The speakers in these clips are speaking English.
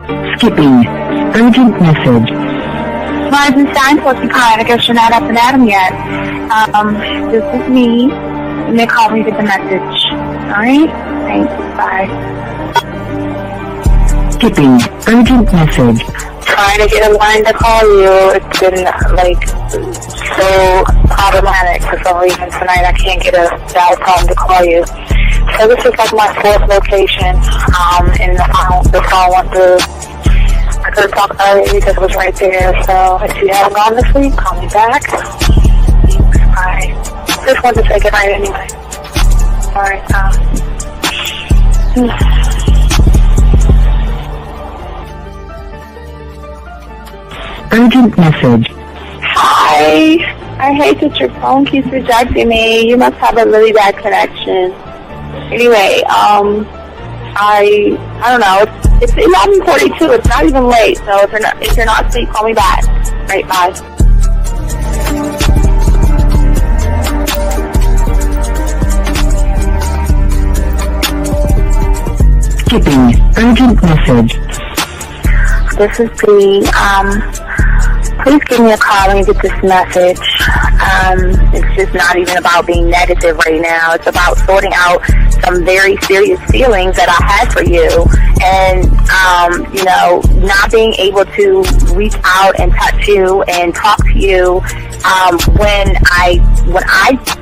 Skipping. Urgent message. Rising sign, supposed to be calling. I guess you're not up and at 'em yet. This is me. And they call me with the message. Alright? Thanks. Bye. Skipping. Urgent message. Trying to get a line to call you. It's been, so problematic for some reason tonight. I can't get a dial tone to call you. So this is my fourth location, and the phone went through. I could have talked earlier because it was right there. So if you haven't gone this week, call me back. Thanks. Bye. Just wanted to say goodnight anyway. Alright, Urgent message. Hi. I hate that your phone keeps rejecting me. You must have a really bad connection. Anyway, I don't know. It's 11:42. It's not even late. So if you're not asleep, call me back. Right, bye. Skipping. Urgent message. This is P. Please give me a call when you get this message. It's just not even about being negative right now. It's about sorting out some very serious feelings that I had for you. And, not being able to reach out and touch you and talk to you when I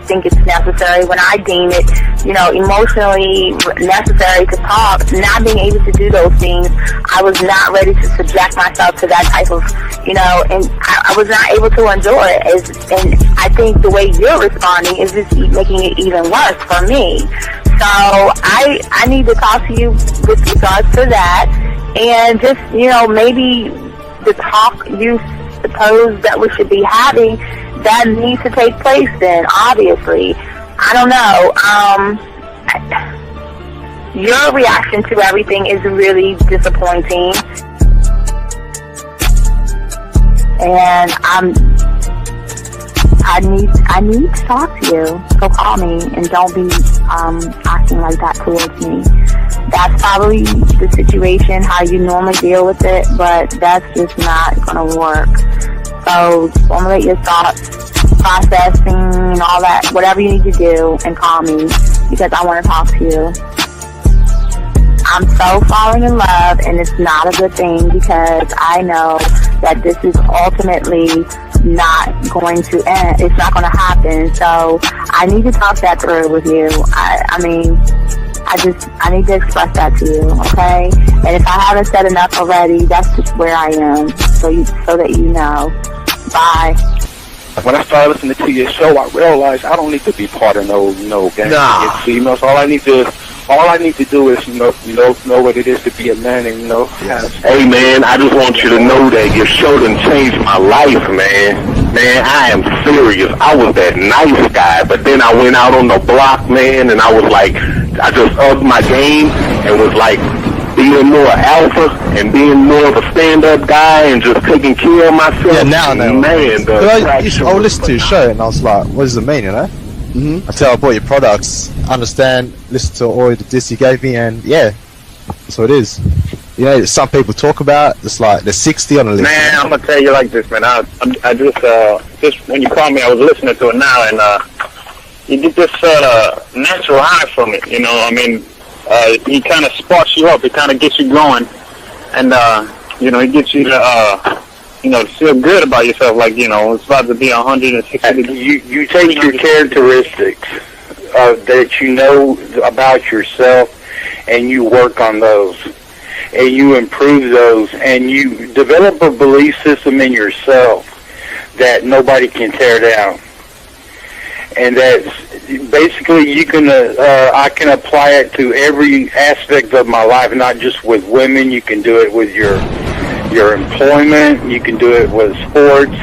think it's necessary, when I deem it, emotionally necessary to talk. Not being able to do those things, I was not ready to subject myself to that type of, and I was not able to endure it. And I think the way you're responding is just making it even worse for me. So I need to talk to you with regards to that, and just, maybe the talk you suppose that we should be having, that needs to take place then, obviously. I don't know. Your reaction to everything is really disappointing. And I need to talk to you. So call me and don't be acting like that towards me. That's probably the situation, how you normally deal with it, but that's just not going to work. So formulate your thoughts, processing and all that, whatever you need to do, and call me because I want to talk to you. I'm so falling in love, and it's not a good thing because I know that this is ultimately not going to end. It's not going to happen. So I need to talk that through with you. I need to express that to you, okay? And if I haven't said enough already, that's just where I am, so that you know. Bye. When I started listening to your show, I realized I don't need to be part of no gang against females. All I need to do is know what it is to be a man, and Hey man, I just want you to know that your show done changed my life, man. Man, I am serious. I was that nice guy, but then I went out on the block, man, and I was like, I just upped my game and was like being more alpha and being more of a stand-up guy and just taking care of myself. Yeah, now I know. Man, I listened to your show and I was like, what does it mean, Mm-hmm. Until I bought your products, understand, listen to all the diss you gave me, and yeah, that's what it is. Some people talk about it's like there's 60 on the list. Man, I'm gonna tell you like this, man. I just when you called me, I was listening to it now, and you get this natural high from it. He kind of sparks you up. It kind of gets you going, and it gets you to feel good about yourself. Like it's about to be 160. You take your characteristics that you know about yourself, and you work on those, and you improve those, and you develop a belief system in yourself that nobody can tear down. And that's basically I can apply it to every aspect of my life, not just with women. You can do it with your employment. You can do it with sports.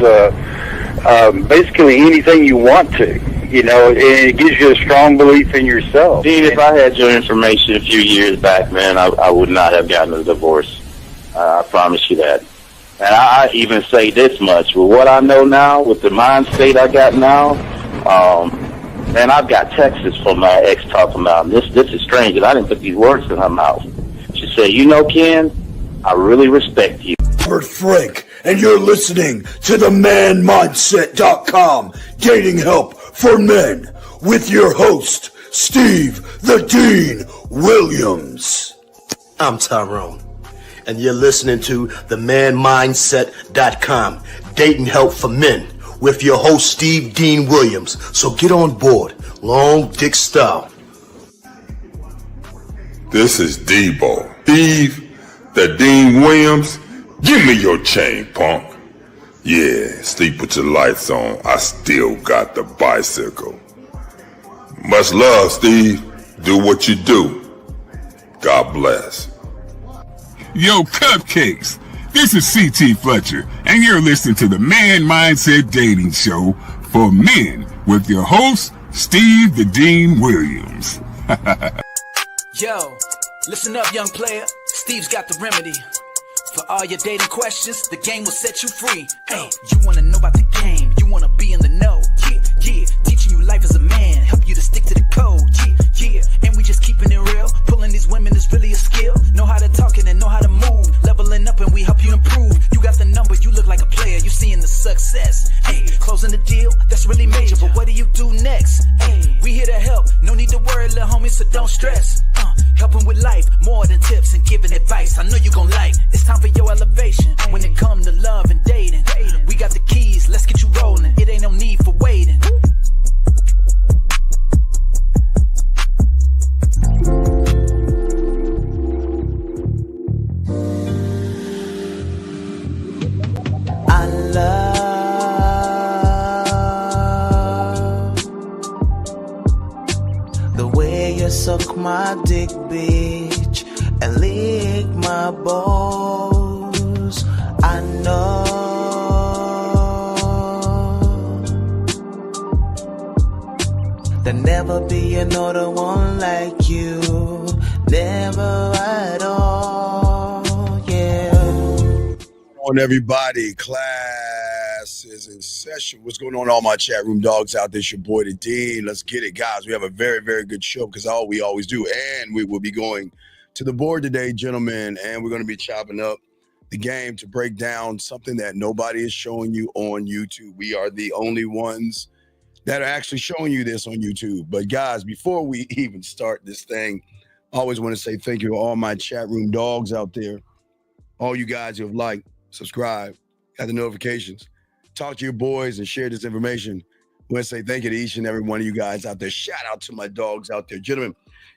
Basically anything you want to. And it gives you a strong belief in yourself. Dean, if I had your information a few years back, man, I would not have gotten a divorce. I promise you that. And I even say this much. With what I know now, with the mind state I got now, man, I've got texts from my ex talking about this is strange, and I didn't put these words in her mouth. She said, Ken, I really respect you. Robert Frank, and you're listening to the manmindset.com dating help for men with your host, Steve the Dean Williams. I'm Tyrone, and you're listening to the manmindset.com dating help for men with your host, Steve Dean Williams. So get on board, long dick style. This is Debo. Steve the Dean Williams. Give me your chain, punk. Yeah, sleep with your lights on. I still got the bicycle. Much love, Steve. Do what you do. God bless. Yo, cupcakes. This is C.T. Fletcher, and you're listening to the Man Mindset Dating Show for men with your host, Steve the Dean Williams. Yo, listen up, young player. Steve's got the remedy. For all your dating questions, the game will set you free. Hey, you wanna know about the game, you wanna be in the know. Yeah, yeah, teaching you life as a man, help you to stick to the code. Yeah, yeah, and we just keeping it real. Pulling these women is really a skill. Know how to talk and know how to move. Leveling up and we help you improve. You got the number, you look like a player, you seeing the success. Hey, closing the deal, that's really major, but what do you do next? Hey, we here to help, no need to worry, little homie, so don't stress. Helping with life, more than tips and giving advice. I know you gon' like. It's time for your elevation. When it come to love and dating, we got the keys, let's get you rolling. It ain't no need for waiting. I love the way you suck my dick, bitch, and lick my balls. I know there'll never be another one like you, never at all, yeah. On everybody, class is in session. What's going on, all my chat room dogs out there? It's your boy the Dean. Let's get it, guys. We have a very, very good show because all we always do, and we will be going to the board today, gentlemen, and we're going to be chopping up the game to break down something that nobody is showing you on YouTube. We are the only ones that are actually showing you this on YouTube. But guys, before we even start this thing, I always want to say thank you to all my chat room dogs out there, all you guys who have liked, subscribed, got the notifications, talk to your boys and share this information. I want to say thank you to each and every one of you guys out there. Shout out to my dogs out there. Gentlemen,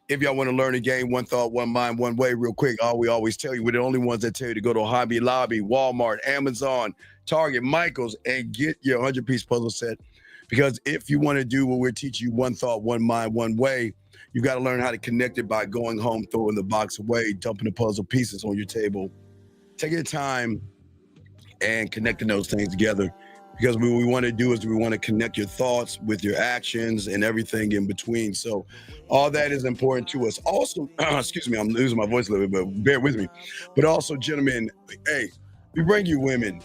if y'all want to learn a game, one thought, one mind, one way, real quick, all we always tell you, we're the only ones that tell you to go to Hobby Lobby, Walmart, Amazon, Target, Michael's, and get your 100-piece puzzle set. Because if you want to do what we're teaching you, one thought, one mind, one way, you got to learn how to connect it by going home, throwing the box away, dumping the puzzle pieces on your table. Take your time and connecting those things together. Because what we want to do is we want to connect your thoughts with your actions and everything in between. So all that is important to us. Also, excuse me, I'm losing my voice a little bit, but bear with me. But also, gentlemen, hey, we bring you women.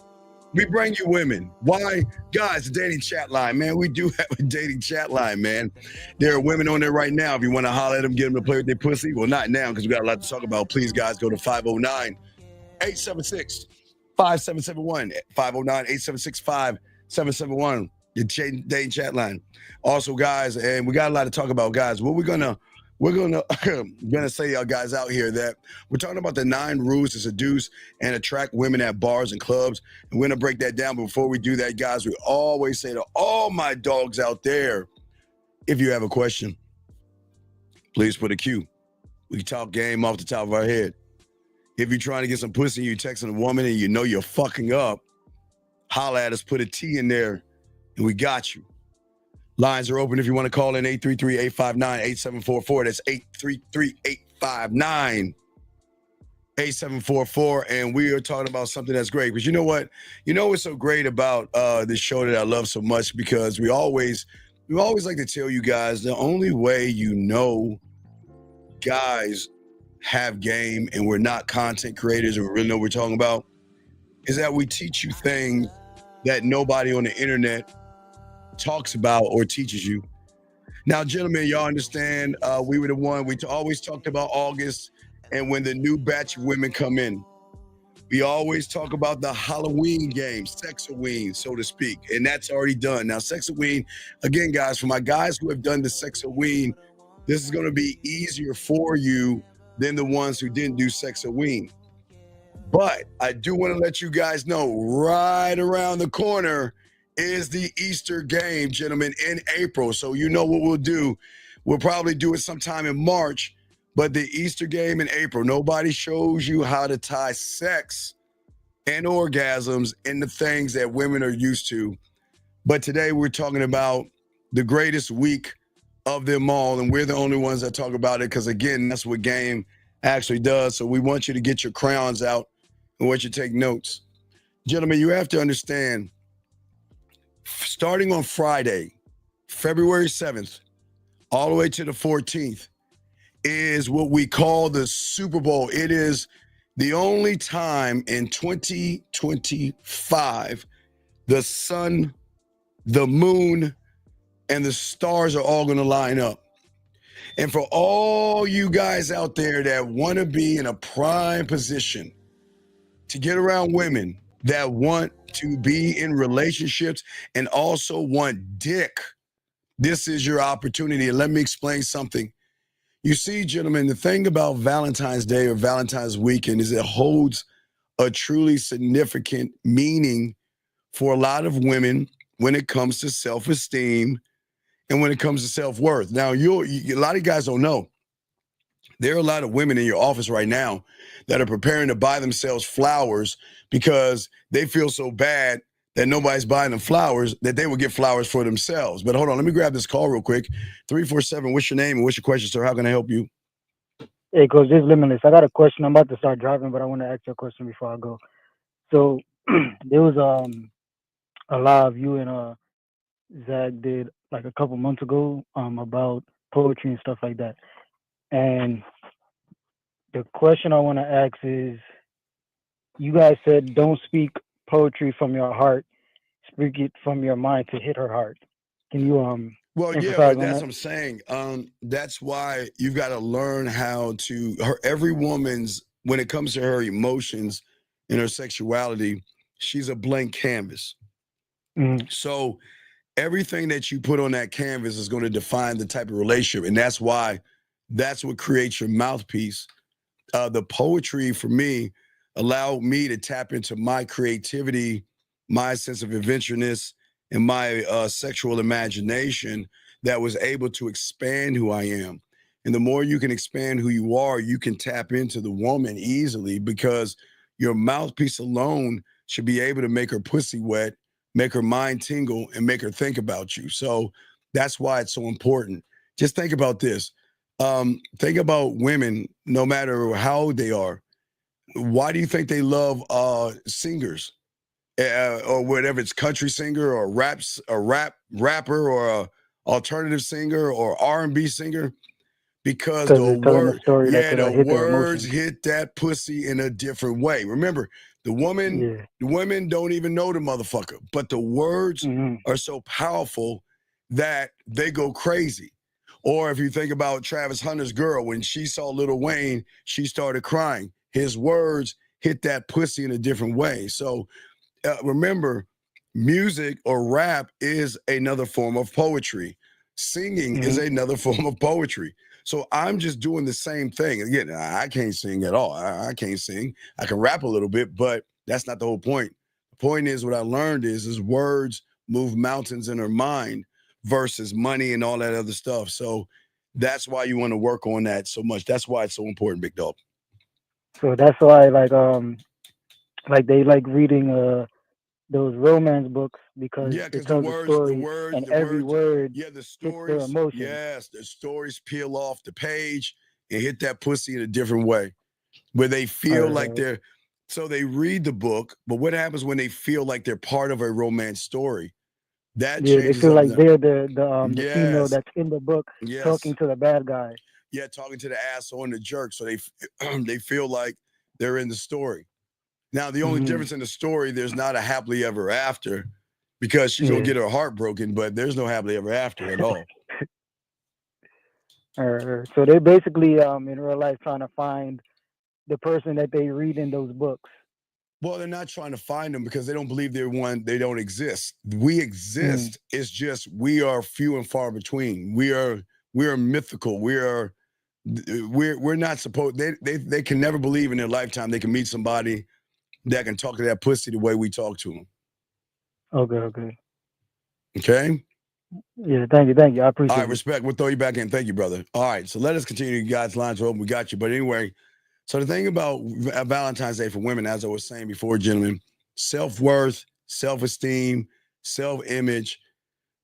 We bring you women. Why? Guys, the dating chat line, man. We do have a dating chat line, man. There are women on there right now. If you want to holler at them, get them to play with their pussy. Well, not now because we got a lot to talk about. Please, guys, go to 509-876-5771. 509-876-5771. Your dating chat line. Also, guys, and we got a lot to talk about, guys. What we're gonna say, y'all guys out here, that we're talking about the 9 rules to seduce and attract women at bars and clubs. And we're gonna break that down. But before we do that, guys, we always say to all my dogs out there, if you have a question, please put a Q. We can talk game off the top of our head. If you're trying to get some pussy, you're texting a woman and you know you're fucking up, holla at us, put a T in there, and we got you. Lines are open if you want to call in, 833-859-8744. That's 833-859-8744. And we are talking about something that's great. But you know what? You know what's so great about this show that I love so much? Because we always like to tell you guys, the only way you know guys have game and we're not content creators and we really know what we're talking about is that we teach you things that nobody on the internet talks about or teaches you. Now, gentlemen, y'all understand we were the one, we always talked about August and when the new batch of women come in. We always talk about the Halloween game, Sexoween, so to speak, and that's already done. Now, Sexoween, again, guys, for my guys who have done the Sexoween, this is going to be easier for you than the ones who didn't do Sexoween. But I do want to let you guys know right around the corner is the Easter game, gentlemen, in April. So you know what we'll do. We'll probably do it sometime in March, but the Easter game in April. Nobody shows you how to tie sex and orgasms into things that women are used to. But today we're talking about the greatest week of them all, and we're the only ones that talk about it because, again, that's what game actually does. So we want you to get your crayons out and want you to take notes. Gentlemen, you have to understand, starting on Friday, February 7th, all the way to the 14th, is what we call the Super Bowl. It is the only time in 2025 the sun, the moon, and the stars are all going to line up. And for all you guys out there that want to be in a prime position to get around women that want to be in relationships and also want dick, this is your opportunity. And let me explain something. You see, gentlemen, the thing about Valentine's Day or Valentine's weekend is it holds a truly significant meaning for a lot of women when it comes to self-esteem and when it comes to self-worth. Now, a lot of guys don't know. There are a lot of women in your office right now that are preparing to buy themselves flowers because they feel so bad that nobody's buying them flowers that they will get flowers for themselves. But hold on, let me grab this call real quick. 347, what's your name and what's your question, sir? How can I help you? Hey, Coach, this is Limitless. I got a question. I'm about to start driving, but I want to ask you a question before I go. So there was a live you and Zach did like a couple months ago about poetry and stuff like that. And the question I want to ask is, you guys said don't speak poetry from your heart, speak it from your mind to hit her heart. Can you Well, yeah, emphasize but on that's that? what I'm saying. That's why you've got to learn how to every woman's when it comes to her emotions and her sexuality, she's a blank canvas. Mhm. So everything that you put on that canvas is going to define the type of relationship, and that's what creates your mouthpiece. The poetry for me allowed me to tap into my creativity, my sense of adventureness, and my sexual imagination that was able to expand who I am. And the more you can expand who you are, you can tap into the woman easily because your mouthpiece alone should be able to make her pussy wet, make her mind tingle, and make her think about you. So that's why it's so important. Just think about this. Think about women, no matter how old they are. Why do you think they love singers or whatever? It's country singer or rapper or a alternative singer or R&B singer because Because it's telling a story that could the hit their words emotions. hit that pussy in a different way. Remember, Yeah. the women don't even know the motherfucker, but the words Hmm. are so powerful that they go crazy. Or if you think about Travis Hunter's girl, when she saw Lil Wayne, she started crying. His words hit that pussy in a different way. So remember, music or rap is another form of poetry. Singing is Hmm. another form of poetry. So I'm just doing the same thing. Again, I can't sing at all. I can't sing. I can rap a little bit, but that's not the whole point. The point is what I learned is words move mountains in her mind versus money and all that other stuff. So that's why you want to work on that so much. That's why it's so important, big dog. So that's why like they like reading those romance books because Yeah, it because tells a story and the every words, word yeah, the hits their stories, emotions. yes, the stories peel off the page and hit that pussy in a different way where they feel like Uh, so they read the book, but what happens when they feel like they're part of a romance story? That yeah, they changes feel like something. they're the female Yes, that's in the book talking yes. to the bad guy. Yeah, talking to the asshole and the jerk. So they feel like they're in the story. Now, the only Hmm. difference in the story, there's not a happily ever after because she's gonna Yeah. get her heart broken, but there's no happily ever after at all. So they basically in real life trying to find the person that they read in those books. Well, they're not trying to find them because they don't believe they don't exist. We exist. It's just we are few and far between. We are mythical. We're not supposed they can never believe in their lifetime they can meet somebody that can talk to that pussy the way we talk to them. Okay. Okay? Yeah, thank you. I All appreciate right, it. respect. We'll throw you back in. Thank you, brother. All right, so let us continue. Guys, lines are open. We got you. But anyway, so the thing about Valentine's Day for women, as I was saying before, gentlemen, self-worth, self-esteem, self-image.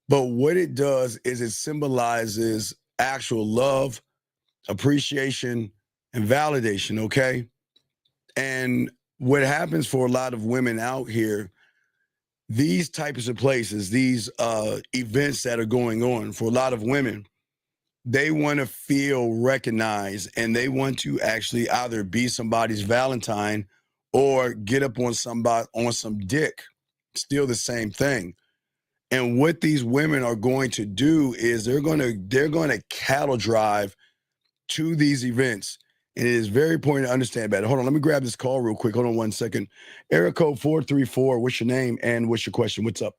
But what it does is it symbolizes actual love, appreciation, and validation, okay? And what happens for a lot of women out here, these types of places, these events that are going on for a lot of women, they want to feel recognized and they want to actually either be somebody's Valentine or get up on somebody on some dick. Still the same thing. And what these women are going to do is they're going to cattle drive to these events. And it is very important to understand that. Hold on, let me grab this call real quick. Hold on 1 second. Area code 434. What's your name and what's your question? What's up?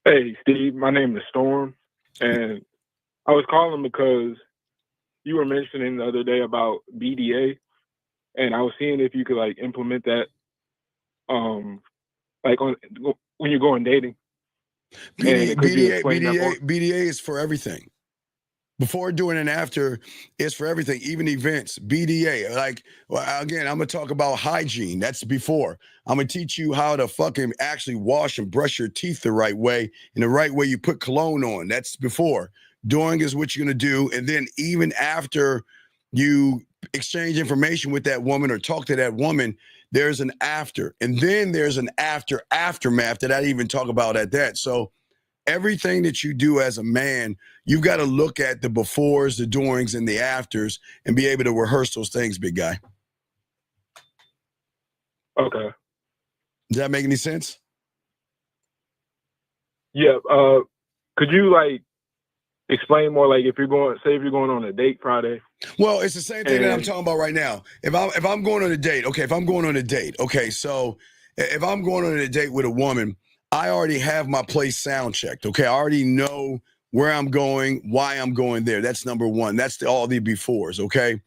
Hey, Steve. My name is Storm, and I was calling because you were mentioning the other day about BDA, and I was seeing if you could like implement that, like on when you're going dating. BDA is for everything. Before, during, and after, it's for everything, even events. BDA, like, well, again, I'm gonna talk about hygiene. That's before. I'm gonna teach you how to fucking actually wash and brush your teeth the right way, and the right way you put cologne on. That's before. During is what you're gonna do, and then even after you exchange information with that woman or talk to that woman, there's an after, and then there's an aftermath that I didn't even talk about at that. So everything that you do as a man, you've got to look at the befores, the durings, and the afters and be able to rehearse those things, big guy. Okay. Does that make any sense? Yeah. Could you like explain more? Like if you're going on a date Friday. Well, it's the same thing that I'm talking about right now. If I'm going on a date, okay, so if I'm going on a date with a woman, I already have my place sound checked, okay? I already know where I'm going, why I'm going there. That's number one. That's all the befores, okay?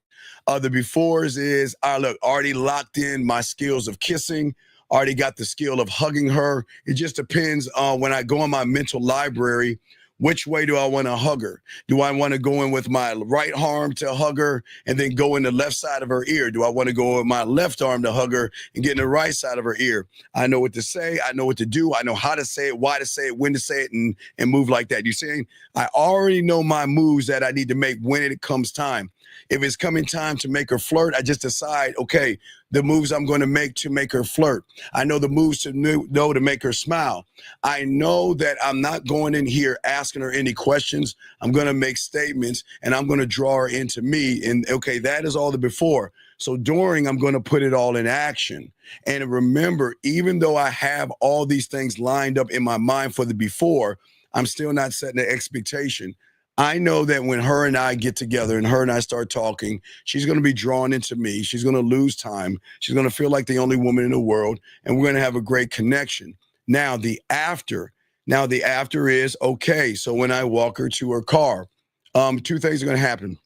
The befores is, look, already locked in my skills of kissing, already got the skill of hugging her. It just depends on when I go in my mental library, which way do I want to hug her? Do I want to go in with my right arm to hug her and then go in the left side of her ear? Do I want to go with my left arm to hug her and get in the right side of her ear? I know what to say. I know what to do. I know how to say it, why to say it, when to say it, and move like that. You see, I already know my moves that I need to make when it comes time. If it's coming time to make her flirt, I just decide, okay, the moves I'm going to make her flirt. I know the moves to know to make her smile. I know that I'm not going in here asking her any questions. I'm going to make statements and I'm going to draw her into me. And okay, that is all the before. So during, I'm going to put it all in action. And remember, even though I have all these things lined up in my mind for the before, I'm still not setting the expectation. I know that when her and I get together and her and I start talking, she's going to be drawn into me. She's going to lose time. She's going to feel like the only woman in the world, and we're going to have a great connection. Now, the after is, okay, so when I walk her to her car, two things are going to happen.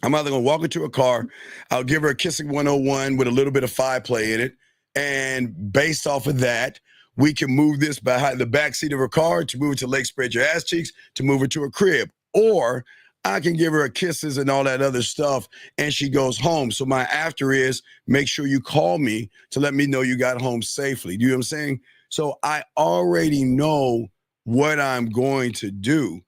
I'm either going to walk her to her car, I'll give her a kissing 101 with a little bit of five play in it, and based off of that, we can move this behind the back seat of her car to move it to Lake Spread Your Ass Cheeks to move her to her crib. Or I can give her a kisses and all that other stuff and she goes home. So my after is make sure you call me to let me know you got home safely. Do you know what I'm saying? So I already know what I'm going to do.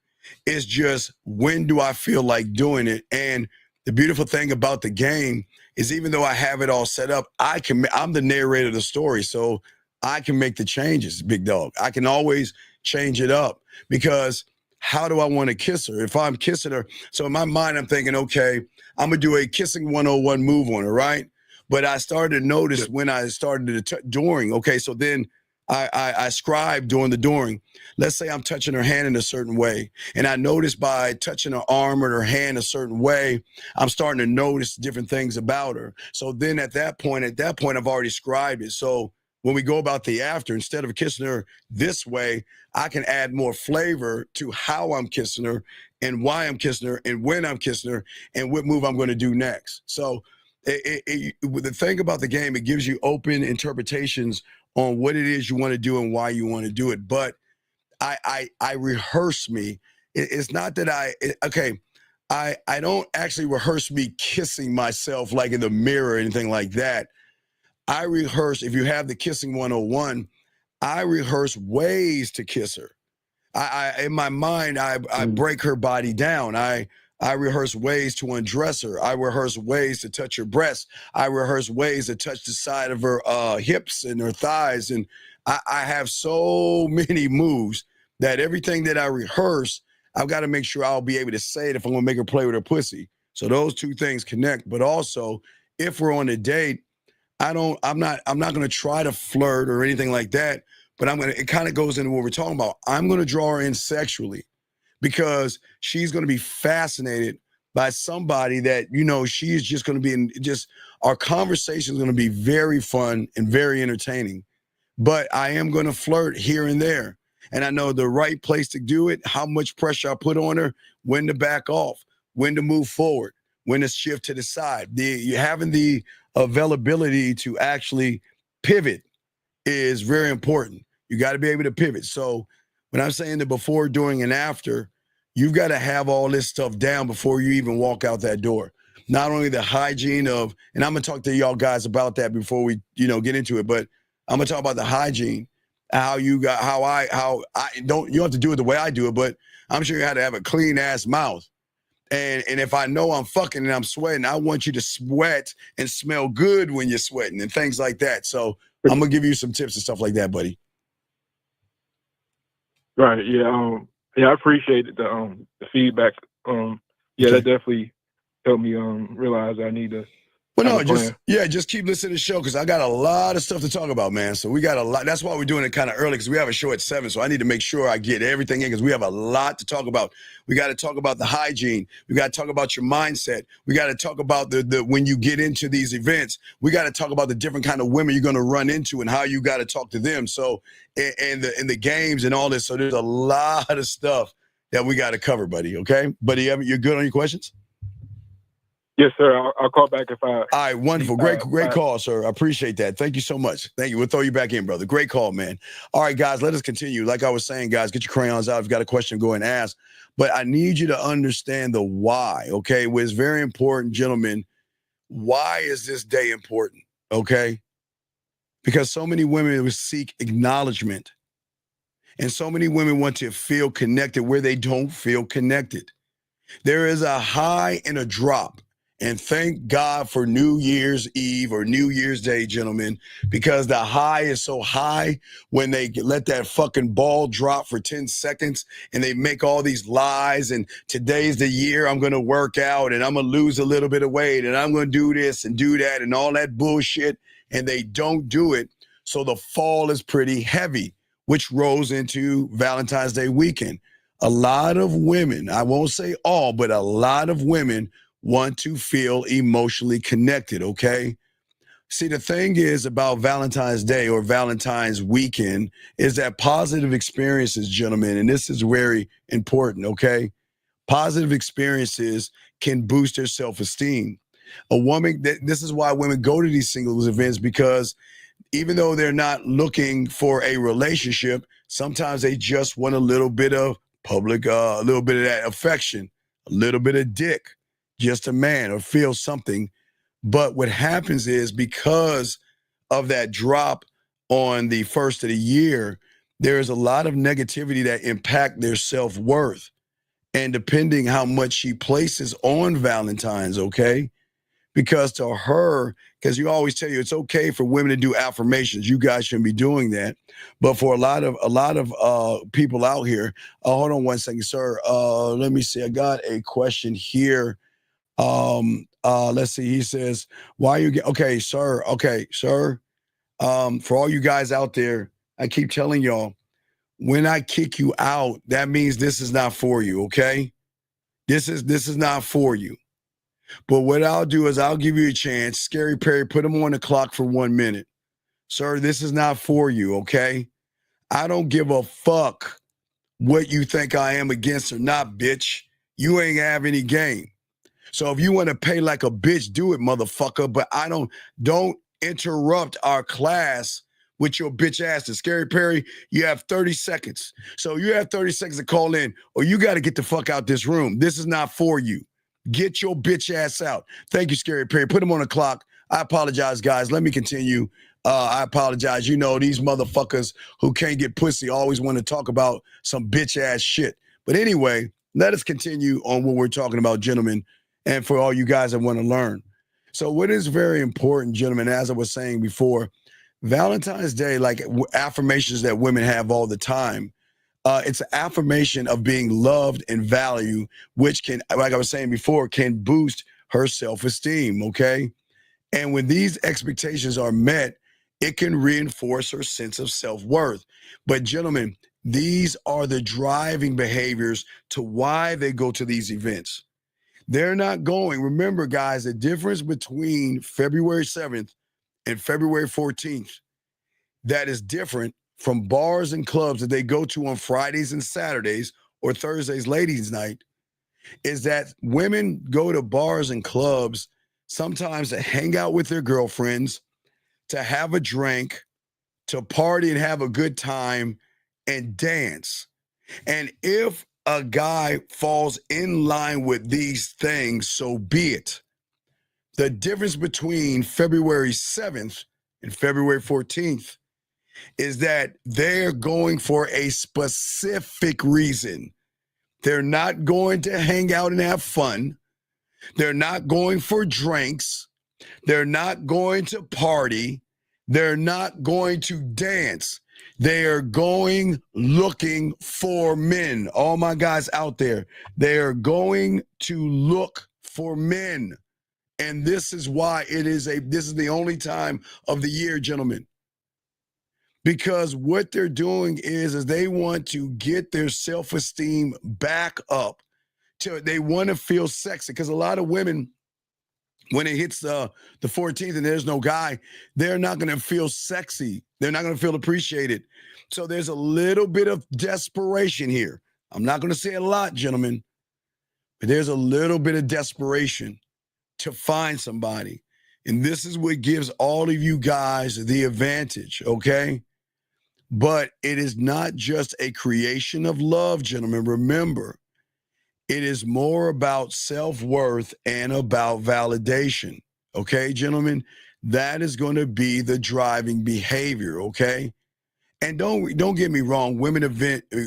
It's just when do I feel like doing it? And the beautiful thing about the game is even though I have it all set up, I'm the narrator of the story. So I can make the changes, big dog. I can always change it up because how do I want to kiss her? If I'm kissing her, so in my mind, I'm thinking, okay, I'm going to do a kissing 101 move on her, right? But I started to notice when I started during, okay, so then I scribe during the during. Let's say I'm touching her hand in a certain way, and I notice by touching her arm or her hand a certain way, I'm starting to notice different things about her. So then at that point, I've already scribed it. So when we go about the after, instead of kissing her this way, I can add more flavor to how I'm kissing her and why I'm kissing her and when I'm kissing her and what move I'm going to do next. So the thing about the game, it gives you open interpretations on what it is you want to do and why you want to do it. But I rehearse me. It's not that I don't actually rehearse me kissing myself like in the mirror or anything like that. I rehearse, if you have the kissing 101, I rehearse ways to kiss her. I in my mind, I break her body down. I rehearse ways to undress her. I rehearse ways to touch her breasts. I rehearse ways to touch the side of her hips and her thighs. And I have so many moves that everything that I rehearse, I've got to make sure I'll be able to say it if I'm gonna make her play with her pussy. So those two things connect. But also, if we're on a date, I'm not gonna try to flirt or anything like that. But it kind of goes into what we're talking about. I'm gonna draw her in sexually, because she's going to be fascinated by somebody that, she is just going to be our conversation is going to be very fun and very entertaining. But I am going to flirt here and there. And I know the right place to do it, how much pressure I put on her, when to back off, when to move forward, when to shift to the side. You having the availability to actually pivot is very important. You got to be able to pivot. So when I'm saying the before, during, and after, you've got to have all this stuff down before you even walk out that door. Not only the hygiene of, and I'm gonna talk to y'all guys about that before we, get into it, but I'm gonna talk about the hygiene, how I don't, you don't have to do it the way I do it, but I'm sure you had to have a clean ass mouth. And if I know I'm fucking and I'm sweating, I want you to sweat and smell good when you're sweating and things like that. So I'm gonna give you some tips and stuff like that, buddy. Right. Yeah. I appreciated the feedback. That definitely helped me realize I need to. Well, no, just keep listening to the show, because I got a lot of stuff to talk about, man. So we got a lot. That's why we're doing it kind of early, because we have a show at 7. So I need to make sure I get everything in, because we have a lot to talk about. We got to talk about the hygiene. We got to talk about your mindset. We got to talk about the when you get into these events. We got to talk about the different kind of women you're going to run into and how you got to talk to them. So and the games and all this. So there's a lot of stuff that we got to cover, buddy. Okay, buddy, you're good on your questions? Yes, sir. I'll call back if I. All right, wonderful. Great call, sir. I appreciate that. Thank you so much. Thank you. We'll throw you back in, brother. Great call, man. All right, guys, let us continue. Like I was saying, guys, get your crayons out. If you've got a question, go and ask. But I need you to understand the why, okay? Well, it's very important, gentlemen. Why is this day important, okay? Because so many women seek acknowledgement. And so many women want to feel connected where they don't feel connected. There is a high and a drop. And thank God for New Year's Eve or New Year's Day, gentlemen, because the high is so high when they let that fucking ball drop for 10 seconds and they make all these lies. And today's the year I'm going to work out and I'm going to lose a little bit of weight and I'm going to do this and do that and all that bullshit. And they don't do it. So the fall is pretty heavy, which rolls into Valentine's Day weekend. A lot of women, I won't say all, but a lot of women want to feel emotionally connected, okay? See, the thing is about Valentine's Day or Valentine's weekend is that positive experiences, gentlemen, and this is very important, okay? Positive experiences can boost their self-esteem. A woman, this is why women go to these singles events, because even though they're not looking for a relationship, sometimes they just want a little bit of public, a little bit of that affection, a little bit of dick, just a man, or feel something. But what happens is, because of that drop on the first of the year, there's a lot of negativity that impact their self-worth. And depending how much she places on Valentine's, okay? Because to her, because you always tell you it's okay for women to do affirmations. You guys shouldn't be doing that. But for a lot of people out here, hold on one second, sir. Let me see. I got a question here. Let's see. He says, why you get, okay, sir. For all you guys out there I keep telling y'all, when I kick you out, that means this is not for you, okay? This is not for you. But what I'll do is I'll give you a chance. Scary Perry, put him on the clock for 1 minute. Sir, this is not for you, okay? I don't give a fuck what you think I am against or not, bitch. You ain't have any game. So if you want to pay like a bitch, do it, motherfucker. But don't interrupt our class with your bitch asses. Scary Perry, you have 30 seconds. So you have 30 seconds to call in, or you got to get the fuck out this room. This is not for you. Get your bitch ass out. Thank you, Scary Perry. Put him on the clock. I apologize, guys. Let me continue. I apologize. You know, these motherfuckers who can't get pussy always want to talk about some bitch ass shit. But anyway, let us continue on what we're talking about, gentlemen, and for all you guys that want to learn. So what is very important, gentlemen, as I was saying before, Valentine's Day, like affirmations that women have all the time, it's an affirmation of being loved and valued, which can, like I was saying before, can boost her self-esteem, okay? And when these expectations are met, it can reinforce her sense of self-worth. But gentlemen, these are the driving behaviors to why they go to these events. They're not going. Remember, guys, the difference between February 7th and February 14th, that is different from bars and clubs that they go to on Fridays and Saturdays or Thursdays, ladies' night, is that women go to bars and clubs sometimes to hang out with their girlfriends, to have a drink, to party and have a good time and dance. And if a guy falls in line with these things, so be it. The difference between February 7th and February 14th is that they're going for a specific reason. They're not going to hang out and have fun. They're not going for drinks. They're not going to party. They're not going to dance. They are going looking for men. All my guys out there, they are going to look for men. And this is why this is the only time of the year, gentlemen. Because what they're doing is they want to get their self-esteem back up. They want to feel sexy. Because a lot of women, when it hits the 14th and there's no guy, they're not going to feel sexy. They're not going to feel appreciated. So there's a little bit of desperation here. I'm not going to say a lot, gentlemen, but there's a little bit of desperation to find somebody. And this is what gives all of you guys the advantage, okay? But it is not just a creation of love, gentlemen. Remember, it is more about self-worth and about validation. Okay, gentlemen? That is going to be the driving behavior, okay? And don't get me wrong, women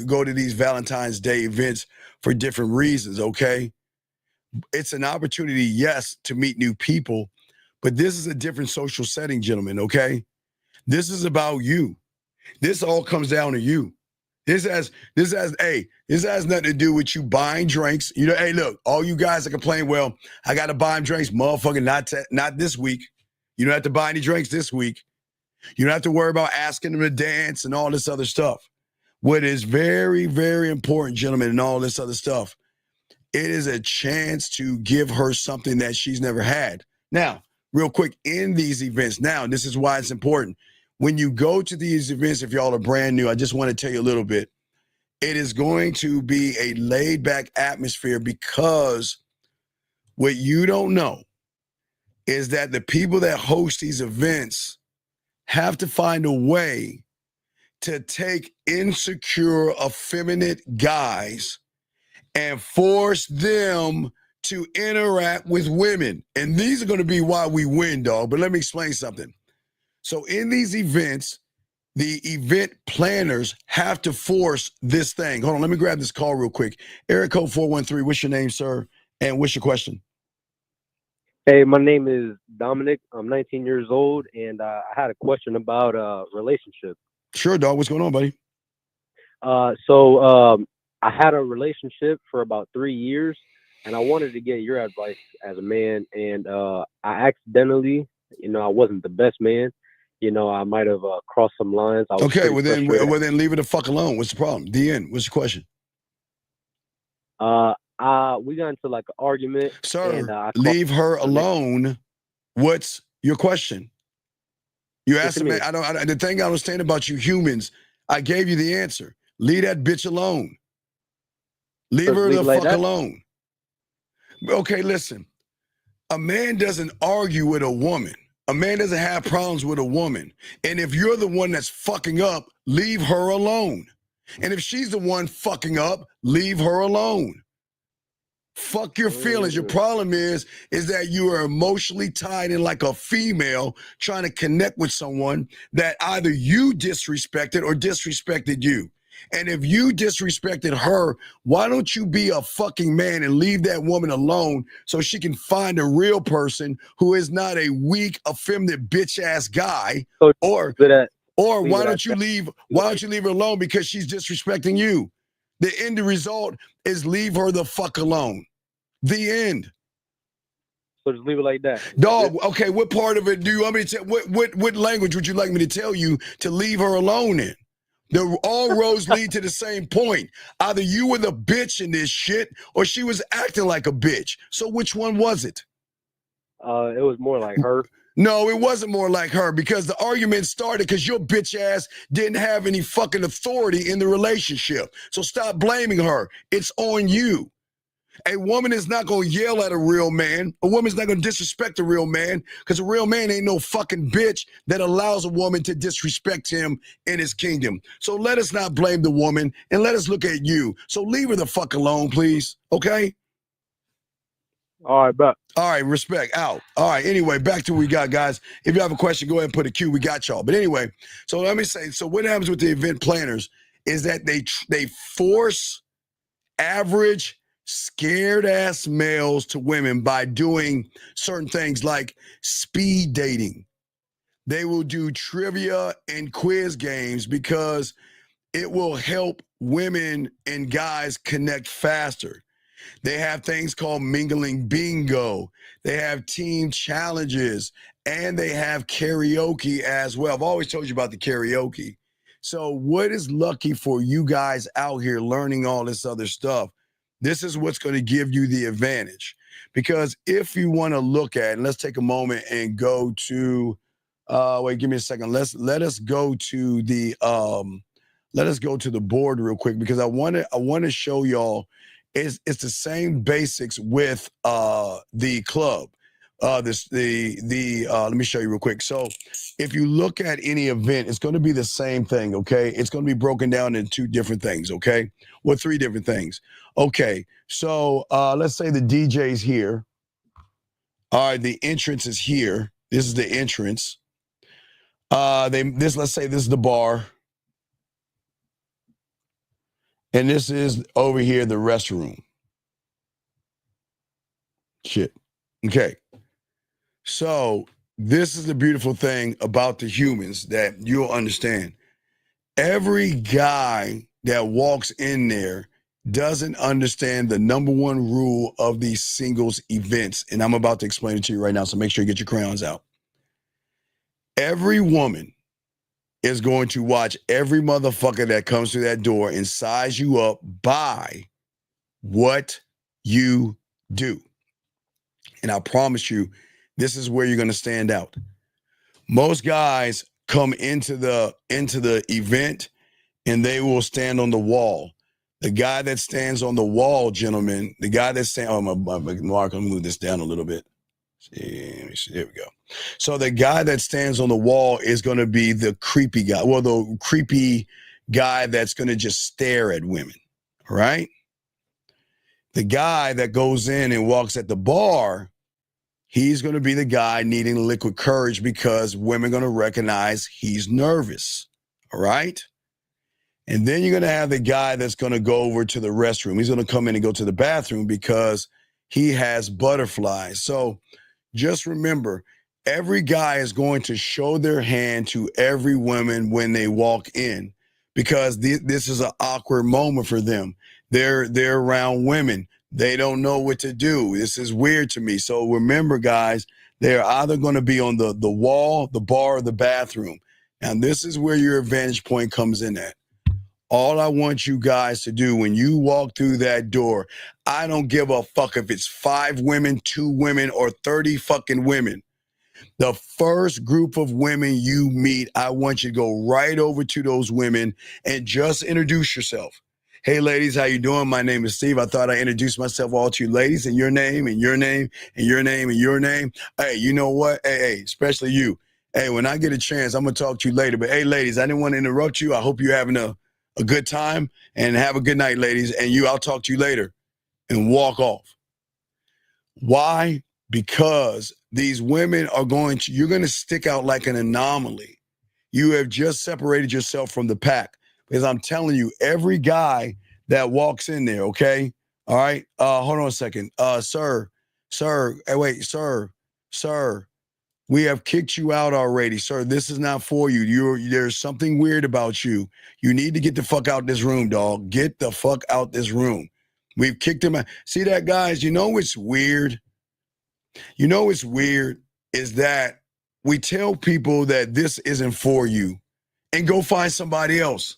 go to these Valentine's Day events for different reasons, okay? It's an opportunity, yes, to meet new people, but this is a different social setting, gentlemen, okay? This is about you. This all comes down to you. This has nothing to do with you buying drinks. You know, hey, look, all you guys that complain, well, I got to buy them drinks, motherfucker, not this week. You don't have to buy any drinks this week. You don't have to worry about asking them to dance and all this other stuff. What is very, very important, gentlemen, and all this other stuff, it is a chance to give her something that she's never had. Now, real quick, in these events, now, this is why it's important. When you go to these events, if y'all are brand new, I just want to tell you a little bit. It is going to be a laid-back atmosphere because what you don't know is that the people that host these events have to find a way to take insecure, effeminate guys and force them to interact with women. And these are going to be why we win, dog. But let me explain something. So in these events, the event planners have to force this thing. Hold on, let me grab this call real quick. Area code 413, what's your name, sir? And what's your question? Hey, my name is Dominic. I'm 19 years old, and I had a question about relationship. Sure, dog. What's going on, buddy? I had a relationship for about 3 years, and I wanted to get your advice as a man. And I accidentally, I wasn't the best man, I might have crossed some lines. I was Okay, pretty well then, frustrated. leave it the fuck alone. What's the problem? The end. What's the question? We got into like an argument, and Sir, I crossed. leave her alone. What's your question? You What asked you me. mean? The thing I understand about you humans, I gave you the answer. Leave that bitch alone. Leave So her leave the it like fuck that? alone. Okay, listen. A man doesn't argue with a woman. A man doesn't have problems with a woman. And if you're the one that's fucking up, leave her alone. And if she's the one fucking up, leave her alone. Fuck your feelings. Your problem is that you are emotionally tied in like a female trying to connect with someone that either you disrespected or disrespected you. And if you disrespected her, why don't you be a fucking man and leave that woman alone so she can find a real person who is not a weak, effeminate, bitch ass guy? Or why don't you leave her alone because she's disrespecting you? The end result is leave her the fuck alone. The end. So just leave it like that. Dog, okay, what part of it do you want me to tell? What language would you like me to tell you to leave her alone in? All roads lead to the same point. Either you were the bitch in this shit or she was acting like a bitch. So which one was it? It was more like her. No, it wasn't more like her because the argument started because your bitch ass didn't have any fucking authority in the relationship. So stop blaming her. It's on you. A woman is not going to yell at a real man. A woman's not going to disrespect a real man because a real man ain't no fucking bitch that allows a woman to disrespect him in his kingdom. So let us not blame the woman and let us look at you. So leave her the fuck alone, please. Okay? All right, bet. All right, respect. Out. All right, anyway, back to what we got, guys. If you have a question, go ahead and put a Q. We got y'all. But anyway, so let me say, so what happens with the event planners is that they force average scared ass males to women by doing certain things like speed dating. They will do trivia and quiz games because it will help women and guys connect faster. They have things called mingling bingo. They have team challenges and they have karaoke as well. I've always told you about the karaoke. So what is lucky for you guys out here learning all this other stuff? This is what's going to give you the advantage. Because if you want to look at, and let's take a moment and go to, wait, give me a second. Let us go to the board real quick because I want to show y'all it's the same basics with the club. Let me show you real quick. So if you look at any event, it's going to be the same thing, okay? It's going to be broken down into two different things, okay? Well, three different things. Okay, so let's say the DJ's here. All right, the entrance is here. This is the entrance. Let's say this is the bar. And this is over here, the restroom. Shit. Okay. So this is the beautiful thing about the humans that you'll understand. Every guy that walks in there doesn't understand the number one rule of these singles events. And I'm about to explain it to you right now. So make sure you get your crayons out. Every woman is going to watch every motherfucker that comes through that door and size you up by what you do. And I promise you, this is where you're going to stand out. Most guys come into the event and they will stand on the wall. The guy that stands on the wall, gentlemen, the guy that stands, Mark, let me move this down a little bit. Let me see, there we go. So the guy that stands on the wall is going to be the creepy guy. Well, the creepy guy that's going to just stare at women, right? The guy that goes in and walks at the bar, he's going to be the guy needing liquid courage because women are going to recognize he's nervous, all right? And then you're going to have the guy that's going to go over to the restroom. He's going to come in and go to the bathroom because he has butterflies. So just remember, every guy is going to show their hand to every woman when they walk in because this is an awkward moment for them. They're around women. They don't know what to do. This is weird to me. So remember, guys, They're either going to be on the wall, the bar, or the bathroom. And this is where your advantage point comes in at. All I want you guys to do when you walk through that door, I don't give a fuck if it's 5 women, 2 women, or 30 fucking women. The first group of women you meet, I want you to go right over to those women and just introduce yourself. Hey, ladies, how you doing? My name is Steve. I thought I'd introduce myself all to you ladies, and your name, and your name, and your name, and your name. Hey, you know what? Hey, especially you. Hey, when I get a chance, I'm going to talk to you later. But, hey, ladies, I didn't want to interrupt you. I hope you're having a good time, and have a good night, ladies. And I'll talk to you later, and walk off. Why? Because these women you're going to stick out like an anomaly. You have just separated yourself from the pack. Because I'm telling you, every guy that walks in there, okay? All right? Hold on a second. Sir, hey, wait, sir, we have kicked you out already. Sir, this is not for you. There's something weird about you. You need to get the fuck out this room, dog. Get the fuck out this room. We've kicked him out. See that, guys? You know what's weird? You know what's weird is that we tell people that this isn't for you and go find somebody else.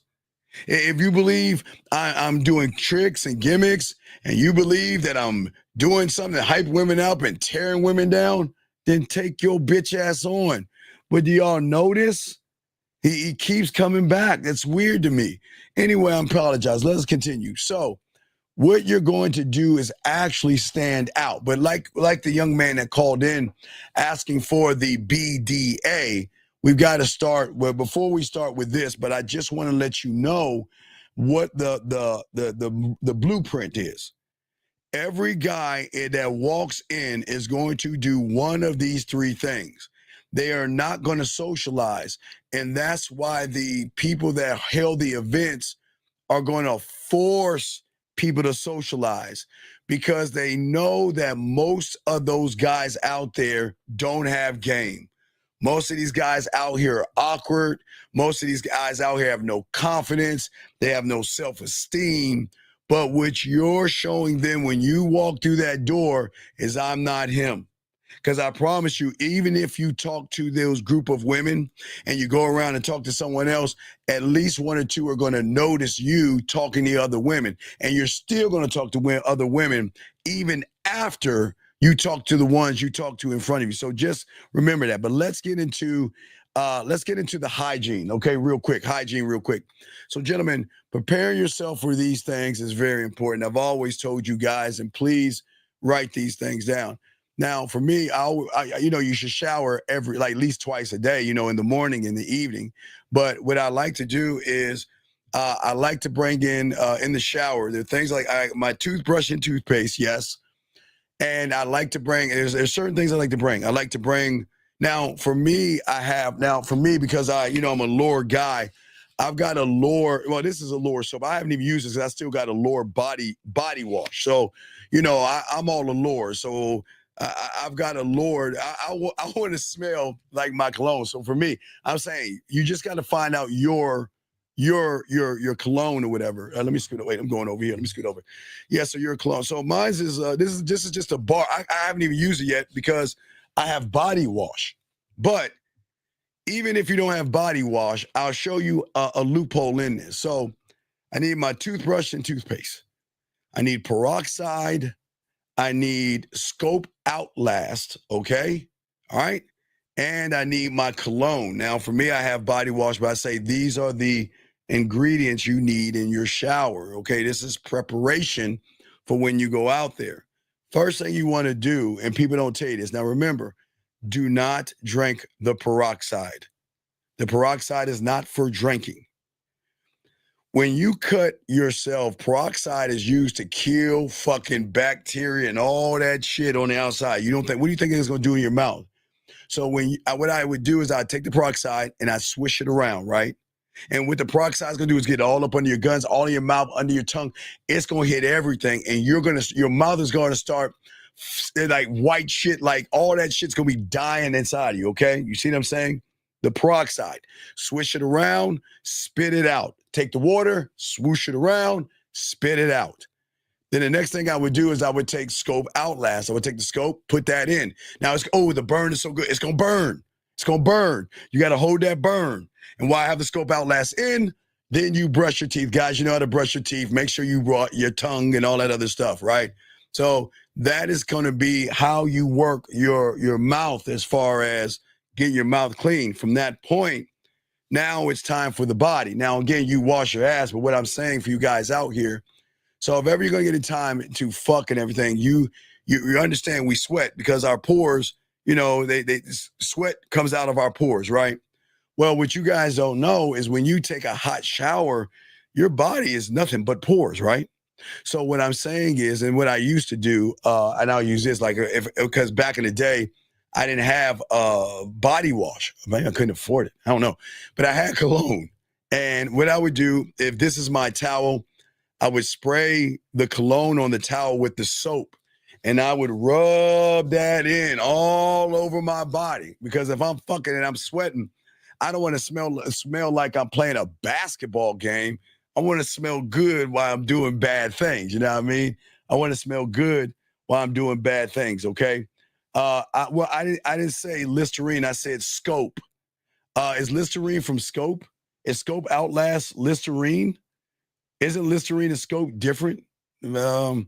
If you believe I'm doing tricks and gimmicks and you believe that I'm doing something to hype women up and tearing women down, then take your bitch ass on. But do y'all notice? He keeps coming back. That's weird to me. Anyway, I apologize. Let's continue. So what you're going to do is actually stand out. But like the young man that called in asking for the BDA, we've got to start. Well, before we start with this, but I just want to let you know what the blueprint is. Every guy that walks in is going to do one of these 3 things. They are not going to socialize. And that's why the people that held the events are going to force people to socialize, because they know that most of those guys out there don't have game. Most of these guys out here are awkward. Most of these guys out here have no confidence. They have no self-esteem. But what you're showing them when you walk through that door is I'm not him. Because I promise you, even if you talk to those group of women and you go around and talk to someone else, at least 1 or 2 are going to notice you talking to other women. And you're still going to talk to other women even after you talk to the ones you talk to in front of you. So just remember that. But let's get into the hygiene, okay, real quick. Hygiene, real quick. So, gentlemen, preparing yourself for these things is very important. I've always told you guys, and please write these things down. Now, for me, you should shower at least twice a day, in the morning and the evening. But what I like to do is I like to bring in the shower, there are things like my toothbrush and toothpaste, yes. And I like to bring, there's certain things I like to bring. I like to bring, for me, because I'm a Lure guy, I've got a Lure, well, this is a Lure soap. I haven't even used this because I still got a Lure body wash. So, I'm all Allure. So I've got a Lure. I want to smell like my cologne. So for me, I'm saying you just got to find out your cologne or whatever. Let me scoot. Wait, I'm going over here. Let me scoot over. Yeah, so your cologne. So mine's is this is just a bar. I haven't even used it yet because I have body wash. But even if you don't have body wash, I'll show you a loophole in this. So I need my toothbrush and toothpaste. I need peroxide. I need Scope Outlast, okay? All right? And I need my cologne. Now, for me, I have body wash, but I say these are the ingredients you need in your shower, okay? This is preparation for when you go out there. First thing you want to do, and people don't tell you this. Now, remember, do not drink the peroxide. The peroxide is not for drinking. When you cut yourself, peroxide is used to kill fucking bacteria and all that shit on the outside. What do you think it's going to do in your mouth? So what I would do is I'd take the peroxide and I'd swish it around, right? And what the peroxide is going to do is get it all up under your guns, all in your mouth, under your tongue. It's going to hit everything. And your mouth is going to start like white shit, like all that shit's going to be dying inside of you, okay? You see what I'm saying? The peroxide, swish it around, spit it out. Take the water, swoosh it around, spit it out. Then the next thing I would do is I would take Scope Outlast. I would take the Scope, put that in. Now the burn is so good. It's gonna burn. It's gonna burn. You gotta hold that burn. And while I have the Scope Outlast in, then you brush your teeth. Guys, you know how to brush your teeth. Make sure you brought your tongue and all that other stuff, right? So that is gonna be how you work your mouth as far as getting your mouth clean. From that point, now it's time for the body. Now, again, you wash your ass, but what I'm saying for you guys out here, so if ever you're going to get a time to fuck and everything, you understand we sweat because our pores, they sweat comes out of our pores, right? Well, what you guys don't know is when you take a hot shower, your body is nothing but pores, right? So what I'm saying is, and what I used to do, and I'll use this because back in the day, I didn't have body wash. Maybe I couldn't afford it. I don't know. But I had cologne. And what I would do, if this is my towel, I would spray the cologne on the towel with the soap. And I would rub that in all over my body. Because if I'm fucking and I'm sweating, I don't want to smell like I'm playing a basketball game. I want to smell good while I'm doing bad things. You know what I mean? I want to smell good while I'm doing bad things, okay? I didn't say Listerine. I said Scope. Is Listerine from Scope? Is Scope Outlast Listerine? Isn't Listerine and Scope different? I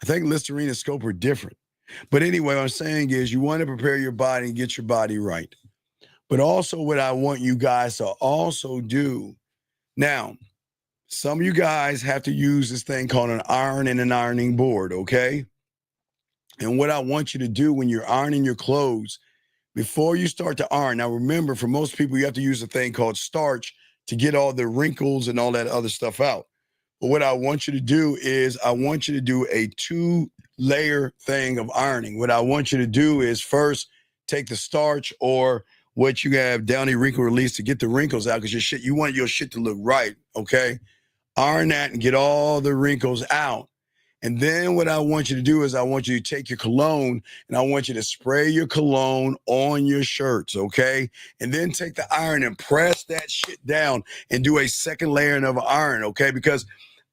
think Listerine and Scope are different. But anyway, what I'm saying is you want to prepare your body and get your body right. But also what I want you guys to also do. Now, some of you guys have to use this thing called an iron and an ironing board, okay? And what I want you to do when you're ironing your clothes, before you start to iron, now remember, for most people, you have to use a thing called starch to get all the wrinkles and all that other stuff out. But what I want you to do is I want you to do a 2-layer thing of ironing. What I want you to do is first take the starch or what you have Downy Wrinkle Release to get the wrinkles out because you want your shit to look right, okay? Iron that and get all the wrinkles out. And then what I want you to do is I want you to take your cologne and I want you to spray your cologne on your shirts, okay? And then take the iron and press that shit down and do a second layering of iron, okay? Because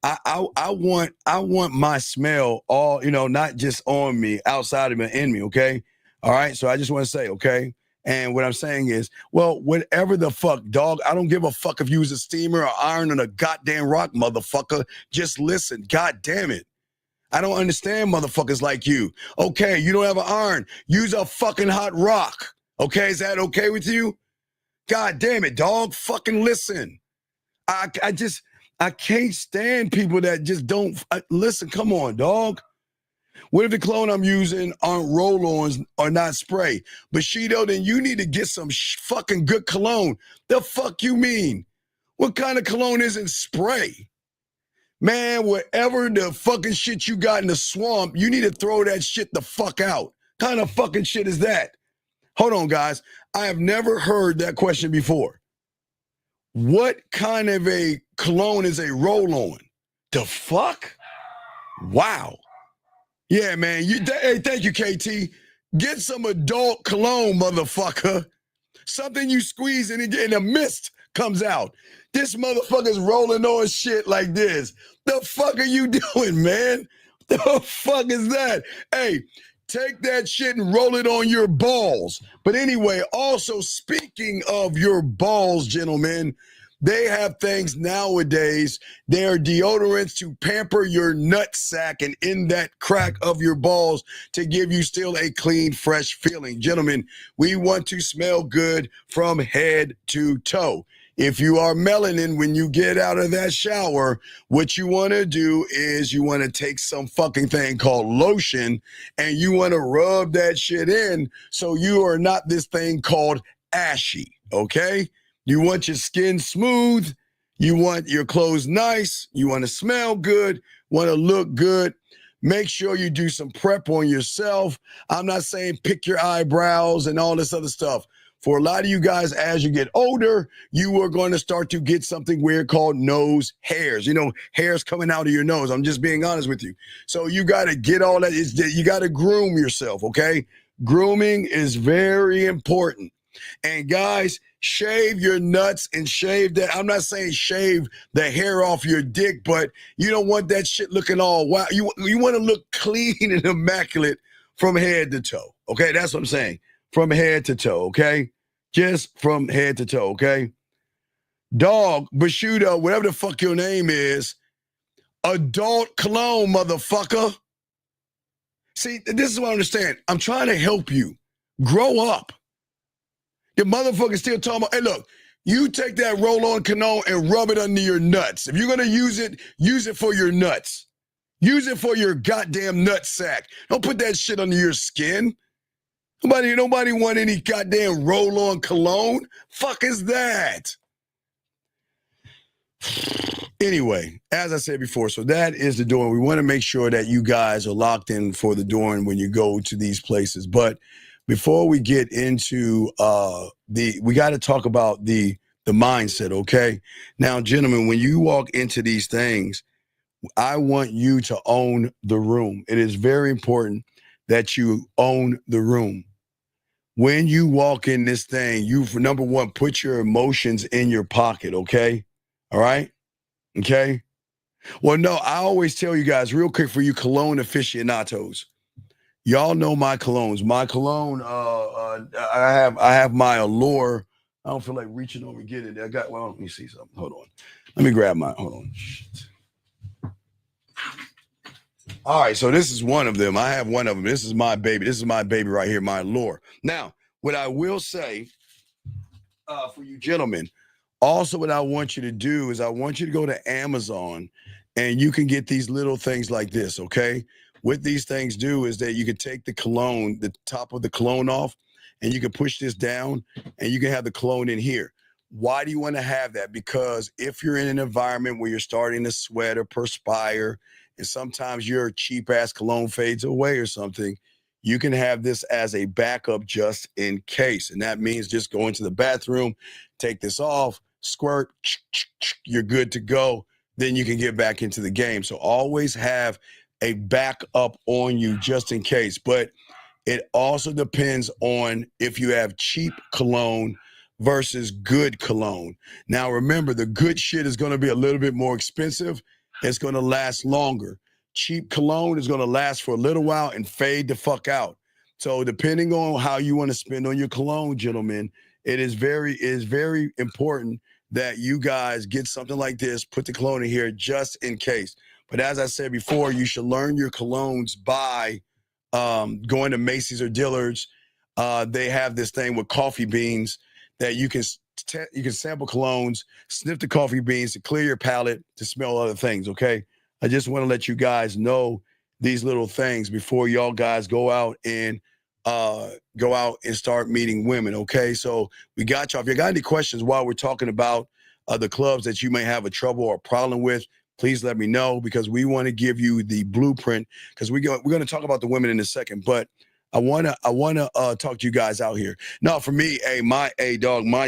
I want my smell all, not just on me, outside of me, in me, okay? All right, so I just want to say, okay? And what I'm saying is, well, whatever the fuck, dog, I don't give a fuck if you use a steamer or iron on a goddamn rock, motherfucker. Just listen, god damn it. I don't understand motherfuckers like you. Okay, you don't have an iron. Use a fucking hot rock. Okay, is that okay with you? God damn it, dog. Fucking listen. I can't stand people that just don't listen. Come on, dog. What if the cologne I'm using aren't roll-ons or not spray? Bushido, then you need to get some fucking good cologne. The fuck you mean? What kind of cologne isn't spray? Man, whatever the fucking shit you got in the swamp, you need to throw that shit the fuck out. Kind of fucking shit is that? Hold on, guys. I have never heard that question before. What kind of a cologne is a roll-on? The fuck? Wow. Yeah, man. Hey, thank you, KT. Get some adult cologne, motherfucker. Something you squeeze and the mist comes out. This motherfucker's rolling on shit like this. The fuck are you doing, man? The fuck is that? Hey, take that shit and roll it on your balls. But anyway, also speaking of your balls, gentlemen, they have things nowadays. They are deodorants to pamper your nut sack and in that crack of your balls to give you still a clean, fresh feeling. Gentlemen, we want to smell good from head to toe. If you are melanin, when you get out of that shower, what you want to do is you want to take some fucking thing called lotion and you want to rub that shit in so you are not this thing called ashy, okay? You want your skin smooth. You want your clothes nice. You want to smell good, want to look good. Make sure you do some prep on yourself. I'm not saying pick your eyebrows and all this other stuff. For a lot of you guys, as you get older, you are going to start to get something weird called nose hairs. Hairs coming out of your nose. I'm just being honest with you. So you got to get all that. You got to groom yourself, okay? Grooming is very important. And guys, shave your nuts and shave that. I'm not saying shave the hair off your dick, but you don't want that shit looking all wild. You want to look clean and immaculate from head to toe. Okay, that's what I'm saying. From head to toe, okay? Just from head to toe, okay? Dog, Bashudo, whatever the fuck your name is, adult cologne, motherfucker. See, this is what I understand. I'm trying to help you. Grow up. The motherfucker still talking about, hey, look, you take that roll-on cologne and rub it under your nuts. If you're going to use it for your nuts. Use it for your goddamn nut sack. Don't put that shit under your skin. Nobody want any goddamn roll-on cologne. Fuck is that? Anyway, as I said before, so that is the door. We want to make sure that you guys are locked in for the door when you go to these places. But before we get into we got to talk about the mindset, okay? Now, gentlemen, when you walk into these things, I want you to own the room. It is very important that you own the room. When you walk in this thing, you, for number one, put your emotions in your pocket, okay? All right? Okay? Well, no, I always tell you guys, real quick for you cologne aficionados, y'all know my colognes. My cologne, I have my Allure. I don't feel like reaching over and get it. Let me see something. Hold on. Let me grab mine. Hold on. Shit. All right, so this is one of them. I have one of them. This is my baby. This is my baby right here, my Allure. Now, what I will say for you gentlemen, also what I want you to do is I want you to go to Amazon and you can get these little things like this, okay? What these things do is that you can take the cologne, the top of the cologne off, and you can push this down and you can have the cologne in here. Why do you want to have that? Because if you're in an environment where you're starting to sweat or perspire, and sometimes your cheap-ass cologne fades away or something, you can have this as a backup just in case. And that means just go into the bathroom, take this off, squirt, you're good to go. Then you can get back into the game. So always have a backup on you just in case. But it also depends on if you have cheap cologne versus good cologne. Now, remember, the good shit is going to be a little bit more expensive. It's going to last longer. Cheap cologne is going to last for a little while and fade the fuck out. So depending on how you want to spend on your cologne, gentlemen, it is very important that you guys get something like this, put the cologne in here just in case. But as I said before, you should learn your colognes by going to Macy's or Dillard's. They have this thing with coffee beans that you can sample colognes, sniff the coffee beans to clear your palate, to smell other things, okay? I just want to let you guys know these little things before y'all guys go out and start meeting women, okay? So we got y'all. If you got any questions while we're talking about the clubs that you may have a trouble or a problem with, please let me know, because we want to give you the blueprint, because we're going to talk about the women in a second, but I want to talk to you guys out here. Now, for me, my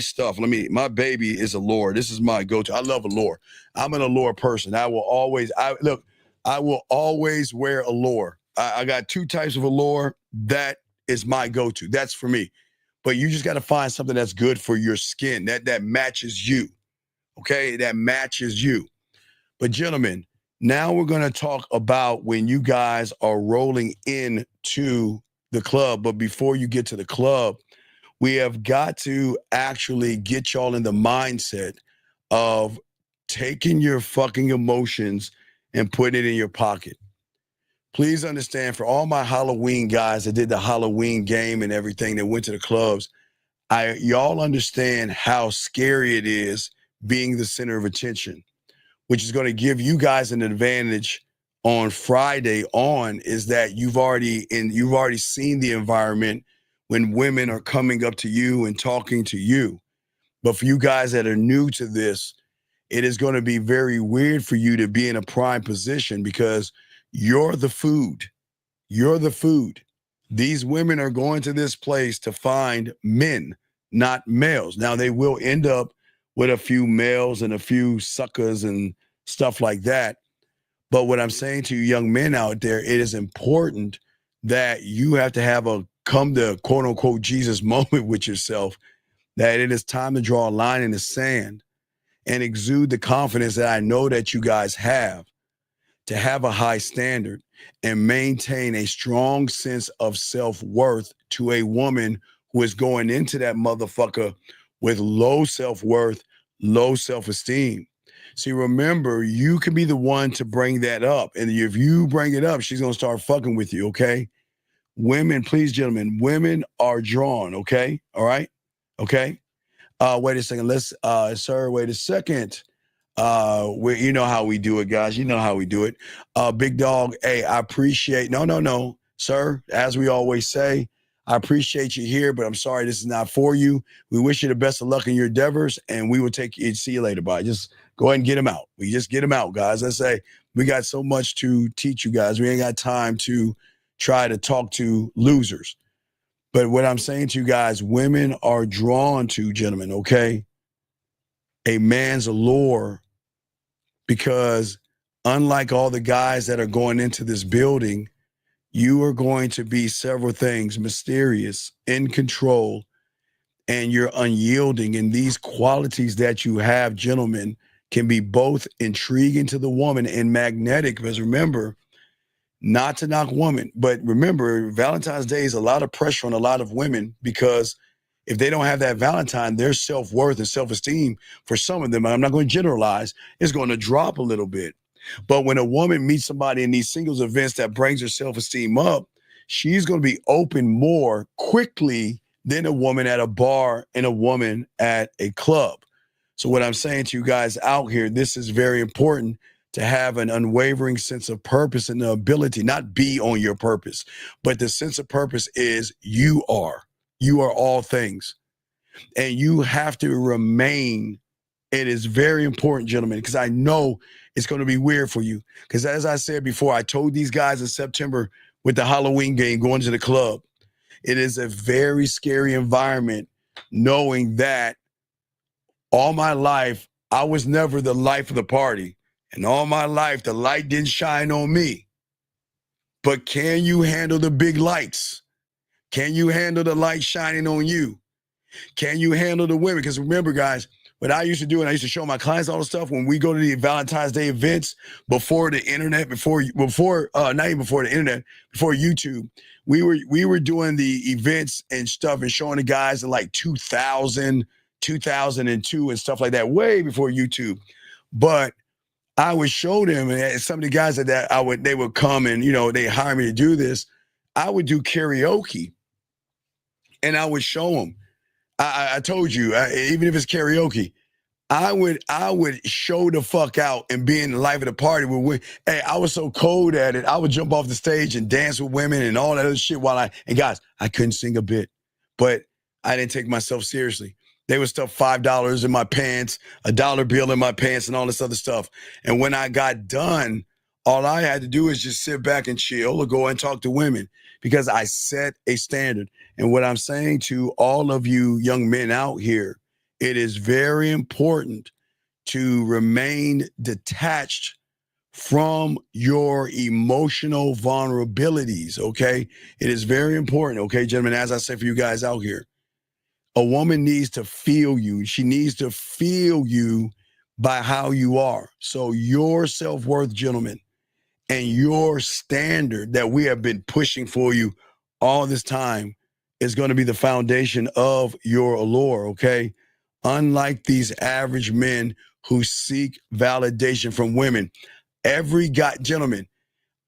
stuff, my baby is Allure. This is my go-to. I love Allure. I'm an Allure person. I will always wear Allure. I got two types of Allure. That is my go-to. That's for me. But you just got to find something that's good for your skin, that matches you. Okay? That matches you. But gentlemen, now we're going to talk about when you guys are rolling into the club. But before you get to the club, we have got to actually get y'all in the mindset of taking your fucking emotions and putting it in your pocket. Please understand, for all my Halloween guys that did the Halloween game and everything that went to the clubs, y'all understand how scary it is being the center of attention, which is going to give you guys an advantage on Friday on, is that you've already seen the environment when women are coming up to you and talking to you. But for you guys that are new to this, it is going to be very weird for you to be in a prime position, because you're the food. You're the food. These women are going to this place to find men, not males. Now, they will end up with a few males and a few suckers and stuff like that. But what I'm saying to you young men out there, it is important that you have to have a come to quote unquote Jesus moment with yourself, that it is time to draw a line in the sand and exude the confidence that I know that you guys have, to have a high standard and maintain a strong sense of self-worth to a woman who is going into that motherfucker with low self-worth, low self-esteem. See, remember, you can be the one to bring that up. And if you bring it up, she's going to start fucking with you, okay? Women, please, gentlemen, women are drawn, okay? All right? Okay? Wait a second. Sir, wait a second. You know how we do it, guys. You know how we do it. Big dog, hey, I appreciate, no, sir, as we always say, I appreciate you here, but I'm sorry this is not for you. We wish you the best of luck in your endeavors, and we will take you, see you later, bye. Just go ahead and get him out. We just get him out, guys. I say, we got so much to teach you guys. We ain't got time to try to talk to losers. But what I'm saying to you guys, women are drawn to, gentlemen, okay, a man's allure, because unlike all the guys that are going into this building, you are going to be several things: mysterious, in control, and you're unyielding. And these qualities that you have, gentlemen, can be both intriguing to the woman and magnetic. Because remember, not to knock women, but remember, Valentine's Day is a lot of pressure on a lot of women, because if they don't have that Valentine, their self-worth and self-esteem, for some of them, I'm not going to generalize, is going to drop a little bit. But when a woman meets somebody in these singles events that brings her self-esteem up, she's going to be open more quickly than a woman at a bar and a woman at a club. So what I'm saying to you guys out here, this is very important, to have an unwavering sense of purpose and the ability, not be on your purpose, but the sense of purpose is you are all things. And you have to remain. It is very important, gentlemen, because I know it's going to be weird for you. Because as I said before, I told these guys in September with the Halloween game, going to the club, it is a very scary environment, knowing that all my life, I was never the life of the party. And all my life, the light didn't shine on me. But can you handle the big lights? Can you handle the light shining on you? Can you handle the women? Because remember, guys, what I used to do, and I used to show my clients all the stuff when we go to the Valentine's Day events before the internet, not even before the internet, before YouTube, we were doing the events and stuff and showing the guys in like 2000, 2002 and stuff like that, way before YouTube. But I would show them, and some of the guys they would come and, they hire me to do this. I would do karaoke, and I would show them. I told you, even if it's karaoke, I would show the fuck out and be in the life of the party with women. Hey, I was so cold at it. I would jump off the stage and dance with women and all that other shit and guys, I couldn't sing a bit, but I didn't take myself seriously. They would stuff $5 in my pants, a dollar bill in my pants, and all this other stuff. And when I got done, all I had to do is just sit back and chill or go and talk to women, because I set a standard. And what I'm saying to all of you young men out here, it is very important to remain detached from your emotional vulnerabilities, okay? It is very important, okay, gentlemen, as I say for you guys out here. A woman needs to feel you. She needs to feel you by how you are. So your self-worth, gentlemen, and your standard that we have been pushing for you all this time is going to be the foundation of your allure, okay? Unlike these average men who seek validation from women. Every guy, gentlemen,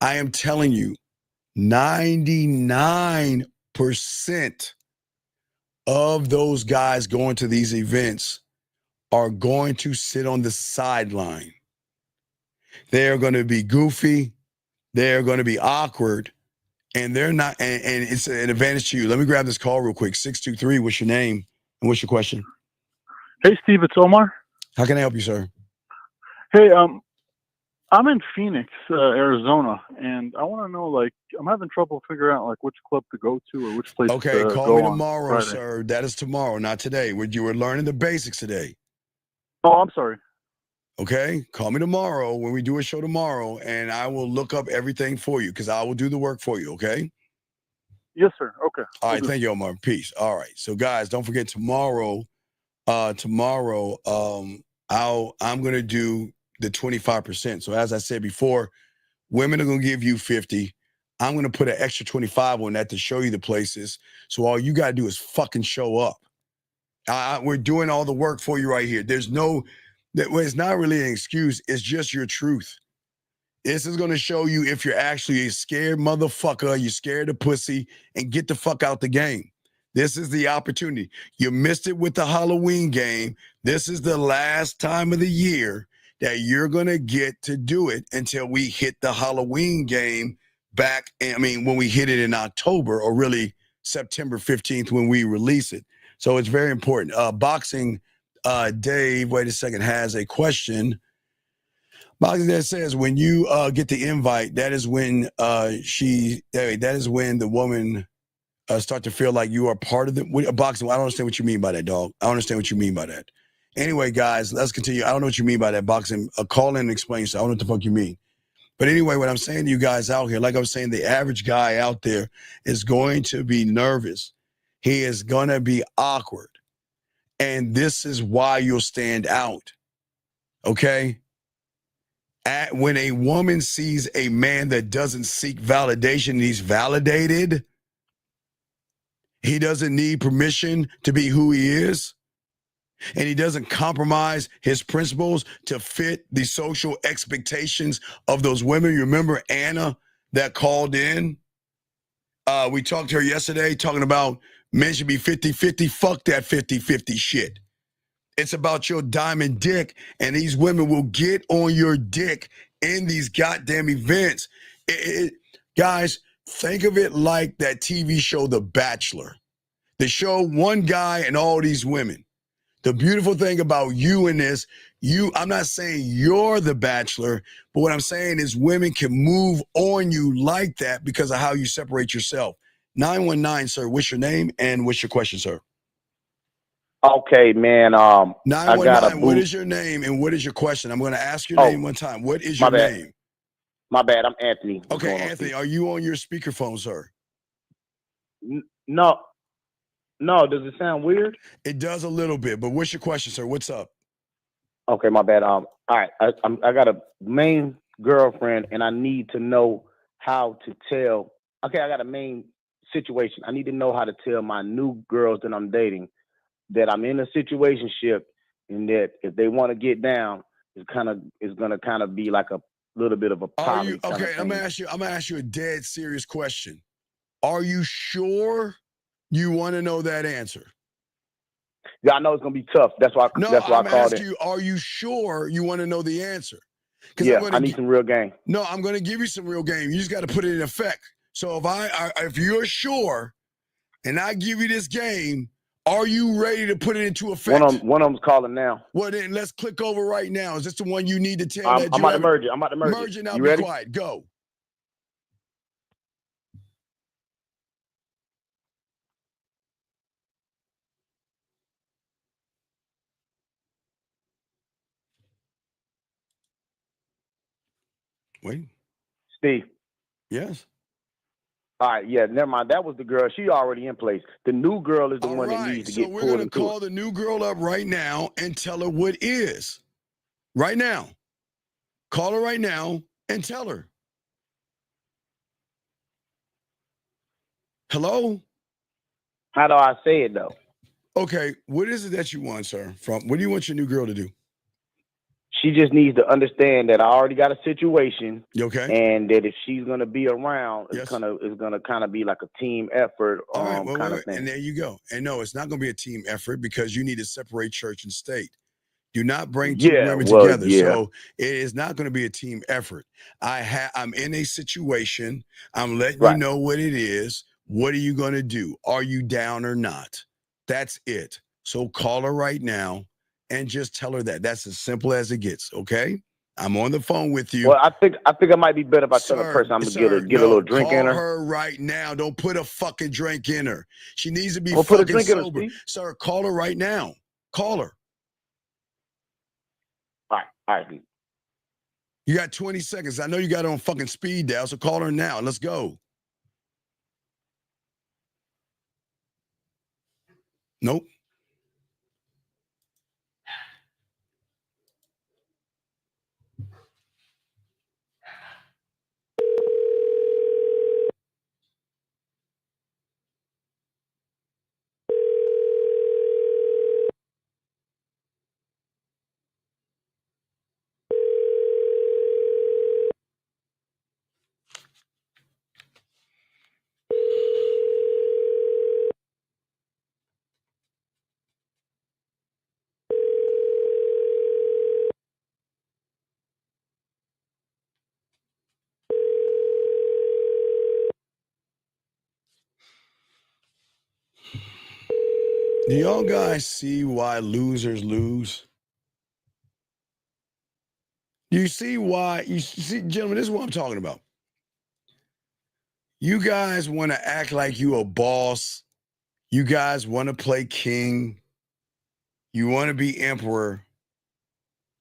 I am telling you, 99% of those guys going to these events are going to sit on the sideline. They're going to be goofy. They're going to be awkward. And they're not, and it's an advantage to you. Let me grab this call real quick. 623, what's your name? And what's your question? Hey, Steve, it's Omar. How can I help you, sir? Hey, I'm in Phoenix, Arizona, and I want to know, I'm having trouble figuring out, which club to go to or which place to go. Okay, call me tomorrow, sir. That is tomorrow, not today. You were learning the basics today. Oh, I'm sorry. Okay, call me tomorrow when we do a show tomorrow, and I will look up everything for you, because I will do the work for you, okay? Yes, sir. Okay. All right, thank you, Omar. Peace. All right, so guys, don't forget tomorrow, tomorrow, I'm gonna do the 25%. So as I said before, women are gonna give you 50. I'm gonna put an extra 25 on that to show you the places. So all you gotta do is fucking show up. We're doing all the work for you right here. There's it's not really an excuse. It's just your truth. This is going to show you if you're actually a scared motherfucker, you're scared of pussy, and get the fuck out the game. This is the opportunity. You missed it with the Halloween game. This is the last time of the year that you're going to get to do it until we hit the Halloween game back. When we hit it in October, or really September 15th when we release it. So it's very important. Boxing Dave, wait a second, has a question. Boxing Dave says, when you get the invite, that is when the woman start to feel like you are part of the boxing. I don't understand what you mean by that, dog. I don't understand what you mean by that. Anyway, guys, let's continue. I don't know what you mean by that, boxing. Call in and explain. So I don't know what the fuck you mean. But anyway, what I'm saying to you guys out here, like I was saying, the average guy out there is going to be nervous. He is going to be awkward. And this is why you'll stand out. Okay? When a woman sees a man that doesn't seek validation, he's validated. He doesn't need permission to be who he is. And he doesn't compromise his principles to fit the social expectations of those women. You remember Anna that called in? We talked to her yesterday talking about men should be 50-50. Fuck that 50-50 shit. It's about your diamond dick, and these women will get on your dick in these goddamn events. Guys, think of it like that TV show, The Bachelor. They show one guy and all these women. The beautiful thing about you in this, I'm not saying you're the bachelor, but what I'm saying is women can move on you like that because of how you separate yourself. 919, sir, what's your name and what's your question, sir? Okay, man. 919, what is your name and what is your question? I'm going to ask your name one time. What is your name? My bad. I'm Anthony. Okay, Anthony, are you on your speakerphone, sir? No. Does it sound weird? It does a little bit, but what's your question, sir? What's up? Okay, my bad. All right. I got a main girlfriend, and I need to know how to tell. Okay, I got a main situation. I need to know how to tell my new girls that I'm dating that I'm in a situationship, and that if they want to get down, it's gonna kind of be like a little bit of a poly. Okay, I'm gonna ask you a dead serious question. Are you sure you want to know that answer? Yeah, I know it's gonna be tough. That's why I called it. Are you sure you want to know the answer? Yeah, I need some real game. No, I'm going to give you some real game. You just got to put it in effect. So if you're sure, and I give you this game, are you ready to put it into effect? One of them's calling now. Well, then let's click over right now. Is this the one you need to tell? I'm about to merge it. Merge it now. You Be ready? quiet. Go. Wait. Steve. Yes. All right, yeah, never mind. That was the girl. She already in place. The new girl is the one that needs to get pulled into it. So we're going to call the new girl up right now and tell her what is. Right now. Call her right now and tell her. Hello? How do I say it, though? Okay, what is it that you want, sir? What do you want your new girl to do? She just needs to understand that I already got a situation. Okay. And that if she's gonna be around, it's gonna kind of be like a team effort kind of thing. And there you go. And no, it's not gonna be a team effort because you need to separate church and state. Do not bring two women together. So it is not going to be a team effort. I'm in a situation. I'm letting you know what it is. What are you going to do? Are you down or not? That's it. So call her right now and just tell her that. That's as simple as it gets. Okay. I'm on the phone with you. Well, I think it might be better if I tell the person I'm gonna get a little drink in her. Call her right now. Don't put a fucking drink in her. She needs to be fucking sober. Sir, call her right now. Call her. All right. You got 20 seconds. I know you got her on fucking speed dial, so call her now. Let's go. Nope. Do y'all guys see why losers lose? You see why? You see, gentlemen, this is what I'm talking about. You guys want to act like you a boss. You guys want to play king. You want to be emperor.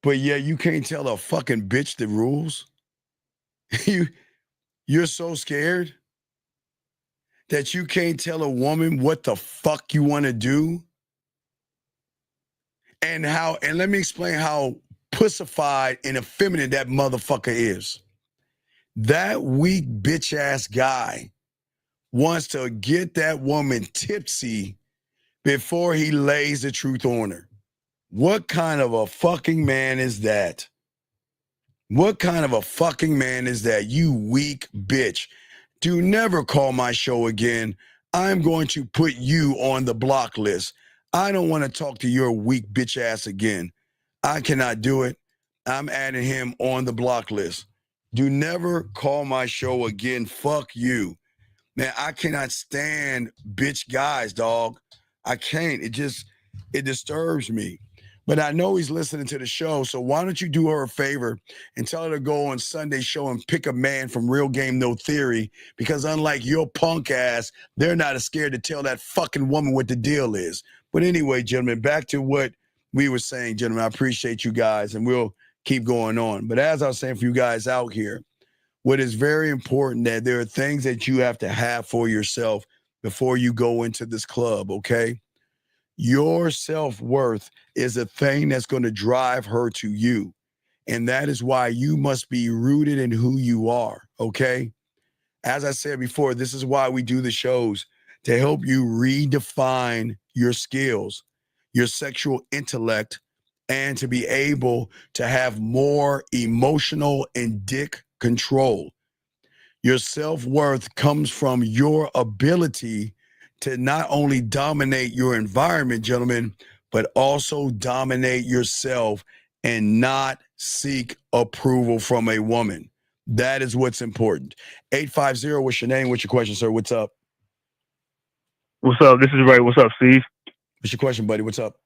But yeah, you can't tell a fucking bitch the rules. You're so scared that you can't tell a woman what the fuck you want to do. And let me explain how pussified and effeminate that motherfucker is. That weak bitch ass guy wants to get that woman tipsy before he lays the truth on her. What kind of a fucking man is that? What kind of a fucking man is that, you weak bitch? Do never call my show again. I'm going to put you on the block list. I don't want to talk to your weak bitch ass again. I cannot do it. I'm adding him on the block list. Do never call my show again. Fuck you. Man, I cannot stand bitch guys, dog. I can't. It disturbs me. But I know he's listening to the show, so why don't you do her a favor and tell her to go on Sunday's show and pick a man from Real Game No Theory, because unlike your punk ass, they're not as scared to tell that fucking woman what the deal is. But anyway, gentlemen, back to what we were saying, gentlemen. I appreciate you guys, and we'll keep going on. But as I was saying for you guys out here, what is very important, that there are things that you have to have for yourself before you go into this club, okay? Your self-worth is a thing that's going to drive her to you. And that is why you must be rooted in who you are, okay? As I said before, this is why we do the shows, to help you redefine your skills, your sexual intellect, and to be able to have more emotional and dick control. Your self-worth comes from your ability to not only dominate your environment, gentlemen, but also dominate yourself and not seek approval from a woman. That is what's important. 850, what's your name? What's your question, sir? What's up? What's up? This is Ray. What's up, Steve? What's your question, buddy? What's up?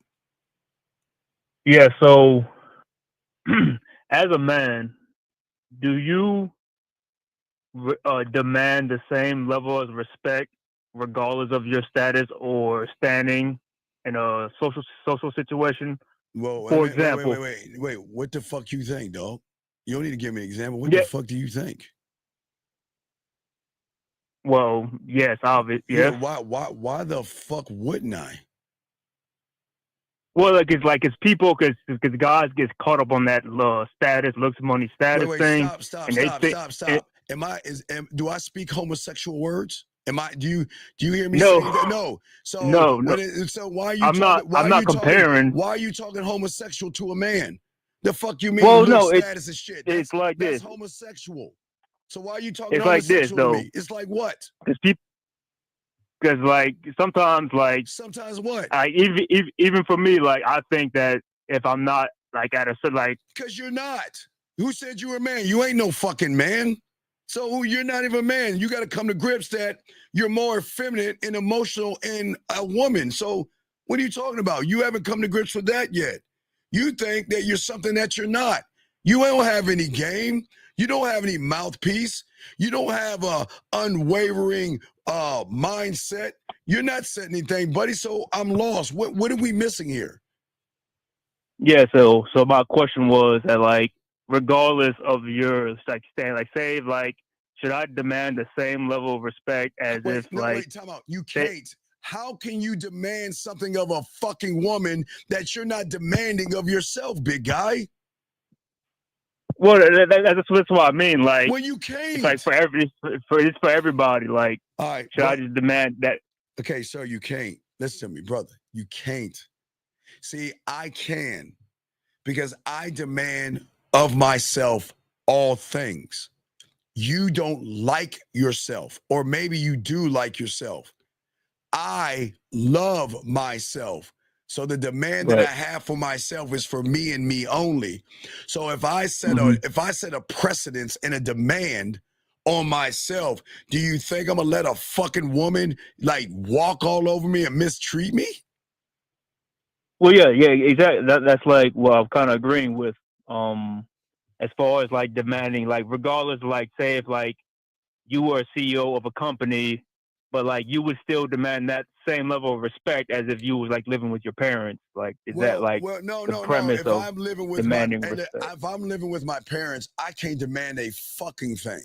Yeah, so as a man, do you demand the same level of respect regardless of your status or standing in a social situation? Whoa, For example, wait. What the fuck you think, dog? You don't need to give me an example. What the fuck do you think? Well, yes, obviously, yes. Yeah, why the fuck wouldn't I? Well, it's people, because guys get caught up on that status, looks, money, status thing. Stop. Do I speak homosexual words? Do you hear me saying that? No. So so why are you comparing. Why are you talking homosexual to a man? The fuck you mean? Well, status and shit. It's like that's this. homosexual. So why are you talking it's homosexual like this, to me? It's like what? Because sometimes what? Even for me, I think that if I'm not at a certain because you're not. Who said you were a man? You ain't no fucking man. So you're not even a man. You got to come to grips that you're more effeminate and emotional in a woman. So what are you talking about? You haven't come to grips with that yet. You think that you're something that you're not. You don't have any game. You don't have any mouthpiece. You don't have a unwavering mindset. You're not setting anything, buddy. So I'm lost. What are we missing here? Yeah. So my question was that regardless of your stand, say should I demand the same level of respect as time out. You can't. How can you demand something of a fucking woman that you're not demanding of yourself, big guy? Well, that's what I mean. Well, you can't. It's for everybody. All right, should I just demand that? Okay, sir, you can't. Listen to me, brother. You can't. See, I can, because I demand of myself all things. You don't like yourself, or maybe you do like yourself. I love myself. So the demand that I have for myself is for me and me only. So if I set a precedence and a demand on myself, do you think I'm gonna let a fucking woman walk all over me and mistreat me? Well, yeah, exactly. That's like what I'm kind of agreeing with. As far as like demanding, like regardless, of, like say if like you were a CEO of a company, but like you would still demand that same level of respect as if you was like living with your parents. Like, is that like No. the premise If of I'm living with demanding respect? if I'm living with my parents, I can't demand a fucking thing.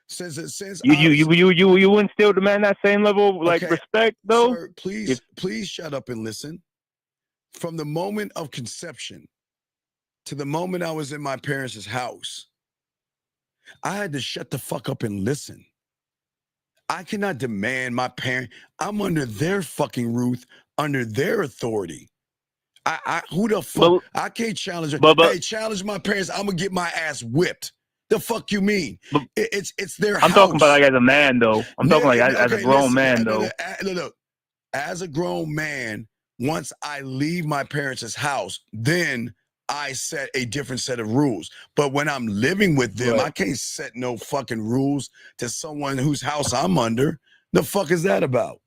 Since You wouldn't still demand that same level of like respect though? Sir, please shut up and listen. From the moment of conception to the moment I was in my parents' house, I had to shut the fuck up and listen. I cannot demand my parent. I'm under their fucking roof, under their authority. Who the fuck? I can't challenge it. Hey, challenge my parents. I'm gonna get my ass whipped. The fuck you mean? It's their house. I'm talking about like as a man though. I'm talking like as a grown man though. Look, as a grown man, once I leave my parents' house, then I set a different set of rules. But when I'm living with them, I can't set no fucking rules to someone whose house I'm under. The fuck is that about?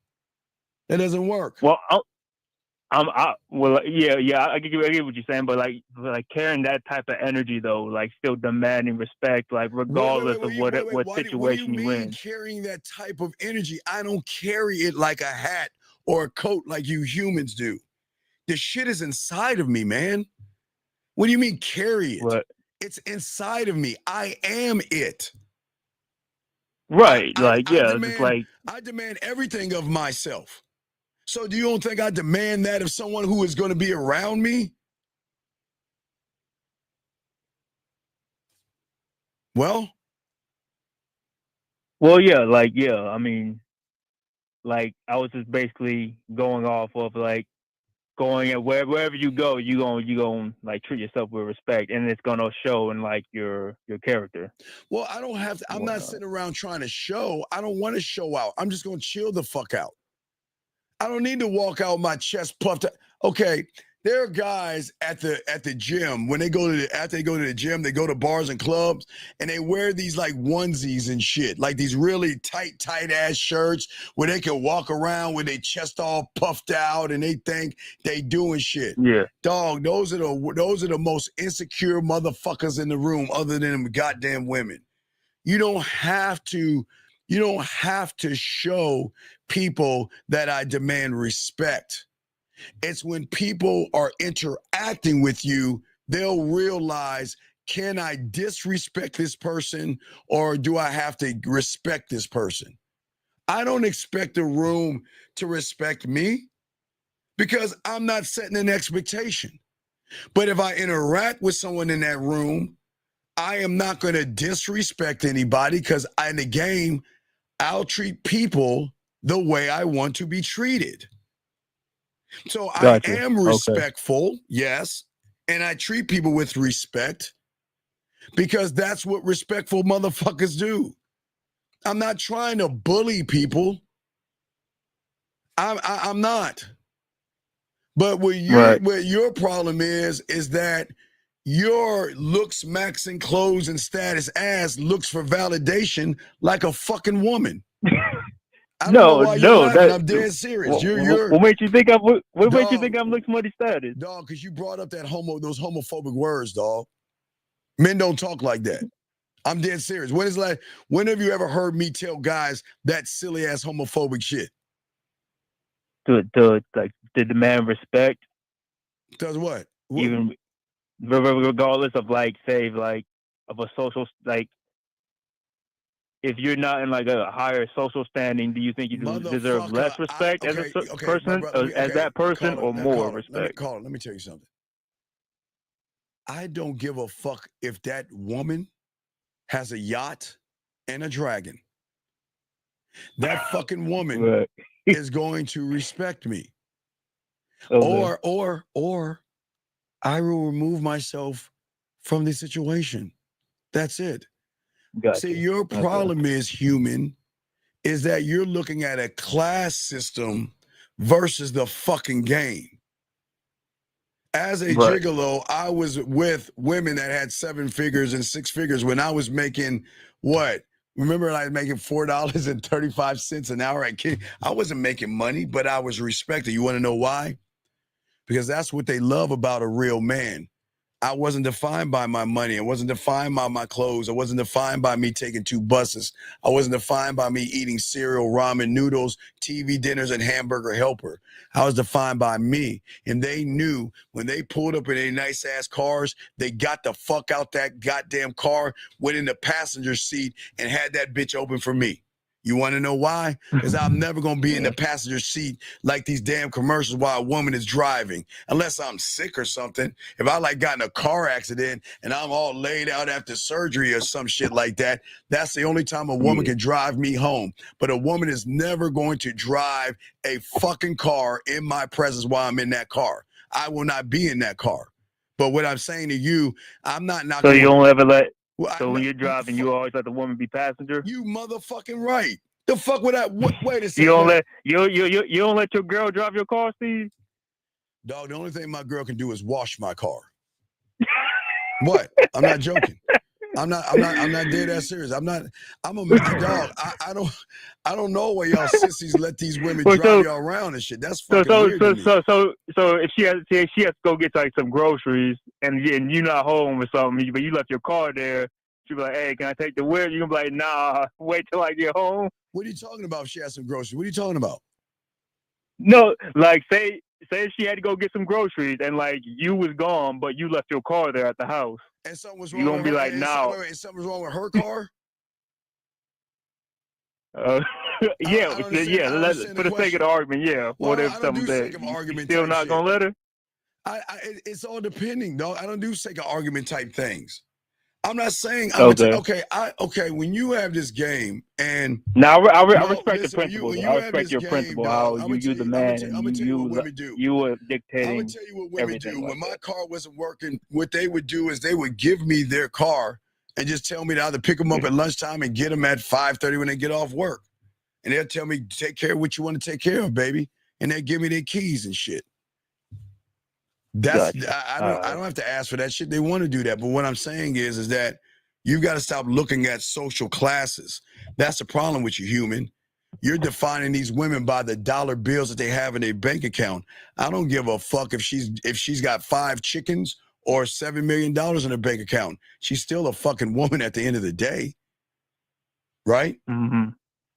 That doesn't work. Well, I get what you're saying, but like carrying that type of energy though, like still demanding respect, like regardless of what situation you in. Carrying that type of energy, I don't carry it like a hat or a coat like you humans do. The shit is inside of me, man. What do you mean carry it? What? It's inside of me. I am it. Right. I demand everything of myself. So do you don't think I demand that of someone who is going to be around me? Well, yeah, I mean, like I was just basically going off of like going at wherever you go, you going like treat yourself with respect, and it's gonna show in like your character. Well, I don't have to. I'm not sitting around trying to show. I don't want to show out. I'm just gonna chill the fuck out. I don't need to walk out with my chest puffed up. Okay, there are guys at the gym when after they go to the gym, they go to bars and clubs and they wear these like onesies and shit, like these really tight ass shirts where they can walk around with their chest all puffed out and they think they doing shit. Yeah, dog. Those are the most insecure motherfuckers in the room, other than them goddamn women. You don't have to show people that I demand respect. It's when people are interacting with you, they'll realize, can I disrespect this person or do I have to respect this person? I don't expect the room to respect me because I'm not setting an expectation. But if I interact with someone in that room, I am not going to disrespect anybody because in the game, I'll treat people the way I want to be treated. So I am respectful, yes, and I treat people with respect because that's what respectful motherfuckers do. I'm not trying to bully people. I'm not. But what your problem is that your looks, max, and clothes and status ass looks for validation like a fucking woman. I don't know why you're laughing. I'm dead serious. What makes you think makes you think I'm looks money status? Dog, because you brought up those homophobic words, dog. Men don't talk like that. I'm dead serious. When have you ever heard me tell guys that silly ass homophobic shit? To demand respect. Does what? Even regardless of like say like of a social like. If you're not in like a higher social standing, do you think you deserve less respect as a person, as that person, or more respect? Let me tell you something. I don't give a fuck if that woman has a yacht and a dragon. That fucking woman is going to respect me. Okay. Or I will remove myself from the situation. That's it. Gotcha. See, your problem is, human, is that you're looking at a class system versus the fucking game. As a gigolo, I was with women that had 7 figures and 6 figures when I was making what? Remember, I was making $4.35 an hour at King. I wasn't making money, but I was respected. You want to know why? because that's what they love about a real man. I wasn't defined by my money. I wasn't defined by my clothes. I wasn't defined by me taking 2 buses. I wasn't defined by me eating cereal, ramen noodles, TV dinners, and hamburger helper. I was defined by me. And they knew when they pulled up in their nice-ass cars, they got the fuck out that goddamn car, went in the passenger seat, and had that bitch open for me. You want to know why? Because I'm never going to be in the passenger seat like these damn commercials while a woman is driving. Unless I'm sick or something. If I got in a car accident and I'm all laid out after surgery or some shit like that, that's the only time a woman can drive me home. But a woman is never going to drive a fucking car in my presence while I'm in that car. I will not be in that car. But what I'm saying to you, I'm not knocking. So you don't ever let. Well, So when you're driving, you always let the woman be passenger. You motherfucking right. The fuck would I? Wait a second. You don't let you don't let your girl drive your car, Steve. Dog, the only thing my girl can do is wash my car. What? I'm not joking. I'm not dead ass serious. I'm a dog. I don't know why y'all sissies let these women drive y'all around and shit. That's fucking weird to me. So if she has to go get like some groceries and you're not home or something, but you left your car there, she'll be like, "Hey, can I take the wheel?" You gonna be like, "Nah, wait till I get home." What are you talking about? If she has some groceries, what are you talking about? No, like say if she had to go get some groceries and like you was gone, but you left your car there at the house. And something was wrong. You gonna be like, "No." Something was wrong with her car? Yeah. For the sake of the argument, yeah. Well, what if I don't something do that sake of argument still type not shit. gonna let her? It's all depending, dog. I don't do sake of argument type things. I'm not saying okay. When you have this game and now I respect the principle. I respect your principle. Dog, how you're the man and you were dictating. I'm gonna tell you what women do. Like when my car wasn't working, what they would do is they would give me their car and just tell me to either pick them up at lunchtime and get them at 5:30 when they get off work. And they'll tell me, take care of what you want to take care of, baby. And they'll give me their keys and shit. That's gotcha. I don't have to ask for that shit. They want to do that. But what I'm saying is that you've got to stop looking at social classes. That's the problem with you, human. You're defining these women by the dollar bills that they have in their bank account. I don't give a fuck if she's got 5 chickens or $7 million in her bank account. She's still a fucking woman at the end of the day. Right? Mm-hmm.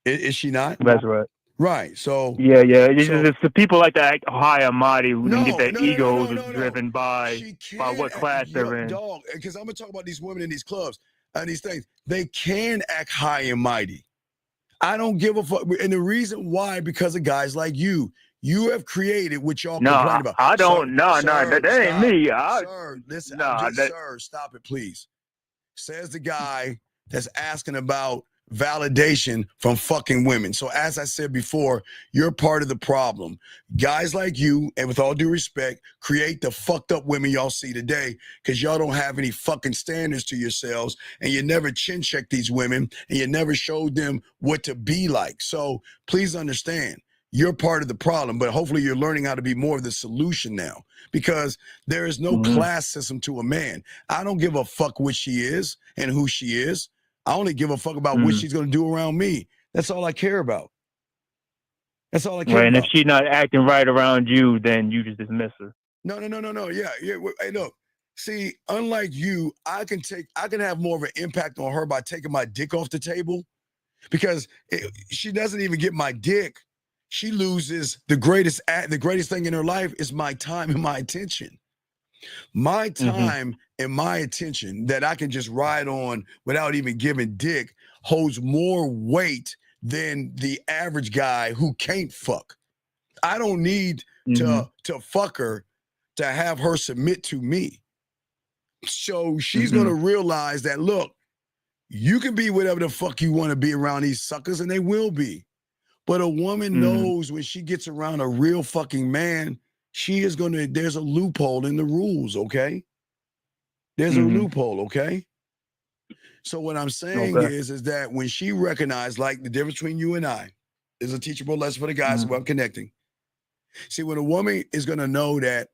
Is she not? That's right. Right. So yeah. It's the people like to act high and mighty and get their egos driven by what class they're in. Dog, because I'm gonna talk about these women in these clubs and these things. They can act high and mighty. I don't give a fuck. And the reason why, because of guys like you. You have created what y'all complain about. I don't. That ain't me. Sir, listen. Sir, stop it, please. Says the guy that's asking about validation from fucking women. So as I said before, you're part of the problem. Guys like you, and with all due respect, create the fucked up women y'all see today because y'all don't have any fucking standards to yourselves and you never chin check these women and you never showed them what to be like. So please understand, you're part of the problem, but hopefully you're learning how to be more of the solution now because there is no class system to a man. I don't give a fuck what she is and who she is. I only give a fuck about what she's going to do around me. That's all I care about. That's all I care about. And if she's not acting right around you, then you just dismiss her. No. Yeah. Hey, look. See, unlike you, I can have more of an impact on her by taking my dick off the table because she doesn't even get my dick. She loses the greatest thing in her life is my time and my attention. My time and my attention that I can just ride on without even giving dick holds more weight than the average guy who can't fuck. I don't need to fuck her to have her submit to me. So she's going to realize that, look, you can be whatever the fuck you want to be around these suckers, and they will be. But a woman knows when she gets around a real fucking man, there's a loophole in the rules, okay? There's a loophole, okay? So what I'm saying is that when she recognized, like the difference between you and I is a teachable lesson for the guys who I'm connecting. See, when a woman is going to know that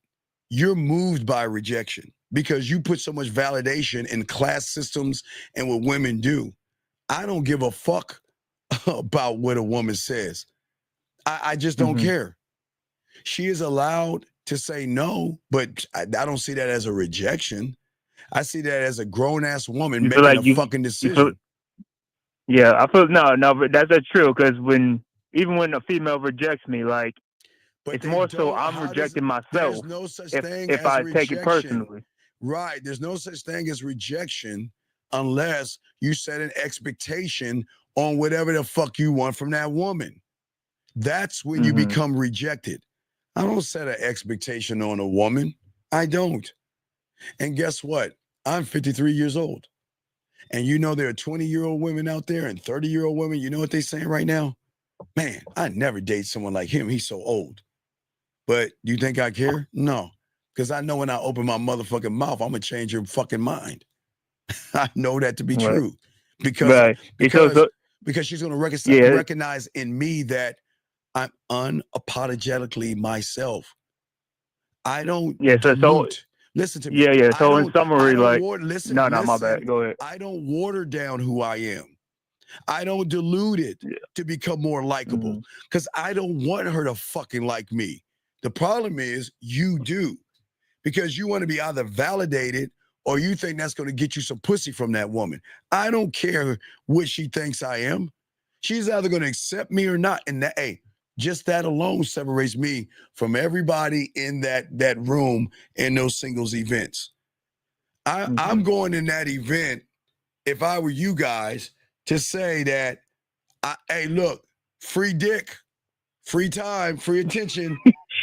you're moved by rejection because you put so much validation in class systems and what women do, I don't give a fuck about what a woman says. I just don't care. She is allowed to say no, but I don't see that as a rejection. I see that as a grown-ass woman You feel making like a fucking decision. Yeah, I feel no, but that's true. Because even when a female rejects me, like But it's they more so don't. I'm rejecting There's myself no such if thing if as I take it rejection. personally. Right. There's no such thing as rejection unless you set an expectation on whatever the fuck you want from that woman. That's when you become rejected. I don't set an expectation on a woman. I don't. And guess what? I'm 53 years old. And you know there are 20-year-old women out there and 30-year-old women. You know what they're saying right now? Man, I'd never date someone like him. He's so old. But do you think I care? No. Because I know when I open my motherfucking mouth, I'm going to change your fucking mind. I know that to be Right. true. Because Right. she's going to Yeah. recognize in me that I'm unapologetically myself. I don't dilute. Listen to me. Yeah. I So in don't summary, like listen, no, my bad. Go ahead. I don't water down who I am. I don't dilute it to become more likable because I don't want her to fucking like me. The problem is you do because you want to be either validated or you think that's going to get you some pussy from that woman. I don't care what she thinks I am. She's either going to accept me or not. And that, hey, just that alone separates me from everybody in that room in those singles events. I'm going in that event, if I were you guys, to say that, hey, look, free dick, free time, free attention.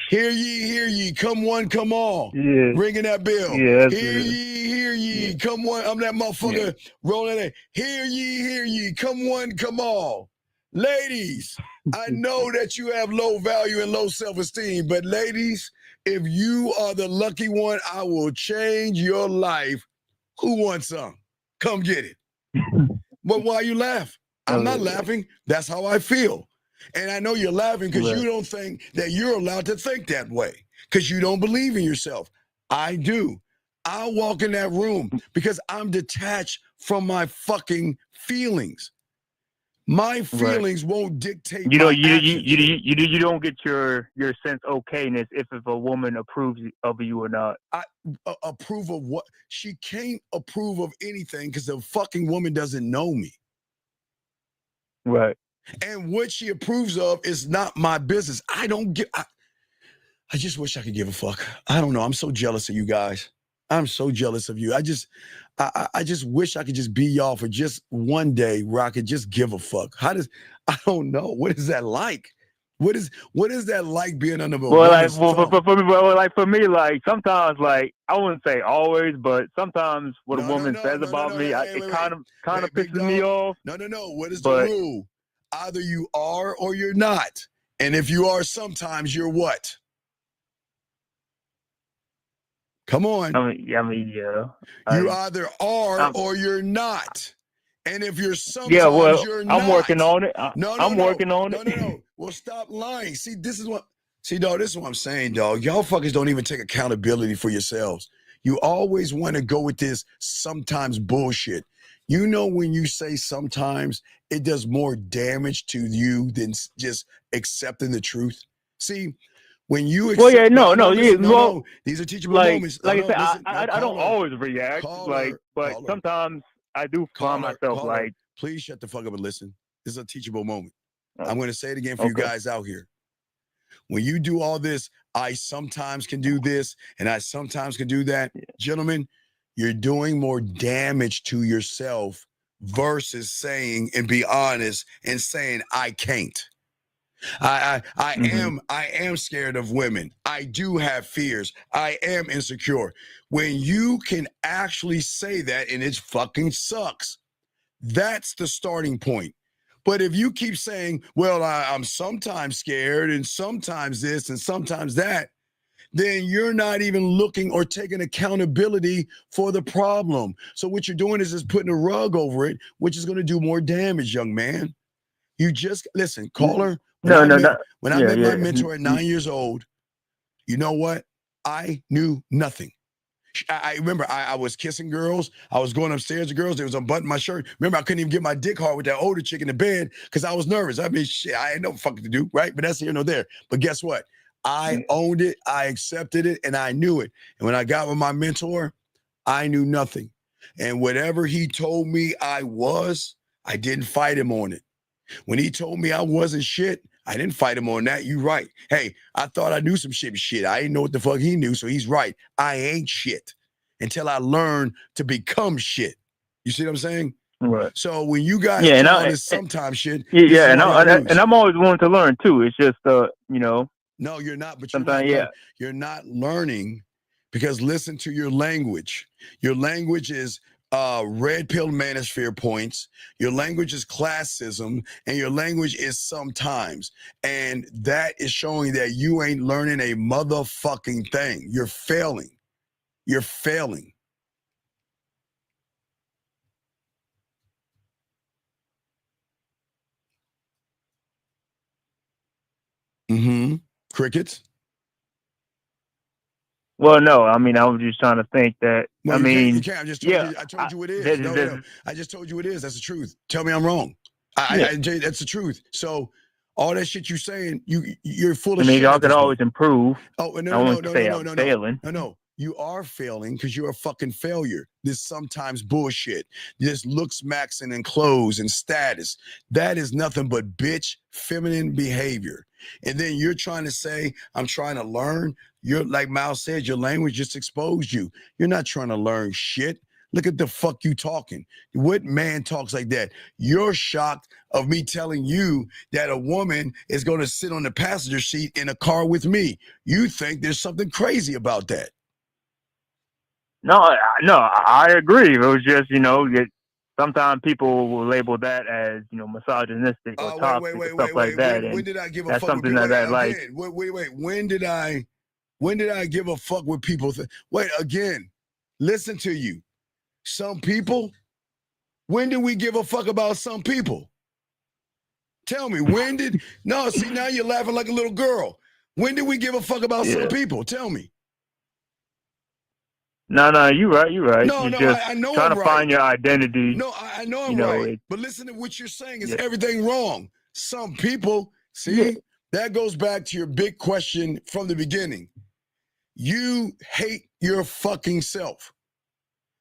Hear ye, come one, come all. Yeah. Ringing that bell. Yeah, Hear ye, come one. I'm that motherfucker rolling it. Hear ye, come one, come all. Ladies, I know that you have low value and low self-esteem, but ladies, if you are the lucky one, I will change your life. Who wants some? Come get it. But why you laugh? I'm not laughing. That's how I feel. And I know you're laughing because you don't think that you're allowed to think that way because you don't believe in yourself. I do. I walk in that room because I'm detached from my fucking feelings. My feelings won't dictate You know, my actions. you don't get your sense okayness if a woman approves of you or not. I approve of what? She can't approve of anything because the fucking woman doesn't know me. Right. And what she approves of is not my business. I don't give. I just wish I could give a fuck. I don't know. I'm so jealous of you guys. I'm so jealous of you. I just wish I could just be y'all for just one day where I could just give a fuck. I don't know. What is that like? What is that like being under a woman's thumb? For me, like sometimes, like I wouldn't say always, but sometimes what a woman says about me, it kind of pisses me off. No. What is the rule? Either you are or you're not. And if you are sometimes, you're what? Come on. Yeah. You either are or you're not. And if you're sometimes, you're not. I'm working on it. I'm working on it. No. Well, stop lying. See, this is what I'm saying, dog. Y'all fuckers don't even take accountability for yourselves. You always want to go with this sometimes bullshit. You know, when you say sometimes, it does more damage to you than just accepting the truth. See, when you accept, these are teachable moments. Like I said, I don't always react, but sometimes I do find myself like. Please shut the fuck up and listen. This is a teachable moment. I'm going to say it again for you guys out here. When you do all this, I sometimes can do this and I sometimes can do that. Gentlemen, you're doing more damage to yourself versus saying and be honest and saying I can't. I am scared of women. I do have fears. I am insecure. When you can actually say that and it fucking sucks, that's the starting point. But if you keep saying, well, I'm sometimes scared and sometimes this and sometimes that, then you're not even looking or taking accountability for the problem. So what you're doing is just putting a rug over it, which is going to do more damage, young man. You just, listen, caller, when I met my mentor at 9 years old, you know what? I knew nothing. I remember I was kissing girls. I was going upstairs to girls. There was a button in my shirt. Remember, I couldn't even get my dick hard with that older chick in the bed because I was nervous. I mean, shit, I had no fucking to do, right? But that's here nor there. But guess what? I owned it, I accepted it, and I knew it. And when I got with my mentor, I knew nothing. And whatever he told me I was, I didn't fight him on it. When he told me I wasn't shit, I didn't fight him on that. You right. Hey, I thought I knew some shit. I didn't know what the fuck he knew, so he's right. I ain't shit until I learn to become shit. You see what I'm saying? Right. So when you guys Yeah, call this sometimes shit, yeah, this is and why y'all lose. and I'm always willing to learn too. It's just you know. No, you're not, but sometimes, you're not learning because listen to your language. Your language is red pill manosphere points. Your language is classism, and your language is sometimes. And that is showing that you ain't learning a motherfucking thing. You're failing. You're failing. Mm-hmm. Crickets? Well, no, I mean, I was just trying to think that. No, I mean, you can't. I just told yeah, you. I told you it is. No. I just told you it is. That's the truth. Tell me I'm wrong. Jay, that's the truth. So all that shit you saying, you're full of shit. y'all can always improve. Oh no, I wouldn't say I'm failing. No. You are failing because you're a fucking failure. This sometimes bullshit. This looks maxing and clothes and status. That is nothing but bitch feminine behavior. And then you're trying to say, I'm trying to learn. You're like Mal said, your language just exposed you. You're not trying to learn shit. Look at the fuck you talking. What man talks like that? You're shocked of me telling you that a woman is going to sit on the passenger seat in a car with me. You think there's something crazy about that. No, I agree. It was just, sometimes people will label that as, misogynistic or toxic or stuff like that. When did I give a that's fuck something with that people? like. Wait. When did I give a fuck with people? Wait, again, listen to you. Some people, when did we give a fuck about some people? Tell me, when did, no, see, now you're laughing like a little girl. When did we give a fuck about some people? Tell me. No, you're right. No, you're just I know trying I'm to right. find your identity. No, I know I'm right. But listen to what you're saying is everything wrong. Some people, that goes back to your big question from the beginning. You hate your fucking self.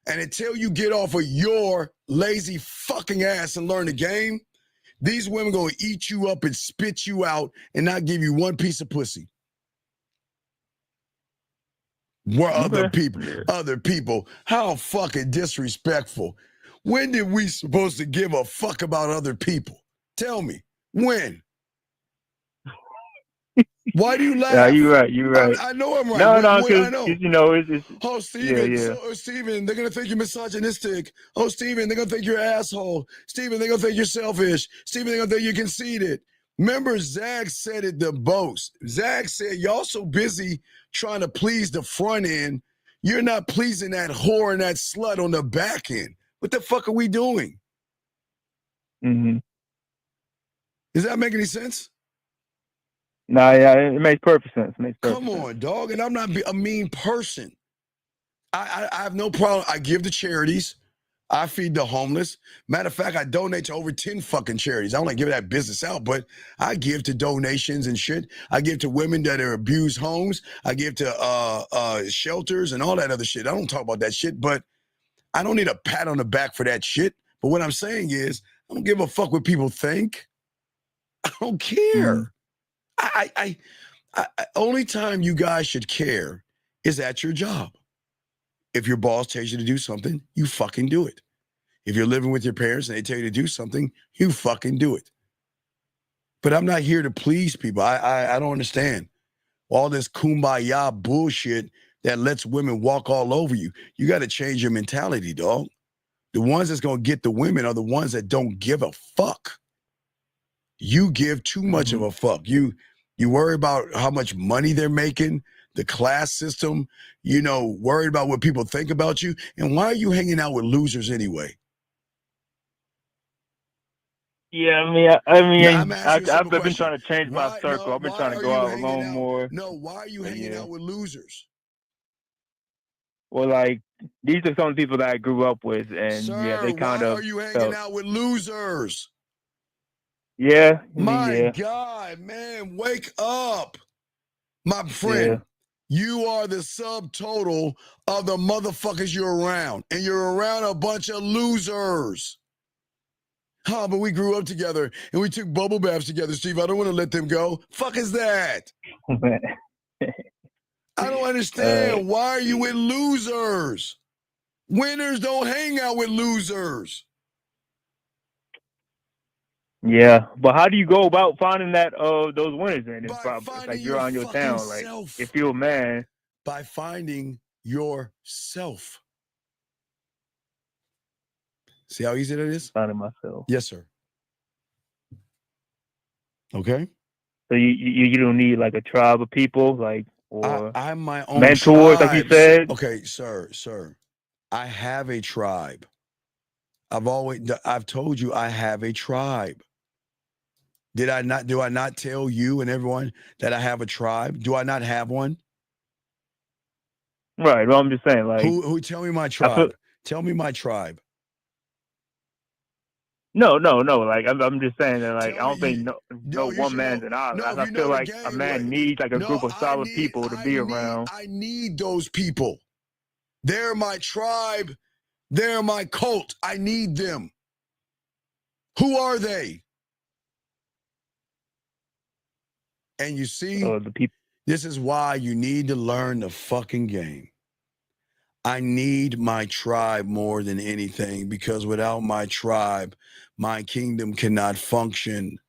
And until you get off of your lazy fucking ass and learn the game, these women gonna eat you up and spit you out and not give you one piece of pussy. Other people, how fucking disrespectful. When did we supposed to give a fuck about other people? Tell me, when? Why do you laugh? Yeah, you're right. I know I'm right. No, because I know. it's Oh, Steven, yeah. Steven, they're going to think you're misogynistic. Oh, Steven, they're going to think you're an asshole. Steven, they're going to think you're selfish. Steven, they're going to think you're conceited. Remember, Zag said it the most. Zag said, y'all so busy trying to please the front end, you're not pleasing that whore and that slut on the back end. What the fuck are we doing? Mm-hmm. Does that make any sense? No, yeah, it makes perfect sense. Come on, dog. And I'm not a mean person. I have no problem. I give to charities. I feed the homeless. Matter of fact, I donate to over 10 fucking charities. I don't like giving that business out, but I give to donations and shit. I give to women that are abused homes. I give to shelters and all that other shit. I don't talk about that shit, but I don't need a pat on the back for that shit. But what I'm saying is, I don't give a fuck what people think. I don't care. I only time you guys should care is at your job. If your boss tells you to do something, you fucking do it. If you're living with your parents and they tell you to do something, you fucking do it. But I'm not here to please people. I don't understand all this kumbaya bullshit that lets women walk all over you. You got to change your mentality, dog. The ones that's going to get the women are the ones that don't give a fuck. You give too much of a fuck. You worry about how much money they're making, the class system, worried about what people think about you. And why are you hanging out with losers anyway? Yeah, I've been trying to change my circle. I've been trying to go out alone more. No, why are you hanging out with losers? Well, like, these are some people that I grew up with, and they kind of. Why are you hanging out with losers? Yeah. My God, man, wake up. My friend, you are the subtotal of the motherfuckers you're around. And you're around a bunch of losers. Huh, but we grew up together and we took bubble baths together, Steve. I don't want to let them go. Fuck is that? I don't understand. Why are you with losers? Winners don't hang out with losers. Yeah, but how do you go about finding that those winners then? If like you're on your town, like if you're a man. By finding yourself. See how easy that is? Finding myself. Yes, sir. Okay. So you don't need like a tribe of people, like or I'm my own mentors, like you said. Okay, sir. I have a tribe. I've told you I have a tribe. Do I not tell you and everyone that I have a tribe? Do I not have one? Right. Well, I'm just saying, like who tell me my tribe. Tell me my tribe. No. Like I'm just saying that, like I don't think no one man's an island. I feel like a man needs like a group of solid people to be around. I need those people. They're my tribe. They're my cult. I need them. Who are they? And you see, the people. This is why you need to learn the fucking game. I need my tribe more than anything, because without my tribe, my kingdom cannot function.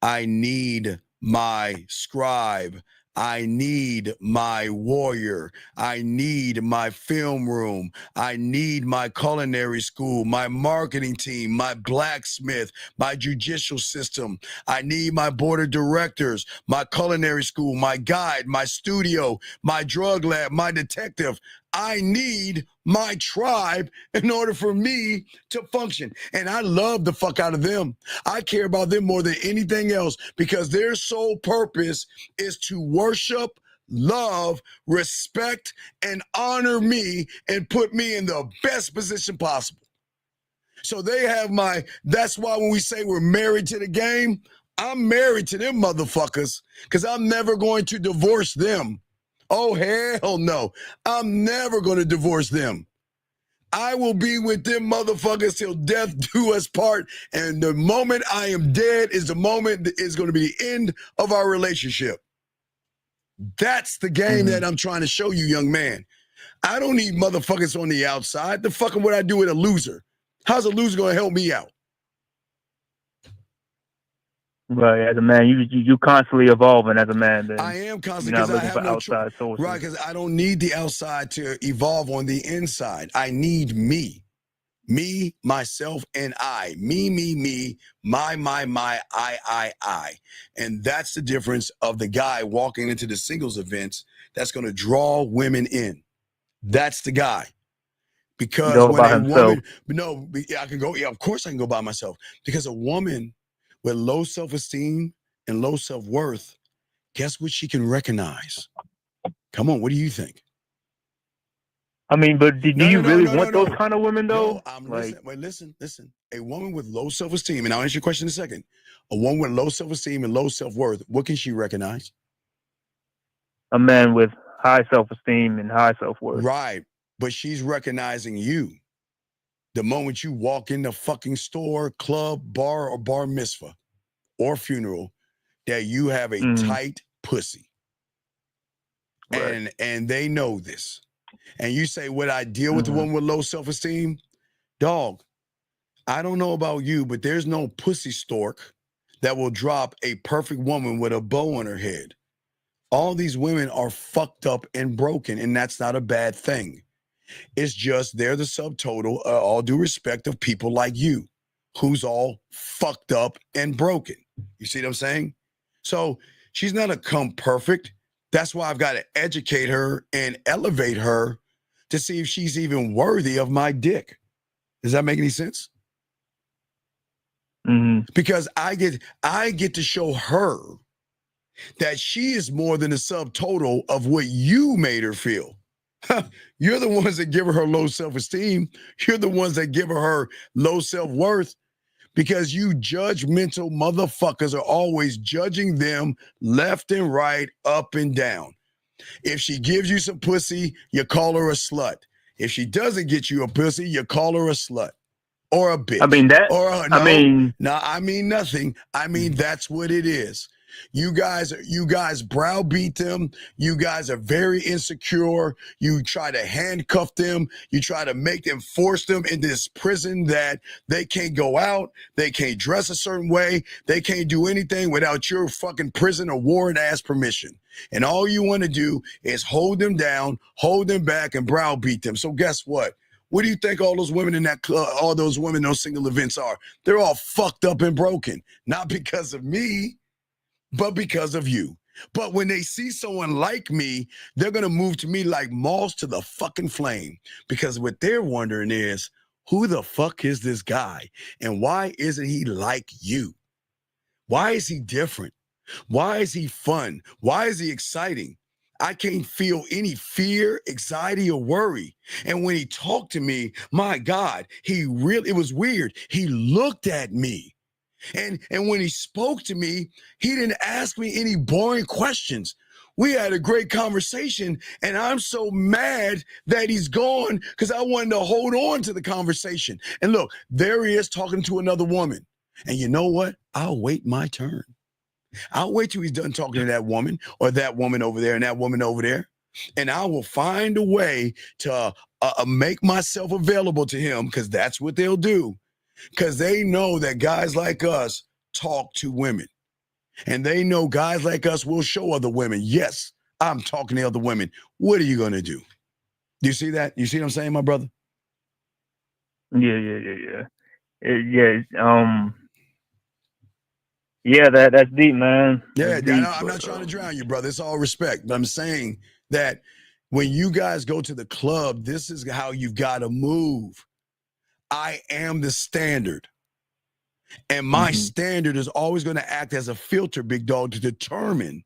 I need my scribe. I need my warrior. I need my film room. I need my culinary school, my marketing team, my blacksmith, my judicial system. I need my board of directors, my culinary school, my guide, my studio, my drug lab, my detective. I need my tribe in order for me to function. And I love the fuck out of them. I care about them more than anything else, because their sole purpose is to worship, love, respect, and honor me and put me in the best position possible. So they have that's why when we say we're married to the game, I'm married to them motherfuckers, because I'm never going to divorce them. Oh, hell no. I'm never going to divorce them. I will be with them motherfuckers till death do us part. And the moment I am dead is the moment that is going to be the end of our relationship. That's the game that I'm trying to show you, young man. I don't need motherfuckers on the outside. The fuck would I do with a loser? How's a loser going to help me out? Right, as a man, you constantly evolving as a man. Then I am constantly, because I have no outside sources. Right, because I don't need the outside to evolve on the inside. I need me, myself, and I. Me, my, I. And that's the difference of the guy walking into the singles events that's going to draw women in. That's the guy. Because when a woman, I can go. Yeah, of course I can go by myself. Because a woman with low self-esteem and low self-worth, guess what she can recognize? Come on, what do you think? I mean, but do you really want those kind of women, though? Listen. A woman with low self-esteem, and I'll answer your question in a second. A woman with low self-esteem and low self-worth, what can she recognize? A man with high self-esteem and high self-worth. Right, but she's recognizing you. The moment you walk in the fucking store, club, bar, or bar mitzvah or funeral, that you have a tight pussy. Right. And they know this. And you say, would I deal with the woman with low self-esteem? Dog, I don't know about you, but there's no pussy stork that will drop a perfect woman with a bow on her head. All these women are fucked up and broken, and that's not a bad thing. It's just they're the subtotal, all due respect, of people like you, who's all fucked up and broken. You see what I'm saying? So she's not a come perfect. That's why I've got to educate her and elevate her to see if she's even worthy of my dick. Does that make any sense? Because I get to show her that she is more than a subtotal of what you made her feel. You're the ones that give her low self-esteem. You're the ones that give her low self-worth. because you judgmental motherfuckers are always judging them left and right, up and down. If she gives you some pussy, you call her a slut. If she doesn't get you a pussy, you call her a slut or a bitch. I mean that. Or I mean, no, I mean nothing. I mean that's what it is. You guys browbeat them. You guys are very insecure. You try to handcuff them. You try to make them, force them in this prison that they can't go out. They can't dress a certain way. They can't do anything without your fucking prison or warrant ass permission. And all you want to do is hold them down, hold them back, and browbeat them. So guess what? What do you think all those women in that club, all those women in those single events are? They're all fucked up and broken. Not because of me, but because of you. But when they see someone like me, they're going to move to me like moths to the fucking flame. Because what they're wondering is, who the fuck is this guy? And why isn't he like you? Why is he different? Why is he fun? Why is he exciting? I can't feel any fear, anxiety, or worry. And when he talked to me, my God, it was weird. He looked at me. And when he spoke to me, he didn't ask me any boring questions. We had a great conversation, and I'm so mad that he's gone because I wanted to hold on to the conversation. And look, there he is talking to another woman. And you know what? I'll wait my turn. I'll wait till he's done talking to that woman or that woman over there and that woman over there. And I will find a way to make myself available to him, because that's what they'll do. Because they know that guys like us talk to women. And they know guys like us will show other women, yes, I'm talking to other women. What are you going to do? Do you see that? You see what I'm saying, my brother? Yeah. Yeah, that's deep, man. Yeah, That's deep, I'm not trying to drown you, brother. It's all respect. But I'm saying that when you guys go to the club, this is how you've got to move. I am the standard. And my standard is always going to act as a filter, big dog, to determine.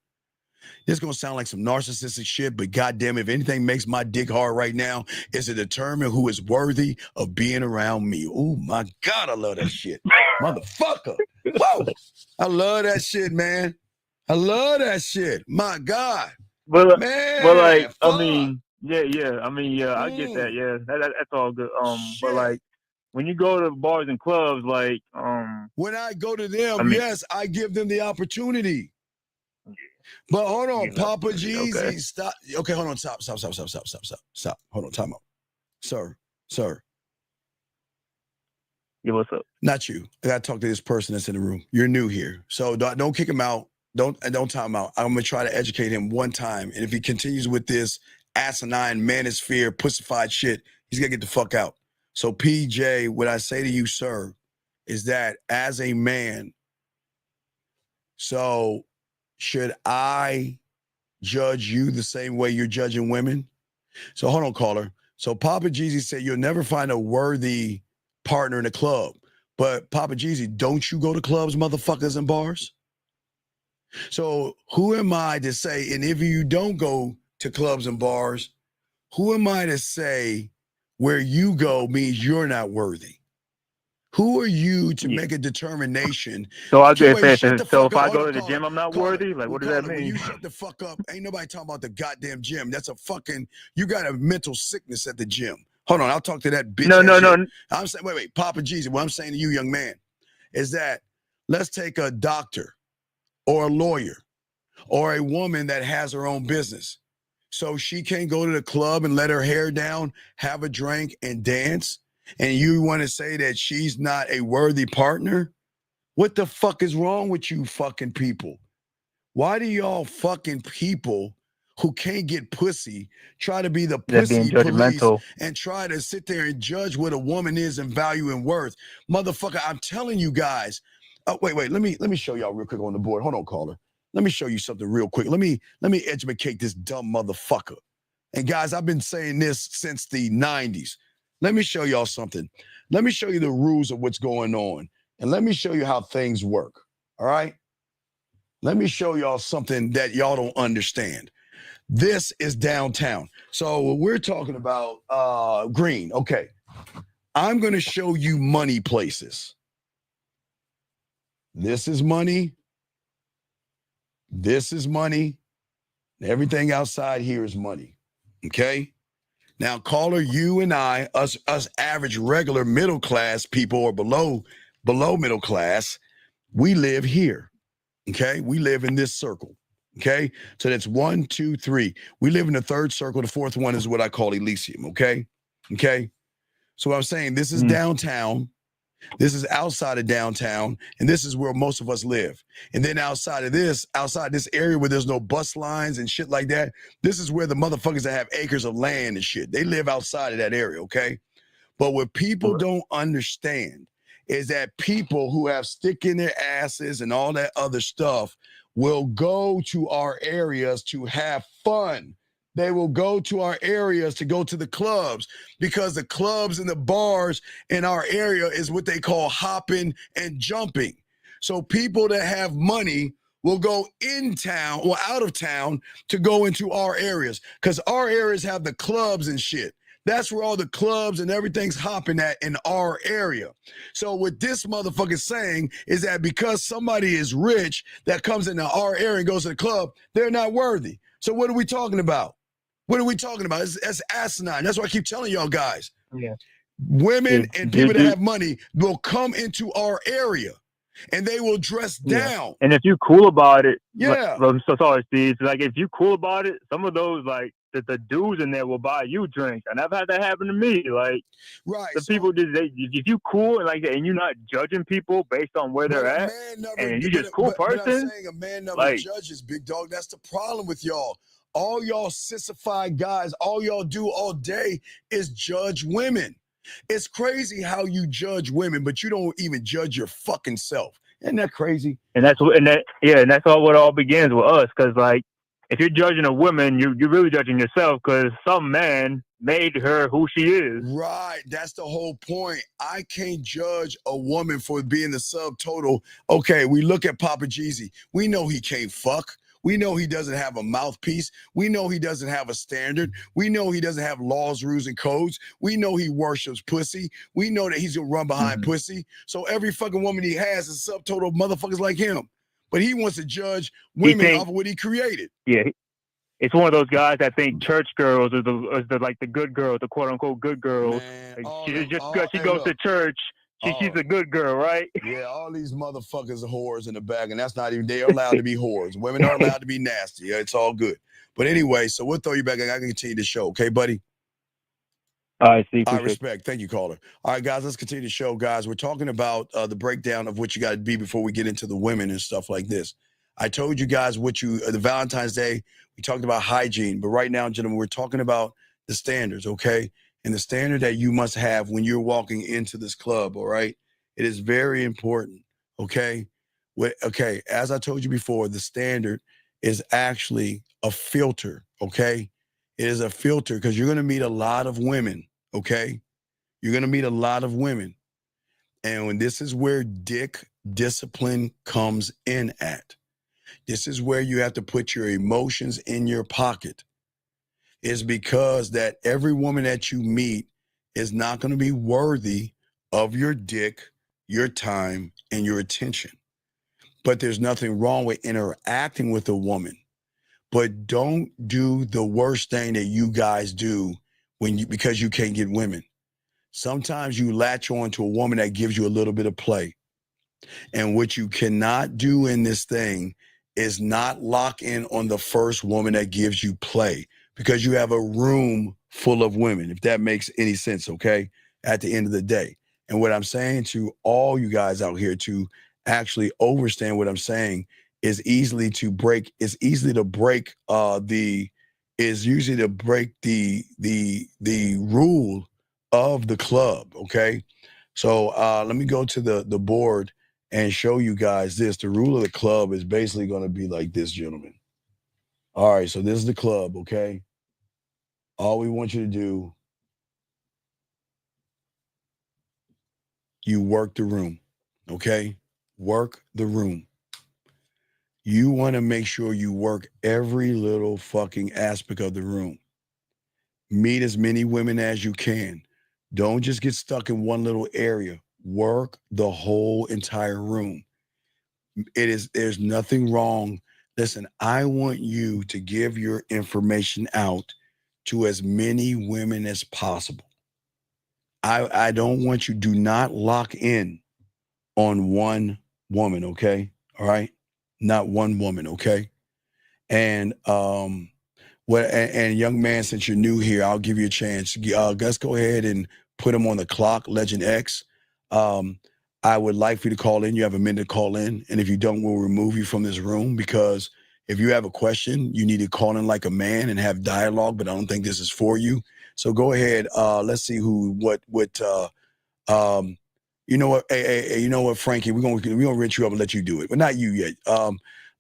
This is going to sound like some narcissistic shit, but goddamn, if anything makes my dick hard right now, is to determine who is worthy of being around me. Oh my God, I love that shit. Motherfucker. Whoa. I love that shit, man. I love that shit. My God. But man, like, fuck. I mean, yeah. I mean, yeah, I get that. Yeah, that's all good. But like, when you go to bars and clubs, like, when I go to them, yes, I give them the opportunity. But hold on, Papa Jeezy, okay. stop. Okay, hold on, stop. Hold on, time out. Sir. Yeah, what's up? Not you. I gotta talk to this person that's in the room. You're new here, so don't kick him out. Don't time him out. I'm gonna try to educate him one time, and if he continues with this asinine manosphere pussified shit, he's gonna get the fuck out. So PJ, what I say to you, sir, is that as a man, so should I judge you the same way you're judging women? So hold on, caller. So Papa Jeezy said you'll never find a worthy partner in a club. But Papa Jeezy, don't you go to clubs, motherfuckers, and bars? So who am I to say, and if you don't go to clubs and bars, who am I to say where you go means you're not worthy? Who are you to make a determination? So I get So if I go to the gym, I'm not worthy. Like, what does that mean? When you shut the fuck up, ain't nobody talking about the goddamn gym. That's a fucking, you got a mental sickness at the gym. Hold on, I'll talk to that bitch. No. I'm saying, wait, Papa Jeezy, what I'm saying to you, young man, is that let's take a doctor or a lawyer or a woman that has her own business. So she can't go to the club and let her hair down, have a drink, and dance. And you want to say that she's not a worthy partner? What the fuck is wrong with you fucking people? Why do y'all fucking people who can't get pussy try to be the pussy police and try to sit there and judge what a woman is and value and worth? Motherfucker, I'm telling you guys. Wait, let me show y'all real quick on the board. Hold on, caller. Let me show you something real quick. Let me educate this dumb motherfucker. And guys, I've been saying this since the 90s. Let me show y'all something. Let me show you the rules of what's going on. And let me show you how things work. All right? Let me show y'all something that y'all don't understand. This is downtown. So we're talking about green. Okay. I'm going to show you money places. This is money. This is money. Everything outside here is money. Okay? Now, caller, you and I, us average, regular, middle class people or below middle class, we live here. Okay? We live in this circle. Okay? So that's 1, 2, 3. We live in the third circle. The fourth one is what I call Elysium. Okay? Okay? So what I'm saying, this is downtown. This is outside of downtown, and this is where most of us live. And then outside this area where there's no bus lines and shit like that, this is where the motherfuckers that have acres of land and shit, they live outside of that area, okay? But what people don't understand is that people who have stick in their asses and all that other stuff will go to our areas to have fun. They will go to our areas to go to the clubs because the clubs and the bars in our area is what they call hopping and jumping. So people that have money will go in town or out of town to go into our areas because our areas have the clubs and shit. That's where all the clubs and everything's hopping at in our area. So what this motherfucker's saying is that because somebody is rich that comes into our area and goes to the club, they're not worthy. So what are we talking about? What are we talking about? That's asinine. That's why I keep telling y'all guys. Yeah. Women and people that have money will come into our area and they will dress down. And if you're cool about it, yeah. I'm so sorry, Steve. Like if you're cool about it, some of those like the dudes in there will buy you drinks, and I've had that happen to me. Like, right? The people just if you cool and like that, and you're not judging people based on where they're at, and you just cool person. But I'm saying a man never judges, big dog. That's the problem with y'all. All y'all sissified guys, all y'all do all day is judge women. It's crazy how you judge women, but you don't even judge your fucking self. Isn't that crazy? And that's all. What all begins with us, because like if you're judging a woman, you're really judging yourself because some man made her who she is. Right. That's the whole point. I can't judge a woman for being the subtotal. Okay, we look at Papa Jeezy. We know he can't fuck. We know he doesn't have a mouthpiece. We know he doesn't have a standard. We know he doesn't have laws, rules, and codes. We know he worships pussy. We know that he's gonna run behind pussy. So every fucking woman he has is subtotal motherfuckers like him. But he wants to judge women off of what he created. Yeah. It's one of those guys that think church girls are the good girls, the quote unquote good girls. Just because she goes to church, she's a good girl, right? Yeah, all these motherfuckers are whores in the back, and that's not even, they're allowed to be whores. Women are allowed to be nasty. Yeah, it's all good. But anyway, so we'll throw you back and I can continue the show. Okay, buddy? All right, Steve. I respect. Thank you, caller. All right, guys, let's continue the show, guys. We're talking about the breakdown of what you got to be before we get into the women and stuff like this. I told you guys the Valentine's Day, we talked about hygiene, but right now, gentlemen, we're talking about the standards, okay? And the standard that you must have when you're walking into this club, all right? It is very important, okay? Okay, as I told you before, the standard is actually a filter, okay? It is a filter because you're going to meet a lot of women, okay? You're going to meet a lot of women. And when this is where dick discipline comes in at. This is where you have to put your emotions in your pocket. Is because that every woman that you meet is not going to be worthy of your dick, your time, and your attention. But there's nothing wrong with interacting with a woman. But don't do the worst thing that you guys do because you can't get women. Sometimes you latch on to a woman that gives you a little bit of play. And what you cannot do in this thing is not lock in on the first woman that gives you play because you have a room full of women, if that makes any sense, okay, at the end of the day. And what I'm saying to all you guys out here to actually understand what I'm saying is usually to break the rule of the club, okay? So let me go to the board and show you guys this. The rule of the club is basically going to be like this, gentlemen. All right, so this is the club, okay? All we want you to do, you work the room, okay? Work the room. You want to make sure you work every little fucking aspect of the room. Meet as many women as you can. Don't just get stuck in one little area. Work the whole entire room. There's nothing wrong. Listen, I want you to give your information out to as many women as possible. I don't want you, do not lock in on one woman, okay? All right? Not one woman, okay? And and young man, since you're new here, I'll give you a chance. Let's go ahead and put him on the clock, Legend X. I would like for you to call in. You have a minute to call in, and if you don't, we'll remove you from this room, because if you have a question, you need to call in like a man and have dialogue. But I don't think this is for you. So go ahead. Let's see um, you know what? Hey, you know what, Frankie? We're gonna rinse you up and let you do it, but not you yet.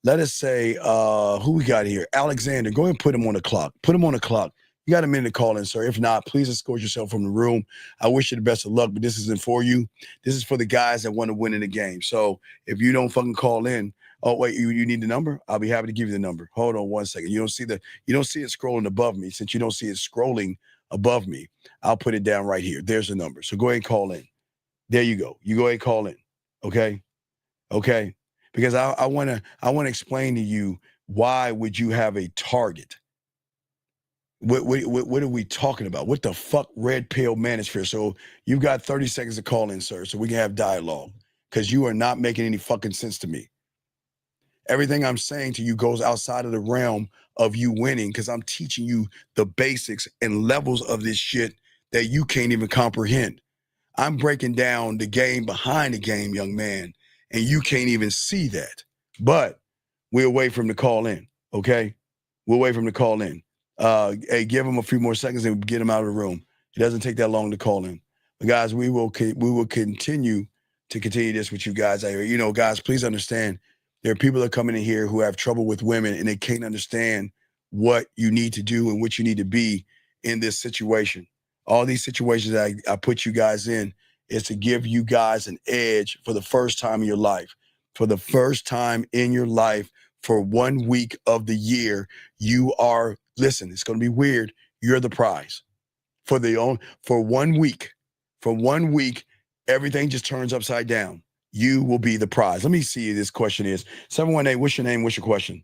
Let us say who we got here. Alexander, go ahead and put him on the clock. Put him on the clock. You got a minute to call in, sir. If not, please escort yourself from the room. I wish you the best of luck, but this isn't for you. This is for the guys that want to win in the game. So if you don't fucking call in, oh wait, you need the number? I'll be happy to give you the number. Hold on one second. You don't see it scrolling above me. Since you don't see it scrolling above me, I'll put it down right here. There's the number. So go ahead and call in. There you go. You go ahead and call in. Okay. Okay. Because I want to explain to you, why would you have a target? What are we talking about? What the fuck, red pill manosphere? So you've got 30 seconds to call in, sir, so we can have dialogue, because you are not making any fucking sense to me. Everything I'm saying to you goes outside of the realm of you winning, because I'm teaching you the basics and levels of this shit that you can't even comprehend. I'm breaking down the game behind the game, young man, and you can't even see that. But we'll wait for him to call in, okay? We'll wait for him to call in. Hey, give him a few more seconds and get him out of the room. It doesn't take that long to call in. But guys, we will continue this with you guys out here. You know, guys, please understand, there are people that are coming in here who have trouble with women, and they can't understand what you need to do and what you need to be in this situation. All these situations that I put you guys in is to give you guys an edge for the first time in your life. For the first time in your life, for 1 week of the year, you are, listen, it's going to be weird, you're the prize. For 1 week. For 1 week, everything just turns upside down. You will be the prize. Let me see this question is. 718, what's your name? What's your question?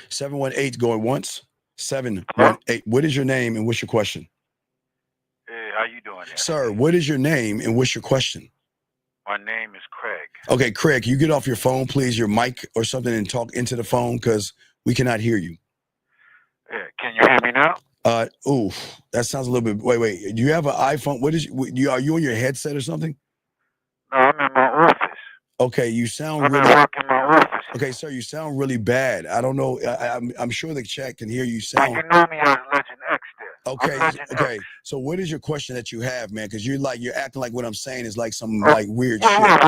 718 going once. 718. What is your name and what's your question? Hey, how you doing there? Sir, what is your name and what's your question? My name is Craig. Okay, Craig, you get off your phone, please, your mic or something, and talk into the phone, because we cannot hear you. Yeah, can you hear me now? That sounds a little bit. Wait. Do you have an iPhone? Are you on your headset or something? No, I'm in my office. Okay, you sound I'm really. at work in my office. Okay, sir, you sound really bad. I don't know. I'm sure the chat can hear you sound. But you know me as Legend X there. Okay. So what is your question that you have, man? Because you're acting like what I'm saying is like some like weird shit. Listen,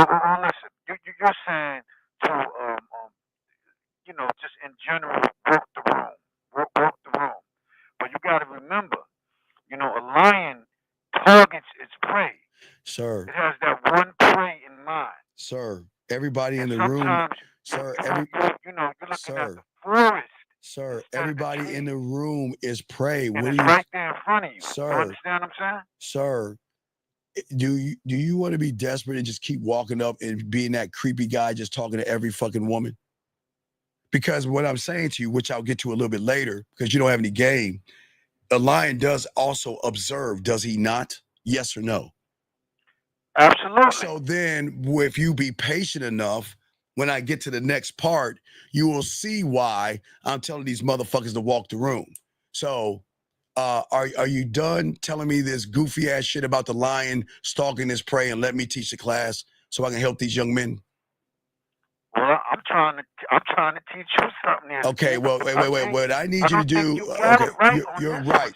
you're saying to just in general, work the room. But you got to remember, a lion targets its prey. Sir. It has that one prey in mind. Sir, everybody in the room. Sir, you're looking at the forest. Sir, everybody in the room is prey. And it's right there in front of you. Sir, you understand what I'm saying? Sir, do you want to be desperate and just keep walking up and being that creepy guy just talking to every fucking woman? Because what I'm saying to you, which I'll get to a little bit later, because you don't have any game, a lion does also observe, does he not? Yes or no? Absolutely. So then, if you be patient enough, when I get to the next part, you will see why I'm telling these motherfuckers to walk the room. So, are you done telling me this goofy ass shit about the lion stalking his prey, and let me teach the class so I can help these young men? Well, I'm trying to teach you something here. Okay, well, wait. What I need you to do, you're right.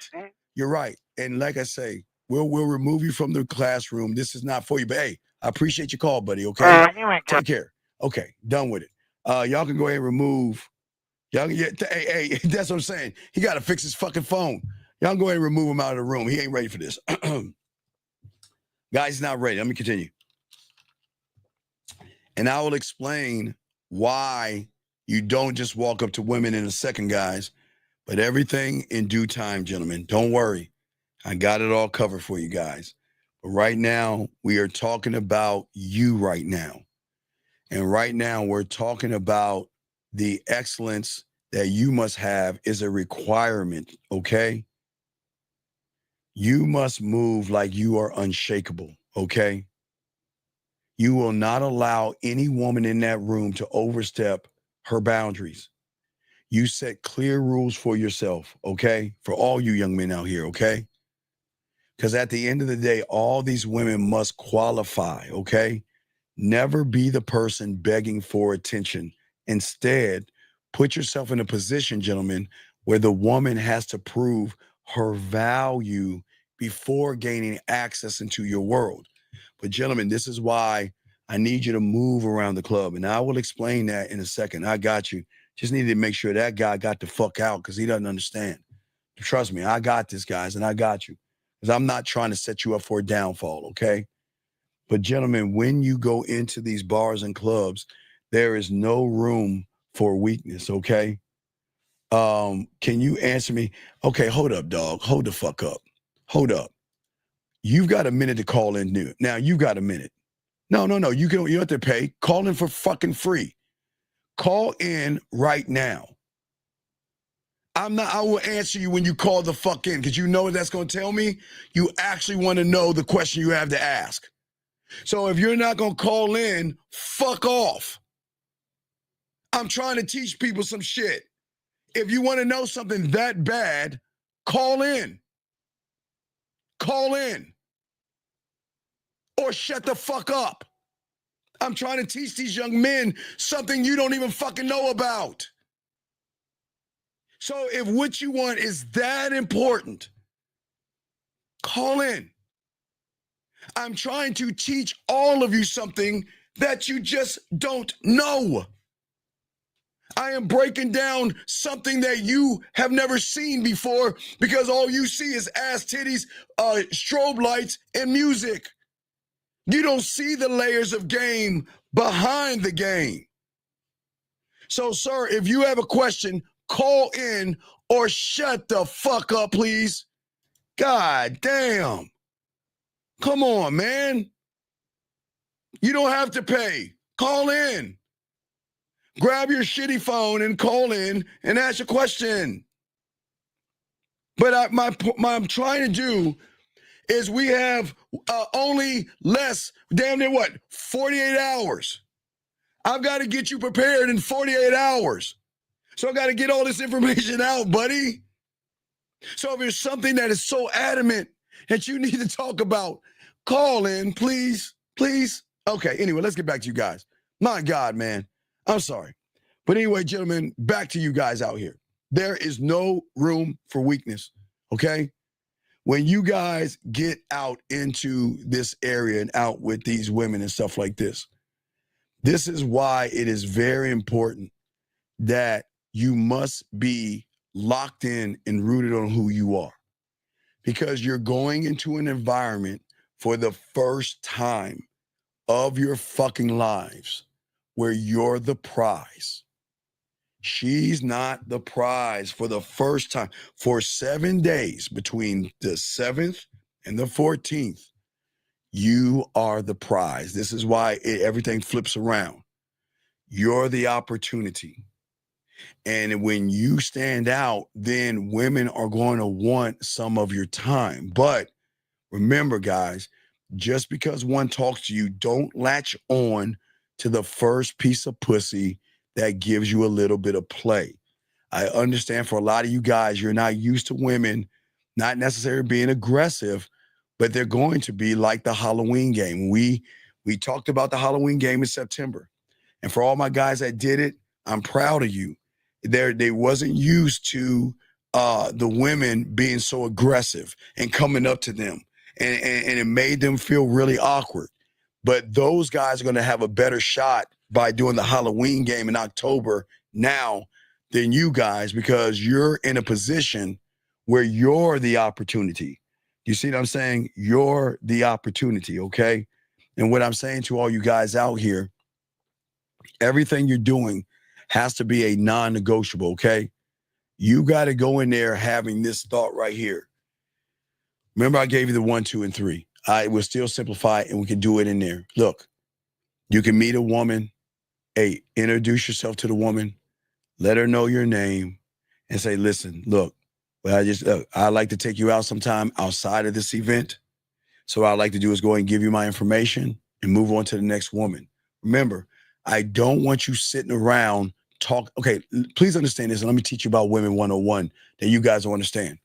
You're right. And like I say, we'll remove you from the classroom. This is not for you. But hey, I appreciate your call, buddy. Okay, take care. Okay, done with it. Y'all can go ahead and remove. Y'all, hey, that's what I'm saying. He got to fix his fucking phone. Y'all can go ahead and remove him out of the room. He ain't ready for this. Guys, he's not ready. Let me continue. And I will explain why you don't just walk up to women in a second, guys, but everything in due time, gentlemen. Don't worry. I got it all covered for you guys. But right now, we are talking about you right now. And right now we're talking about the excellence that you must have is a requirement, okay? You must move like you are unshakable, okay? You will not allow any woman in that room to overstep her boundaries. You set clear rules for yourself, okay? For all you young men out here, okay? Because at the end of the day, all these women must qualify, okay? Never be the person begging for attention. Instead, put yourself in a position, gentlemen, where the woman has to prove her value before gaining access into your world. But gentlemen, this is why I need you to move around the club. And I will explain that in a second. I got you. Just need to make sure that guy got the fuck out because he doesn't understand. Trust me, I got this, guys, and I got you. Because I'm not trying to set you up for a downfall, okay? But gentlemen, when you go into these bars and clubs, there is no room for weakness, okay? Can you answer me? Okay, hold up, dog. Hold the fuck up. Hold up. You've got a minute to call in new. Now you've got a minute. No. You don't have to pay. Call in for fucking free. Call in right now. I will answer you when you call the fuck in because you know what that's going to tell me. You actually want to know the question you have to ask. So if you're not going to call in, fuck off. I'm trying to teach people some shit. If you want to know something that bad, call in. Call in. Or shut the fuck up. I'm trying to teach these young men something you don't even fucking know about. So if what you want is that important, call in. I'm trying to teach all of you something that you just don't know. I am breaking down something that you have never seen before because all you see is ass titties, strobe lights, and music. You don't see the layers of game behind the game. So, sir, if you have a question, call in or shut the fuck up, please. God damn. Come on, man. You don't have to pay. Call in. Grab your shitty phone and call in and ask a question. But I'm trying to do is we have only less, damn near what, 48 hours. I've got to get you prepared in 48 hours. So I got to get all this information out, buddy. So if there's something that is so adamant that you need to talk about, call in, please, please. Okay, anyway, let's get back to you guys. My God, man, I'm sorry. But anyway, gentlemen, back to you guys out here. There is no room for weakness, okay? When you guys get out into this area and out with these women and stuff like this, this is why it is very important that you must be locked in and rooted on who you are. Because you're going into an environment for the first time of your fucking lives where you're the prize. She's not the prize for the first time. For 7 days between the 7th and the 14th, you are the prize. This is why everything flips around. You're the opportunity. And when you stand out, then women are going to want some of your time. But remember, guys, just because one talks to you, don't latch on to the first piece of pussy that gives you a little bit of play. I understand for a lot of you guys, you're not used to women not necessarily being aggressive, but they're going to be like the Halloween game. We talked about the Halloween game in September. And for all my guys that did it, I'm proud of you. They wasn't used to the women being so aggressive and coming up to them. And it made them feel really awkward. But those guys are going to have a better shot by doing the Halloween game in October now than you guys because you're in a position where you're the opportunity. You see what I'm saying? You're the opportunity, okay? And what I'm saying to all you guys out here, everything you're doing has to be a non-negotiable, okay? You got to go in there having this thought right here. Remember I gave you the 1, 2, and 3. I will still simplify it and we can do it in there. Look, you can meet a woman Hey, introduce yourself to the woman, let her know your name, and say, listen, look, I'd like to take you out sometime outside of this event. So what I'd like to do is go ahead and give you my information and move on to the next woman. Remember, I don't want you sitting around talk. Okay, please understand this, and let me teach you about women 101 that you guys will understand.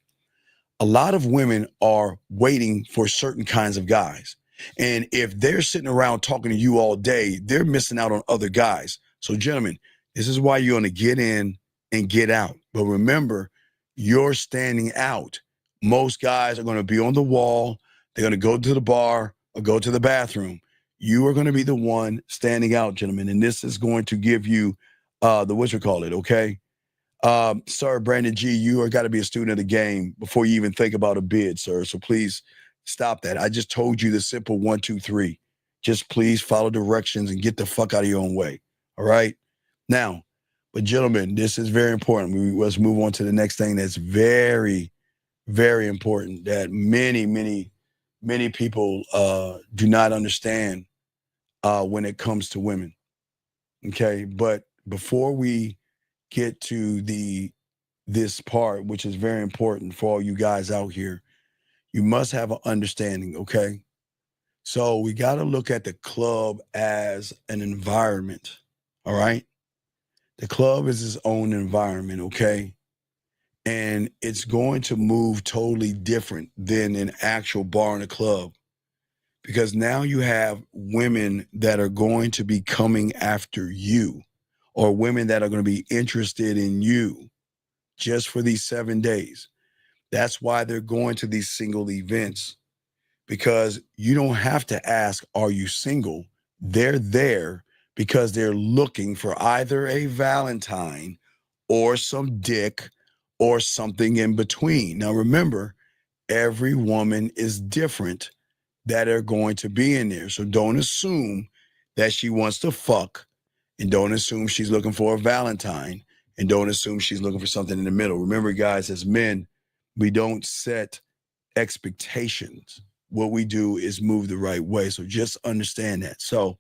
A lot of women are waiting for certain kinds of guys. And if they're sitting around talking to you all day, they're missing out on other guys. So, gentlemen, this is why you're going to get in and get out. But remember, you're standing out. Most guys are going to be on the wall. They're going to go to the bar or go to the bathroom. You are going to be the one standing out, gentlemen. And this is going to give you okay? Sir, Brandon G, you are got to be a student of the game before you even think about a bid, sir. So please stop that. I just told you the simple 1, 2, 3. Just please follow directions and get the fuck out of your own way. All right. Now, but gentlemen, this is very important. Let's move on to the next thing that's very, very important that many, many, many people do not understand when it comes to women. Okay. But before we get to this part, which is very important for all you guys out here, you must have an understanding, okay? So we got to look at the club as an environment, all right? The club is its own environment, okay? And it's going to move totally different than an actual bar in a club because now you have women that are going to be coming after you or women that are going to be interested in you just for these 7 days. That's why they're going to these single events because you don't have to ask, are you single? They're there because they're looking for either a Valentine or some dick or something in between. Now, remember, every woman is different that are going to be in there. So don't assume that she wants to fuck and don't assume she's looking for a Valentine and don't assume she's looking for something in the middle. Remember, guys, as men, we don't set expectations. What we do is move the right way. So just understand that. So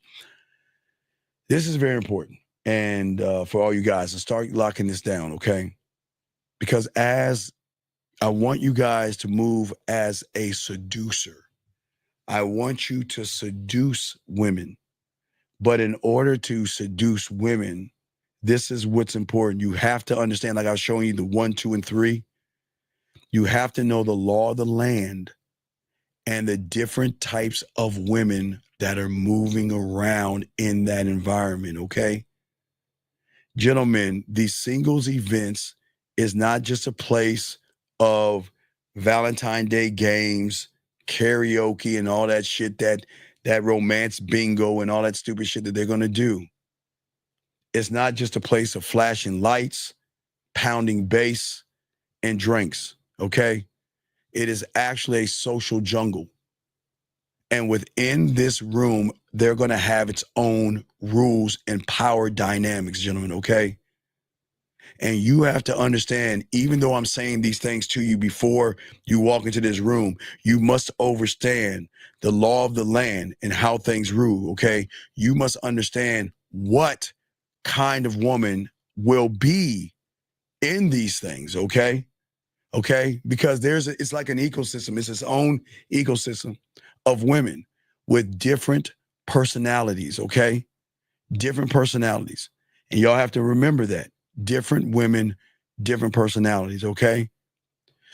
this is very important. And for all you guys to start locking this down, okay? Because as I want you guys to move as a seducer, I want you to seduce women. But in order to seduce women, this is what's important. You have to understand, like I was showing you the 1, 2, and 3. You have to know the law of the land and the different types of women that are moving around in that environment, okay? Gentlemen, these singles events is not just a place of Valentine's Day games, karaoke, and all that shit, that romance bingo and all that stupid shit that they're gonna do. It's not just a place of flashing lights, pounding bass, and drinks, okay? It is actually a social jungle. And within this room, they're going to have its own rules and power dynamics, gentlemen, okay? And you have to understand, even though I'm saying these things to you before you walk into this room, you must understand the law of the land and how things rule, okay? You must understand what kind of woman will be in these things, okay? Okay? Because it's like an ecosystem. It's its own ecosystem of women with different personalities, okay? Different personalities. And y'all have to remember that. Different women, different personalities, okay?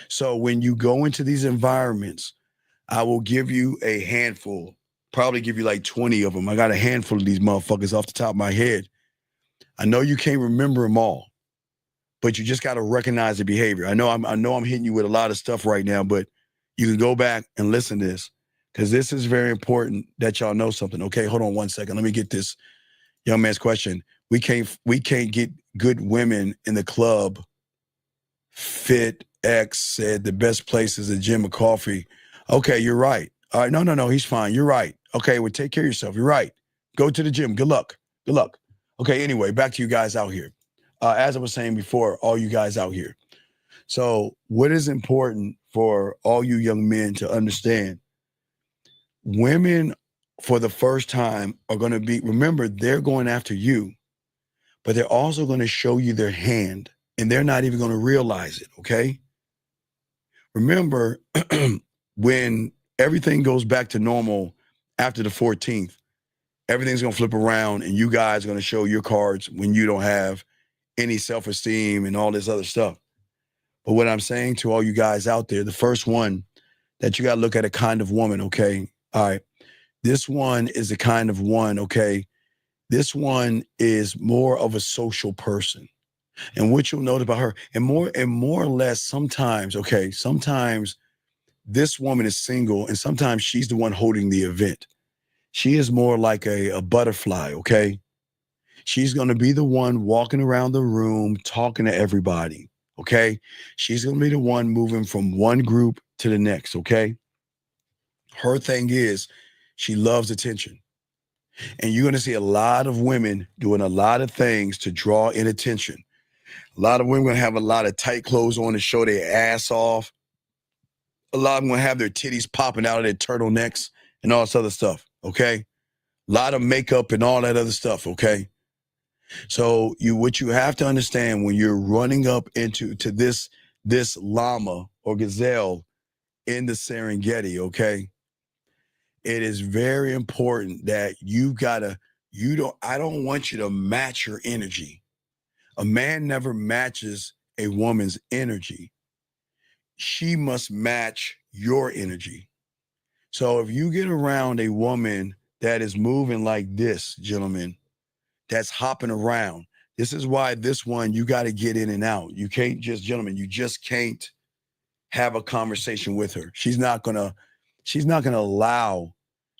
So when you go into these environments, I will give you a handful, probably give you like 20 of them. I got a handful of these motherfuckers off the top of my head. I know you can't remember them all, but you just got to recognize the behavior. I know I'm hitting you with a lot of stuff right now, but you can go back and listen to this because this is very important that y'all know something. Okay, hold on 1 second. Let me get this young man's question. We can't get good women in the club. Fit X said the best place is a gym or coffee. Okay, you're right. All right, no, he's fine. You're right. Okay, well, take care of yourself. You're right. Go to the gym. Good luck. Good luck. Okay, anyway, back to you guys out here. As I was saying before, all you guys out here. So what is important for all you young men to understand? Women for the first time are going to be, remember, they're going after you. but they're also going to show you their hand, and they're not even going to realize it, okay? Remember, when everything goes back to normal after the 14th, everything's going to flip around, and you guys are going to show your cards when you don't have any self-esteem and all this other stuff. But what I'm saying to all you guys out there, the first one that you got to look at a kind of woman, okay? All right. This one is the kind of one, okay? This one is more of a social person. And what you'll note about her, and more or less sometimes, okay, sometimes this woman is single and sometimes she's the one holding the event. She is more like a butterfly, okay? She's going to be the one walking around the room, talking to everybody, okay? She's going to be the one moving from one group to the next, okay? Her thing is she loves attention. And you're going to see a lot of women doing a lot of things to draw in attention. A lot of women going to have a lot of tight clothes on to show their ass off. A lot of them going to have their titties popping out of their turtlenecks and all this other stuff, okay? A lot of makeup and all that other stuff, okay? So what you have to understand when you're running up into this llama or gazelle in the Serengeti, okay? It is very important that I don't want you to match your energy. A man never matches a woman's energy. She must match your energy. So if you get around a woman that is moving like this, gentlemen, that's hopping around, this is why this one, you got to get in and out. You can't just, gentlemen, you just can't have a conversation with her. She's not gonna allow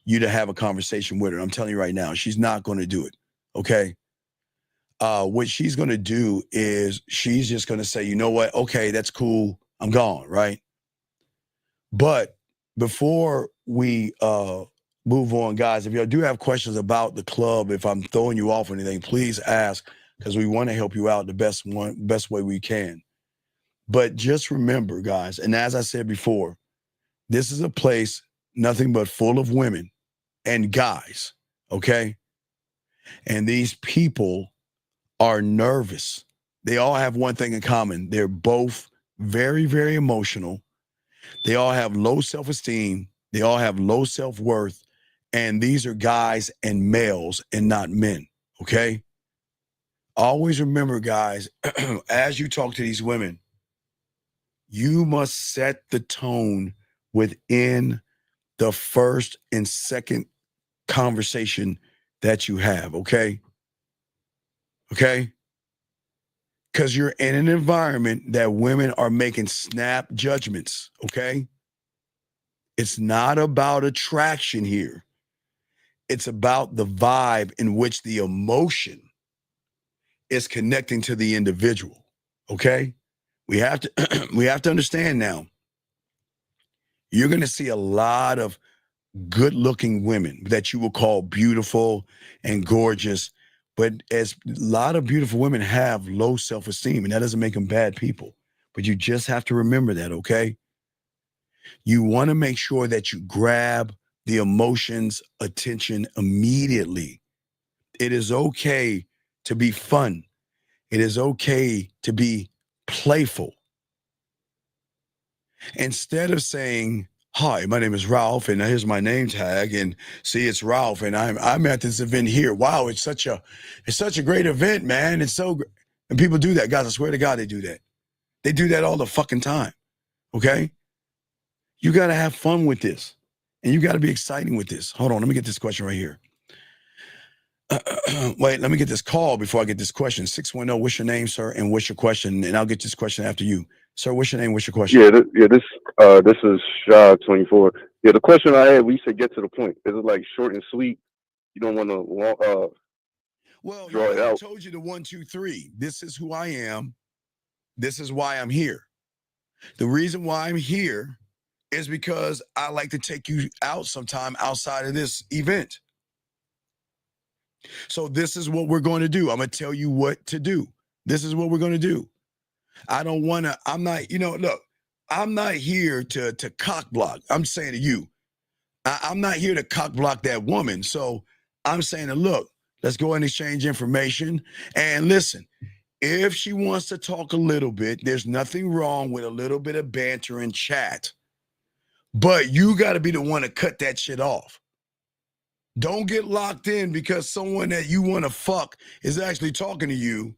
you to have a conversation with her. I'm telling you right now, she's not going to do it. Okay. What she's going to do is she's just going to say, you know what? Okay, that's cool. I'm gone. Right. But before we move on, guys, if you do have questions about the club, if I'm throwing you off or anything, please ask, because we want to help you out the best way we can. But just remember, guys, and as I said before, this is a place nothing but full of women and guys, okay? And these people are nervous. They all have one thing in common. They're both very, very emotional. They all have low self-esteem. They all have low self-worth. And these are guys and males and not men, okay? Always remember, guys, as you talk to these women, you must set the tone within the first and second conversation that you have, okay? Okay? Because you're in an environment that women are making snap judgments, okay? It's not about attraction here. It's about the vibe in which the emotion is connecting to the individual, okay? We have to understand now. You're going to see a lot of good-looking women that you will call beautiful and gorgeous, but as a lot of beautiful women have low self-esteem, and that doesn't make them bad people. But you just have to remember that, okay? You want to make sure that you grab the emotions' attention immediately. It is okay to be fun. It is okay to be playful. Instead of saying, hi, my name is Ralph, and here's my name tag, and see, it's Ralph, and I'm at this event here. Wow, it's such a great event, man. It's so great. And people do that, guys. I swear to God, they do that. They do that all the fucking time. Okay? You got to have fun with this, and you got to be exciting with this. Hold on, let me get this question right here. Wait, let me get this call before I get this question. 610, what's your name, sir, and what's your question? And I'll get this question after you. Sir, what's your name? What's your question? This is Shaw 24. Yeah, the question I had, we said get to the point. Is it like short and sweet? You don't want to draw it out. I told you the 1, 2, 3. This is who I am. This is why I'm here. The reason why I'm here is because I like to take you out sometime outside of this event. So this is what we're going to do. I'm going to tell you what to do. This is what we're going to do. I'm not here to cock block. I'm saying to you, I'm not here to cock block that woman. So I'm saying to look, Let's go and exchange information. And listen, if she wants to talk a little bit, there's nothing wrong with a little bit of banter and chat. But you got to be the one to cut that shit off. Don't get locked in because someone that you want to fuck is actually talking to you,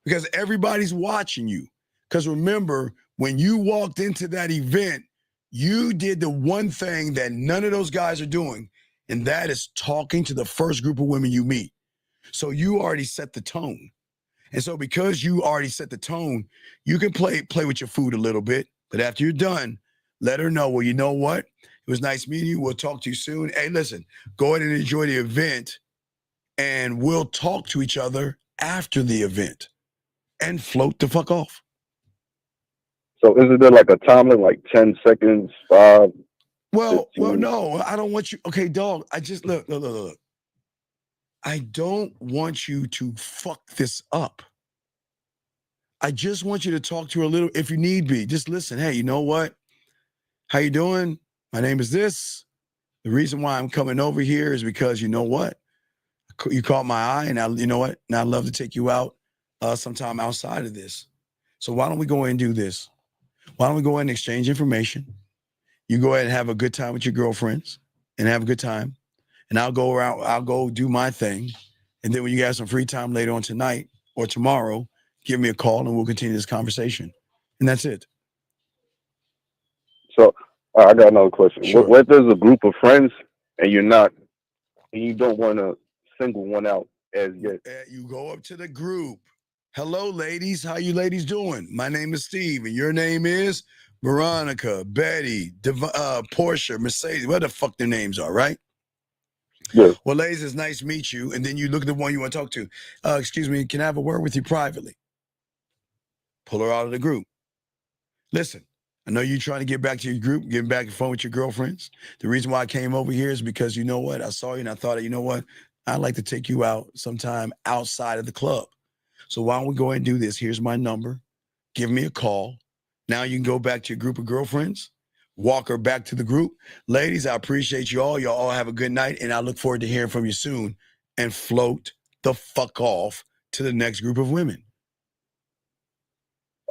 because everybody's watching you. Because remember, when you walked into that event, you did the one thing that none of those guys are doing, and that is talking to the first group of women you meet. So you already set the tone. And so because you already set the tone, you can play with your food a little bit. But after you're done, let her know, well, you know what? It was nice meeting you. We'll talk to you soon. Hey, listen, go ahead and enjoy the event, and we'll talk to each other after the event, and float the fuck off. So isn't there like a timeline, like 10 seconds, 5? Well, 15? no, I don't want you. Okay, dog, I just look. I don't want you to fuck this up. I just want you to talk to her a little, if you need be. Just listen. Hey, you know what? How you doing? My name is this. The reason why I'm coming over here is because, you know what? You caught my eye, and you know what? Now I'd love to take you out sometime outside of this. So why don't we go ahead and do this? Why don't we go ahead and exchange information? You go ahead and have a good time with your girlfriends and have a good time. And I'll go around, I'll go do my thing. And then when you have some free time later on tonight or tomorrow, give me a call and we'll continue this conversation. And that's it. So I got another question. Sure. What if there's a group of friends and you don't want to single one out as yet? You go up to the group. Hello, ladies. How you ladies doing? My name is Steve, and your name is Veronica, Betty, Portia, Mercedes, what the fuck their names are, right? Yeah. Well, ladies, it's nice to meet you. And then you look at the one you want to talk to. Excuse me, can I have a word with you privately? Pull her out of the group. Listen, I know you're trying to get back to your group, getting back and forth with your girlfriends. The reason why I came over here is because, you know what? I saw you and I thought, you know what? I'd like to take you out sometime outside of the club. So why don't we go ahead and do this? Here's my number. Give me a call. Now you can go back to your group of girlfriends, walk her back to the group. Ladies, I appreciate you all. Y'all all have a good night, and I look forward to hearing from you soon. And float the fuck off to the next group of women.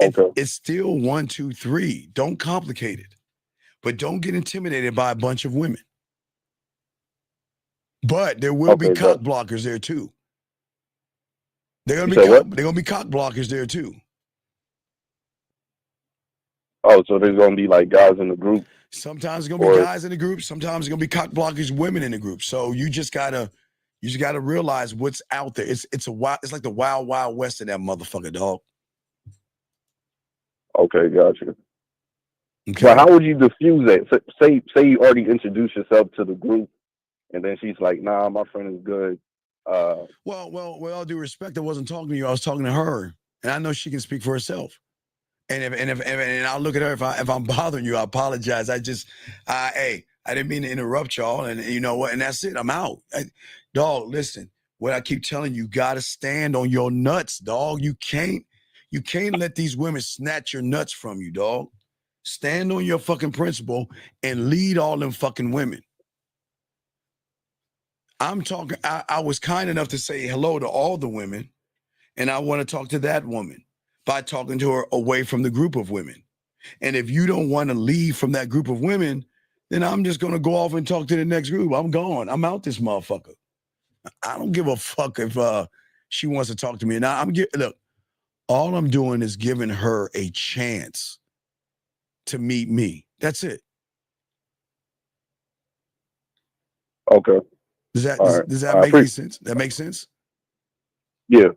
Okay. It's still 1, 2, 3. Don't complicate it. But don't get intimidated by a bunch of women. But there will be cock blockers there too. They're gonna be cock blockers there too. Oh, so there's gonna be like guys in the group. Sometimes it's gonna be guys in the group. Sometimes it's gonna be cock blockers, women in the group. So you just gotta realize what's out there. It's like the wild, wild west of that motherfucker, dog. Okay, gotcha. Okay. But how would you diffuse that? Say you already introduced yourself to the group, and then she's like, "Nah, my friend is good." Well, with all due respect, I wasn't talking to you. I was talking to her, and I know she can speak for herself. And I'll look at her if I'm bothering you. I apologize. I didn't mean to interrupt y'all, and you know what? And that's it. I'm out. Dog, listen. What I keep telling you, gotta stand on your nuts, dog. You can't let these women snatch your nuts from you, dog. Stand on your fucking principle and lead all them fucking women. I'm talking. I was kind enough to say hello to all the women, and I want to talk to that woman by talking to her away from the group of women. And if you don't want to leave from that group of women, then I'm just going to go off and talk to the next group. I'm gone. I'm out this motherfucker. I don't give a fuck if she wants to talk to me. Now look, all I'm doing is giving her a chance to meet me. That's it. Okay. Does that make any sense? That makes sense? Yeah.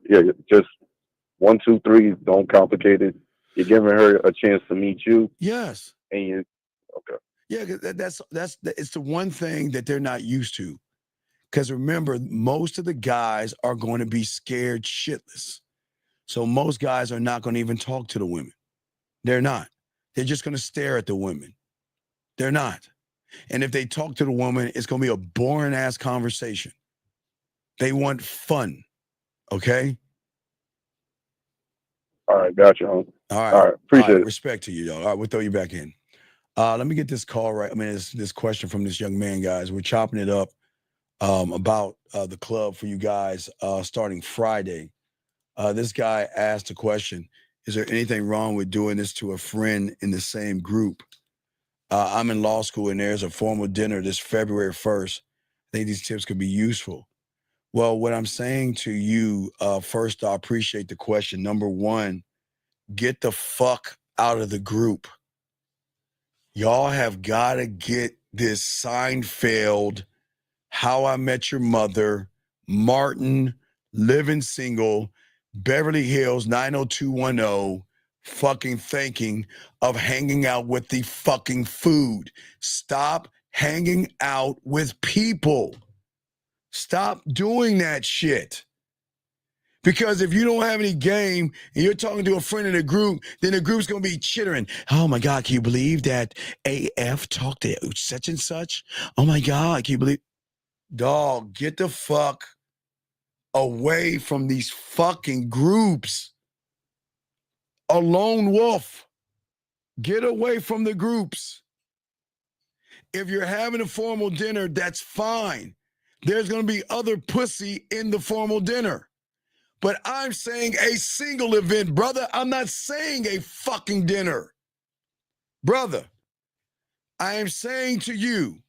Just 1, 2, 3. Don't complicate it. You're giving her a chance to meet you. Yes. And you. Okay. Yeah, that's it's the one thing that they're not used to. Because remember, most of the guys are going to be scared shitless. So most guys are not going to even talk to the women. They're not. They're just going to stare at the women. They're not. And if they talk to the woman, it's going to be a boring ass conversation. They want fun. Okay? All right, gotcha. All right, appreciate it. Respect to you, y'all. All right, we'll throw you back in. Let me get this call right. I mean, this question from this young man, guys. We're chopping it up. about the club for you guys starting Friday. This guy asked a question: is there anything wrong with doing this to a friend in the same group? I'm in law school and there's a formal dinner this February 1st. I think these tips could be useful. Well, what I'm saying to you, first, I appreciate the question. Number one, get the fuck out of the group. Y'all have got to get this Seinfeld, How I Met Your Mother, Martin, Living Single, Beverly Hills 90210 fucking thinking of hanging out with the fucking food. Stop hanging out with people. Stop doing that shit. Because if you don't have any game and you're talking to a friend in a group, then the group's going to be chittering. Oh my God, can you believe that AF talked to such and such? Oh my God, can you believe? Dog, get the fuck away from these fucking groups. A lone wolf. Get away from the groups. If you're having a formal dinner, that's fine. There's going to be other pussy in the formal dinner. But I'm saying a single event, brother. I'm not saying a fucking dinner. Brother, I am saying to you,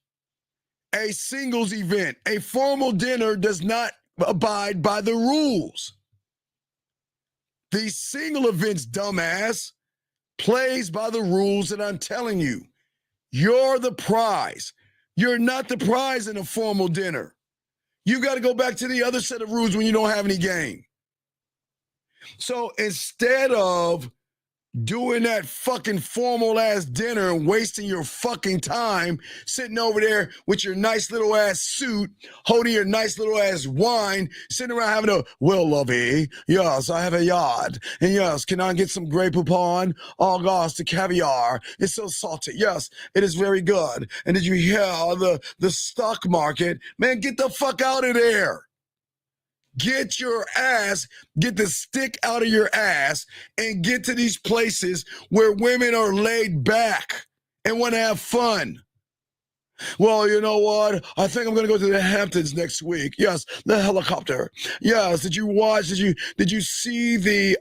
a singles event, a formal dinner does not abide by the rules. These single events, dumbass, plays by the rules that I'm telling you. You're the prize. You're not the prize in a formal dinner. You got to go back to the other set of rules when you don't have any game. So instead of doing that fucking formal ass dinner and wasting your fucking time sitting over there with your nice little ass suit, holding your nice little ass wine, sitting around having a, well, lovey, yes, I have a yacht. And yes, can I get some Grey Poupon? Oh gosh, the caviar is so salty. Yes, it is very good. And did you hear the stock market? Man, get the fuck out of there. Get your ass, get the stick out of your ass and get to these places where women are laid back and want to have fun. Well, you know what? I think I'm going to go to the Hamptons next week. Yes, the helicopter. Yes, did you see the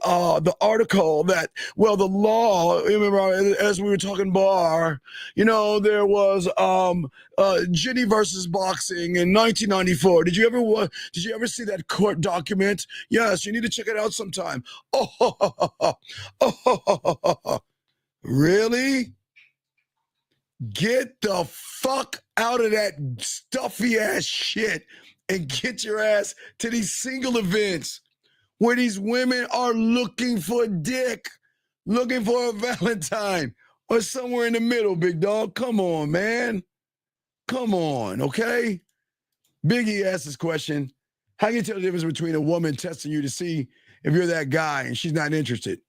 article that, well, the law, remember as we were talking bar, you know, there was Ginny versus boxing in 1994. Did you ever see that court document? Yes, you need to check it out sometime. Really? Get the fuck out of that stuffy ass shit and get your ass to these single events where these women are looking for dick, looking for a Valentine, or somewhere in the middle, big dog. Come on, man. Come on, okay? Biggie asked this question. How can you tell the difference between a woman testing you to see if you're that guy and she's not interested?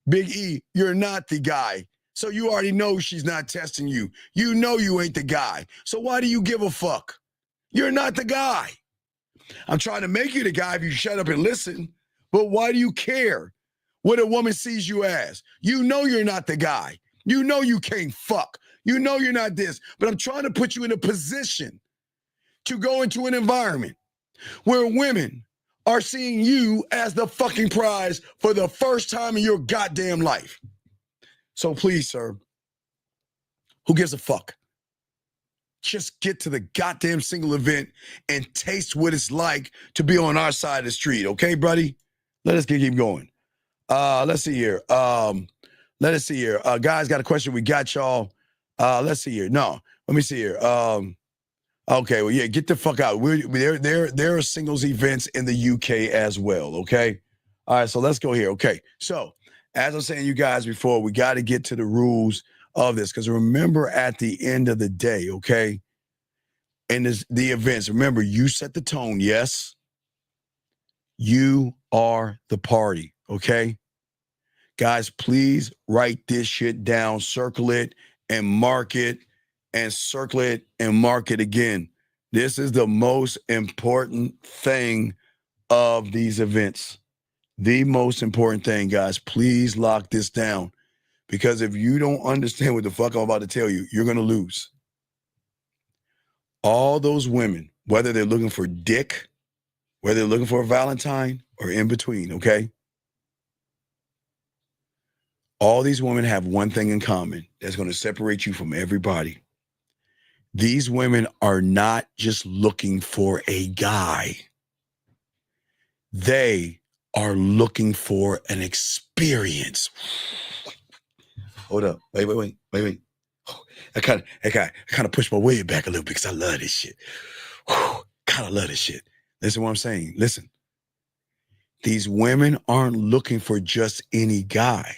Big E, you're not the guy. So you already know she's not testing you. You know you ain't the guy. So why do you give a fuck? You're not the guy. I'm trying to make you the guy if you shut up and listen. But why do you care what a woman sees you as? You know you're not the guy. You know you can't fuck. You know you're not this. But I'm trying to put you in a position to go into an environment where women are seeing you as the fucking prize for the first time in your goddamn life. So please, sir, who gives a fuck? Just get to the goddamn single event and taste what it's like to be on our side of the street, okay, buddy? Let us keep going. Let's see here. Let us see here. Guys, got a question. We got y'all. Let's see here. No, let me see here. Okay, well, yeah, get the fuck out. There are singles events in the UK as well, okay? All right, so let's go here. Okay, so as I was saying, you guys before, we got to get to the rules of this because remember at the end of the day, okay, and the events, remember you set the tone, yes? You are the party, okay? Guys, please write this shit down, circle it and mark it and circle it and mark it again. This is the most important thing of these events. The most important thing, guys, please lock this down because if you don't understand what the fuck I'm about to tell you, you're going to lose. All those women, whether they're looking for dick, whether they're looking for a Valentine, or in between, okay? All these women have one thing in common that's going to separate you from everybody. These women are not just looking for a guy. They are looking for an experience. Hold up. Wait. I kind of pushed my wig back a little bit because I love this shit. Kind of love this shit. Listen to what I'm saying. Listen. These women aren't looking for just any guy.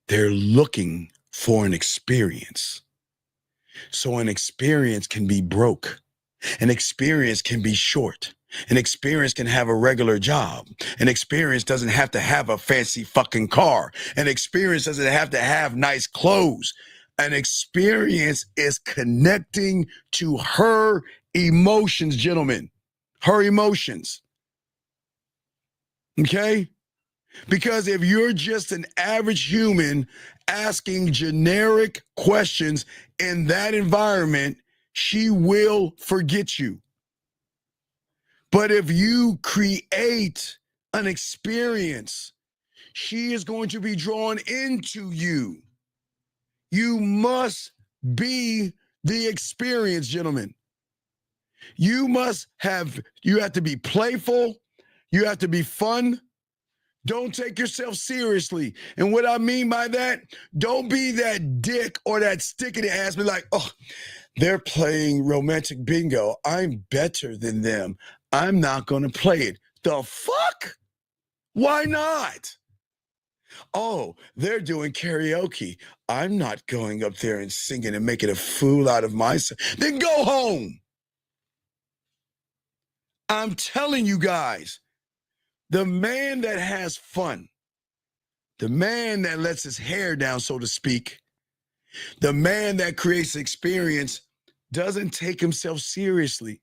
They're looking for an experience. So an experience can be broke. An experience can be short. An experience can have a regular job. An experience doesn't have to have a fancy fucking car. An experience doesn't have to have nice clothes. An experience is connecting to her emotions, gentlemen. Her emotions. Okay? Because if you're just an average human asking generic questions in that environment, she will forget you. But if you create an experience, she is going to be drawn into you. You must be the experience, gentlemen. You have to be playful. You have to be fun. Don't take yourself seriously. And what I mean by that, don't be that dick or that stick in the ass, be like, oh, they're playing romantic bingo. I'm better than them. I'm not going to play it. The fuck? Why not? Oh, they're doing karaoke. I'm not going up there and singing and making a fool out of myself. Then go home. I'm telling you guys, the man that has fun, the man that lets his hair down, so to speak, the man that creates experience doesn't take himself seriously.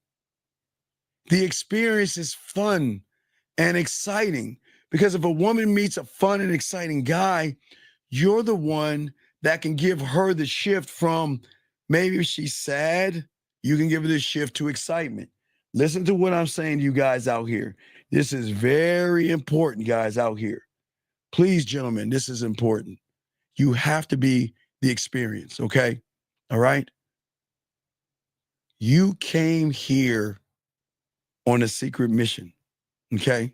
The experience is fun and exciting because if a woman meets a fun and exciting guy, you're the one that can give her the shift from maybe she's sad, you can give her the shift to excitement. Listen to what I'm saying to you guys out here. This is very important, guys out here. Please, gentlemen, this is important. You have to be the experience, okay? All right? You came here on a secret mission, okay?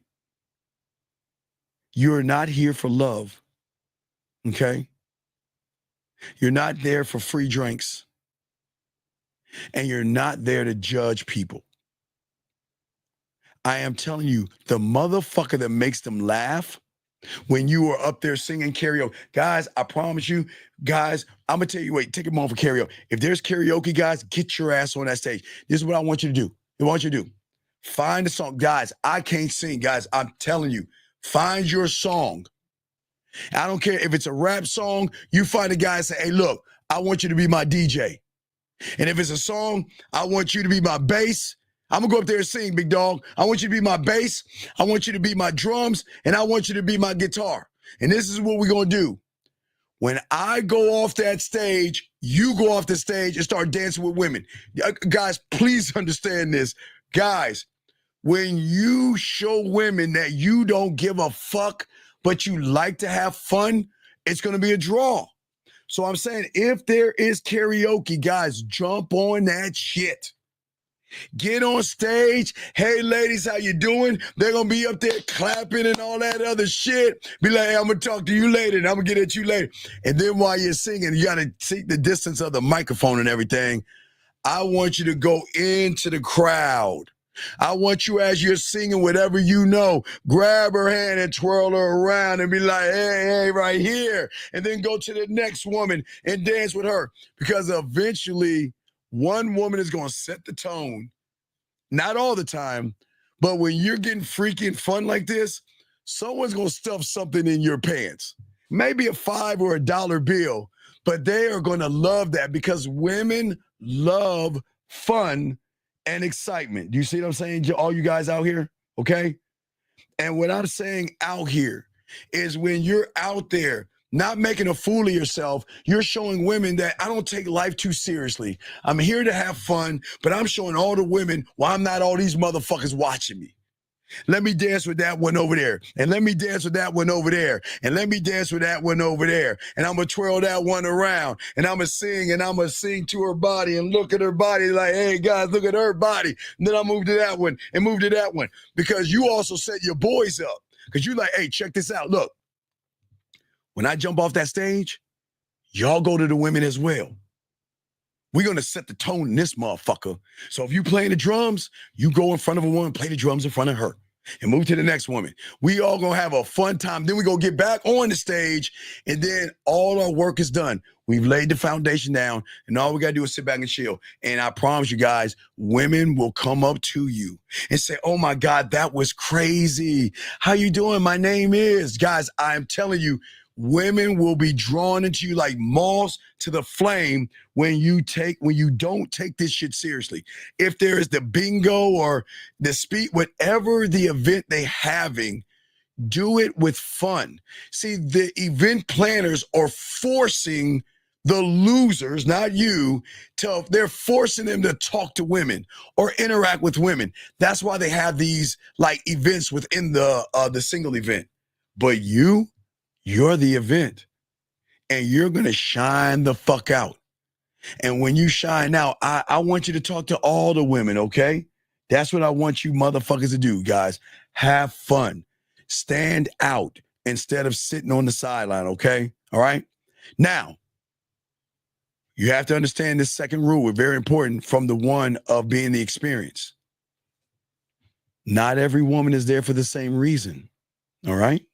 You're not here for love, okay? You're not there for free drinks. And you're not there to judge people. I am telling you, the motherfucker that makes them laugh when you are up there singing karaoke. Guys, I promise you, guys, I'm going to tell you, wait, take a moment for karaoke. If there's karaoke, guys, get your ass on that stage. This is what I want you to do. I want you to do. Find a song. Guys, I can't sing. Guys, I'm telling you, find your song. I don't care if it's a rap song. You find a guy and say, hey, look, I want you to be my DJ. And if it's a song, I want you to be my bass. I'm going to go up there and sing, big dog. I want you to be my bass. I want you to be my drums. And I want you to be my guitar. And this is what we're going to do. When I go off that stage, you go off the stage and start dancing with women. Guys, please understand this. Guys, when you show women that you don't give a fuck, but you like to have fun, it's going to be a draw. So I'm saying if there is karaoke, guys, jump on that shit. Get on stage. Hey, ladies, how you doing? They're going to be up there clapping and all that other shit. Be like, hey, I'm going to talk to you later and I'm going to get at you later. And then while you're singing, you got to take the distance of the microphone and everything. I want you to go into the crowd. I want you, as you're singing whatever you know, grab her hand and twirl her around and be like, hey, right here. And then go to the next woman and dance with her. Because eventually, one woman is going to set the tone. Not all the time, but when you're getting freaky and fun like this, someone's going to stuff something in your pants. Maybe a $5 or $1 bill, but they are going to love that because women love fun and excitement. Do you see what I'm saying, all you guys out here? Okay? And what I'm saying out here is when you're out there not making a fool of yourself. You're showing women that I don't take life too seriously. I'm here to have fun, but I'm showing all the women why I'm not all these motherfuckers watching me. Let me dance with that one over there. And let me dance with that one over there. And let me dance with that one over there. And I'm going to twirl that one around. And I'm going to sing to her body and look at her body like, hey, guys, look at her body. And then I'll move to that one and move to that one. Because you also set your boys up. Because you're like, hey, check this out. Look, when I jump off that stage, y'all go to the women as well. We're going to set the tone in this motherfucker. So if you playing the drums, you go in front of a woman, play the drums in front of her, and move to the next woman. We all going to have a fun time. Then we go get back on the stage, and then all our work is done. We've laid the foundation down, and all we got to do is sit back and chill. And I promise you guys, women will come up to you and say, oh, my God, that was crazy. How you doing? My name is. Guys, I'm telling you, women will be drawn into you like moths to the flame when you don't take this shit seriously. If there is the bingo or the speed, whatever the event they having, do it with fun. See, the event planners are forcing the losers, not you, they're forcing them to talk to women or interact with women. That's why they have these like events within the single event. But you're the event, and you're going to shine the fuck out. And when you shine out, I want you to talk to all the women, okay? That's what I want you motherfuckers to do, guys. Have fun. Stand out instead of sitting on the sideline, okay? All right? Now, you have to understand this second rule. It's very important from the one of being the experience. Not every woman is there for the same reason, all right?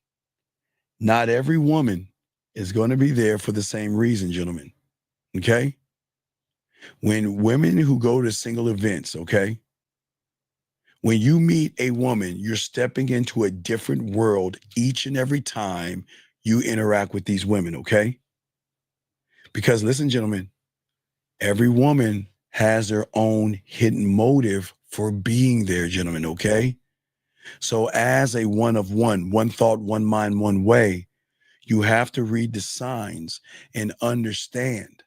Not every woman is going to be there for the same reason, gentlemen. Okay? When women who go to single events, okay? When you meet a woman, you're stepping into a different world each and every time you interact with these women, okay? Because listen, gentlemen, every woman has their own hidden motive for being there, gentlemen, okay? So as a one of one thought, one mind, one way, you have to read the signs and understand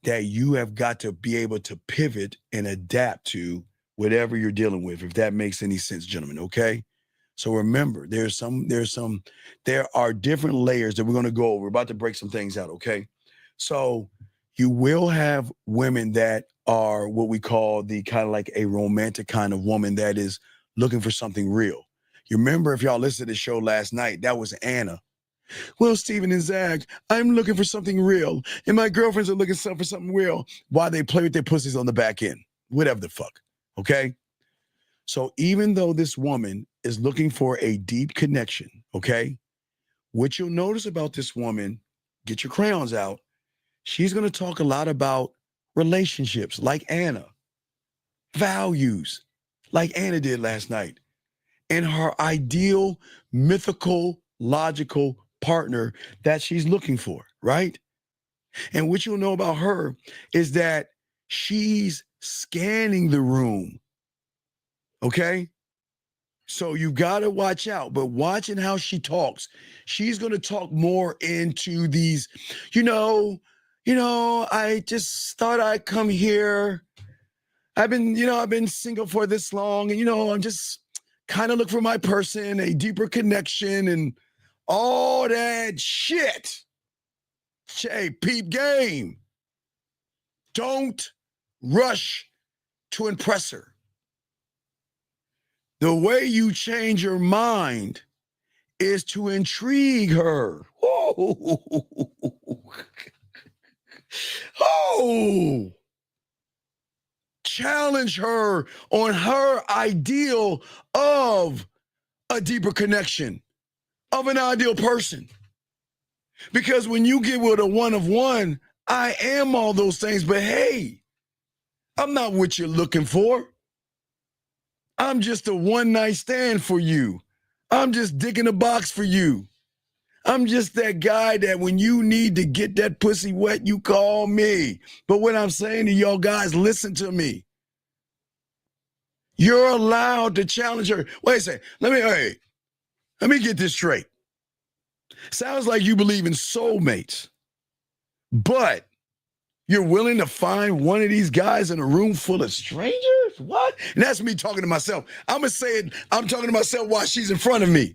that you have got to be able to pivot and adapt to whatever you're dealing with, if that makes any sense, gentlemen, okay? So remember, there are different layers that we're going to go over. We're about to break some things out, okay? So you will have women that are what we call the kind of like a romantic kind of woman that is looking for something real. You remember, if y'all listened to the show last night, that was Anna. Well, Steven and Zach, I'm looking for something real, and my girlfriends are looking for something real while they play with their pussies on the back end. Whatever the fuck, okay? So even though this woman is looking for a deep connection, okay, what you'll notice about this woman, get your crayons out, she's going to talk a lot about relationships like Anna, values like Anna did last night, and her ideal, mythical, logical partner that she's looking for, right? And what you'll know about her is that she's scanning the room, okay? So you got to watch out, but watching how she talks, she's going to talk more into these, I just thought I'd come here. I've been single for this long, and, I'm just kind of looking for my person, a deeper connection, and all that shit. Hey, peep game. Don't rush to impress her. The way you change your mind is to intrigue her. Oh. Challenge her on her ideal of a deeper connection, of an ideal person. Because when you get with a one of one, I am all those things, but hey, I'm not what you're looking for. I'm just a one night stand for you. I'm just digging a box for you. I'm just that guy that when you need to get that pussy wet, you call me. But what I'm saying to y'all guys, listen to me. You're allowed to challenge her. Wait a second. Let me get this straight. Sounds like you believe in soulmates, but you're willing to find one of these guys in a room full of strangers? What? And that's me talking to myself. I'm gonna say it. I'm talking to myself while she's in front of me.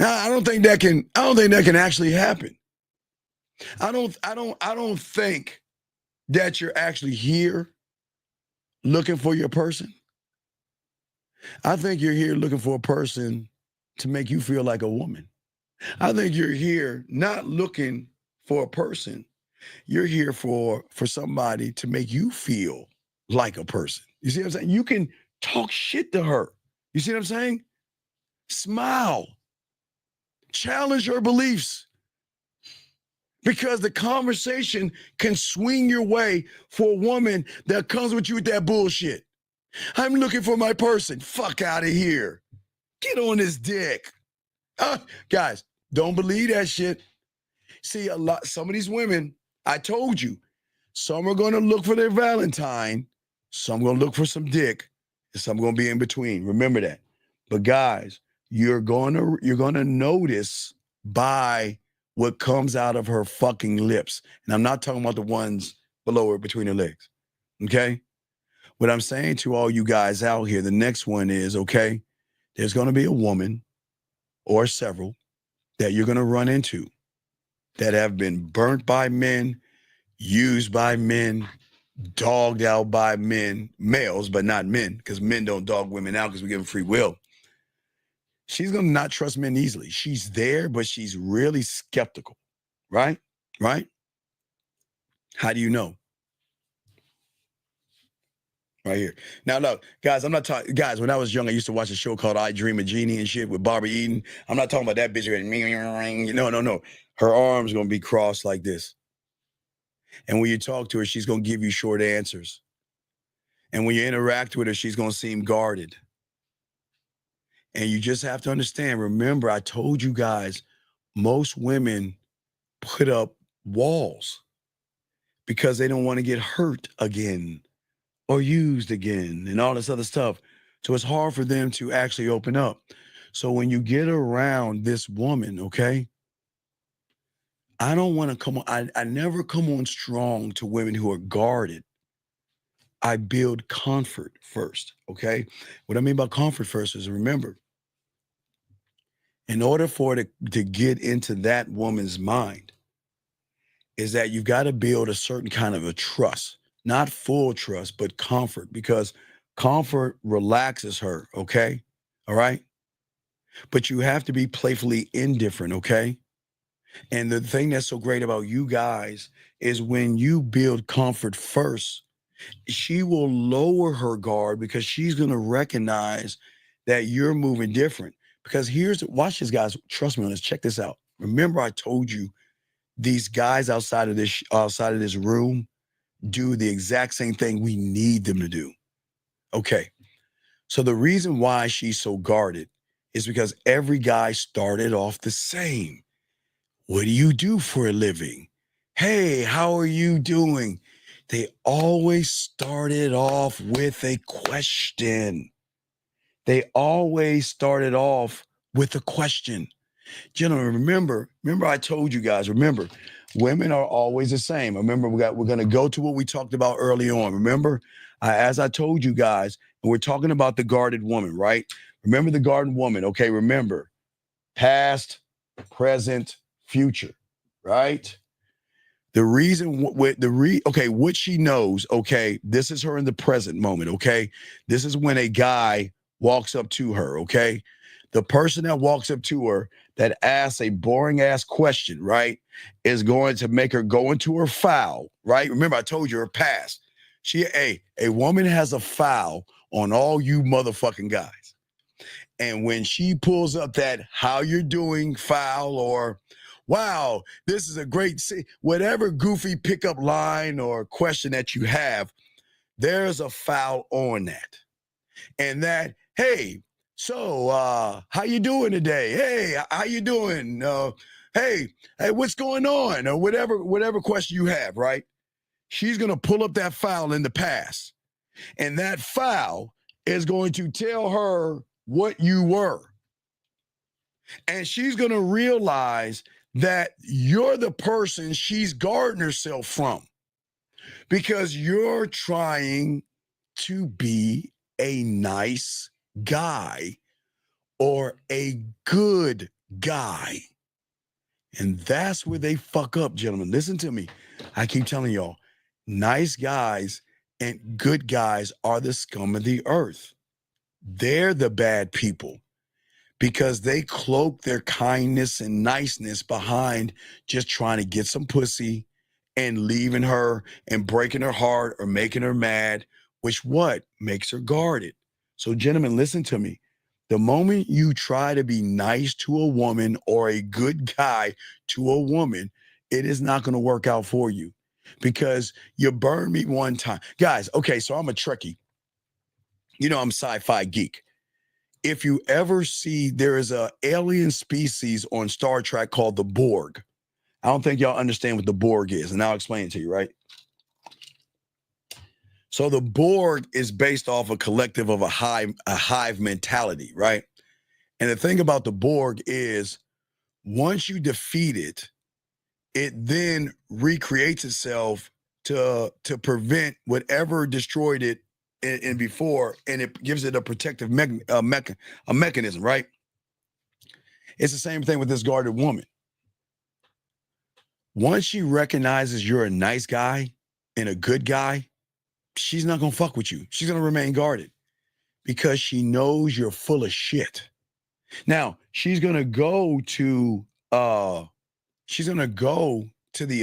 I don't think that can. I don't think that can actually happen. I don't think that you're actually here looking for your person. I think you're here looking for a person to make you feel like a woman. I think you're here not looking for a person. You're here for somebody to make you feel like a person. You see what I'm saying? You can talk shit to her. You see what I'm saying? Smile. Challenge her beliefs. Because the conversation can swing your way for a woman that comes with you with that bullshit. I'm looking for my person. Fuck out of here. Get on his dick. Guys, don't believe that shit. See, some of these women, I told you, some are going to look for their Valentine, some going to look for some dick, and some going to be in between. Remember that. But guys, you're going to notice by what comes out of her fucking lips. And I'm not talking about the ones below her between her legs. Okay? What I'm saying to all you guys out here, the next one is, okay, there's going to be a woman or several that you're going to run into that have been burnt by men, used by men, dogged out by men, males, but not men, because men don't dog women out because we give them free will. She's going to not trust men easily. She's there, but she's really skeptical, right? Right? How do you know? Right here. Now, look, guys, I'm not talking, guys, when I was young, I used to watch a show called I Dream of Jeannie and shit with Barbara Eden. I'm not talking about that bitch. No. Her arms going to be crossed like this. And when you talk to her, she's going to give you short answers. And when you interact with her, she's going to seem guarded. And you just have to understand, remember, I told you guys, most women put up walls because they don't want to get hurt again or used again and all this other stuff. So it's hard for them to actually open up. So when you get around this woman, okay, I don't want to come on. I never come on strong to women who are guarded. I build comfort first, okay? What I mean by comfort first is, remember, in order for it to get into that woman's mind, is that you've got to build a certain kind of a trust, not full trust, but comfort, because comfort relaxes her, okay? All right? But you have to be playfully indifferent, okay? And the thing that's so great about you guys is when you build comfort first, she will lower her guard because she's going to recognize that you're moving different. Because watch this, guys. Trust me on this. Check this out. Remember, I told you these guys outside of this room do the exact same thing we need them to do. Okay. So the reason why she's so guarded is because every guy started off the same. What do you do for a living? Hey, how are you doing? They always started off with a question. They always started off with a question. Gentlemen, remember I told you guys, remember, women are always the same. Remember, we're going to go to what we talked about early on. Remember, as I told you guys, and we're talking about the guarded woman, right? Remember the guarded woman. Okay, remember, past, present, future, right? The reason what she knows, okay, this is her in the present moment, okay? This is when a guy walks up to her, okay? The person that walks up to her that asks a boring ass question, right, is going to make her go into her file, right? Remember, I told you her past. A woman has a file on all you motherfucking guys. And when she pulls up that how you're doing file, or wow, this is a great, whatever goofy pickup line or question that you have, there's a file on that. And that, hey, so how you doing today? Hey, how you doing? Hey, what's going on? Or whatever question you have, right? She's going to pull up that file in the past. And that file is going to tell her what you were. And she's going to realize that you're the person she's guarding herself from because you're trying to be a nice guy or a good guy. And that's where they fuck up, gentlemen. Listen to me. I keep telling y'all, nice guys and good guys are the scum of the earth. They're the bad people because they cloak their kindness and niceness behind just trying to get some pussy and leaving her and breaking her heart or making her mad, which what makes her guarded. So gentlemen, listen to me. The moment you try to be nice to a woman or a good guy to a woman, it is not going to work out for you because you burned me one time. Guys, okay, so I'm a Trekkie. You know, I'm a sci-fi geek. If you ever see, there is a alien species on Star Trek called the Borg. I don't think y'all understand what the Borg is, and I'll explain it to you, right? So the Borg is based off a collective of a hive mentality, right? And the thing about the Borg is once you defeat it, it then recreates itself to prevent whatever destroyed it in before, and it gives it a protective mechanism, right? It's the same thing with this guarded woman. Once she recognizes you're a nice guy and a good guy, she's not gonna fuck with you. She's gonna remain guarded because she knows you're full of shit. Now, she's gonna go to the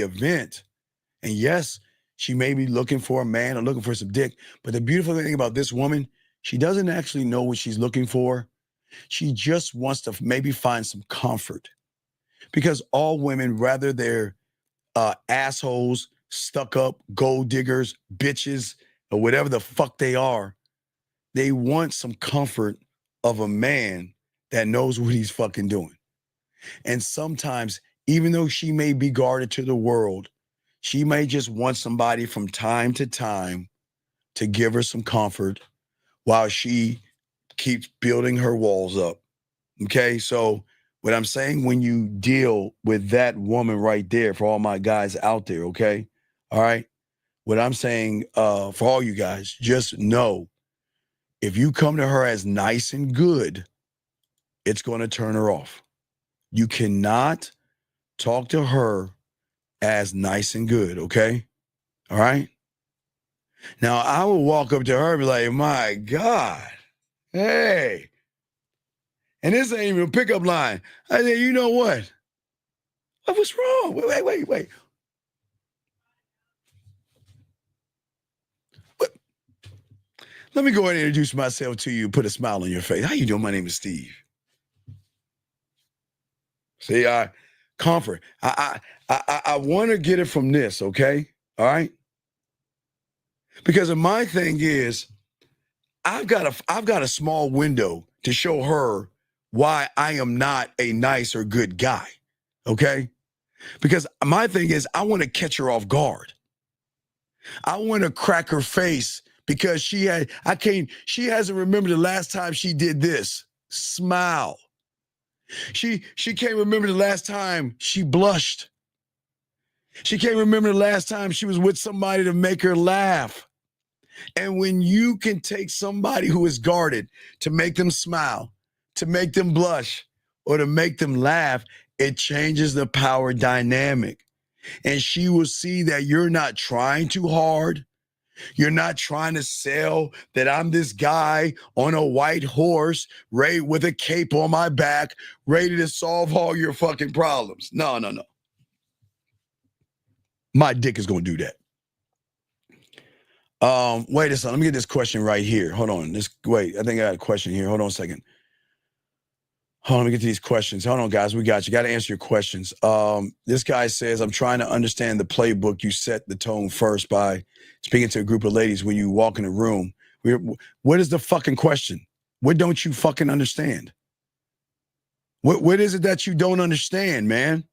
event, and yes, she may be looking for a man or looking for some dick. But the beautiful thing about this woman, she doesn't actually know what she's looking for. She just wants to maybe find some comfort. Because all women, rather they're assholes, stuck up, gold diggers, bitches, or whatever the fuck they are, they want some comfort of a man that knows what he's fucking doing. And sometimes, even though she may be guarded to the world, she may just want somebody from time to time to give her some comfort while she keeps building her walls up. Okay, so what I'm saying, when you deal with that woman right there, for all my guys out there, okay, all right, what I'm saying for all you guys, just know if you come to her as nice and good, it's going to turn her off. You cannot talk to her as nice and good, okay? All right? Now, I will walk up to her and be like, my God, hey. And this ain't even a pickup line. I say, you know what? What's wrong? Wait. What? Let me go ahead and introduce myself to you, put a smile on your face. How you doing? My name is Steve. See, comfort. I want to get it from this, okay? All right? Because my thing is, I've got a small window to show her why I am not a nice or good guy, okay? Because my thing is, I want to catch her off guard. I want to crack her face because she hasn't remembered the last time she did this. Smile. She can't remember the last time she blushed. She can't remember the last time she was with somebody to make her laugh. And when you can take somebody who is guarded to make them smile, to make them blush, or to make them laugh, it changes the power dynamic. And she will see that you're not trying too hard. You're not trying to sell that I'm this guy on a white horse, ready with a cape on my back, ready to solve all your fucking problems. No. My dick is going to do that. Wait a second. Let me get this question right here. Hold on. I think I got a question here. Hold on a second. Hold on, let me get to these questions. Hold on, guys. We got you. Got to answer your questions. This guy says, I'm trying to understand the playbook. You set the tone first by speaking to a group of ladies when you walk in a room. What is the fucking question? What don't you fucking understand? What is it that you don't understand, man?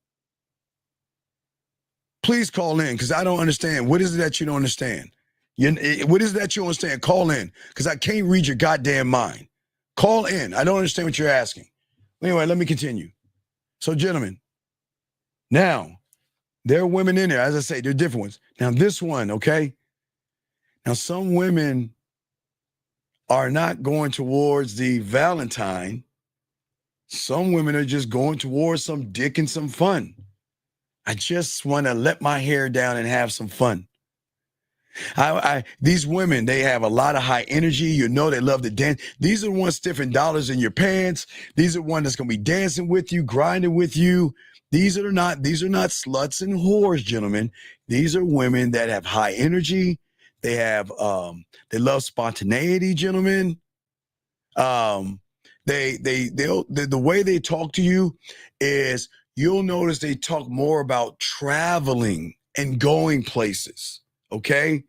Please call in, because I don't understand. What is it that you don't understand? What is it that you don't understand? Call in, because I can't read your goddamn mind. Call in. I don't understand what you're asking. Anyway, let me continue. So, gentlemen, now there are women in there. As I say, they're different ones. Now, this one, okay? Now, some women are not going towards the Valentine. Some women are just going towards some dick and some fun. I just want to let my hair down and have some fun. These women, they have a lot of high energy. You know, they love to dance. These are the ones stiffing dollars in your pants. These are the ones that's going to be dancing with you, grinding with you. These are not sluts and whores, gentlemen. These are women that have high energy. They have, they love spontaneity, gentlemen. The way they talk to you is, you'll notice they talk more about traveling and going places. Okay?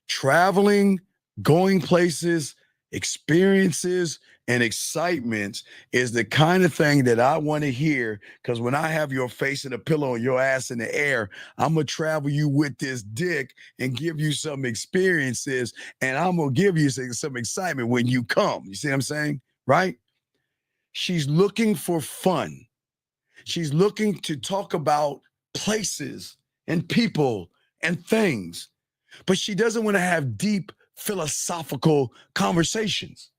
Traveling, going places, experiences, and excitements is the kind of thing that I want to hear, because when I have your face in a pillow and your ass in the air, I'm going to travel you with this dick and give you some experiences, and I'm going to give you some excitement when you come. You see what I'm saying? Right? She's looking for fun. She's looking to talk about places and people and things. But she doesn't want to have deep philosophical conversations.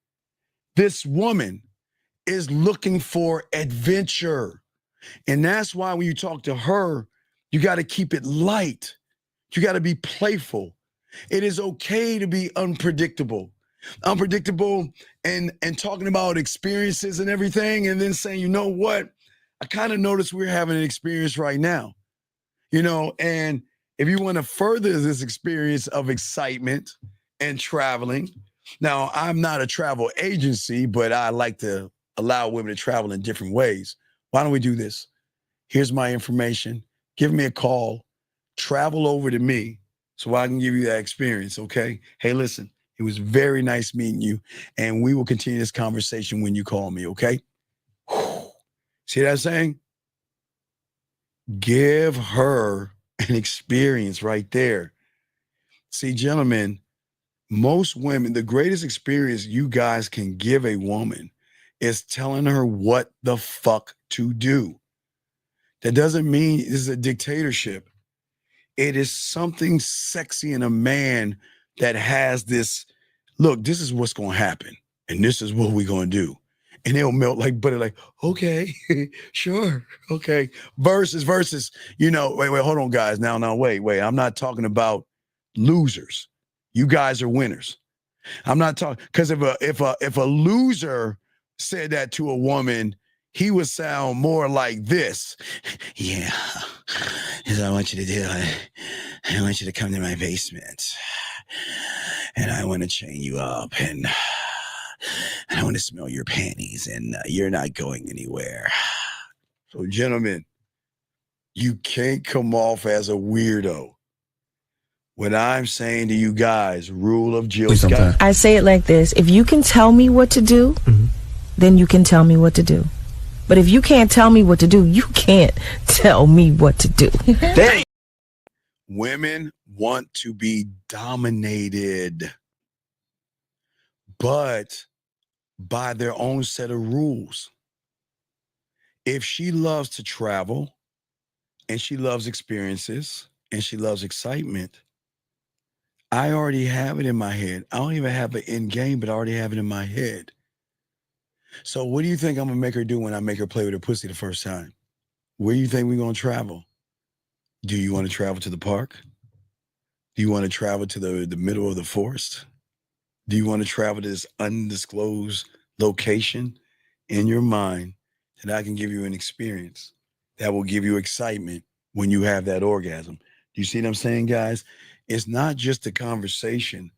This woman is looking for adventure. And that's why when you talk to her, you got to keep it light. You got to be playful. It is okay to be unpredictable. Unpredictable and talking about experiences and everything, and then saying, you know what? I kind of noticed we're having an experience right now. You know, and if you want to further this experience of excitement and traveling, now I'm not a travel agency, but I like to allow women to travel in different ways. Why don't we do this? Here's my information. Give me a call. Travel over to me so I can give you that experience, okay? Hey, listen, it was very nice meeting you, and we will continue this conversation when you call me, okay? See what I'm saying? Give her an experience right there. See, gentlemen, most women, the greatest experience you guys can give a woman is telling her what the fuck to do. That doesn't mean this is a dictatorship. It is something sexy in a man that has this, look, this is what's going to happen, and this is what we're going to do. And they'll melt like butter, like, okay, sure, okay. Versus, you know, wait, hold on, guys. Now, wait. I'm not talking about losers. You guys are winners. I'm not talking, because if a loser said that to a woman, he would sound more like this. Yeah, here's what I want you to do. I want you to come to my basement, and I want to chain you up, and I want to smell your panties, and you're not going anywhere. So, gentlemen, you can't come off as a weirdo. What I'm saying to you guys, rule of Jill Scott. I say it like this. If you can tell me what to do, then you can tell me what to do. But if you can't tell me what to do, you can't tell me what to do. Women want to be dominated, but by their own set of rules. If she loves to travel, and she loves experiences, and she loves excitement, I already have it in my head. I don't even have it in game, but I already have it in my head. So what do you think I'm going to make her do when I make her play with her pussy the first time? Where do you think we're going to travel? Do you want to travel to the park? Do you want to travel to the middle of the forest? Do you want to travel to this undisclosed location in your mind that I can give you an experience that will give you excitement when you have that orgasm? Do you see what I'm saying, guys? It's not just a conversation.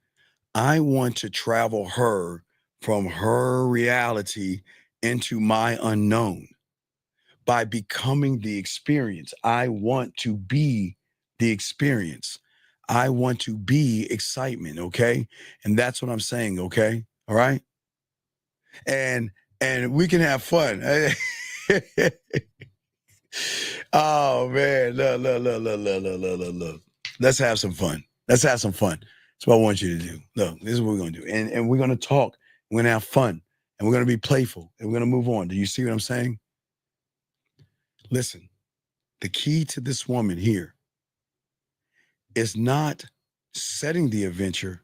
I want to travel her from her reality into my unknown by becoming the experience. I want to be the experience. I want to be excitement, okay? And that's what I'm saying, okay? All right? And we can have fun. Oh man, look. Let's have some fun. Let's have some fun. That's what I want you to do. Look, this is what we're gonna do. And we're gonna talk. We're gonna have fun. and we're going to be playful, and we're going to move on. Do you see what I'm saying? Listen, the key to this woman here is not setting the adventure.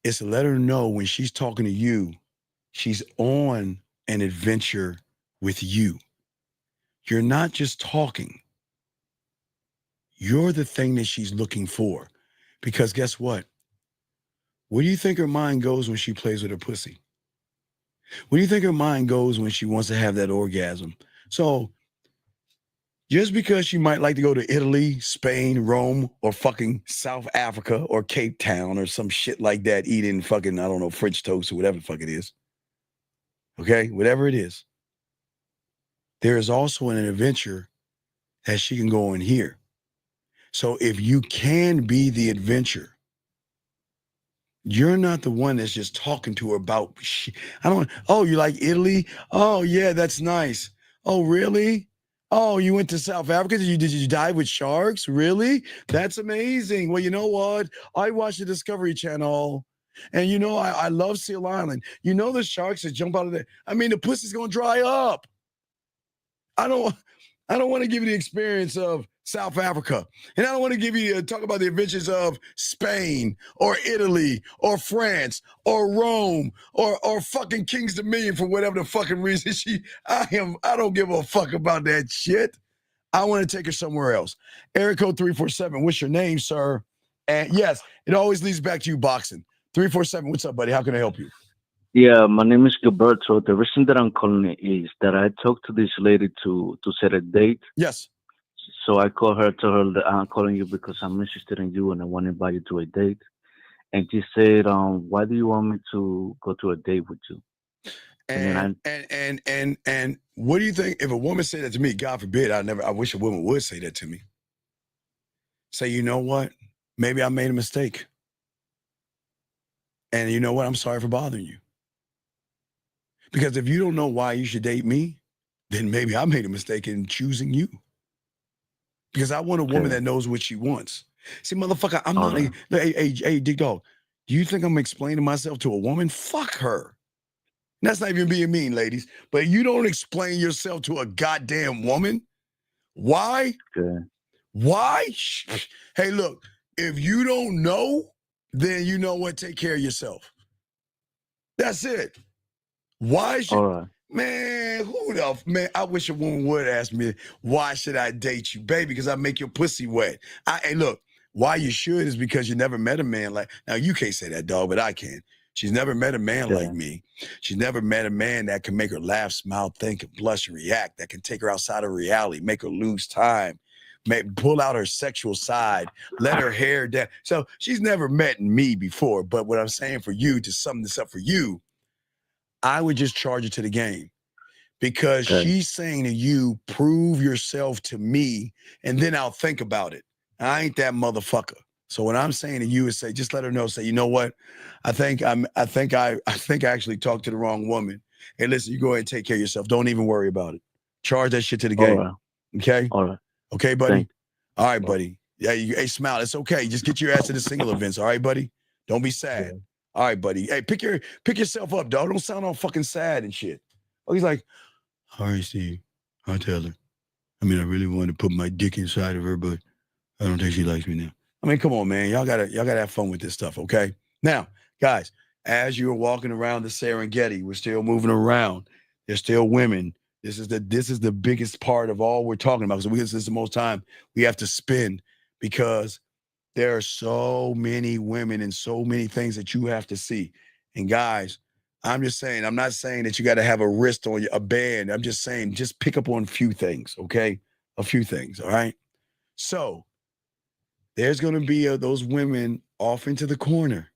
It's to let her know when she's talking to you, she's on an adventure with you. You're not just talking. You're the thing that she's looking for. Because guess what? Where do you think her mind goes when she plays with her pussy? Where do you think her mind goes when she wants to have that orgasm? So just because she might like to go to Italy, Spain, Rome, or fucking South Africa or Cape Town or some shit like that, eating fucking, I don't know, French toast or whatever the fuck it is. Okay? Whatever it is. There is also an adventure that she can go on here. So if you can be the adventure, you're not the one that's just talking to her about, oh, you like Italy? Oh, yeah, that's nice. Oh, really? Oh, you went to South Africa? Did you dive with sharks? Really? That's amazing. Well, you know what? I watch the Discovery Channel, and you know, I love Seal Island. You know the sharks that jump out of there? I mean, the pussy's going to dry up. I don't want to give you the experience of South Africa. And I don't want to give you talk about the adventures of Spain or Italy or France or Rome or fucking King's Dominion for whatever the fucking reason I don't give a fuck about that shit. I want to take her somewhere else. Area code 347. What's your name, sir? And yes, it always leads back to you boxing. 347. What's up, buddy? How can I help you? Yeah, my name is Gilberto. The reason that I'm calling is that I talked to this lady to set a date. Yes. So I called her, told her that I'm calling you because I'm interested in you and I want to invite you to a date. And she said, why do you want me to go to a date with you? And what do you think if a woman said that to me? God forbid, I wish a woman would say that to me. Say, you know what? Maybe I made a mistake. And you know what? I'm sorry for bothering you. Because if you don't know why you should date me, then maybe I made a mistake in choosing you. Because I want a woman that knows what she wants. See, motherfucker, I'm not hey, Dick Dog, do you think I'm explaining myself to a woman? Fuck her. That's not even being mean, ladies. But you don't explain yourself to a goddamn woman. Why? Why? Hey, look, if you don't know, then you know what? Take care of yourself. That's it. Why should man? Who the man? I wish a woman would ask me, why should I date you, baby? Because I make your pussy wet. Hey, look, why you should is because you never met a man like. Now you can't say that, dog, but I can. She's never met a man like me. She's never met a man that can make her laugh, smile, think, and blush and react. That can take her outside of reality, make her lose time, pull out her sexual side, let her hair down. So she's never met me before. But what I'm saying for you, to sum this up for you, I would just charge her to the game because she's saying to you, prove yourself to me, and then I'll think about it. I ain't that motherfucker. So what I'm saying to you is say, just let her know, say, you know what? I think I actually talked to the wrong woman. Hey, listen, you go ahead and take care of yourself. Don't even worry about it. Charge that shit to the game. Right. Okay? All right. Okay, buddy? All right, buddy. Yeah, hey, smile. It's okay. Just get your ass to the single events. All right, buddy? Don't be sad. All right, buddy. Hey, pick yourself up, dog. Don't sound all fucking sad and shit. Oh, he's like, all right, Steve. I'll tell her. I mean, I really wanted to put my dick inside of her, but I don't think she likes me now. I mean, come on, man. Y'all gotta have fun with this stuff, okay? Now, guys, as you're walking around the Serengeti, we're still moving around. There's still women. This is the biggest part of all we're talking about. Because this is the most time we have to spend because there are so many women and so many things that you have to see. And guys, I'm just saying, I'm not saying that you got to have a wrist on a band. I'm just saying, just pick up on a few things, okay? A few things, all right? So there's going to be those women off into the corner,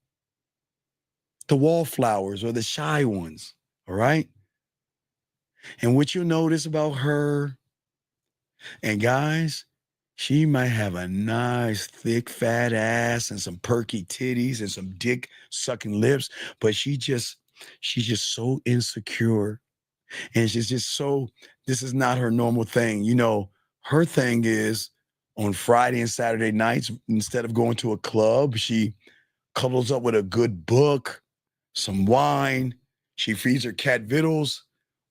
the wallflowers or the shy ones, all right? And what you'll notice about her, and guys, she might have a nice, thick, fat ass and some perky titties and some dick sucking lips, but she's just so insecure. And she's just so, this is not her normal thing. You know, her thing is on Friday and Saturday nights, instead of going to a club, she cuddles up with a good book, some wine. She feeds her cat vittles,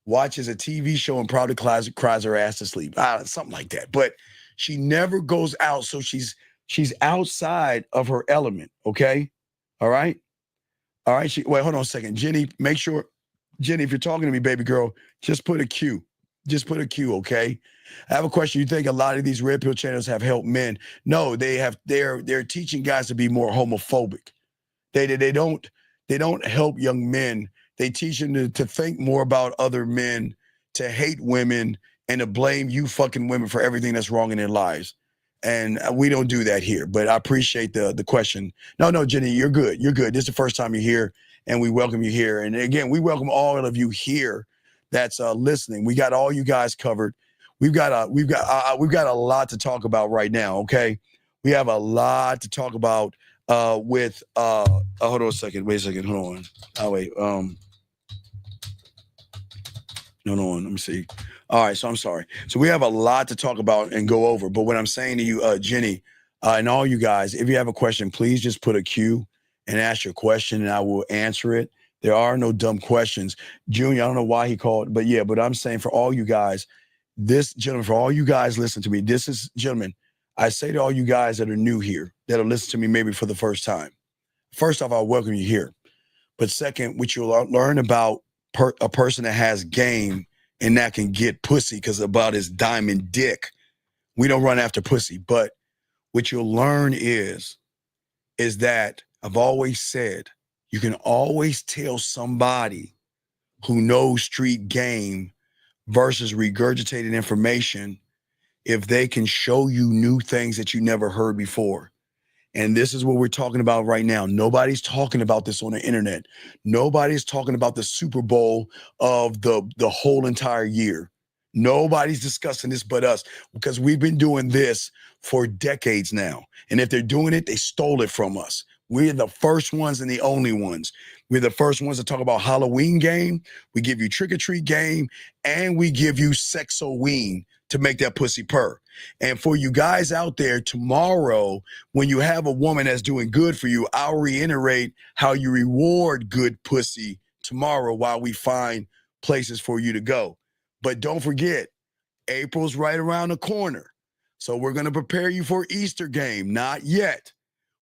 watches a TV show, and probably cries her ass to sleep. Something like that. But she never goes out, so she's outside of her element, okay? All right? All right, wait, hold on a second. Jenny, make sure, Jenny, if you're talking to me, baby girl, just put a Q. Just put a Q, okay? I have a question. You think a lot of these red pill channels have helped men? No, they're teaching guys to be more homophobic. They don't help young men. They teach them to think more about other men, to hate women, and to blame you fucking women for everything that's wrong in their lives. And we don't do that here. But I appreciate the question. No, Jenny, you're good. You're good. This is the first time you're here, and we welcome you here. And again, we welcome all of you here that's listening. We got all you guys covered. We've got a lot to talk about right now. Okay, we have a lot to talk about with hold on a second. Wait a second. Hold on. Oh wait. No, let me see. All right, so I'm sorry. So we have a lot to talk about and go over. But what I'm saying to you, Jenny, and all you guys, if you have a question, please just put a Q and ask your question, and I will answer it. There are no dumb questions. Junior, I don't know why he called, but yeah, but I'm saying for all you guys, for all you guys, listen to me. This is, gentlemen, I say to all you guys that are new here, that are listening to me maybe for the first time. First off, I'll welcome you here. But second, what you'll learn about a person that has game and that can get pussy because about his diamond dick. We don't run after pussy. But what you'll learn is that I've always said, you can always tell somebody who knows street game versus regurgitated information if they can show you new things that you never heard before. And this is what we're talking about right now. Nobody's talking about this on the internet. Nobody's talking about the Super Bowl of the whole entire year. Nobody's discussing this but us, because we've been doing this for decades now. And if they're doing it, they stole it from us. We're the first ones and the only ones. We're the first ones to talk about Halloween game. We give you trick or treat game, and we give you Sexoween to make that pussy purr. And for you guys out there, tomorrow, when you have a woman that's doing good for you, I'll reiterate how you reward good pussy tomorrow while we find places for you to go. But don't forget, April's right around the corner. So we're going to prepare you for Easter game. Not yet.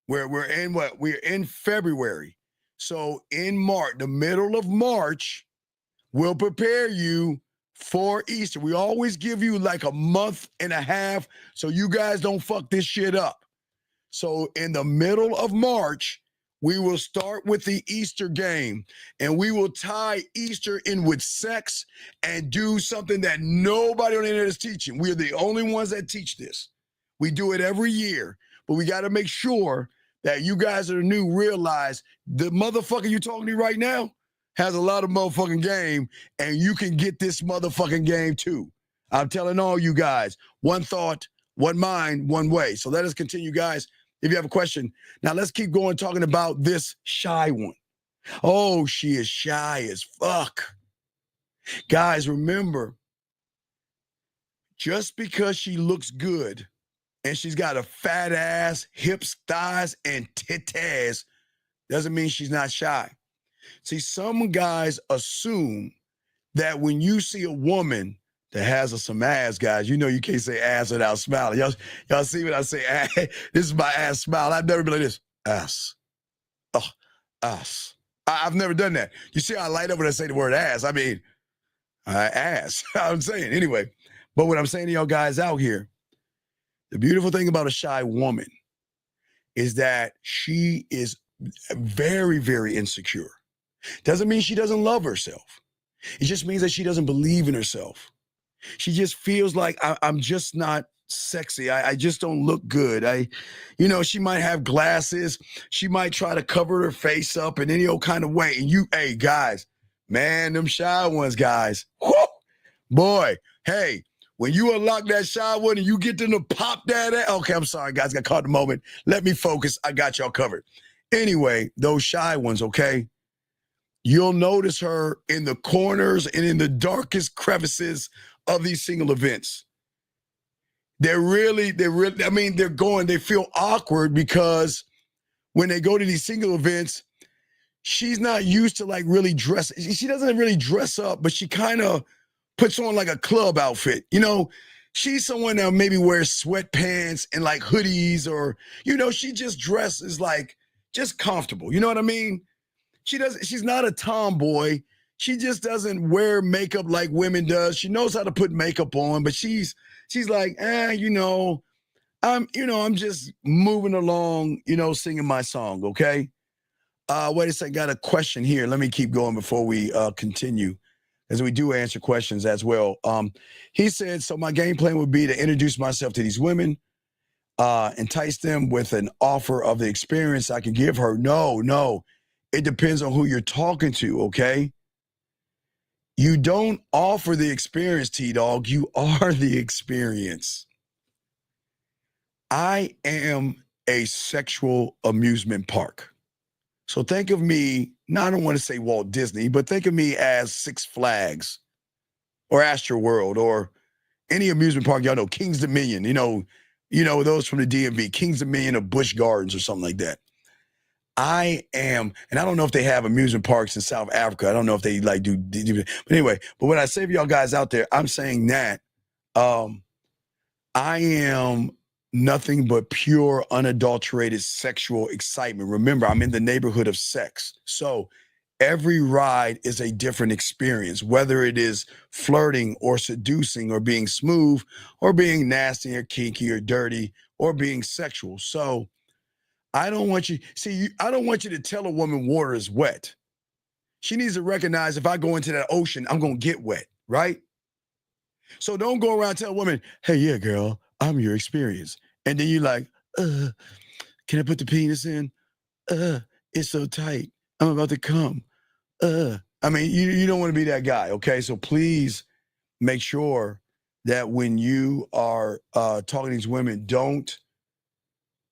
We're in February. So in March, the middle of March, we'll prepare you for Easter. We always give you like a month and a half so you guys don't fuck this shit up. So in the middle of March, we will start with the Easter game, and we will tie Easter in with sex and do something that nobody on the internet is teaching. We're the only ones that teach this. We do it every year, but we got to make sure that you guys that are new realize the motherfucker you're talking to right now has a lot of motherfucking game, and you can get this motherfucking game too. I'm telling all you guys, one thought, one mind, one way. So let us continue, guys. If you have a question, now let's keep going talking about this shy one. Oh, she is shy as fuck. Guys, remember, just because she looks good and she's got a fat ass, hips, thighs, and titties doesn't mean she's not shy. See, some guys assume that when you see a woman that has some ass, guys, you know you can't say ass without smiling. Y'all see what I say? Ass. This is my ass smile. I've never been like this. Ass. Oh, ass. I've never done that. You see how I light up when I say the word ass. I mean, ass. I'm saying. Anyway, but what I'm saying to y'all guys out here, the beautiful thing about a shy woman is that she is very, very insecure. Doesn't mean she doesn't love herself. It just means that she doesn't believe in herself. She just feels like I'm just not sexy. I just don't look good. She might have glasses. She might try to cover her face up in any old kind of way. And hey, guys, man, them shy ones, guys. Whoo, boy, hey, when you unlock that shy one and you get them to pop that. Okay, I'm sorry, guys. Got caught in the moment. Let me focus. I got y'all covered. Anyway, those shy ones, okay? You'll notice her in the corners and in the darkest crevices of these single events. They feel awkward because when they go to these single events, she's not used to like really dress. She doesn't really dress up, but she kind of puts on like a club outfit. You know, she's someone that maybe wears sweatpants and like hoodies, or, you know, she just dresses like just comfortable. You know what I mean? She's not a tomboy. She just doesn't wear makeup like women does. She knows how to put makeup on, but she's like, you know, I'm just moving along, you know, singing my song, okay? Wait a second, got a question here. Let me keep going before we continue, as we do answer questions as well. He said, so my game plan would be to introduce myself to these women, entice them with an offer of the experience I can give her. No. It depends on who you're talking to, okay? You don't offer the experience, T-Dog. You are the experience. I am a sexual amusement park. So think of me, I don't want to say Walt Disney, but think of me as Six Flags or Astro World or any amusement park. Y'all know King's Dominion, you know those from the DMV, King's Dominion or Busch Gardens or something like that. I am, and I don't know if they have amusement parks in South Africa. I don't know if they like do, but anyway, but when I say for y'all guys out there, I'm saying that I am nothing but pure, unadulterated sexual excitement. Remember, I'm in the neighborhood of sex. So every ride is a different experience, whether it is flirting or seducing or being smooth or being nasty or kinky or dirty or being sexual. So I don't want you to tell a woman water is wet. She needs to recognize if I go into that ocean, I'm going to get wet, right? So don't go around telling a woman, hey, yeah, girl, I'm your experience. And then you're like, can I put the penis in? It's so tight. I'm about to come. I mean, you don't want to be that guy, okay? So please make sure that when you are talking to these women, don't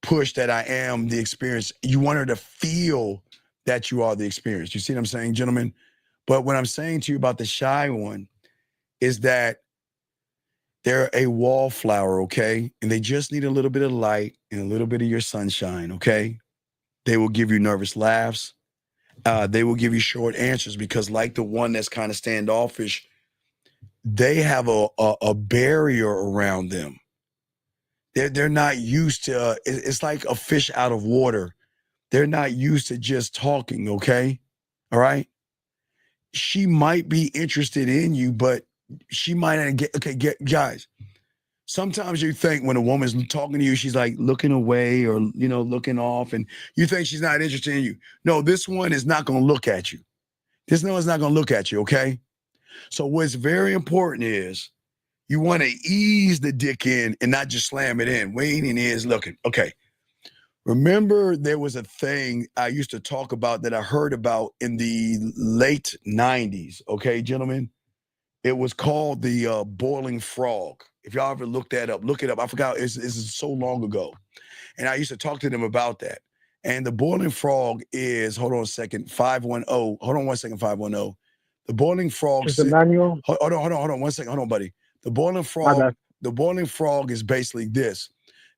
push that I am the experience. You want her to feel that you are the experience. You see what I'm saying, gentlemen? But what I'm saying to you about the shy one is that they're a wallflower, okay? And they just need a little bit of light and a little bit of your sunshine, okay? They will give you nervous laughs. They will give you short answers because, like the one that's kind of standoffish, they have a barrier around them. They're not used to, it's like a fish out of water. They're not used to just talking, okay? All right? She might be interested in you, but she might not get, guys, sometimes you think when a woman's talking to you, she's like looking away or, you know, looking off, and you think she's not interested in you. No, this one is not going to look at you. This one's not going to look at you, okay? So what's very important is you want to ease the dick in and not just slam it in. Waiting is looking. Okay. Remember, there was a thing I used to talk about that I heard about in the late 90s, okay, gentlemen? It was called the boiling frog. If y'all ever look that up, look it up. I forgot, it's so long ago. And I used to talk to them about that. And the boiling frog is, hold on a second, 510. Hold on one second, 510. The boiling frog. Is the manual? Hold on one second. Hold on, buddy. The boiling frog is basically this.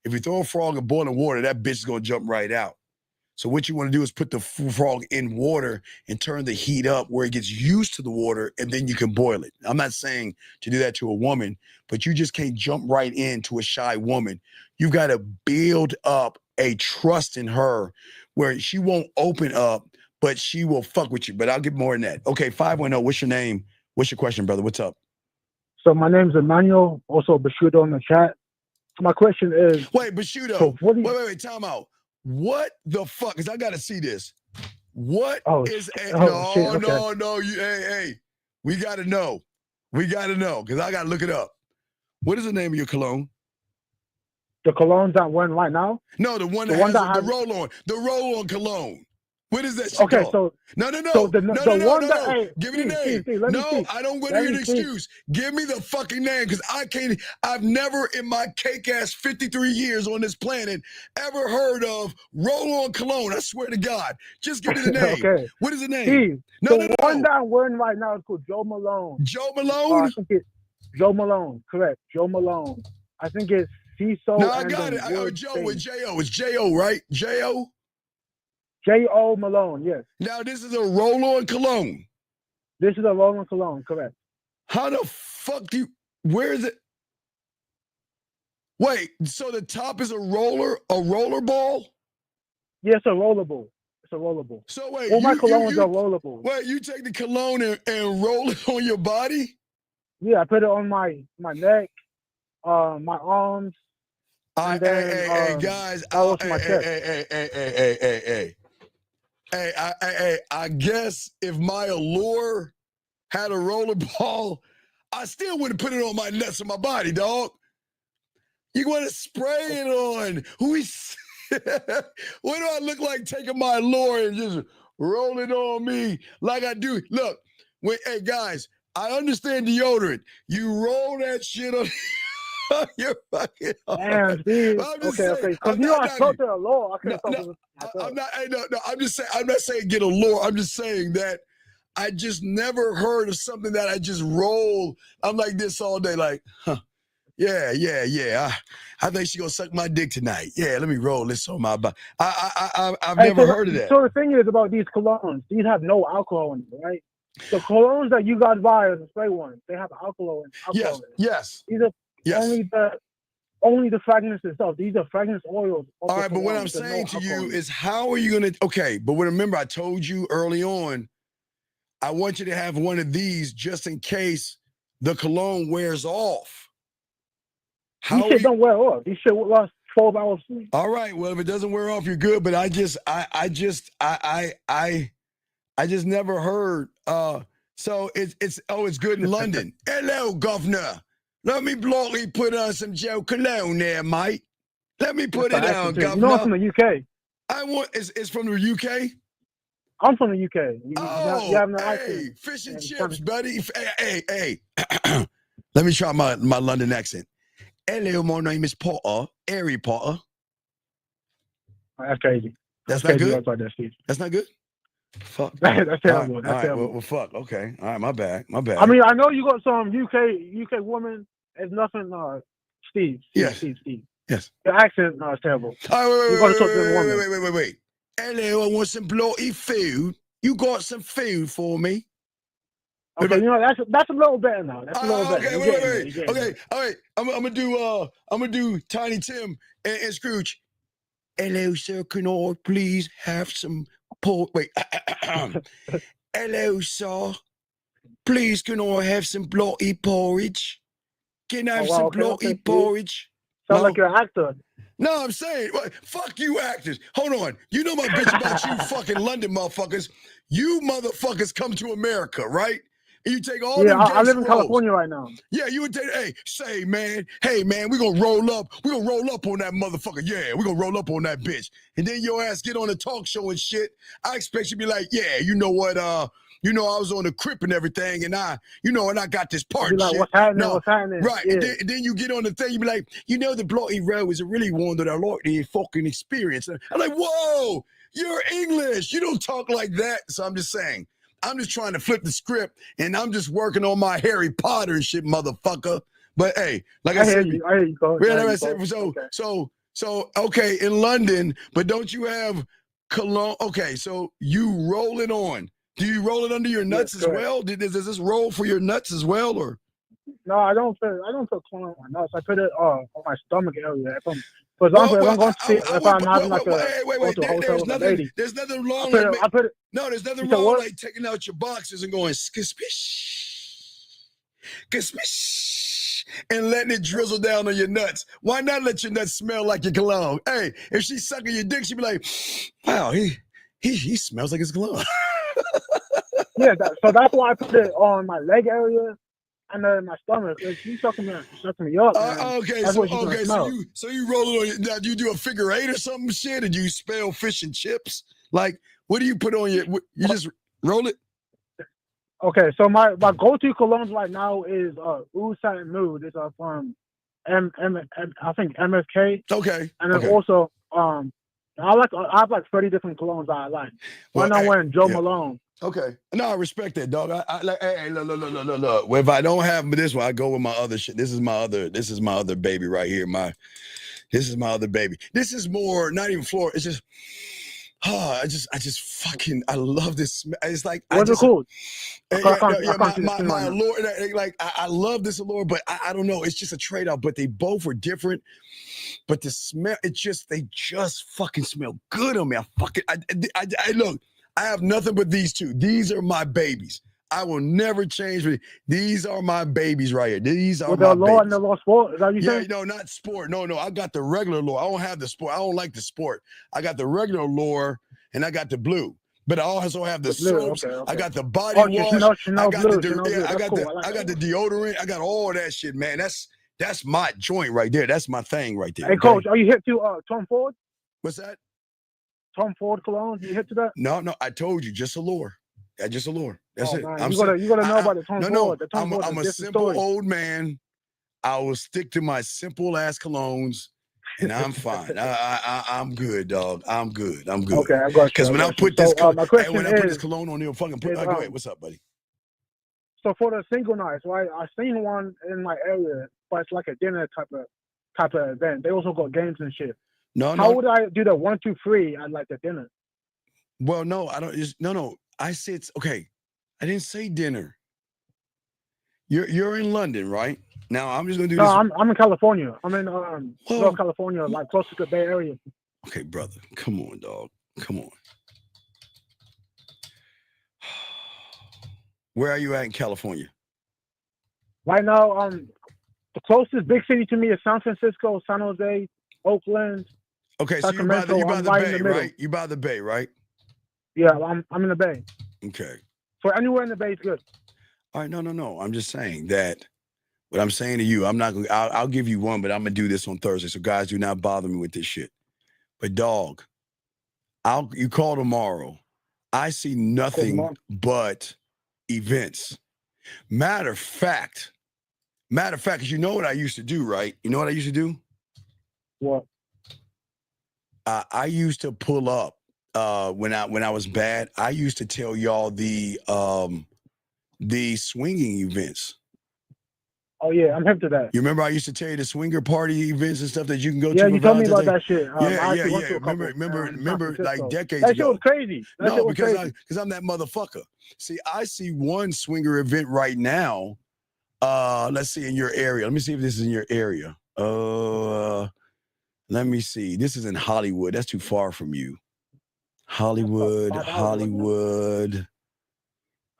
If you throw a frog in boiling water, that bitch is going to jump right out. So what you want to do is put the frog in water and turn the heat up where it gets used to the water, and then you can boil it. I'm not saying to do that to a woman, but you just can't jump right into a shy woman. You've got to build up a trust in her where she won't open up, but she will fuck with you. But I'll get more than that. Okay, 510, what's your name? What's your question, brother? What's up? So my name's Emmanuel, also Bashudo in the chat. My question is... Wait, Bashudo, so wait, time out. What the fuck? Because I got to see this. What is... No, hey, we got to know. We got to know, because I got to look it up. What is the name of your cologne? The colognes that wearing right now? No, the one that has the roll-on. The roll-on cologne. What is that shit called? So... No. So the one that... Hey, give me the name. No, I don't want to hear an excuse. Give me the fucking name, because I've never in my cake-ass 53 years on this planet ever heard of roll-on cologne. I swear to God. Just give me the name. Okay. What is the name? Steve, the one that I'm wearing right now is called Joe Malone. Joe Malone? I think it's Joe Malone. Correct. Joe Malone. I think it's CISO. No, I got it. Joe with J-O. It's J-O, right? J-O? J.O. Malone, yes. Now this is a roll-on cologne. This is a roll-on cologne, correct. How the fuck do you, where is it? Wait, so the top is a roller ball? Yeah, it's a rollable. It's a rollable. So wait, all my colognes are rollable. Wait, you take the cologne and roll it on your body? Yeah, I put it on my neck, my arms, and then hey, guys, I guess if my allure had a roller ball, I still wouldn't put it on my nuts or my body, dog. You want to spray it on? What do I look like taking my allure and just roll it on me like I do? Look, hey guys, I understand deodorant. You roll that shit on your fucking arm. Dude. Okay. Because I spoke to the law. I couldn't I'm just saying. I'm not saying get a lure. I'm just saying that I just never heard of something that I just roll. I'm like this all day, like, huh. Yeah. I think she gonna suck my dick tonight. Yeah, let me roll this on my body. I've never heard of that. So the thing is about these colognes, these have no alcohol in them, right? The colognes that you guys buy are the spray ones. They have alcohol in them. Yes. These are only the fragrance itself. These are fragrance oils. All right, but what I'm saying to you is, how are you gonna? Okay, but remember, I told you early on, I want you to have one of these just in case the cologne wears off. These shit don't wear off. These shit will last 12 hours. All right. Well, if it doesn't wear off, you're good. But I just never heard. So it's good in London. Hello, governor. Let me blindly put on some Joe Cologne there, mate. Let me put it on, governor. You know I'm from the UK. It's from the UK? I'm from the UK. You have no accent. Fish and chips, buddy. Hey. Let me try my London accent. Hello, my name is Potter, Harry Potter. That's crazy. That's not good? Like that, that's not good? Fuck. That's terrible. All right. Well, fuck. Okay. All right, my bad. I mean, I know you got some UK woman. It's nothing, Steve. Yes. Steve. Yes. Your accent is terrible. All right, wait. Hello, I want some bloody food. You got some food for me? Okay, that's a little better now. That's a little better. Okay, all right. I'm gonna do Tiny Tim and Scrooge. Hello, sir. Can I please have some pork? Wait. Hello, sir. Please, can I have some bloody porridge? Can I have some bloody porridge? Sound like you're an actor. No, I'm saying, fuck you actors. Hold on. You know my bitch about you fucking London motherfuckers. You motherfuckers come to America, right? And you take all them I live in roles. California right now. Yeah, you would take, hey man, we're gonna roll up. We're gonna roll up on that motherfucker. Yeah, we're gonna roll up on that bitch. And then your ass get on a talk show and shit. I expect you to be like, yeah, you know what, I was on the Crip and everything, and I got this part. Be like, shit. what's happening? Right. Yeah. And then you get on the thing, you be like, the Bloody Row is really one that I like the fucking experience. I'm like, whoa, you're English. You don't talk like that. So I'm just saying, I'm just trying to flip the script, and I'm just working on my Harry Potter and shit, motherfucker. But hey, like I said, I hear you, Cole. So okay, in London, but don't you have cologne? Okay, so you roll it on. Do you roll it under your nuts as well? Does this roll for your nuts as well, or? No, I don't put cologne on my nuts. I put it on my stomach area. For example, if I'm going to see, if I'm having like a there's nothing wrong. There's nothing wrong like taking out your boxes and going and letting it drizzle down on your nuts. Why not let your nuts smell like your cologne? Hey, if she's sucking your dick, she'd be like, wow, he smells like his cologne. Yeah, so that's why I put it on my leg area and then my stomach. You sucking me up. So you roll it on. Now, do you do a figure eight or something shit? And you spell fish and chips? Like, what do you put on your? You just roll it. Okay, so my go-to colognes right now is Oud Satin Mood. It's from I think MFK. Okay. And then also I have like 30 different colognes that I like. Right now I'm wearing Joe Malone. Okay. No, I respect that, dog. I like, hey, look. Well, if I don't have this one, I go with my other shit. This is my other baby right here. This is my other baby. This is more, not even floral. It's just, Oh, I just fucking, I love this smell. It's like, What's it called? I can't see the screen my right now. allure, like, I love this allure, but I don't know. It's just a trade-off, but they both are different. But the smell, they just fucking smell good on me. I look, I have nothing but these two. These are my babies. I will never change. These are my babies right here. These are With my the law babies. and the law sport, is that what you saying? No, not sport. No, I got the regular lure. I don't have the sport. I don't like the sport. I got the regular lure and I got the blue. But I also have the soaps. Okay. I got the body wash. Chanel I got blue, I got cool. I got the deodorant. I got all that shit, man. That's my joint right there. That's my thing right there. Hey, Coach, are you hip to Tom Ford? What's that? Tom Ford cologne? You hip to that? No, I told you, just allure. Just allure. That's it. Man, you gotta know about the Tom Ford. The Tom Ford I'm a simple old man. I will stick to my simple ass colognes, and I'm fine. I'm good, dog. I'm good. Okay, I got you. Because when I put this, cologne on, they'll fucking put. Go ahead. What's up, buddy? So for the single nights, right? I seen one in my area, but it's like a dinner type of event. They also got games and shit. How would I do the 1, 2, 3 at like the dinner? Well, no, I don't. No. I said okay. I didn't say dinner. You're in London, right? Now I'm just gonna do this. No, I'm in California. I'm in North California, like close to the Bay Area. Okay, brother. Come on, dog. Come on. Where are you at in California? Right now, the closest big city to me is San Francisco, San Jose, Oakland. Okay, so you by the Bay, right? You by the Bay, right? Yeah, I'm in the Bay. Okay. For anywhere in the Bay is good. All right, no. I'm just saying that what I'm saying to you, I'm not gonna I'll give you one, but I'm gonna do this on Thursday. So guys, do not bother me with this shit. But dog, you call tomorrow. I see nothing but events. Matter of fact, because you know what I used to do, right? You know what I used to do? What? I used to pull up when I was bad. I used to tell y'all the swinging events. Oh yeah, I'm hip to that. You remember I used to tell you the swinger party events and stuff that you can go to. Yeah, you told me about that shit. Yeah. Remember, like decades ago. That shit was crazy. Because I'm that motherfucker. See, I see one swinger event right now. Let's see in your area. Let me see if this is in your area. Let me see. This is in Hollywood. That's too far from you. Hollywood.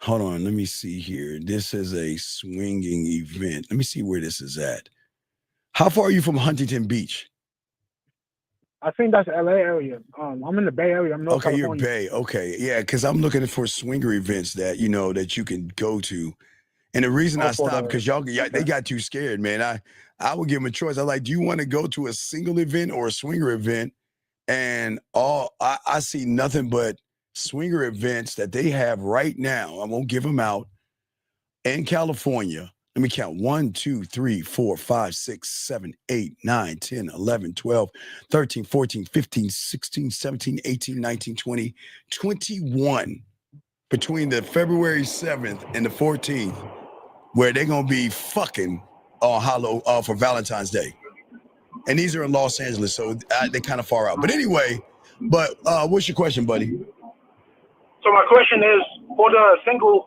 Hold on, let me see here. This is a swinging event. Let me see where this is at. How far are you from Huntington Beach? I think that's LA area. I'm in the Bay Area. I'm North California. You're Bay. Okay, yeah, because I'm looking for swinger events that that you can go to. And the reason I stopped because they got too scared, man. I would give them a choice. I'm like, do you want to go to a single event or a swinger event? And I see nothing but swinger events that they have right now. I won't give them out in California. Let me count 1, 2, 3, 4, 5, 6, 7, 8, 9, 10, 11, 12, 13, 14, 15, 16, 17, 18, 19, 20, 21 between the February 7th and the 14th, where they're gonna be fucking for Valentine's Day. And these are in Los Angeles, so they're kind of far out. But anyway, what's your question, buddy? So my question is, for the single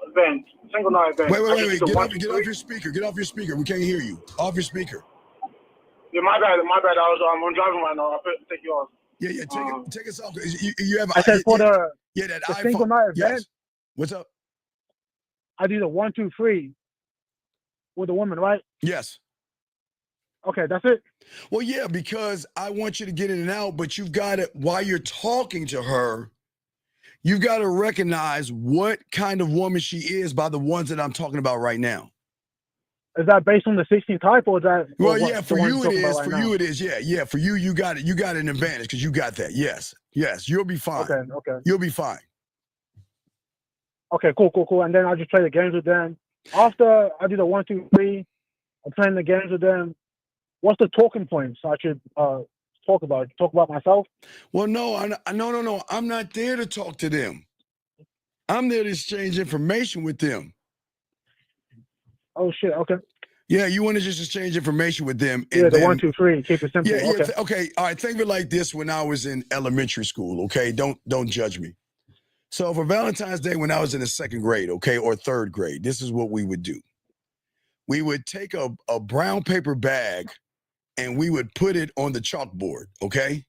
night event. Wait. Get off your speaker. Get off your speaker. We can't hear you. Off your speaker. Yeah, my bad. I'm driving right now. I'll take you off. Yeah. Take us off. You have. I said for that the iPhone. single night event. Yes. What's up? I do the 1, 2, 3 with a woman, right? Yes. Okay, that's it. Well, yeah, because I want you to get in and out, but you've got to, while you're talking to her, you've got to recognize what kind of woman she is by the ones that I'm talking about right now. Is that based on the 16 type, or is that? Well, yeah, for you it is. For you it is. Yeah. For you, you got it. You got an advantage because you got that. Yes. You'll be fine. Okay. You'll be fine. Okay, cool. And then I just play the games with them. After I do the 1, 2, 3, I'm playing the games with them. What's the talking points I should talk about? Talk about myself? Well, no. I'm not there to talk to them. I'm there to exchange information with them. Oh shit. Okay. Yeah, you want to just exchange information with them. And Yeah, the then, 1, 2, 3, and keep it simple. yeah, yeah. Okay. Okay, all right. Think of it like this: when I was in elementary school, okay, don't judge me. So for Valentine's Day, when I was in the 2nd grade, okay, or 3rd grade, this is what we would do. We would take a brown paper bag and we would put it on the chalkboard, okay?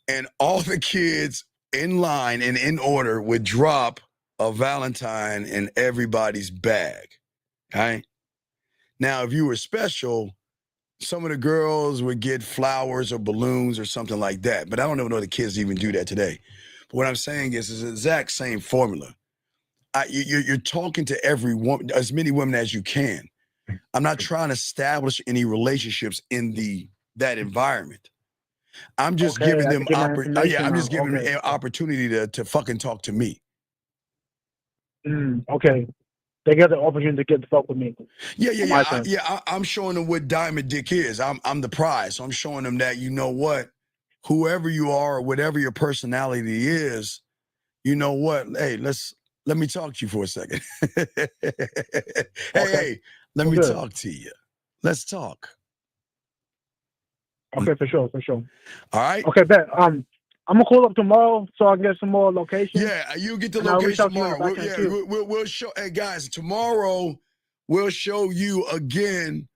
And all the kids in line and in order would drop a Valentine in everybody's bag, okay? Now, if you were special, some of the girls would get flowers or balloons or something like that. But I don't even know the kids even do that today. But what I'm saying is it's the exact same formula. You're talking to every woman, as many women as you can. I'm not trying to establish any relationships in that environment. I'm just Okay, giving I them can get my information I'm just out. giving them Okay. an opportunity to fucking talk to me. Okay. They get the opportunity to get the fuck with me. Yeah. I'm showing them what diamond dick is. I'm the prize. So I'm showing them that, you know what, whoever you are or whatever your personality is, you know what, hey, let me talk to you for a second. Hey, let me talk to you. Let's talk. Okay, for sure. All right. Okay, bet. I'm gonna call up tomorrow so I can get some more locations. Yeah, you get the and I'll reach location out to you tomorrow. if I can too. We'll show. Hey guys, tomorrow we'll show you again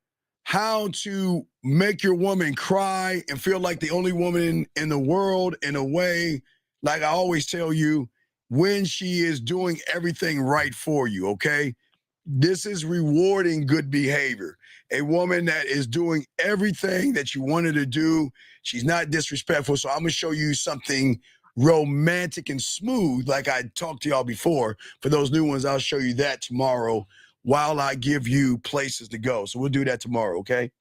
how to make your woman cry and feel like the only woman in the world in a way, like I always tell you, when she is doing everything right for you. Okay, this is rewarding good behavior. A woman that is doing everything that you wanted to do. She's not disrespectful. So I'm gonna show you something romantic and smooth, like I talked to y'all before. For those new ones, I'll show you that tomorrow while I give you places to go. So we'll do that tomorrow, okay?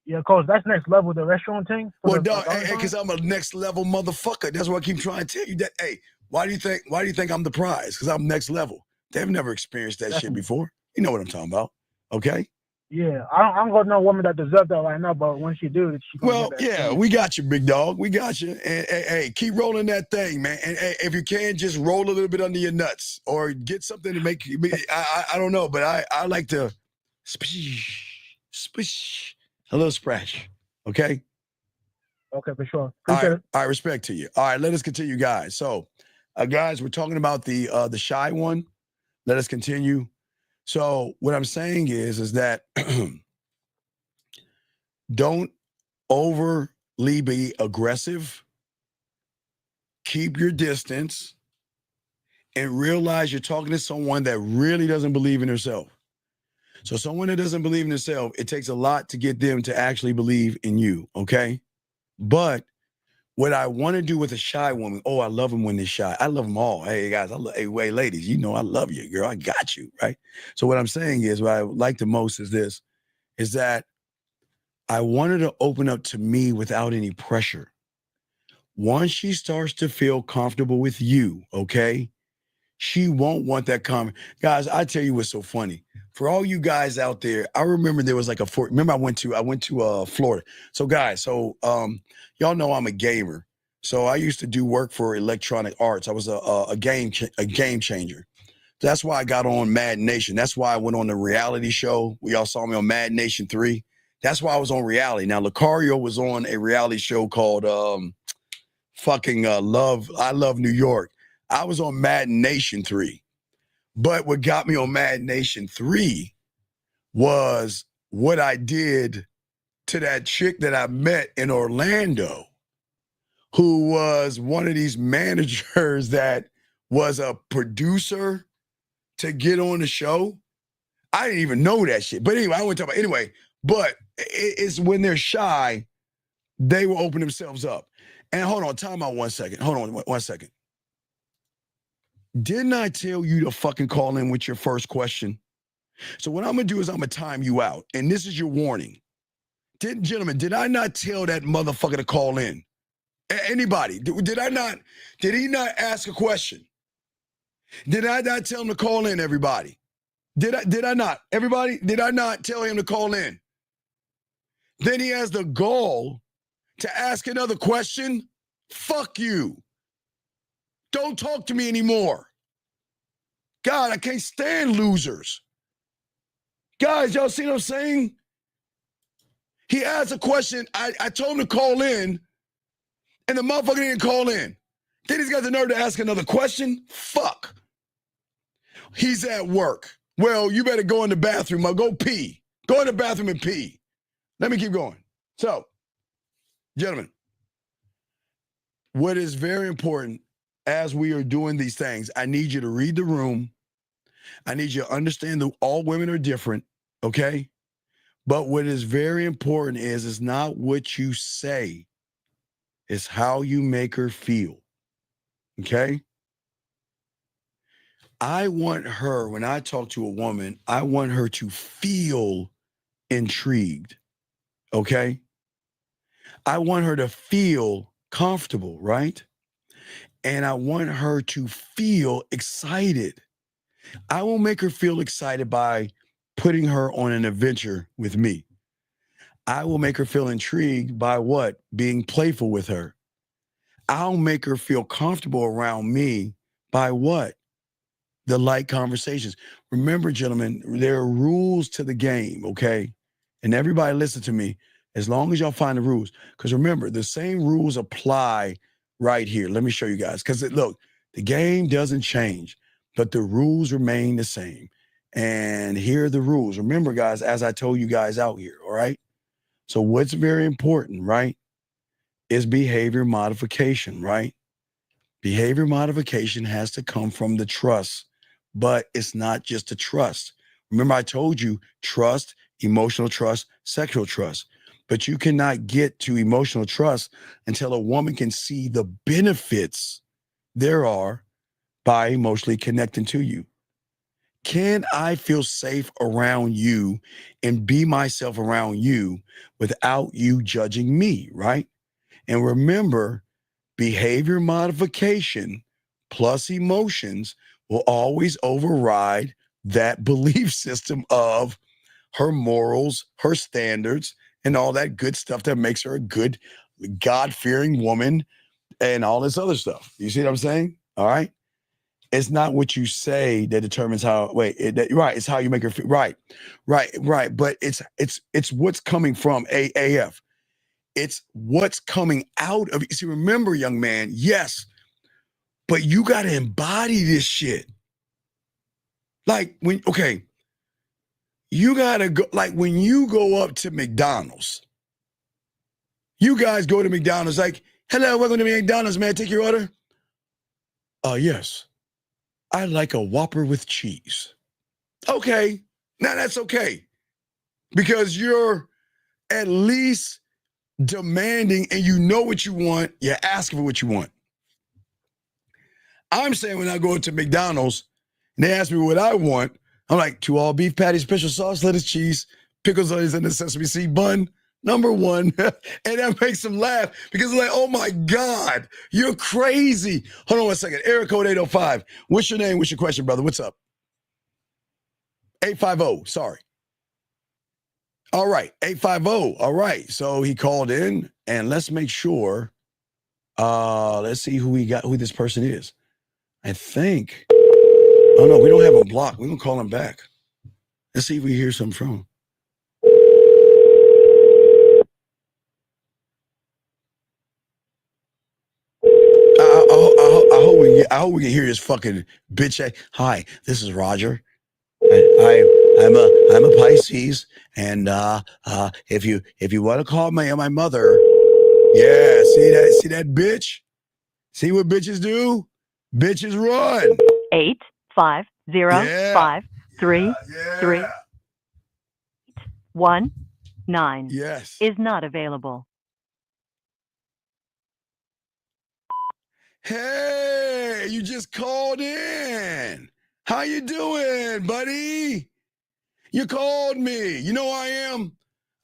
Yeah, coach, that's next level, the restaurant thing. Well, dog, because I'm a next level motherfucker. That's why I keep trying to tell you that. Hey, why do you think I'm the prize? Because I'm next level. They've never experienced that shit before. You know what I'm talking about, okay? Yeah, I don't got no woman that deserves that right now, but when she do, she gonna get that. Yeah, we got you, big dog. We got you. And hey, keep rolling that thing, man. And hey, if you can, just roll a little bit under your nuts or get something to make you. I don't know, but I like to splish, a little splash. Okay. Okay, for sure. All Appreciate right, it. all right, respect to you. All right, let us continue, guys. So, guys, we're talking about the shy one. Let us continue. So, what I'm saying is that don't overly be aggressive. Keep your distance and realize you're talking to someone that really doesn't believe in herself. So someone that doesn't believe in herself, it takes a lot to get them to actually believe in you, okay? But what I want to do with a shy woman, I love them when they're shy. I love them all. Hey, guys, hey, ladies, you know I love you, girl. I got you, right? So what I'm saying is, what I like the most is this, is that I want her to open up to me without any pressure. Once she starts to feel comfortable with you, okay, she won't want that comment. Guys, I tell you what's so funny. For all you guys out there, I remember there was like remember I went to Florida. So guys, y'all know I'm a gamer. So I used to do work for Electronic Arts. I was a game changer. That's why I got on Mad Nation. That's why I went on the reality show. Y'all saw me on Mad Nation 3. That's why I was on reality. Now, Lucario was on a reality show called I Love New York. I was on Mad Nation 3. But what got me on Mad Nation 3 was what I did to that chick that I met in Orlando, who was one of these managers that was a producer to get on the show. I didn't even know that shit. But anyway, I wouldn't talk about anyway. But it's when they're shy, they will open themselves up. And hold on, time out 1 second. Hold on 1 second. Didn't I tell you to fucking call in with your first question? So what I'm gonna do is I'm gonna time you out. And this is your warning. Gentlemen, did I not tell that motherfucker to call in? Anybody? Did he not ask a question? Did I not tell him to call in, everybody? Did I not? Everybody, did I not tell him to call in? Then he has the gall to ask another question? Fuck you. Don't talk to me anymore. God, I can't stand losers. Guys, y'all see what I'm saying? He asked a question. I told him to call in, and the motherfucker didn't call in. Then he's got the nerve to ask another question? Fuck. He's at work. Well, you better go in the bathroom or go pee. Go in the bathroom and pee. Let me keep going. So, gentlemen, what is very important as we are doing these things, I need you to read the room. I need you to understand that all women are different, okay? But what is very important is not what you say, it's how you make her feel, okay? I want her, when I talk to a woman, I want her to feel intrigued, okay? I want her to feel comfortable, right? And I want her to feel excited. I will make her feel excited by putting her on an adventure with me. I will make her feel intrigued by what? Being playful with her. I'll make her feel comfortable around me by what? The light conversations. Remember, gentlemen, there are rules to the game, okay? And everybody listen to me as long as y'all find the rules. Because remember, the same rules apply right here. Let me show you guys. Because look, the game doesn't change, but the rules remain the same. And here are the rules. Remember, guys, as I told you guys out here, all right? So what's very important, right, is behavior modification, right? Behavior modification has to come from the trust, but it's not just the trust. Remember, I told you trust, emotional trust, sexual trust. But you cannot get to emotional trust until a woman can see the benefits there are by emotionally connecting to you. Can I feel safe around you and be myself around you without you judging me, right? And remember, behavior modification plus emotions will always override that belief system of her morals, her standards, and all that good stuff that makes her a good, God-fearing woman and all this other stuff. You see what I'm saying? All right. It's not what you say that determines how. Right? It's how you make her feel. Right. But it's what's coming from AF. It's what's coming out of. See, remember, young man. Yes, but you got to embody this shit. Like you gotta go. Like when you go up to McDonald's, you guys go to McDonald's. Like, hello, welcome to McDonald's. May I take your order? Yes. I like a Whopper with cheese. Okay. Now that's okay. Because you're at least demanding and you know what you want. You're asking for what you want. I'm saying when I go to McDonald's and they ask me what I want, I'm like, 2 all beef patties, special sauce, lettuce, cheese, pickles, onions, and the sesame seed bun, number 1. And that makes them laugh because they're like, oh my God, you're crazy. Hold on 1 second. Area code 805. What's your name? What's your question, brother? What's up? 850. Sorry. All right. 850. All right. So he called in and let's make sure. Let's see who this person is. I think. Oh no, we don't have him blocked. We're gonna call him back. Let's see if we hear something from him. I hope we can hear his fucking bitch. Hi, this is Roger. I'm a Pisces, and if you want to call my mother, yeah, see that bitch? See what bitches do? Bitches run. 850-533-319 yes. is not available. Hey, you just called in. How you doing, buddy? You called me. You know who I am?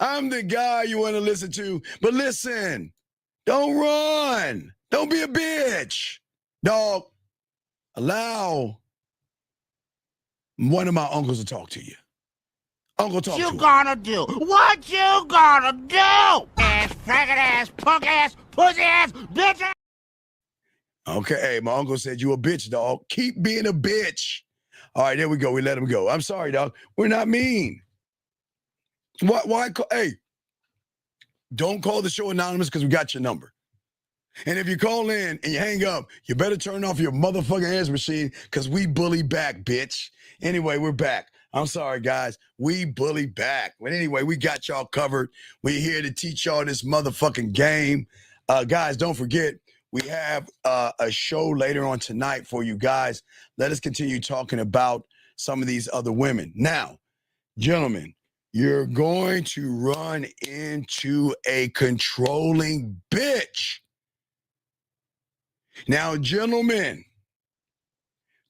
I'm the guy you want to listen to. But listen, don't run. Don't be a bitch. Dog, allow one of my uncles to talk to you. Uncle, talk to him. What you gonna do? What you gonna do? Ass, faggot ass, punk ass, pussy ass, bitch ass. Okay, hey, my uncle said you a bitch, dog. Keep being a bitch. All right, there we go. We let him go. I'm sorry, dog. We're not mean. Why? Hey, don't call the show anonymous because we got your number. And if you call in and you hang up, you better turn off your motherfucking answer machine because we bully back, bitch. Anyway, we're back. I'm sorry, guys. We bully back. But anyway, we got y'all covered. We're here to teach y'all this motherfucking game. Guys, don't forget, we have a show later on tonight for you guys. Let us continue talking about some of these other women. Now, gentlemen, you're going to run into a controlling bitch. Now, gentlemen,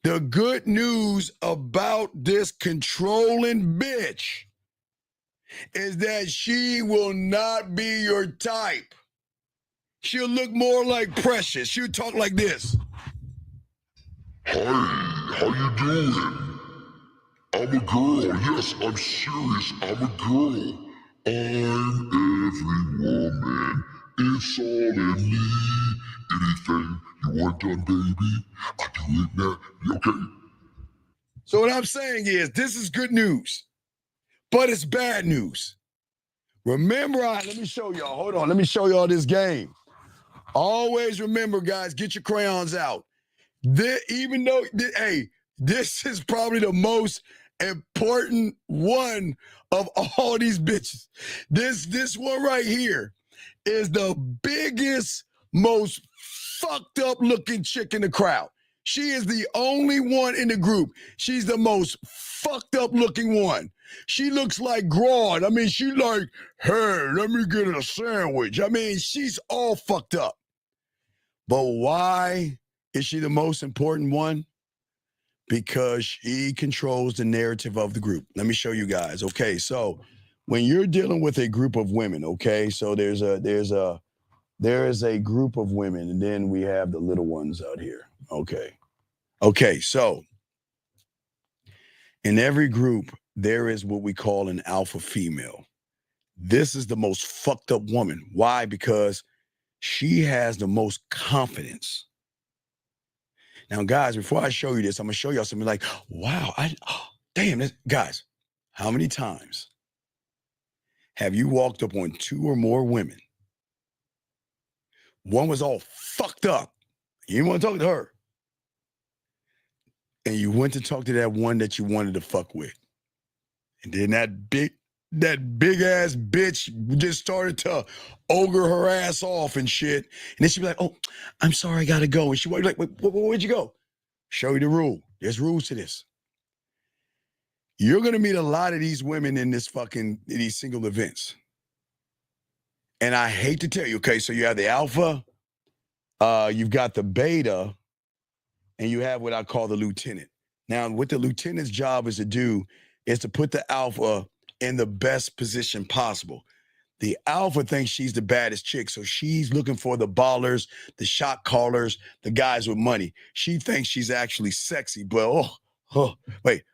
the good news about this controlling bitch is that she will not be your type. She'll look more like Precious. She'll talk like this. Hi, how you doing? I'm a girl. Yes, I'm serious. I'm a girl. I'm every woman. It's all in me. Anything you want done, baby, I do it now. Okay. So what I'm saying is, this is good news, but it's bad news. Remember, let me show y'all. Hold on. Let me show y'all this game. Always remember, guys, get your crayons out. Even though, hey, this is probably the most important one of all these bitches. This one right here is the biggest, most fucked up looking chick in the crowd. She is the only one in the group. She's the most fucked up looking one. She looks like Grodd. I mean, she like, hey, let me get a sandwich. I mean, she's all fucked up. But why is she the most important one? Because she controls the narrative of the group. Let me show you guys. Okay, so when you're dealing with a group of women, okay, so there is a group of women, and then we have the little ones out here. Okay, so in every group, there is what we call an alpha female. This is the most fucked up woman. Why? Because she has the most confidence. Now, guys, before I show you this, I'm going to show y'all something like, wow, damn, guys, how many times have you walked up on two or more women? One was all fucked up. You didn't want to talk to her. And you went to talk to that one that you wanted to fuck with. And then that big ass bitch just started to ogre her ass off and shit. And then she'd be like, oh, I'm sorry, I gotta go. And she'd be like, where'd you go? Show you the rule. There's rules to this. You're gonna meet a lot of these women in these single events. And I hate to tell you, okay, so you have the alpha, you've got the beta, and you have what I call the lieutenant. Now, what the lieutenant's job is to do is to put the alpha in the best position possible. The alpha thinks she's the baddest chick, so she's looking for the ballers, the shot callers, the guys with money. She thinks she's actually sexy, but wait.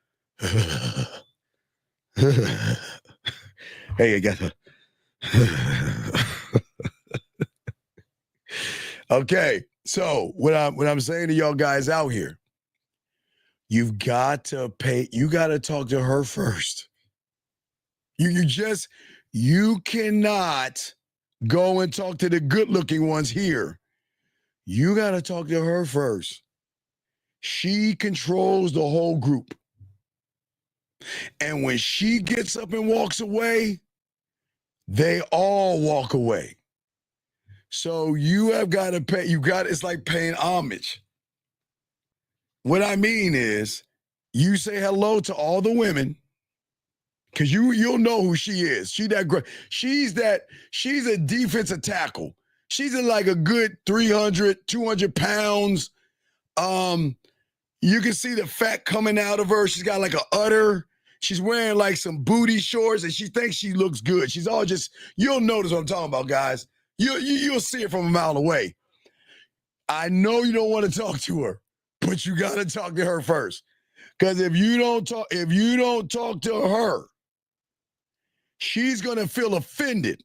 Hey, I got her. Okay, so what I'm saying to y'all guys out here, you've got to talk to her first. You cannot go and talk to the good-looking ones here. You got to talk to her first. She controls the whole group. And when she gets up and walks away, they all walk away. So you have got to pay, it's like paying homage. What I mean is, you say hello to all the women, because you'll know who she is. She's a defensive tackle. She's in like a good 300, 200 pounds. You can see the fat coming out of her. She's got like an udder. She's wearing like some booty shorts, and she thinks she looks good. She's all you'll notice what I'm talking about, guys. You'll see it from a mile away. I know you don't want to talk to her, but you got to talk to her first. Because if you don't talk to her, she's going to feel offended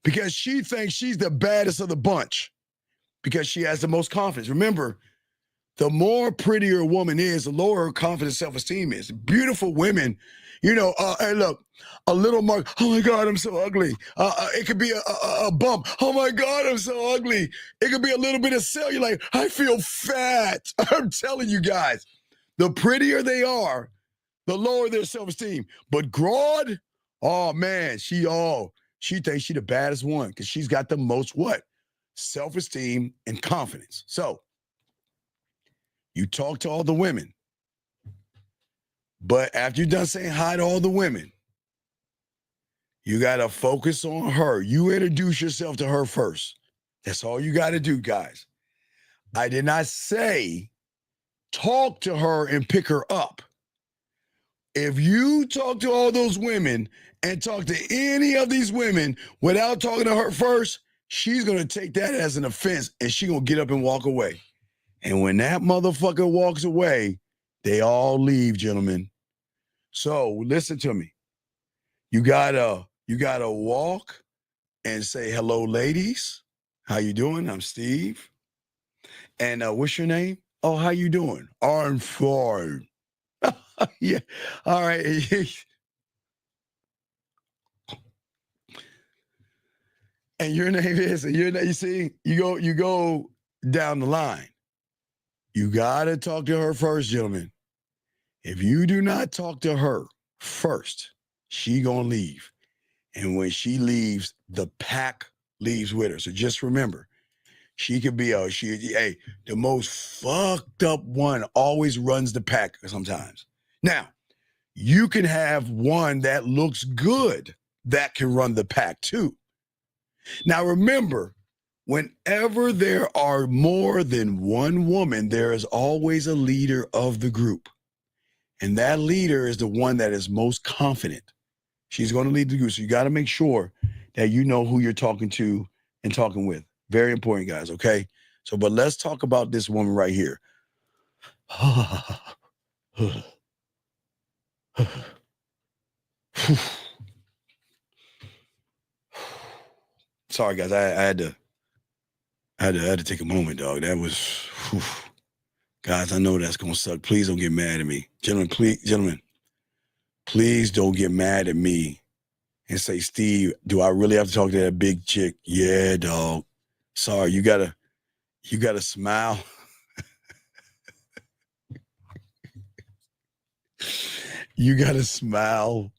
because she thinks she's the baddest of the bunch because she has the most confidence. Remember, the more prettier a woman is, the lower her confidence, self-esteem is. Beautiful women, hey, look, a little mark, oh my God, I'm so ugly. It could be a bump. Oh my God, I'm so ugly. It could be a little bit of cellulite. I feel fat. I'm telling you guys, the prettier they are, the lower their self-esteem. But Broad, oh man, she thinks she the baddest one because she's got the most what? Self-esteem and confidence. So you talk to all the women, but after you're done saying hi to all the women, you got to focus on her. You introduce yourself to her first. That's all you got to do, guys. I did not say talk to her and pick her up. If you talk to all those women and talk to any of these women without talking to her first, she's going to take that as an offense and she's going to get up and walk away. And when that motherfucker walks away, they all leave, gentlemen. So listen to me. You gotta walk and say, hello, ladies. How you doing? I'm Steve. And what's your name? Oh, how you doing? I'm fine. Yeah. All right. And your name is, you see, you go down the line. You gotta talk to her first, gentlemen. If you do not talk to her first, she gonna leave. And when she leaves, the pack leaves with her. So just remember, she could be the most fucked up one always runs the pack sometimes. Now, you can have one that looks good that can run the pack too. Now remember, whenever there are more than one woman, there is always a leader of the group. And that leader is the one that is most confident. She's going to lead the group. So you got to make sure that you know who you're talking to and talking with. Very important, guys, okay? So, but let's talk about this woman right here. Sorry, guys. I had to take a moment, dog. That was, whew. Guys, I know that's going to suck. Please don't get mad at me. Gentlemen, please don't get mad at me and say, Steve, do I really have to talk to that big chick? Yeah, dog. Sorry, you gotta smile. You gotta smile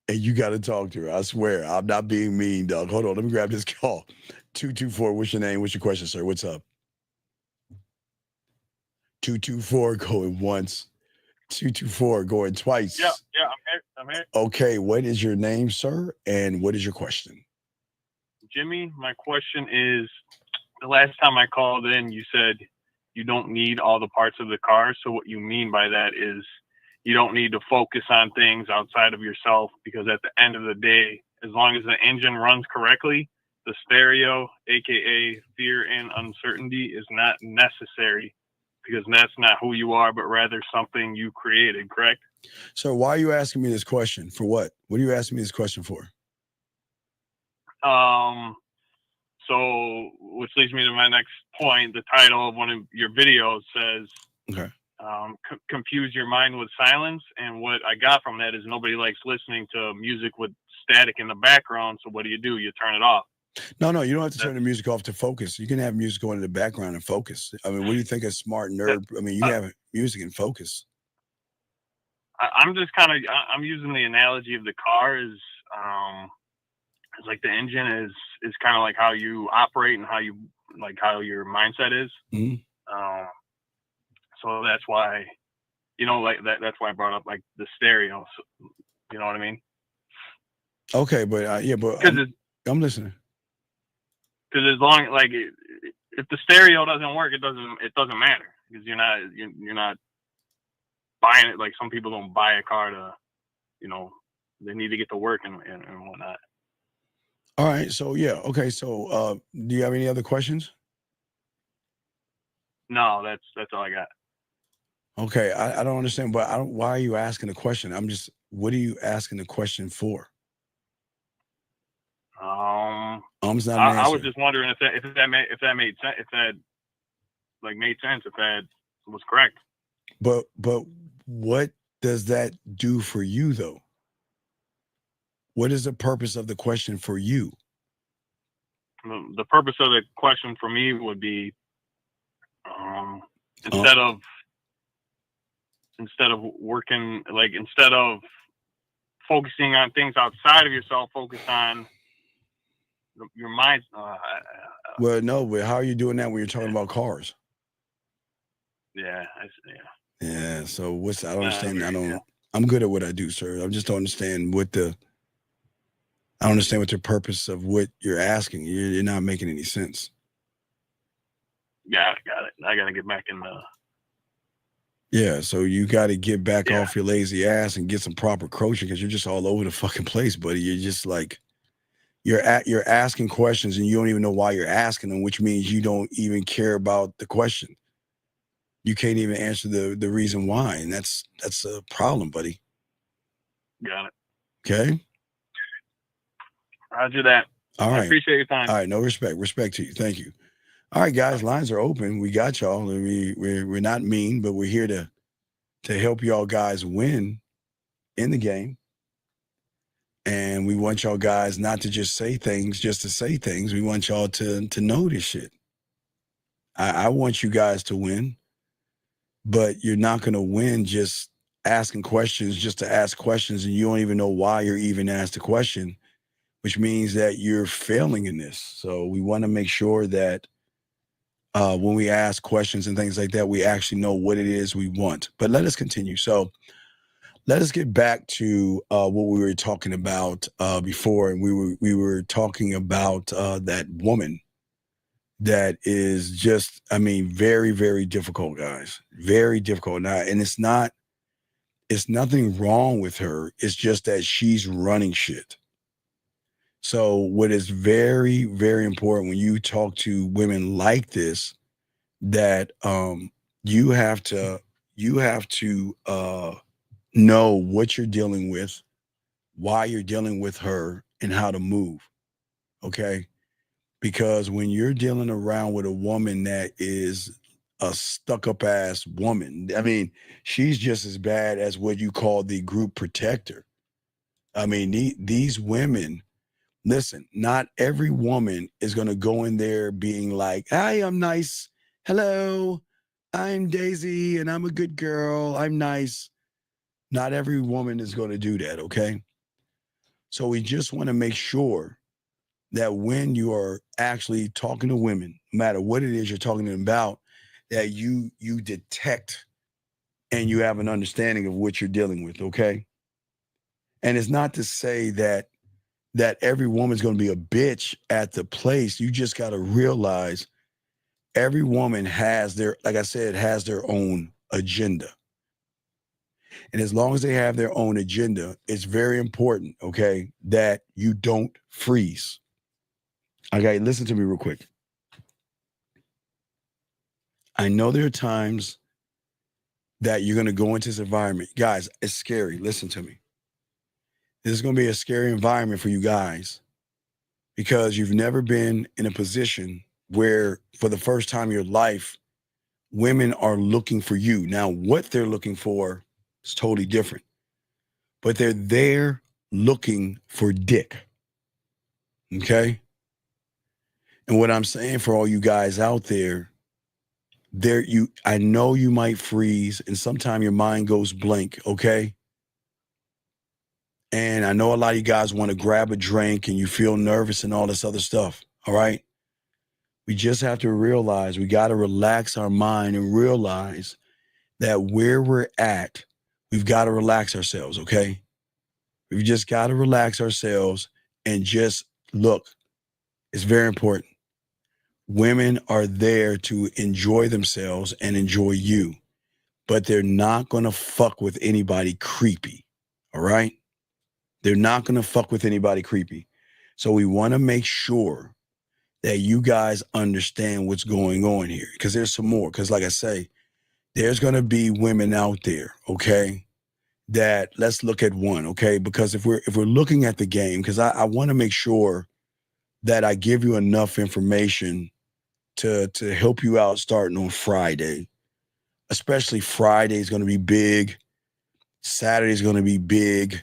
and you gotta talk to her. I swear, I'm not being mean, dog. Hold on, let me grab this call. 224, what's your name? What's your question, sir? What's up? 224 going once. 224 going twice. Yeah, I'm here. Okay, what is your name, sir? And what is your question? Jimmy, my question is, the last time I called in, you said you don't need all the parts of the car. So what you mean by that is you don't need to focus on things outside of yourself, because at the end of the day, as long as the engine runs correctly, the stereo, aka fear and uncertainty, is not necessary, because that's not who you are, but rather something you created, correct? So why are you asking me this question? For what? What are you asking me this question for? So which leads me to my next point. The title of one of your videos says, okay, confuse your mind with silence. And what I got from that is nobody likes listening to music with static in the background. So what do? You turn it off. No, you don't have to turn the music off to focus. You can have music going in the background and focus. I mean, what do you think a smart nerd? I mean, you can have music and focus. I'm just I'm using the analogy of the car is, it's like the engine is kind of like how you operate and how your mindset is. Mm-hmm. So that's why, that's why I brought up like the stereo. So, you know what I mean? Okay, but I'm listening. Because as long if the stereo doesn't work, it doesn't matter, because you're not buying it. Like some people don't buy a car to, they need to get to work and whatnot. All right. So yeah. Okay. So do you have any other questions? No, that's all I got. Okay. I don't understand, but why are you asking the question? What are you asking the question for? I Not was just wondering if that made sense, if that made sense, if that was correct. But what does that do for you, though? What is the purpose of the question for you? The purpose of the question for me would be instead of working, like, instead of focusing on things outside of yourself, focus on your mind. Well, no, but how are you doing that when you're talking about cars? Yeah. Yeah. So I don't understand. I'm good at what I do, sir. I just don't understand I don't understand what the purpose of what you're asking. You're not making any sense. Yeah, got it. I got to get back in the. Yeah, so you got to get back off your lazy ass and get some proper coaching because you're just all over the fucking place, buddy. You're just like, you're asking questions and you don't even know why you're asking them, which means you don't even care about the question. You can't even answer the reason why, and that's a problem, buddy. Got it. Okay. Roger that. All right. I appreciate your time. All right. No respect to you. Thank you. All right, guys. Lines are open. We got y'all. We're not mean, but we're here to help y'all guys win in the game. And we want y'all guys not to just say things just to say things. We want y'all to know this shit. I want you guys to win, but you're not going to win just asking questions just to ask questions, and you don't even know why you're even asked a question, which means that you're failing in this. So we want to make sure that when we ask questions and things like that, we actually know what it is we want. But let us continue. So let us get back to what we were talking about before, and we were talking about that woman that is just, I mean, very, very difficult, guys. Very difficult. Now, and it's nothing wrong with her. It's just that she's running shit. So what is very, very important when you talk to women like this, that you have to know what you're dealing with, why you're dealing with her, and how to move. Okay? Because when you're dealing around with a woman that is a stuck-up ass woman, I mean, she's just as bad as what you call the group protector. I mean, these women, listen, not every woman is going to go in there being like, hi, I'm nice. Hello, I'm Daisy, and I'm a good girl. I'm nice. Not every woman is going to do that, okay? So we just want to make sure that when you are actually talking to women, no matter what it is you're talking to them about, that you detect and you have an understanding of what you're dealing with, okay? And it's not to say that every woman's going to be a bitch at the place. You just got to realize every woman has like I said, has their own agenda. And as long as they have their own agenda, it's very important, okay, that you don't freeze. Okay, listen to me real quick. I know there are times that you're going to go into this environment. Guys, it's scary. Listen to me. This is going to be a scary environment for you guys because you've never been in a position where for the first time in your life, women are looking for you. Now, what they're looking for is totally different, but they're there looking for dick. Okay? And what I'm saying for all you guys out there, I know you might freeze and sometimes your mind goes blank, okay? And I know a lot of you guys want to grab a drink and you feel nervous and all this other stuff, all right? We just have to realize we got to relax our mind and realize that where we're at, we've got to relax ourselves, okay? We've just got to relax ourselves and just look. It's very important. Women are there to enjoy themselves and enjoy you, but they're not going to fuck with anybody creepy, all right? They're not going to fuck with anybody creepy. So we want to make sure that you guys understand what's going on here because there's some more. Because like I say, there's going to be women out there, okay, that let's look at one, okay? Because if we're looking at the game, because I want to make sure that I give you enough information to help you out starting on Friday. especially Friday is going to be big. Saturday is going to be big.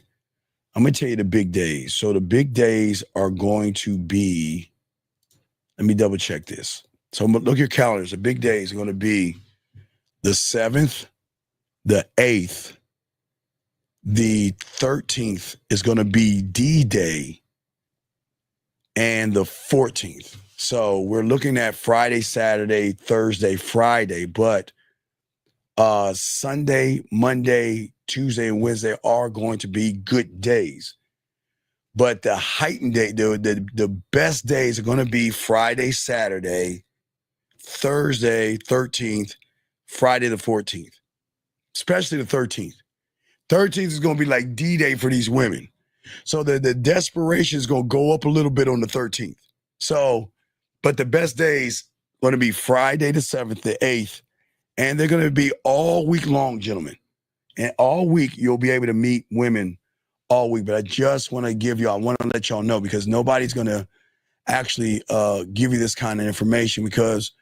I'm going to tell you the big days. So the big days are going to be, let me double check this. So look at your calendars. The big days are going to be the 7th, the 8th, the 13th is going to be D-Day, and the 14th. So we're looking at Friday, Saturday, Thursday, Friday, but Sunday, Monday, Tuesday, and Wednesday are going to be good days. But the heightened day, the best days are going to be Friday, Saturday, Thursday, 13th, Friday the 14th, especially the 13th. 13th is going to be like D-Day for these women. So the desperation is going to go up a little bit on the 13th. So, but the best days going to be Friday the 7th, the 8th, and they're going to be all week long, gentlemen. And all week you'll be able to meet women all week. But I just want to give y'all, I want to let y'all know because nobody's going to actually give you this kind of information because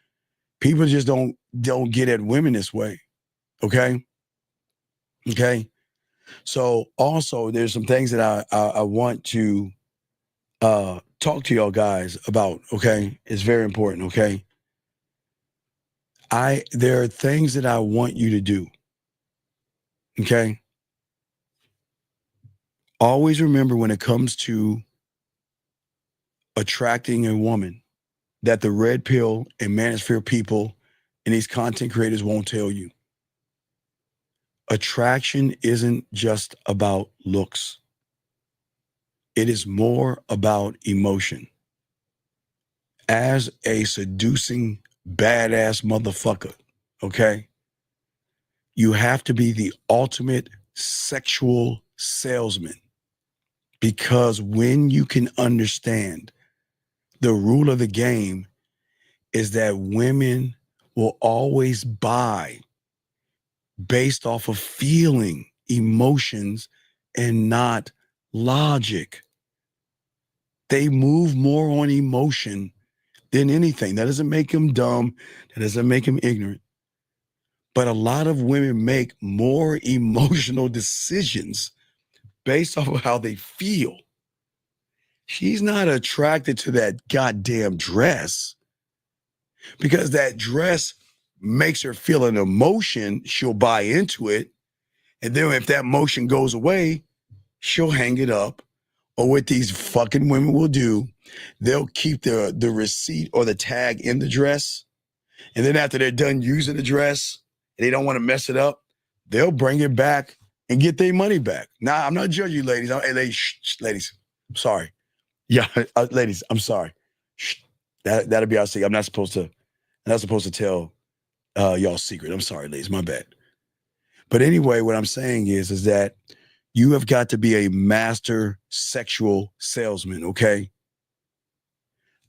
people just don't get at women this way. Okay? Okay? So also there's some things that I want to talk to y'all guys about, okay? It's very important, okay? There are things that I want you to do, okay? Always remember when it comes to attracting a woman that the red pill and manosphere people and these content creators won't tell you. Attraction isn't just about looks. It is more about emotion. As a seducing badass motherfucker, okay? You have to be the ultimate sexual salesman because when you can understand the rule of the game is that women will always buy based off of feeling, emotions, and not logic. They move more on emotion than anything. That doesn't make them dumb. That doesn't make them ignorant. But a lot of women make more emotional decisions based off of how they feel. She's not attracted to that goddamn dress because that dress makes her feel an emotion. She'll buy into it. And then if that emotion goes away, she'll hang it up. Or what these fucking women will do, they'll keep the receipt or the tag in the dress. And then after they're done using the dress, and they don't want to mess it up, they'll bring it back and get their money back. Now, I'm not judging you, ladies. Hey, ladies, ladies, I'm sorry. Yeah, ladies, I'm sorry. Shh, that'll be our secret. I'm not supposed to tell y'all's secret. I'm sorry, ladies, my bad. But anyway, what I'm saying is that you have got to be a master sexual salesman, okay?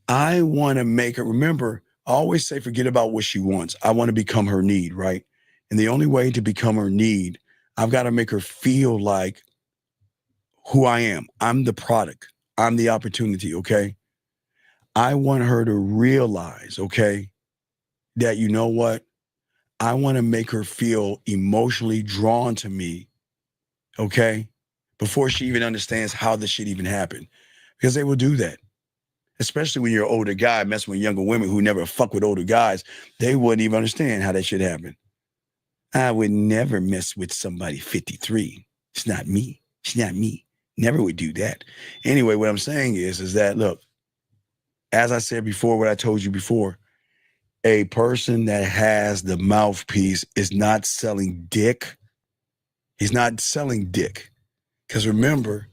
I want to make her, remember, I always say forget about what she wants. I want to become her need, right? And the only way to become her need, I've got to make her feel like who I am. I'm the product. I'm the opportunity, okay? I want her to realize, okay, that you know what? I want to make her feel emotionally drawn to me, okay? Before she even understands how this shit even happened. Because they will do that. Especially when you're an older guy messing with younger women who never fuck with older guys. They wouldn't even understand how that shit happened. I would never mess with somebody 53. It's not me. It's not me. Never would do that. Anyway, what I'm saying is that, look, as I said before, what I told you before, a person that has the mouthpiece is not selling dick. He's not selling dick. Because remember,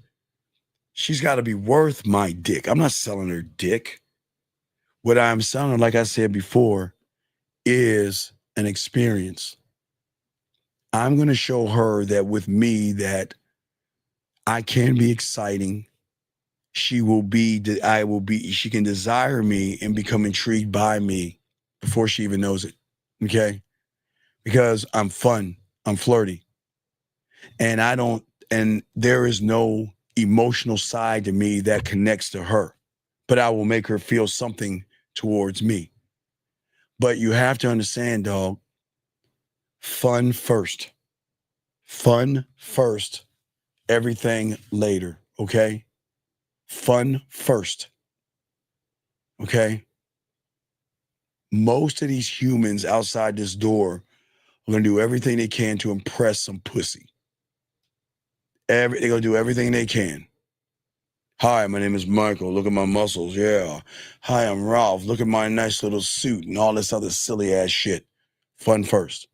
she's got to be worth my dick. I'm not selling her dick. What I'm selling, like I said before, is an experience. I'm going to show her that with me that I can be exciting. She can desire me and become intrigued by me before she even knows it. Okay? Because I'm fun. I'm flirty. And there is no emotional side to me that connects to her, but I will make her feel something towards me. But you have to understand, dog, Fun first. Fun first. Everything later. Okay? Fun first. Okay? Most of these humans outside this door are going to do everything they can to impress some pussy. They're going to do everything they can. Hi, my name is Michael. Look at my muscles. Yeah. Hi, I'm Ralph. Look at my nice little suit and all this other silly ass shit. Fun first.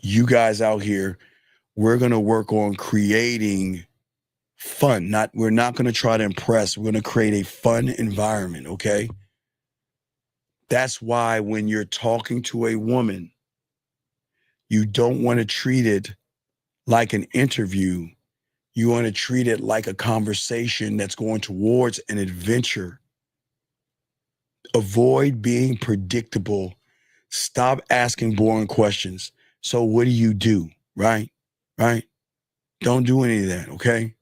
You guys out here, we're going to work on creating fun. We're not going to try to impress. We're going to create a fun environment, okay? That's why when you're talking to a woman, you don't want to treat it like an interview. You want to treat it like a conversation that's going towards an adventure. Avoid being predictable. Stop asking boring questions. So what do you do? Right? Right? Don't do any of that, okay?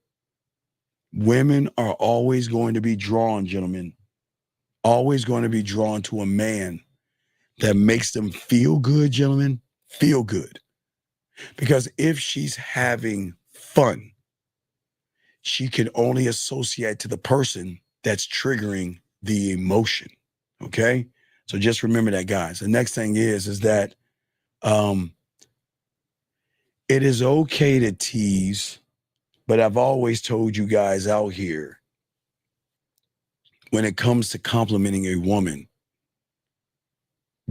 Women are always going to be drawn, gentlemen, always going to be drawn to a man that makes them feel good, gentlemen, feel good. Because if she's having fun, she can only associate to the person that's triggering the emotion. Okay? So just remember that, guys. The next thing is that it is okay to tease, but I've always told you guys out here, when it comes to complimenting a woman,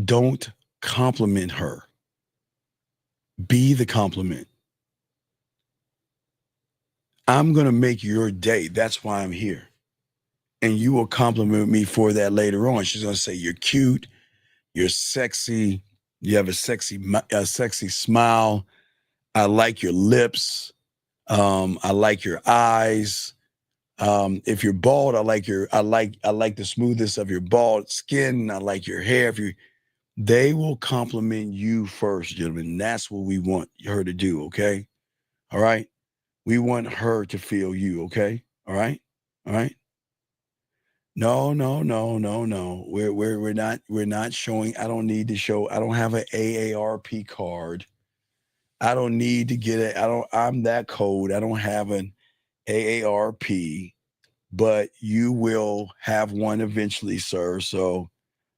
don't compliment her. Be the compliment. I'm going to make your day. That's why I'm here. And you will compliment me for that later on. She's going to say, you're cute, you're sexy, you have a sexy smile. I like your lips. I like your eyes. If you're bald, I like the smoothness of your bald skin. I like your hair. They will compliment you first, gentlemen. That's what we want her to do, okay? All right? We want her to feel you, okay? All right? All right? No. We're not showing. I don't need to show. I don't have an AARP card. I don't need to get it. I'm that code. I don't have an AARP, but you will have one eventually, sir. So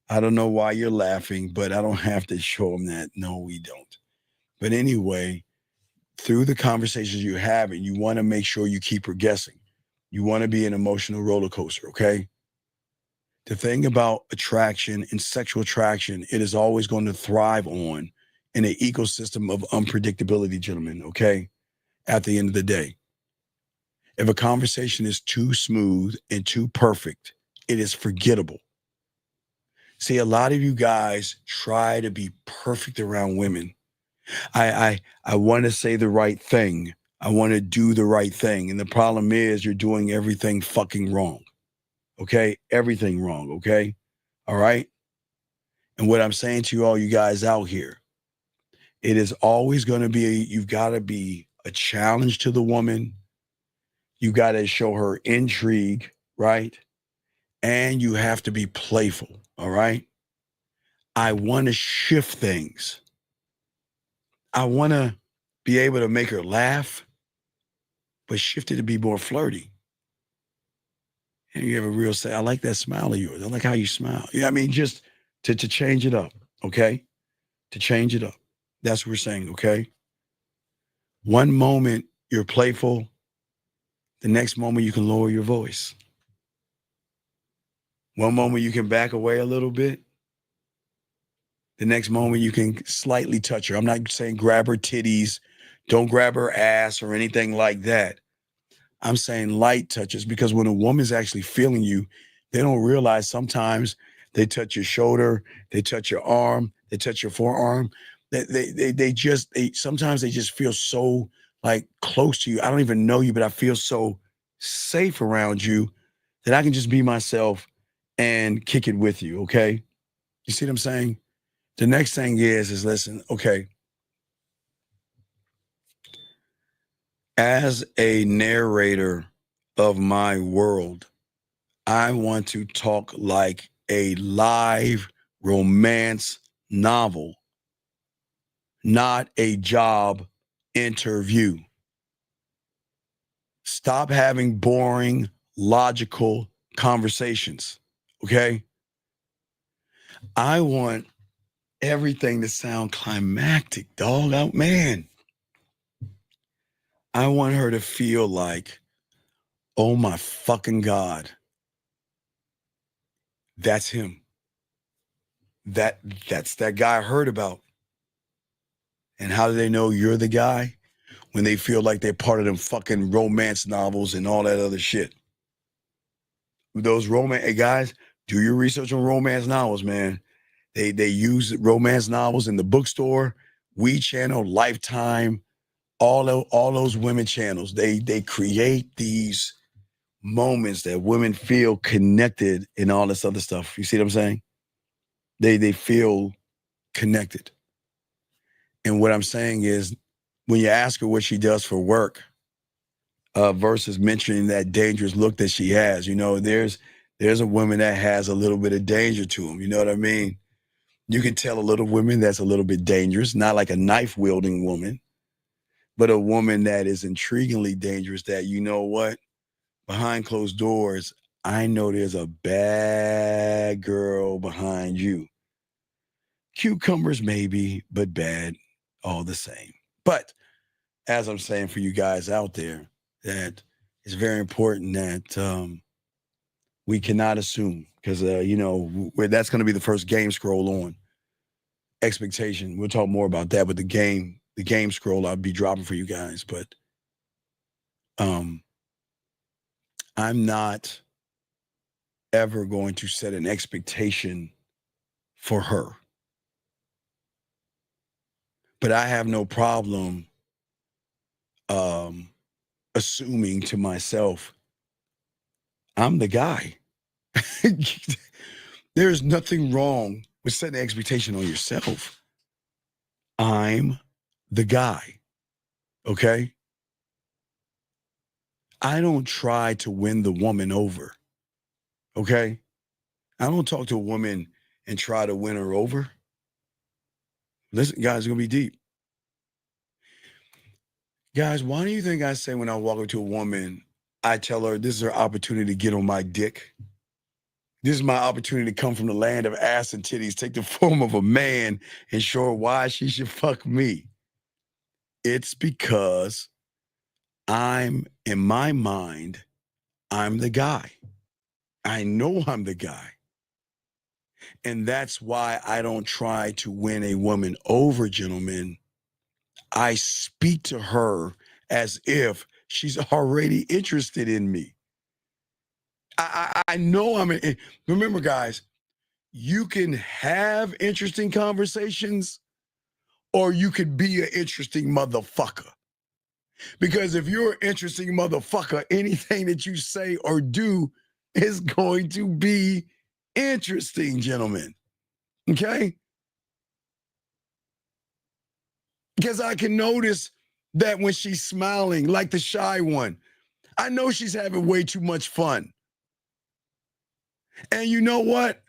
I don't know why you're laughing, but I don't have to show them that. No, we don't. But anyway, through the conversations you're having, you want to make sure you keep her guessing. You want to be an emotional roller coaster, okay? The thing about attraction and sexual attraction, it is always going to thrive on in an ecosystem of unpredictability, gentlemen, okay? At the end of the day, if a conversation is too smooth and too perfect, it is forgettable. See, a lot of you guys try to be perfect around women. I want to say the right thing. I want to do the right thing. And the problem is you're doing everything fucking wrong. Okay? Everything wrong, okay? All right? And what I'm saying to you all, you guys out here, it is always going to be, you've got to be a challenge to the woman. You got to show her intrigue, right? And you have to be playful, all right? I want to shift things. I want to be able to make her laugh, but shift it to be more flirty. And you have a real say, I like that smile of yours. I like how you smile. Yeah, I mean, just to change it up, okay? To change it up. That's what we're saying, okay? One moment you're playful, the next moment you can lower your voice. One moment you can back away a little bit. The next moment you can slightly touch her. I'm not saying grab her titties, don't grab her ass or anything like that. I'm saying light touches, because when a woman's actually feeling you, they don't realize sometimes they touch your shoulder, they touch your arm, they touch your forearm. Sometimes they just feel so like close to you. I don't even know you, but I feel so safe around you that I can just be myself and kick it with you. Okay. You see what I'm saying? The next thing is listen, okay. As a narrator of my world, I want to talk like a live romance novel, not a job interview. Stop having boring, logical conversations, okay? I want everything to sound climactic, dog. Out, man. I want her to feel like, oh my fucking God, that's him. That's that guy I heard about. And how do they know you're the guy? When they feel like they're part of them fucking romance novels and all that other shit. Those romance, hey guys, do your research on romance novels, man. They use romance novels in the bookstore, We Channel, Lifetime, all those women channels. They create these moments that women feel connected and all this other stuff. You see what I'm saying? They feel connected. And what I'm saying is, when you ask her what she does for work, versus mentioning that dangerous look that she has, there's a woman that has a little bit of danger to them. You know what I mean? You can tell a little woman that's a little bit dangerous, not like a knife wielding woman, but a woman that is intriguingly dangerous. That, you know what, behind closed doors, I know there's a bad girl behind you. Cucumbers maybe, but bad all the same. But as I'm saying for you guys out there, that it's very important that we cannot assume, because that's going to be the first game scroll on expectation. We'll talk more about that, but the game scroll I'll be dropping for you guys. But I'm not ever going to set an expectation for her. But I have no problem assuming to myself, I'm the guy. There's nothing wrong with setting an expectation on yourself. I'm the guy, okay? I don't try to win the woman over, okay? I don't talk to a woman and try to win her over. Listen, guys, it's going to be deep. Guys, why do you think I say when I walk up to a woman, I tell her this is her opportunity to get on my dick? This is my opportunity to come from the land of ass and titties, take the form of a man, and show her why she should fuck me. It's because in my mind, I'm the guy. I know I'm the guy. And that's why I don't try to win a woman over, gentlemen. I speak to her as if she's already interested in me. I know remember, guys, you can have interesting conversations or you could be an interesting motherfucker. Because if you're an interesting motherfucker, anything that you say or do is going to be interesting, gentlemen. Okay? Because I can notice that when she's smiling, like the shy one, I know she's having way too much fun. And you know what?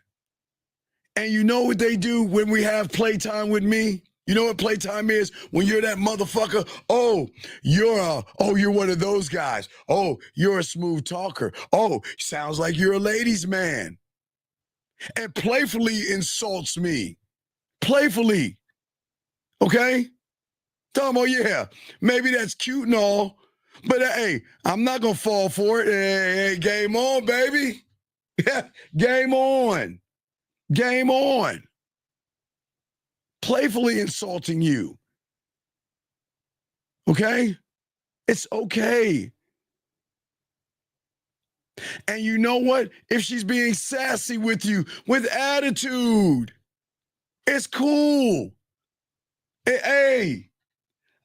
And you know what they do when we have playtime with me? You know what playtime is? When you're that motherfucker, you're one of those guys. Oh, you're a smooth talker. Oh, sounds like you're a ladies' man. And playfully insults me. Playfully. Okay? Tom, oh yeah, maybe that's cute and all, but hey, I'm not gonna fall for it. Hey, game on, baby. Game on. Game on. Playfully insulting you. Okay? It's okay. And you know what? If she's being sassy with you, with attitude, it's cool. Hey,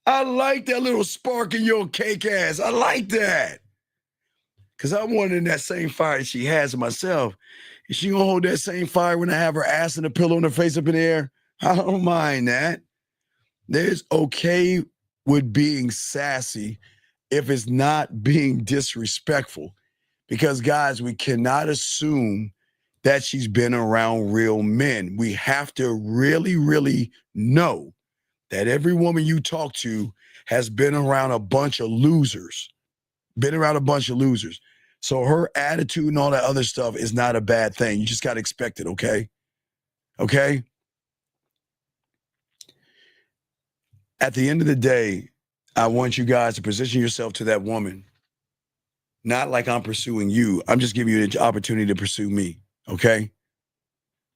I like that little spark in your cake ass. I like that. Because I'm wondering that same fire she has myself. Is she gonna hold that same fire when I have her ass and a pillow and her face up in the air? I don't mind that. There's okay with being sassy if it's not being disrespectful. Because, guys, we cannot assume that she's been around real men. We have to really, really know that every woman you talk to has been around a bunch of losers. So her attitude and all that other stuff is not a bad thing. You just got to expect it, okay? Okay? At the end of the day, I want you guys to position yourself to that woman. Not like I'm pursuing you. I'm just giving you the opportunity to pursue me, okay?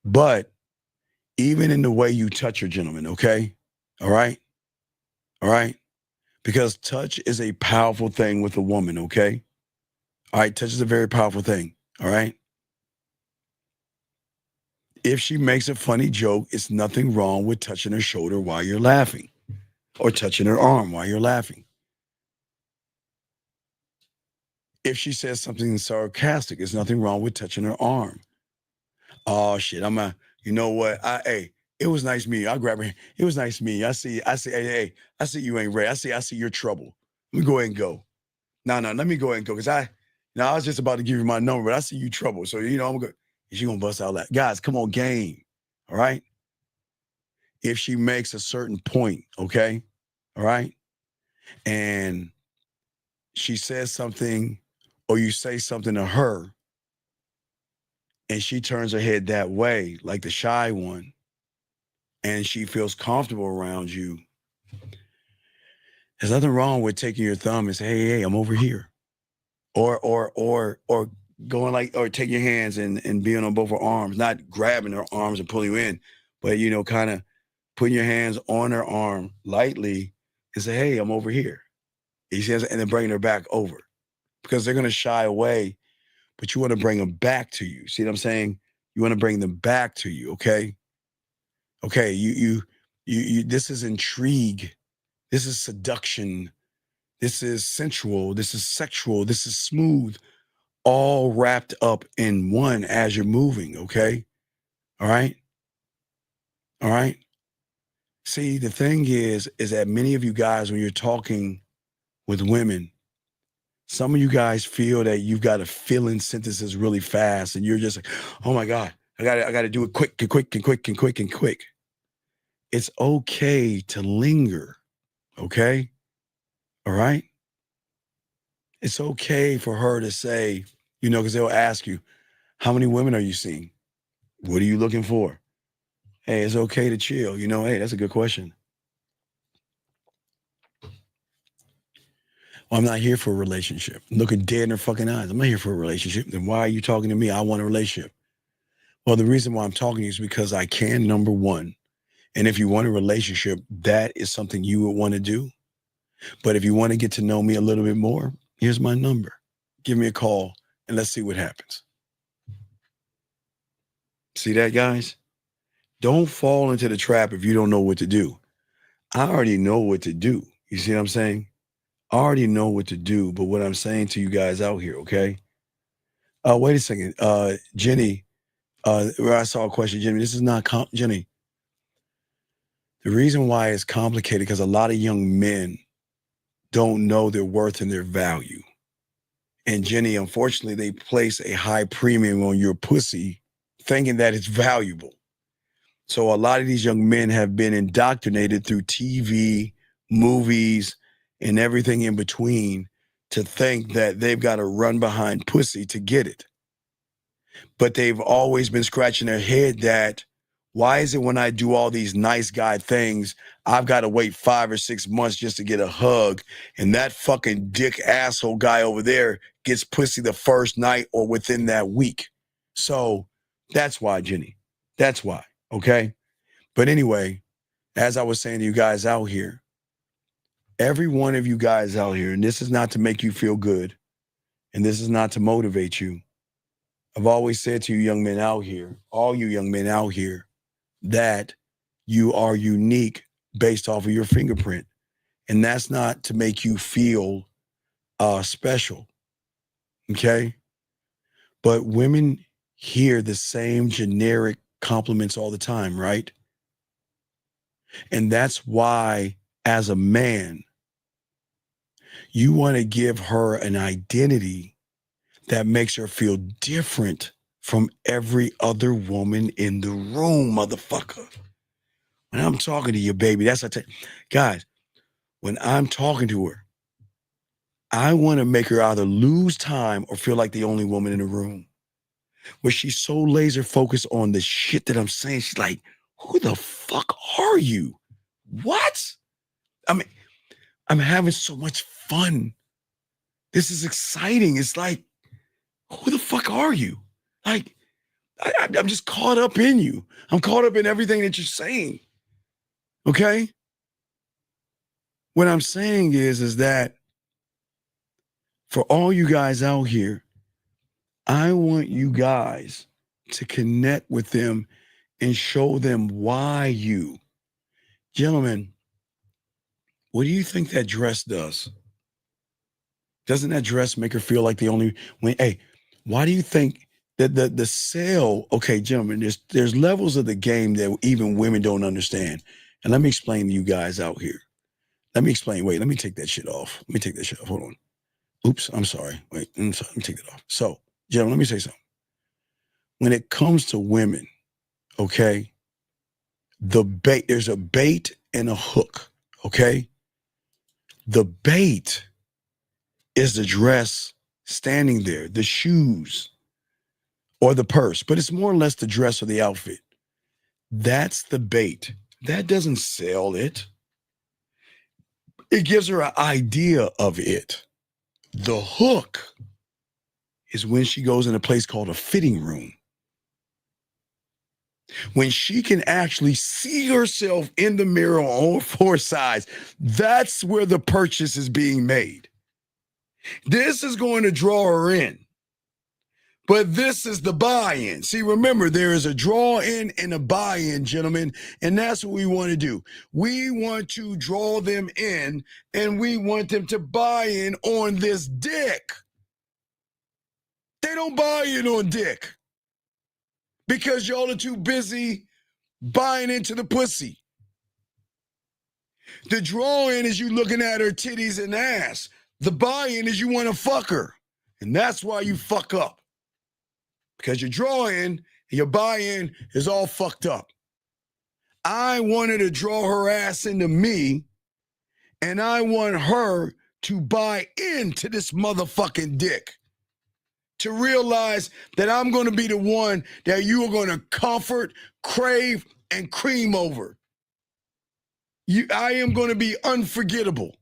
But even in the way you touch your gentleman, okay? All right? All right? Because touch is a powerful thing with a woman, okay? All right, touch is a very powerful thing, all right? If she makes a funny joke, it's nothing wrong with touching her shoulder while you're laughing or touching her arm while you're laughing. If she says something sarcastic, there's nothing wrong with touching her arm. Oh shit, you know what? Hey, it was nice meeting you. I'll grab her hand. It was nice meeting you. Hey, I see you ain't ready. I see your trouble. Let me go ahead and go. No, let me go ahead and go. Cause I was just about to give you my number, but I see you trouble. So, I'm going she gonna bust out that. Guys, come on, game. All right. If she makes a certain point, okay, all right, and she says something or you say something to her and she turns her head that way, like the shy one, and she feels comfortable around you, there's nothing wrong with taking your thumb and say, hey, I'm over here. Or going or take your hands and being on both her arms, not grabbing her arms and pulling you in, but, kind of putting your hands on her arm lightly and say, hey, I'm over here. He says, and then bringing her back over because they're going to shy away, but you want to bring them back to you. See what I'm saying? You want to bring them back to you. Okay. Okay. You, this is intrigue. This is seduction. This is sensual. This is sexual. This is smooth, all wrapped up in one as you're moving. Okay. All right. All right. See, the thing is that many of you guys, when you're talking with women, some of you guys feel that you've got to fill in sentences really fast, and you're just like, oh my God, I got to do it quick and quick and quick and quick and quick. It's okay to linger. Okay. All right. It's okay for her to say, because they'll ask you, how many women are you seeing? What are you looking for? Hey, it's okay to chill. Hey, that's a good question. Well, I'm not here for a relationship. Looking dead in her fucking eyes. I'm not here for a relationship. Then why are you talking to me? I want a relationship. Well, the reason why I'm talking to you is because I can, number one. And if you want a relationship, that is something you would want to do. But if you want to get to know me a little bit more, here's my number. Give me a call and let's see what happens. See that, guys? Don't fall into the trap if you don't know what to do. I already know what to do. You see what I'm saying? I already know what to do, but what I'm saying to you guys out here, okay? Wait a second. Jenny, where I saw a question, Jenny, this is not, Jenny. The reason why it's complicated because a lot of young men don't know their worth and their value. And Jenny, unfortunately, they place a high premium on your pussy thinking that it's valuable. So a lot of these young men have been indoctrinated through TV, movies, and everything in between to think that they've got to run behind pussy to get it. But they've always been scratching their head that, why is it when I do all these nice guy things, I've got to wait 5 or 6 months just to get a hug, and that fucking dick asshole guy over there gets pussy the first night or within that week. So that's why, Jenny. That's why, okay? But anyway, as I was saying to you guys out here, every one of you guys out here, and this is not to make you feel good, and this is not to motivate you. I've always said to you young men out here, all you young men out here, that you are unique based off of your fingerprint. And that's not to make you feel special, okay? But women hear the same generic compliments all the time, right? And that's why, as a man, you want to give her an identity that makes her feel different from every other woman in the room, motherfucker. When I'm talking to your baby, that's what I tell guys, when I'm talking to her, I want to make her either lose time or feel like the only woman in the room. Where she's so laser focused on the shit that I'm saying. She's like, who the fuck are you? What? I mean, I'm having so much fun. This is exciting. It's like, who the fuck are you? Like, I'm just caught up in you. I'm caught up in everything that you're saying. Okay? What I'm saying is that for all you guys out here, I want you guys to connect with them and show them why you. Gentlemen, what do you think that dress does? Doesn't that dress make her feel like the only hey, why do you think that the sale, okay, gentlemen, there's levels of the game that even women don't understand. And let me explain to you guys out here. Let me explain. Wait, let me take that shit off. Let me take that shit off. Hold on. Oops, I'm sorry. Wait, I'm sorry. Let me take that off. So, gentlemen, let me say something. When it comes to women, okay, there's a bait and a hook, okay? The bait is the dress standing there, the shoes or the purse, but it's more or less the dress or the outfit. That's the bait. That doesn't sell it. It gives her an idea of it. The hook is when she goes in a place called a fitting room. When she can actually see herself in the mirror on all four sides, that's where the purchase is being made. This is going to draw her in. But this is the buy-in. See, remember, there is a draw-in and a buy-in, gentlemen, and that's what we want to do. We want to draw them in, and we want them to buy in on this dick. They don't buy in on dick because y'all are too busy buying into the pussy. The draw-in is you looking at her titties and ass. The buy-in is you want to fuck her, and that's why you fuck up. Because your draw-in and your buy-in is all fucked up. I wanted to draw her ass into me, and I want her to buy into this motherfucking dick. To realize that I'm going to be the one that you are going to comfort, crave, and cream over. I am going to be unforgettable.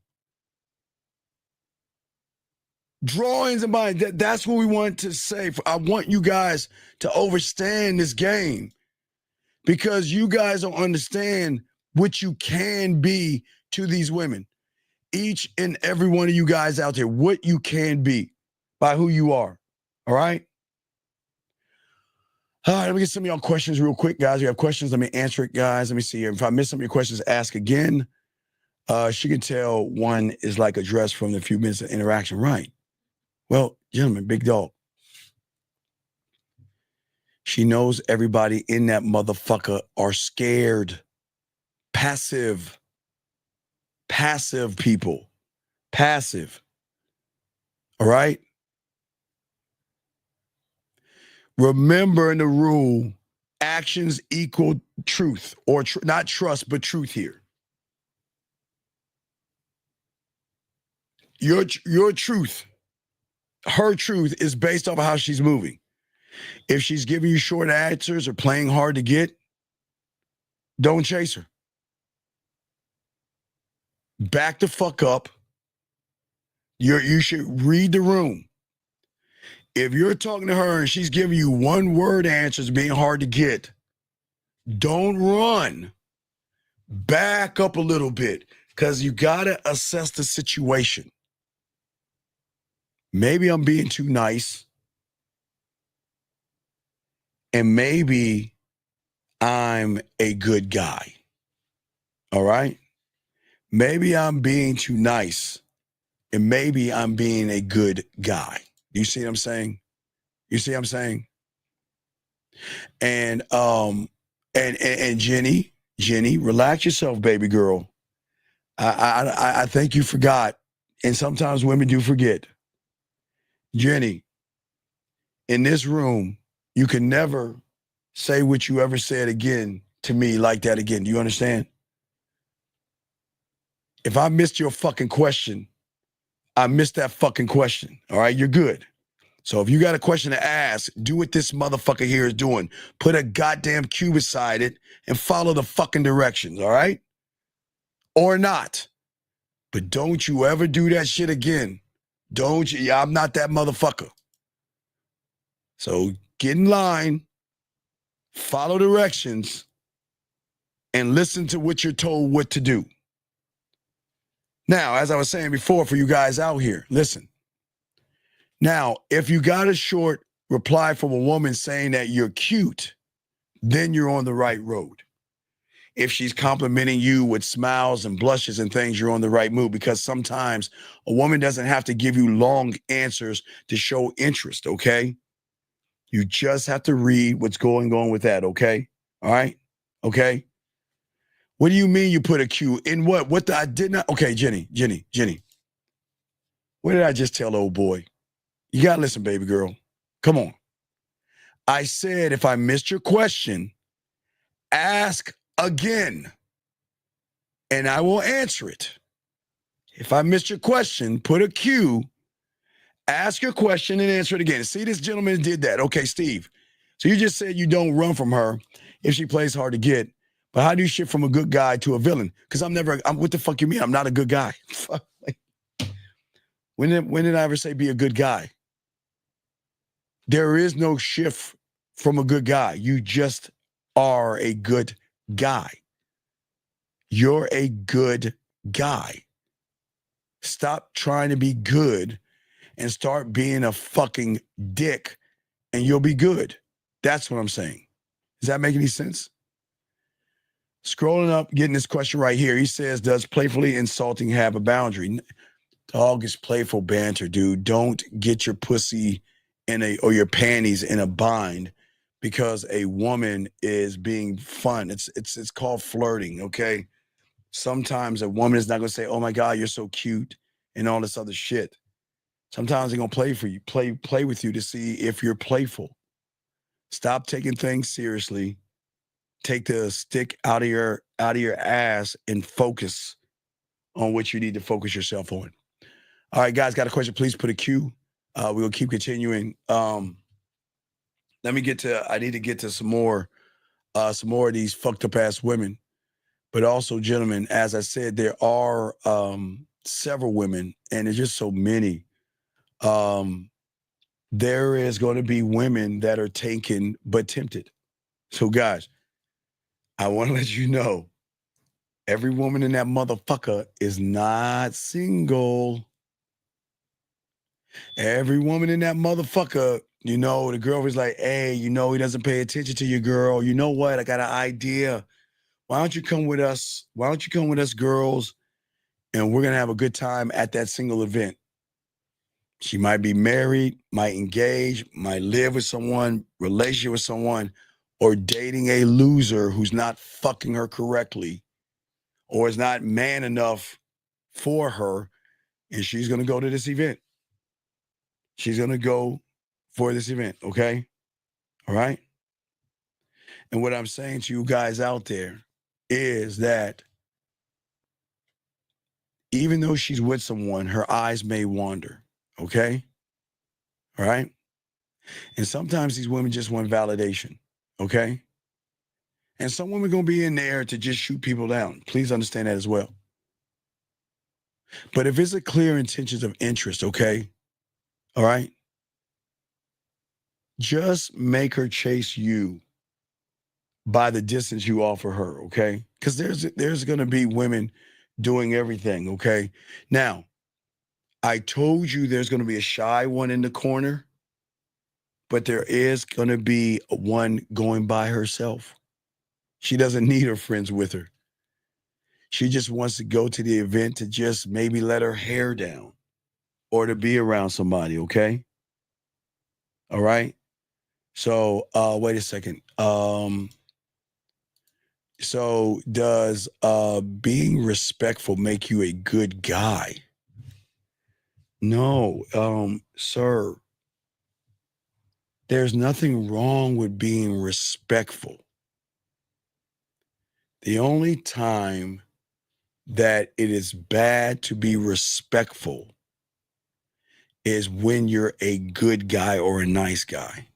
Drawings and buying, that's what we want to say. I want you guys to understand this game because you guys don't understand what you can be to these women. Each and every one of you guys out there, what you can be by who you are. All right? All right, let me get some of y'all questions real quick, guys. You have questions, let me answer it, guys. Let me see here. If I miss some of your questions, ask again. She can tell one is like a dress from the few minutes of interaction. Right. Well, gentlemen, big dog. She knows everybody in that motherfucker are scared. Passive people. Passive. All right? Remember in the rule, actions equal truth, or not trust, but truth here. Your truth, her truth is based off of how she's moving. If she's giving you short answers or playing hard to get, don't chase her. Back the fuck up. You should read the room. If you're talking to her and she's giving you one word answers being hard to get, don't run. Back up a little bit because you got to assess the situation. Maybe I'm being too nice. And maybe I'm a good guy. All right? Maybe I'm being too nice. And maybe I'm being a good guy. You see what I'm saying? You see what I'm saying? And Jenny, relax yourself, baby girl. I think you forgot. And sometimes women do forget. Jenny, in this room, you can never say what you ever said again to me like that again. Do you understand? If I missed your fucking question, I missed that fucking question. All right, you're good. So if you got a question to ask, do what this motherfucker here is doing. Put a goddamn cue beside it and follow the fucking directions, all right? Or not. But don't you ever do that shit again. Don't you? I'm not that motherfucker. So get in line, follow directions, and listen to what you're told what to do. Now, as I was saying before for you guys out here, listen. Now, if you got a short reply from a woman saying that you're cute, then you're on the right road. If she's complimenting you with smiles and blushes and things, you're on the right move, because sometimes a woman doesn't have to give you long answers to show interest, okay? You just have to read what's going on with that, okay? All right? Okay? What do you mean you put a Q in what? I did not. Okay, Jenny. What did I just tell old boy? You got to listen, baby girl. Come on. I said if I missed your question, ask again, and I will answer it. If I missed your question, put a Q, ask your question, and answer it again. See, this gentleman did that. Okay, Steve. So you just said you don't run from her if she plays hard to get. But how do you shift from a good guy to a villain? Because what the fuck you mean? I'm not a good guy. When did I ever say be a good guy? There is no shift from a good guy. You just are a good guy. You're a good guy. Stop trying to be good and start being a fucking dick, and you'll be good. That's what I'm saying. Does that make any sense? Scrolling up, getting this question right here. He says, does playfully insulting have a boundary? Dog is playful banter, dude. Don't get your pussy or your panties in a bind because a woman is being fun. It's called flirting, okay? Sometimes a woman is not going to say, oh my God, you're so cute and all this other shit. Sometimes they're going to play for you, play with you to see if you're playful. Stop taking things seriously. Take the stick out of your ass and focus on what you need to focus yourself on. All right, guys, got a question? Please put a Q. We'll keep continuing. I need to get to some more of these fucked up ass women. But also, gentlemen, as I said, there are several women, and there's just so many. There is going to be women that are taken but tempted. So, guys, I want to let you know, every woman in that motherfucker is not single. Every woman in that motherfucker, the girlfriend's like, hey, he doesn't pay attention to your girl. You know what? I got an idea. Why don't you come with us? Why don't you come with us, girls? And we're going to have a good time at that single event. She might be married, might engage, might live with someone, relationship with someone, or dating a loser who's not fucking her correctly or is not man enough for her. And she's going to go to this event. She's going to go for this event, okay? All right? And what I'm saying to you guys out there is that even though she's with someone, her eyes may wander, okay? All right? And sometimes these women just want validation, okay? And some women are going to be in there to just shoot people down. Please understand that as well. But if it's a clear intentions of interest, okay? All right? Just make her chase you by the distance you offer her, okay? Because there's going to be women doing everything, okay? Now, I told you there's going to be a shy one in the corner, but there is going to be one going by herself. She doesn't need her friends with her. She just wants to go to the event to just maybe let her hair down or to be around somebody, okay? All right? So, wait a second. So does being respectful make you a good guy? No, sir. There's nothing wrong with being respectful. The only time that it is bad to be respectful is when you're a good guy or a nice guy.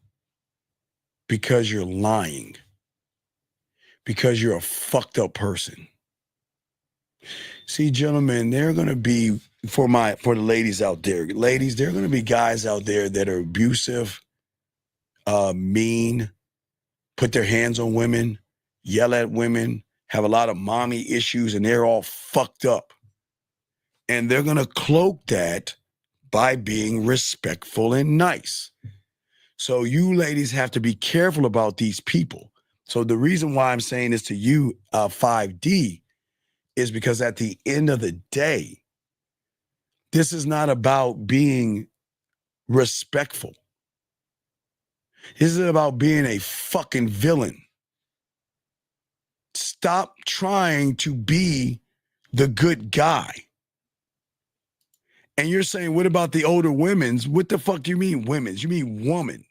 Because you're lying. Because you're a fucked up person. See, gentlemen, they're going to be, for the ladies out there, ladies, there are going to be guys out there that are abusive, mean, put their hands on women, yell at women, have a lot of mommy issues, and they're all fucked up. And they're going to cloak that by being respectful and nice. So you ladies have to be careful about these people. So the reason why I'm saying this to you, 5D, is because at the end of the day, this is not about being respectful. This is about being a fucking villain. Stop trying to be the good guy. And you're saying, what about the older women's? What the fuck do you mean women's? You mean woman.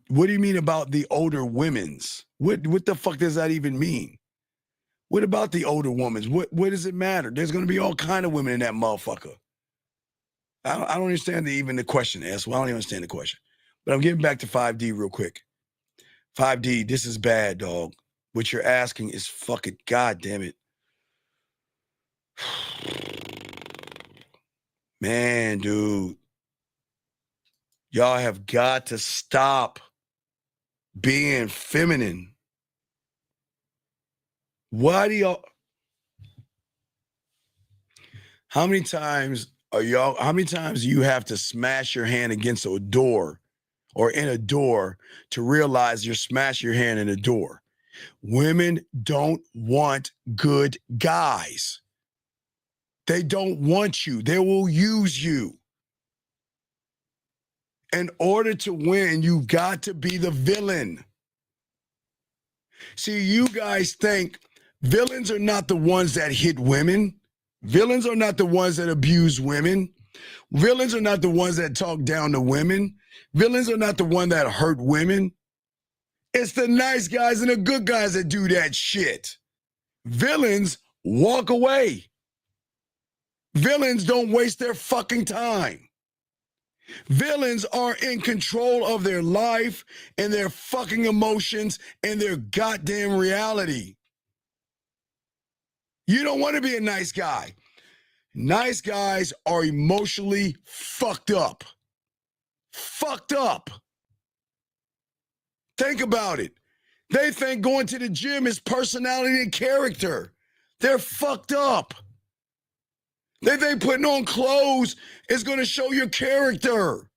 What do you mean about the older women's? What the fuck does that even mean? What about the older women's? What does it matter? There's going to be all kind of women in that motherfucker. I don't understand even the question, asshole. I don't even understand the question. But I'm getting back to 5D real quick. 5D, this is bad, dog. What you're asking is fucking goddamn it. Man, dude. Y'all have got to stop being feminine. Why do y'all... How many times do you have to smash your hand against a door or in a door to realize you're smashing your hand in a door? Women don't want good guys. They don't want you. They will use you. In order to win, you got to be the villain. See, you guys think villains are not the ones that hit women. Villains are not the ones that abuse women. Villains are not the ones that talk down to women. Villains are not the one that hurt women. It's the nice guys and the good guys that do that shit. Villains walk away. Villains don't waste their fucking time. Villains are in control of their life and their fucking emotions and their goddamn reality. You don't want to be a nice guy. Nice guys are emotionally fucked up. Fucked up. Think about it. They think going to the gym is personality and character. They're fucked up. They think putting on clothes is going to show your character.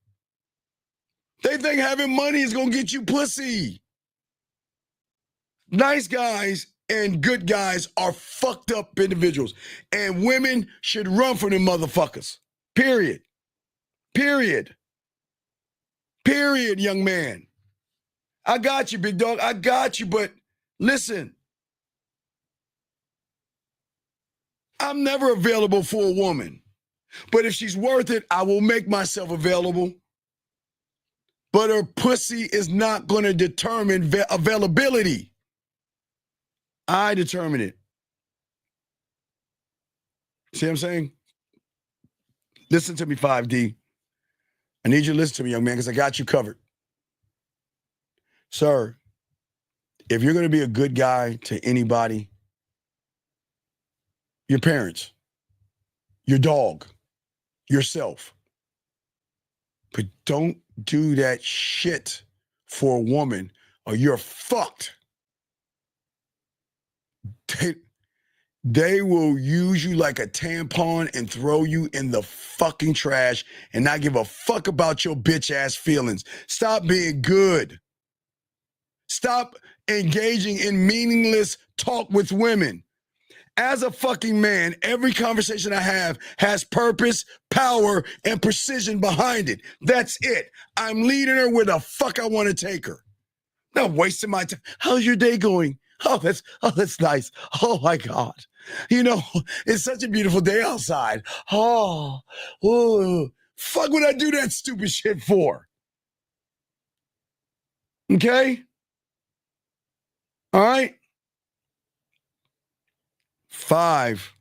They think having money is going to get you pussy. Nice guys and good guys are fucked up individuals. And women should run from them motherfuckers. Period. Period. Period, young man. I got you, big dog. I got you, but listen. I'm never available for a woman. But if she's worth it, I will make myself available. But her pussy is not going to determine availability. I determine it. See what I'm saying? Listen to me, 5D. I need you to listen to me, young man, because I got you covered. Sir, if you're going to be a good guy to anybody, your parents, your dog, yourself, but don't do that shit for a woman or you're fucked. They will use you like a tampon and throw you in the fucking trash and not give a fuck about your bitch ass feelings. Stop being good. Stop engaging in meaningless talk with women. As a fucking man, every conversation I have has purpose, power, and precision behind it. That's it. I'm leading her where the fuck I want to take her. Not wasting my time. How's your day going? Oh, that's nice. Oh my God. You know, it's such a beautiful day outside. Oh, fuck would I do that stupid shit for? Okay? All right? 5,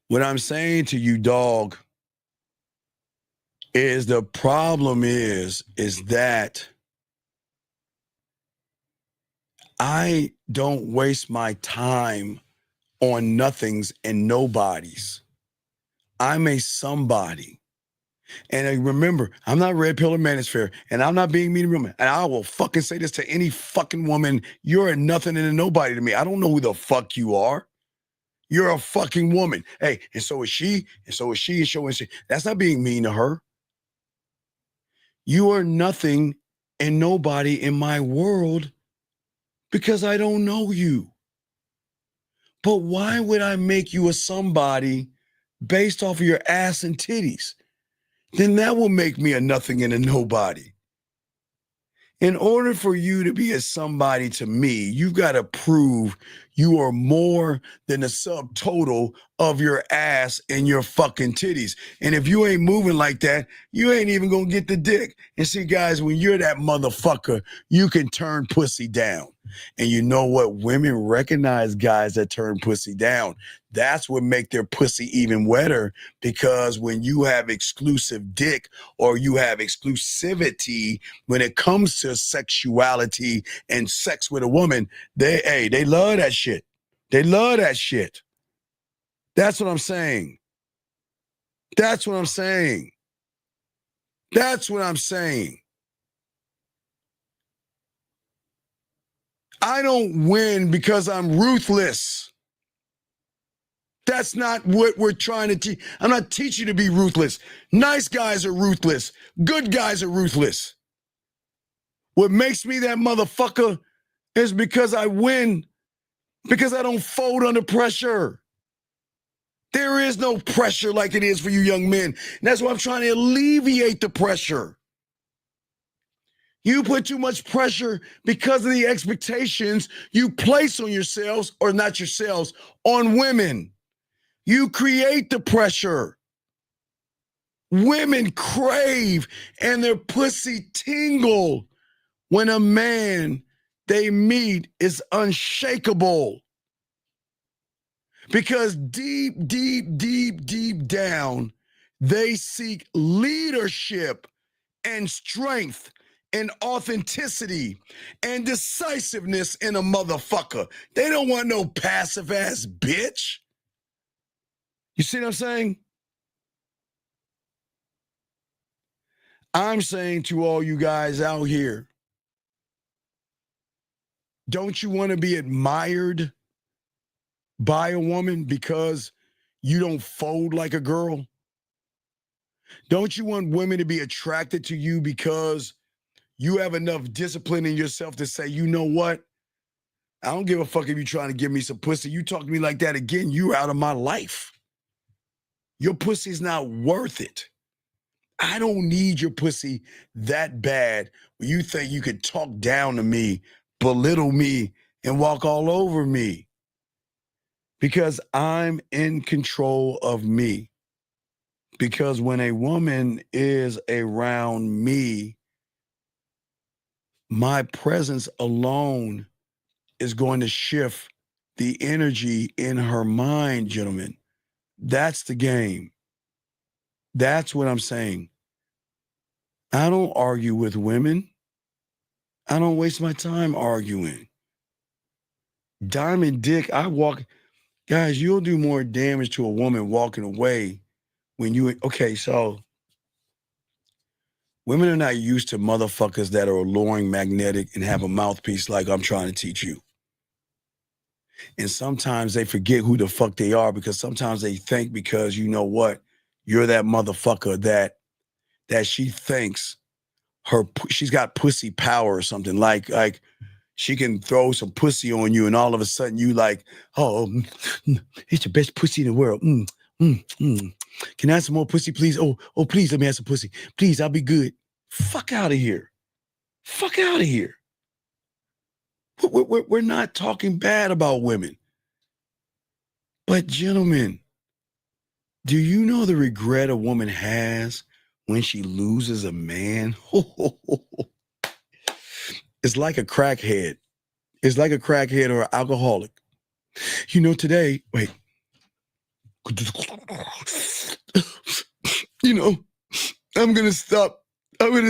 what I'm saying to you, dog, is the problem is that I don't waste my time on nothings and nobodies. I'm a somebody. And remember, I'm not red pill or manosphere, and I'm not being mean to women. And I will fucking say this to any fucking woman. You're a nothing and a nobody to me. I don't know who the fuck you are. You're a fucking woman. Hey, and so is she, and so is she, and so is she. That's not being mean to her. You are nothing and nobody in my world because I don't know you. But why would I make you a somebody based off of your ass and titties? Then that will make me a nothing and a nobody. In order for you to be a somebody to me, you've got to prove you are more than the subtotal of your ass and your fucking titties. And if you ain't moving like that, you ain't even gonna get the dick. And see, guys, when you're that motherfucker, you can turn pussy down. And you know what? Women recognize guys that turn pussy down. That's what make their pussy even wetter, because when you have exclusive dick or you have exclusivity when it comes to sexuality and sex with a woman, they love that shit. They love that shit. That's what I'm saying. That's what I'm saying. That's what I'm saying. I don't win because I'm ruthless. That's not what we're trying to teach. I'm not teaching you to be ruthless. Nice guys are ruthless. Good guys are ruthless. What makes me that motherfucker is because I win, because I don't fold under pressure. There is no pressure like it is for you young men. And that's why I'm trying to alleviate the pressure. You put too much pressure because of the expectations you place on yourselves, or not yourselves, on women. You create the pressure. Women crave and their pussy tingle when a man they meet is unshakable. Because deep, deep, deep, deep down, they seek leadership and strength and authenticity and decisiveness in a motherfucker. They don't want no passive ass bitch. You see what I'm saying? I'm saying to all you guys out here, don't you want to be admired by a woman because you don't fold like a girl? Don't you want women to be attracted to you because you have enough discipline in yourself to say, you know what? I don't give a fuck if you're trying to give me some pussy. You talk to me like that again, you're out of my life. Your pussy's not worth it. I don't need your pussy that bad where you think you could talk down to me, belittle me, and walk all over me. Because I'm in control of me. Because when a woman is around me, my presence alone is going to shift the energy in her mind, gentlemen. That's the game. That's what I'm saying. I don't argue with women. I don't waste my time arguing. Diamond dick, guys, you'll do more damage to a woman walking away when you, okay, so women are not used to motherfuckers that are alluring, magnetic, and have a mouthpiece like I'm trying to teach you. And sometimes they forget who the fuck they are, because sometimes they think because you know what, you're that motherfucker that she thinks she's got pussy power or something, like she can throw some pussy on you and all of a sudden you like, oh, it's the best pussy in the world. Can I have some more pussy, please? Oh, please let me have some pussy. Please, I'll be good. Fuck out of here. Fuck out of here. We're not talking bad about women. But gentlemen, do you know the regret a woman has when she loses a man? It's like a crackhead. It's like a crackhead or an alcoholic. You know, today, wait. You know, I'm going to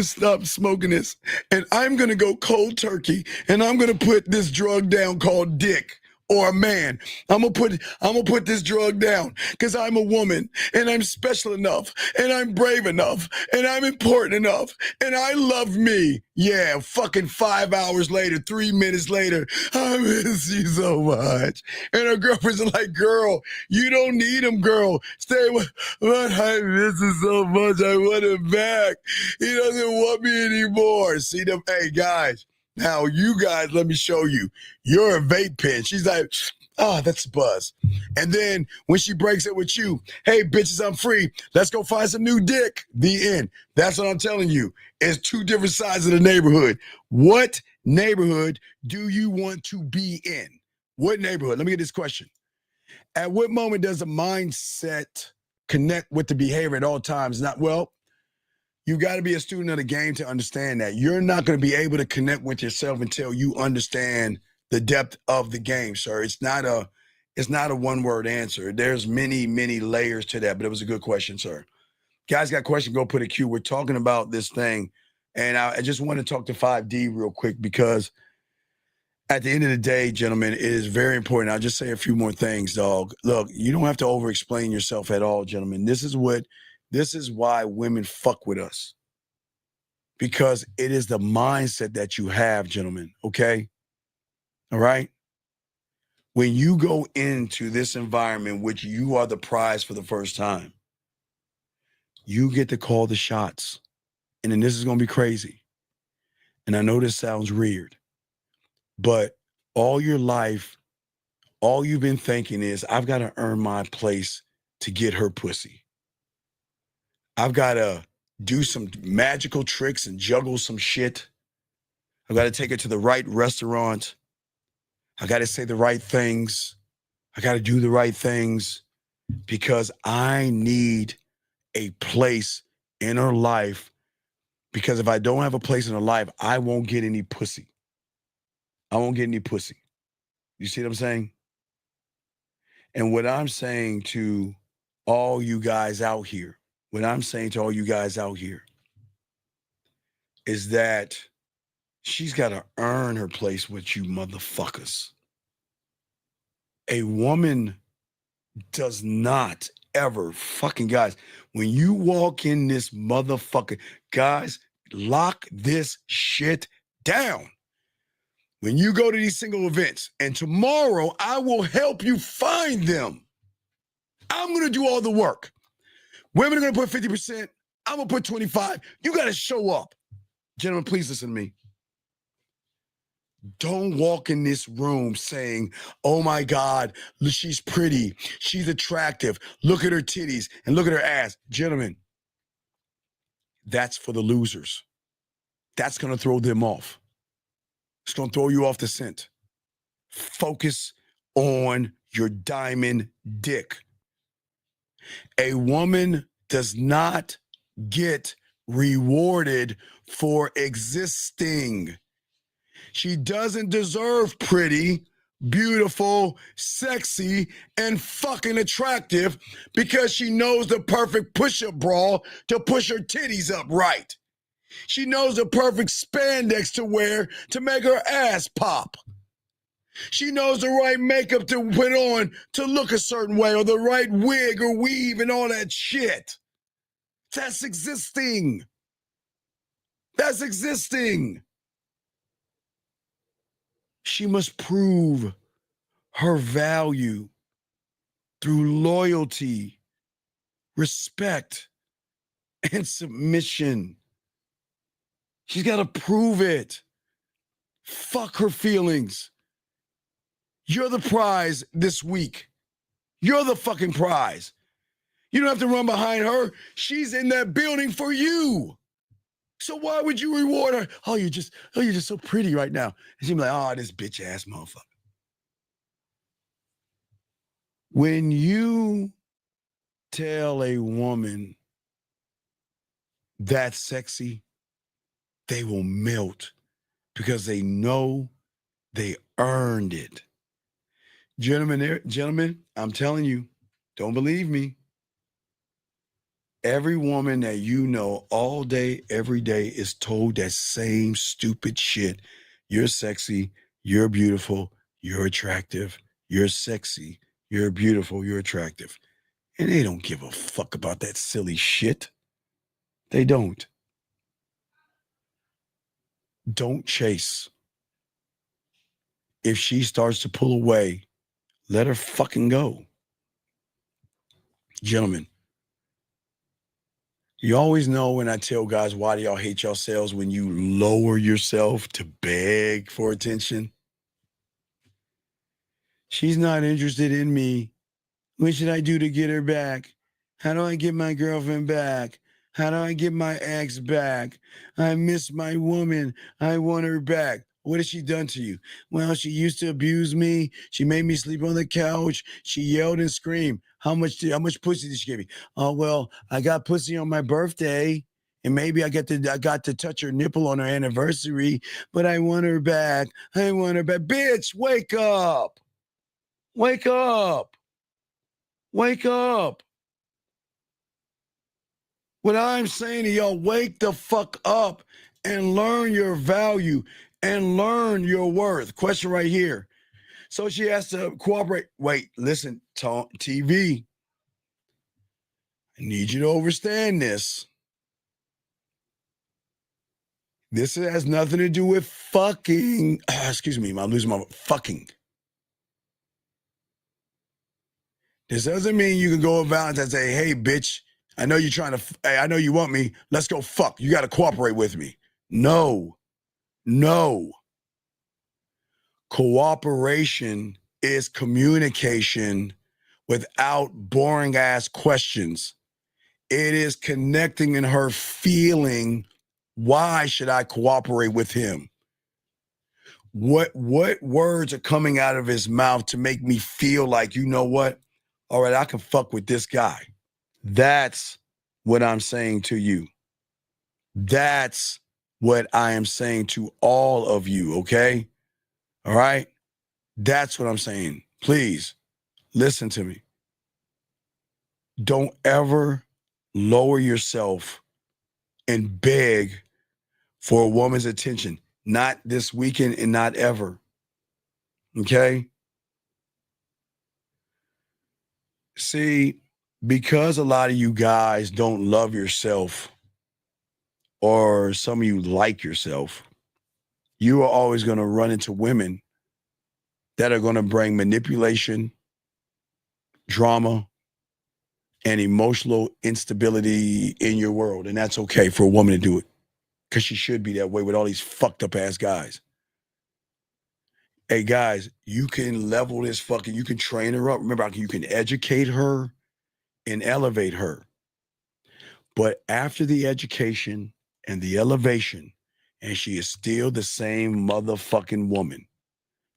stop smoking this, and I'm going to go cold turkey, and I'm going to put this drug down called dick. Or a man. I'm gonna put this drug down because I'm a woman and I'm special enough and I'm brave enough and I'm important enough and I love me. Yeah, fucking 5 hours later, 3 minutes later, I miss you so much. And her girlfriend's like, girl, you don't need him, girl. Stay with, but I miss him so much. I want him back. He doesn't want me anymore. See them, hey guys. Now, you guys, let me show you. You're a vape pen. She's like, oh, that's Buzz. And then when she breaks it with you, hey, bitches, I'm free. Let's go find some new dick. The end. That's what I'm telling you. It's two different sides of the neighborhood. What neighborhood do you want to be in? What neighborhood? Let me get this question. At what moment does a mindset connect with the behavior at all times? Not, well, you got to be a student of the game to understand that. You're not going to be able to connect with yourself until you understand the depth of the game, sir. It's not a one-word answer. There's many, many layers to that, but it was a good question, sir. Guys got a question, go put a Q. We're talking about this thing, and I just want to talk to 5D real quick because at the end of the day, gentlemen, it is very important. I'll just say a few more things, dog. Look, you don't have to over-explain yourself at all, gentlemen. This is why women fuck with us. Because it is the mindset that you have, gentlemen, okay? All right? When you go into this environment, which you are the prize for the first time, you get to call the shots. And then this is going to be crazy. And I know this sounds weird, but all your life, all you've been thinking is, I've got to earn my place to get her pussy. I've got to do some magical tricks and juggle some shit. I've got to take her to the right restaurant. I got to say the right things. I got to do the right things because I need a place in her life. Because if I don't have a place in her life, I won't get any pussy. I won't get any pussy. You see what I'm saying? And what I'm saying to all you guys out here, is that she's got to earn her place with you motherfuckers. A woman does not ever, fucking guys, when you walk in this motherfucker, guys, lock this shit down. When you go to these single events, and tomorrow I will help you find them. I'm going to do all the work. Women are going to put 50%. I'm going to put 25. You got to show up. Gentlemen, please listen to me. Don't walk in this room saying, oh my God, she's pretty, she's attractive, look at her titties and look at her ass. Gentlemen, that's for the losers. That's going to throw them off. It's going to throw you off the scent. Focus on your diamond dick. A woman does not get rewarded for existing. She doesn't deserve pretty, beautiful, sexy, and fucking attractive because she knows the perfect push-up bra to push her titties up right. She knows the perfect spandex to wear to make her ass pop. She knows the right makeup to put on to look a certain way, or the right wig or weave and all that shit. That's existing. That's existing. She must prove her value through loyalty, respect, and submission. She's got to prove it. Fuck her feelings. You're the prize this week. You're the fucking prize. You don't have to run behind her. She's in that building for you. So why would you reward her? Oh, you're just so pretty right now. And she'd be like, oh, this bitch ass motherfucker. When you tell a woman that's sexy, they will melt because they know they earned it. Gentlemen, I'm telling you, don't believe me. Every woman that you know all day, every day is told that same stupid shit. You're sexy, you're beautiful, you're attractive, you're sexy, you're beautiful, you're attractive. And they don't give a fuck about that silly shit. They don't. Don't chase. If she starts to pull away, let her fucking go. Gentlemen, you always know when I tell guys, why do y'all hate yourselves when you lower yourself to beg for attention? She's not interested in me. What should I do to get her back? How do I get my girlfriend back? How do I get my ex back? I miss my woman. I want her back. What has she done to you? Well, she used to abuse me. She made me sleep on the couch. She yelled and screamed. How much pussy did she give me? Oh, well, I got pussy on my birthday. And maybe I got to touch her nipple on her anniversary, but I want her back. I want her back. Bitch, wake up. Wake up. Wake up. What I'm saying to y'all, wake the fuck up and learn your value and learn your worth. Question right here. So she has to cooperate. Wait, listen, TV. I need you to understand this. This has nothing to do with fucking. Excuse me, I'm losing my fucking. This doesn't mean you can go about and say, hey, bitch, I know you're trying to, hey, I know you want me. Let's go fuck. You got to cooperate with me. No. Cooperation is communication without boring ass questions. It is connecting in her feeling, why should I cooperate with him? What words are coming out of his mouth to make me feel like, you know what? All right, I can fuck with this guy. That's what I'm saying to you. That's what I am saying to all of you, okay? All right? That's what I'm saying. Please listen to me. Don't ever lower yourself and beg for a woman's attention. Not this weekend and not ever. Okay? See, because a lot of you guys don't love yourself, or some of you like yourself, you are always going to run into women that are going to bring manipulation, drama, and emotional instability in your world. And that's okay for a woman to do it, because she should be that way with all these fucked up ass guys. Hey guys, you can level this fucking, you can train her up. Remember, you can educate her and elevate her. But after the education and the elevation, and she is still the same motherfucking woman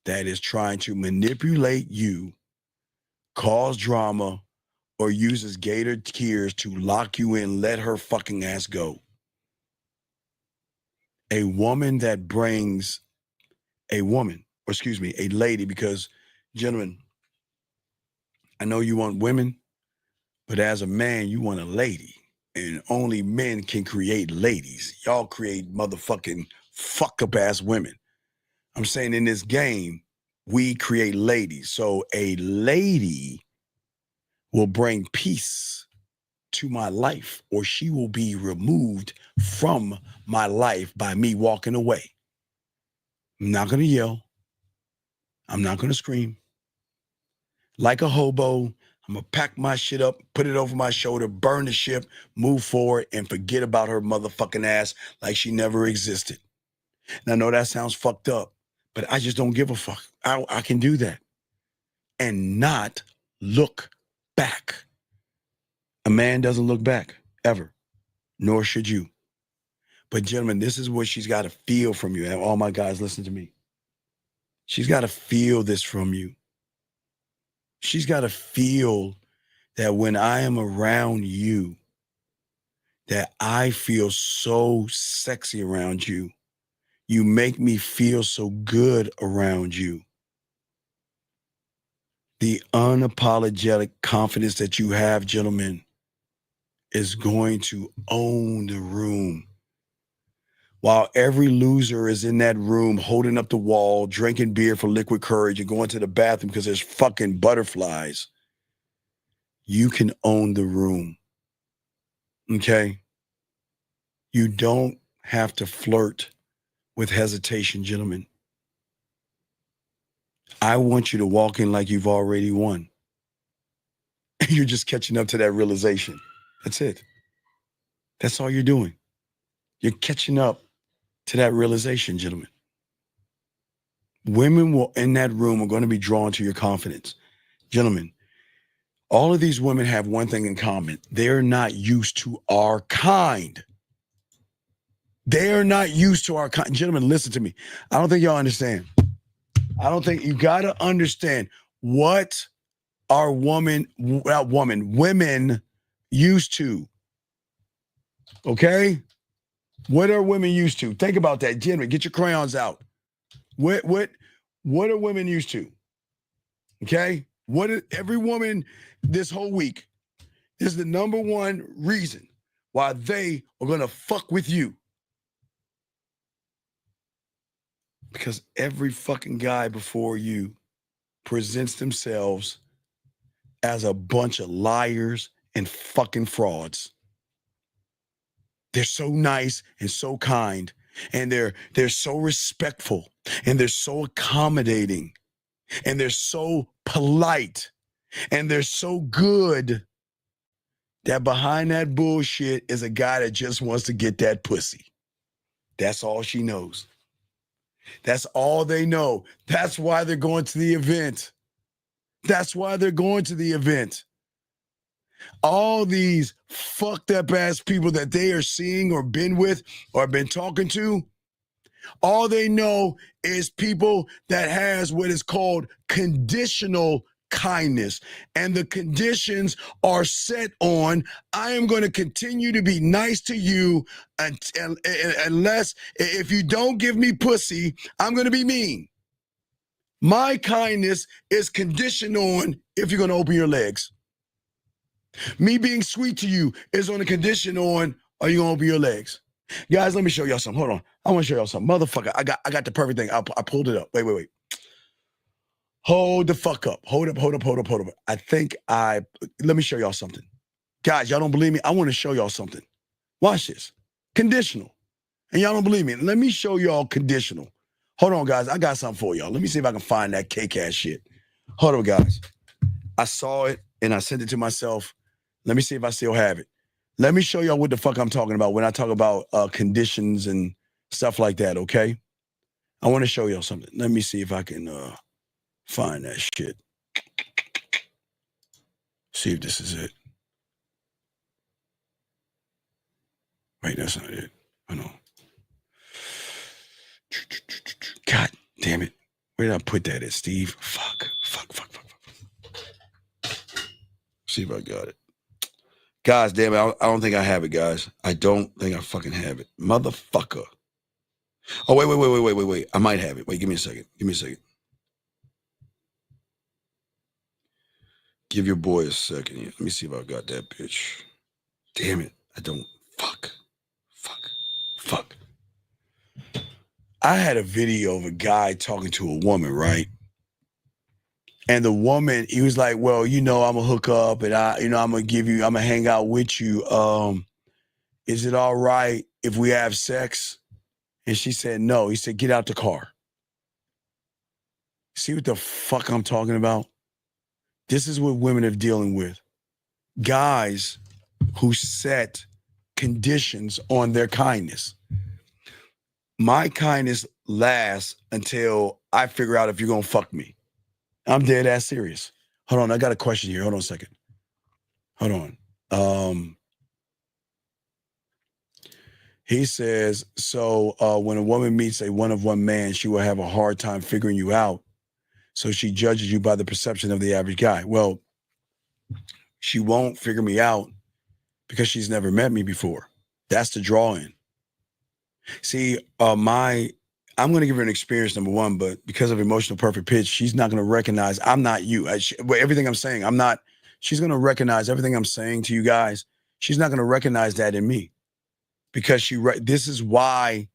that is trying to manipulate you, cause drama, or uses gator tears to lock you in, let her fucking ass go. A woman that brings a woman, or excuse me, a lady, because gentlemen, I know you want women, but as a man, you want a lady. And only men can create ladies. Y'all create motherfucking fuck up ass women. I'm saying in this game, we create ladies. So a lady will bring peace to my life, or she will be removed from my life by me walking away. I'm not going to yell. I'm not going to scream. Like a hobo, I'm going to pack my shit up, put it over my shoulder, burn the ship, move forward, and forget about her motherfucking ass like she never existed. And I know that sounds fucked up, but I just don't give a fuck. I can do that and not look back. A man doesn't look back, ever, nor should you. But gentlemen, this is what she's got to feel from you. And all my guys, listen to me. She's got to feel this from you. She's got to feel that when I am around you, that I feel so sexy around you. You make me feel so good around you. The unapologetic confidence that you have, gentlemen, is going to own the room. While every loser is in that room holding up the wall, drinking beer for liquid courage and going to the bathroom because there's fucking butterflies, you can own the room. Okay? You don't have to flirt with hesitation, gentlemen. I want you to walk in like you've already won. You're just catching up to that realization. That's it. That's all you're doing. You're catching up to that realization, gentlemen. Women will in that room are going to be drawn to your confidence. Gentlemen, all of these women have one thing in common. They're not used to our kind. They are not used to our kind. Gentlemen, listen to me. I don't think y'all understand. I don't think you got to understand what are women used to. Okay? What are women used to? Think about that. Gentlemen, get your crayons out. What are women used to? Okay? Every woman this whole week is the number one reason why they are going to fuck with you. Because every fucking guy before you presents themselves as a bunch of liars and fucking frauds. They're so nice and so kind, and they're so respectful, and they're so accommodating, and they're so polite, and they're so good that behind that bullshit is a guy that just wants to get that pussy. That's all she knows. That's all they know. That's why they're going to the event. That's why they're going to the event. All these fucked up ass people that they are seeing or been with or been talking to, all they know is people that has what is called conditional kindness. And the conditions are set on, I am going to continue to be nice to you unless, if you don't give me pussy, I'm going to be mean. My kindness is conditioned on if you're going to open your legs. Me being sweet to you is on a condition on, are you going to open your legs? Guys, let me show y'all something. Hold on. I want to show y'all something. Motherfucker, I got the perfect thing. I pulled it up. Wait. Hold the fuck up. Hold up. Let me show y'all something. Guys, y'all don't believe me? I want to show y'all something. Watch this. Conditional. And y'all don't believe me. Let me show y'all conditional. Hold on, guys. I got something for y'all. Let me see if I can find that cake-ass shit. Hold on, guys. I saw it, and I sent it to myself. Let me see if I still have it. Let me show y'all what the fuck I'm talking about when I talk about conditions and stuff like that, okay? I want to show y'all something. Let me see if I can find that shit. See if this is it. Wait, that's not it. I know. God damn it. Where did I put that at, Steve? Fuck. See if I got it. Guys, damn it. I don't think I have it, guys. I don't think I fucking have it. Motherfucker. Oh, wait. I might have it. Wait, give me a second. Give your boy a second. Let me see if I got that bitch. Damn it. I don't. Fuck. I had a video of a guy talking to a woman, right? And the woman, he was like, well, I'm gonna hook up and I'm gonna hang out with you. Is it all right if we have sex? And she said, no. He said, get out the car. See what the fuck I'm talking about? This is what women are dealing with. Guys who set conditions on their kindness. My kindness lasts until I figure out if you're going to fuck me. I'm dead ass serious. Hold on, I got a question here. Hold on a second. Hold on. He says, so when a woman meets a one-of-one man, she will have a hard time figuring you out. So she judges you by the perception of the average guy. Well, she won't figure me out because she's never met me before. That's the draw-in. See, I'm going to give her an experience, number one, but because of emotional perfect pitch, she's not going to recognize I'm not you. Everything I'm saying, I'm not. She's going to recognize everything I'm saying to you guys. She's not going to recognize that in me because this is why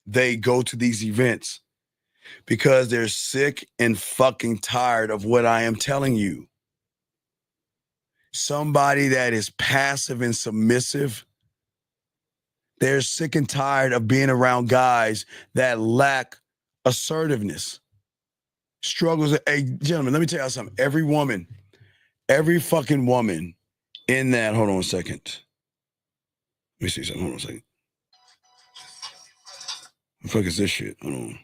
they go to these events, because they're sick and fucking tired of what I am telling you. Somebody that is passive and submissive, they're sick and tired of being around guys that lack assertiveness. Struggles. Hey, gentlemen, let me tell you something. Every fucking woman in that. Hold on a second. Let me see something. Hold on a second. What the fuck is this shit? Hold on.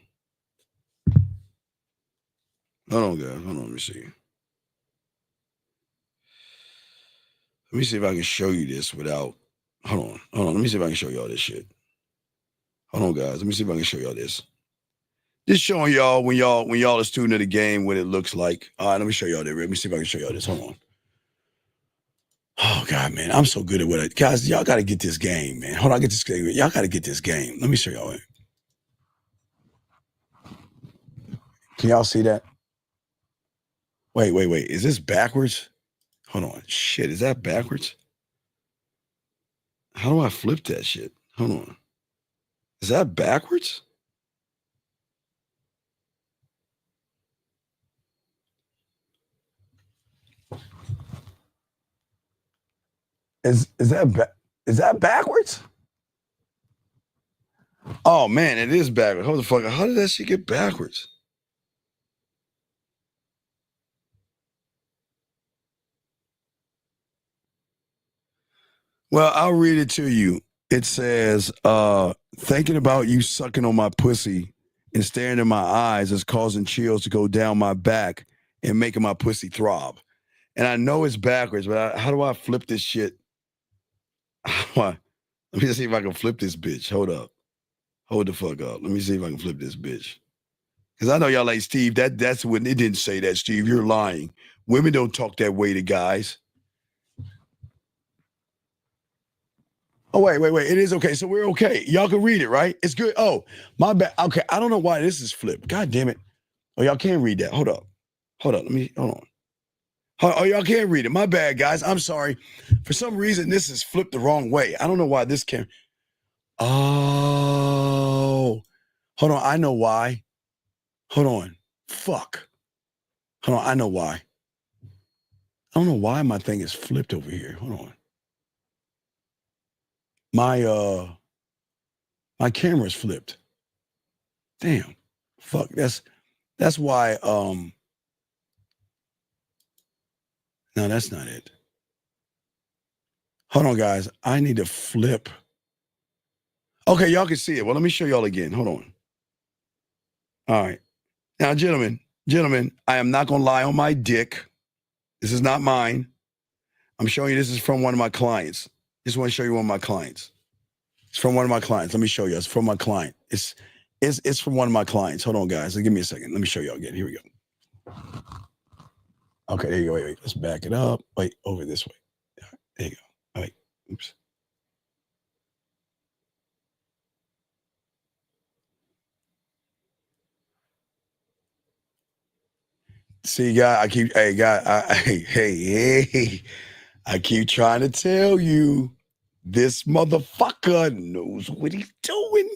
Hold on, guys. Hold on. Let me see. Let me see if I can show you this without. Hold on. Hold on. Let me see if I can show y'all this shit. Hold on, guys. Let me see if I can show y'all this. Just showing y'all when y'all a student of the game, what it looks like. All right, let me show y'all that. Let me see if I can show y'all this. Hold on. Oh God, man, I'm so good at what guys. Y'all got to get this game, man. Hold on, get this game. Y'all got to get this game. Let me show y'all it. Can y'all see that? Wait. Is this backwards? Hold on. Shit, is that backwards? How do I flip that shit? Hold on. Is that backwards? Is that backwards? Oh man, it is backwards. Hold the fuck. How did that shit get backwards? Well, I'll read it to you. It says, thinking about you sucking on my pussy and staring in my eyes is causing chills to go down my back and making my pussy throb. And I know it's backwards, but how do I flip this shit? Let me see if I can flip this bitch. Hold up. Hold the fuck up. Let me see if I can flip this bitch. Because I know y'all like, Steve, that's when it didn't say that, Steve. You're lying. Women don't talk that way to guys. Oh, wait. It is okay. So we're okay. Y'all can read it, right? It's good. Oh, my bad. Okay. I don't know why this is flipped. God damn it. Oh, y'all can't read that. Hold up. Hold on. Oh, y'all can't read it. My bad, guys. I'm sorry. For some reason, this is flipped the wrong way. I don't know why this can't. Oh. Hold on. I know why. Hold on. Fuck. Hold on. I know why. I don't know why my thing is flipped over here. Hold on. My camera's flipped. Damn. Fuck. That's why no, that's not it. Hold on, guys. I need to flip. Okay, y'all can see it. Well, let me show y'all again. Hold on. All right. Now, gentlemen, I am not gonna lie on my dick. This is not mine. I'm showing you this is from one of my clients. Just want to show you one of my clients. It's from one of my clients. Let me show you. It's from my client. It's from one of my clients. Hold on, guys. Give me a second. Let me show y'all again. Here we go. Okay, there you go. Wait. Let's back it up. Wait, over this way. There you go. All right. Oops. See, guy, I keep I keep trying to tell you, this motherfucker knows what he's doing.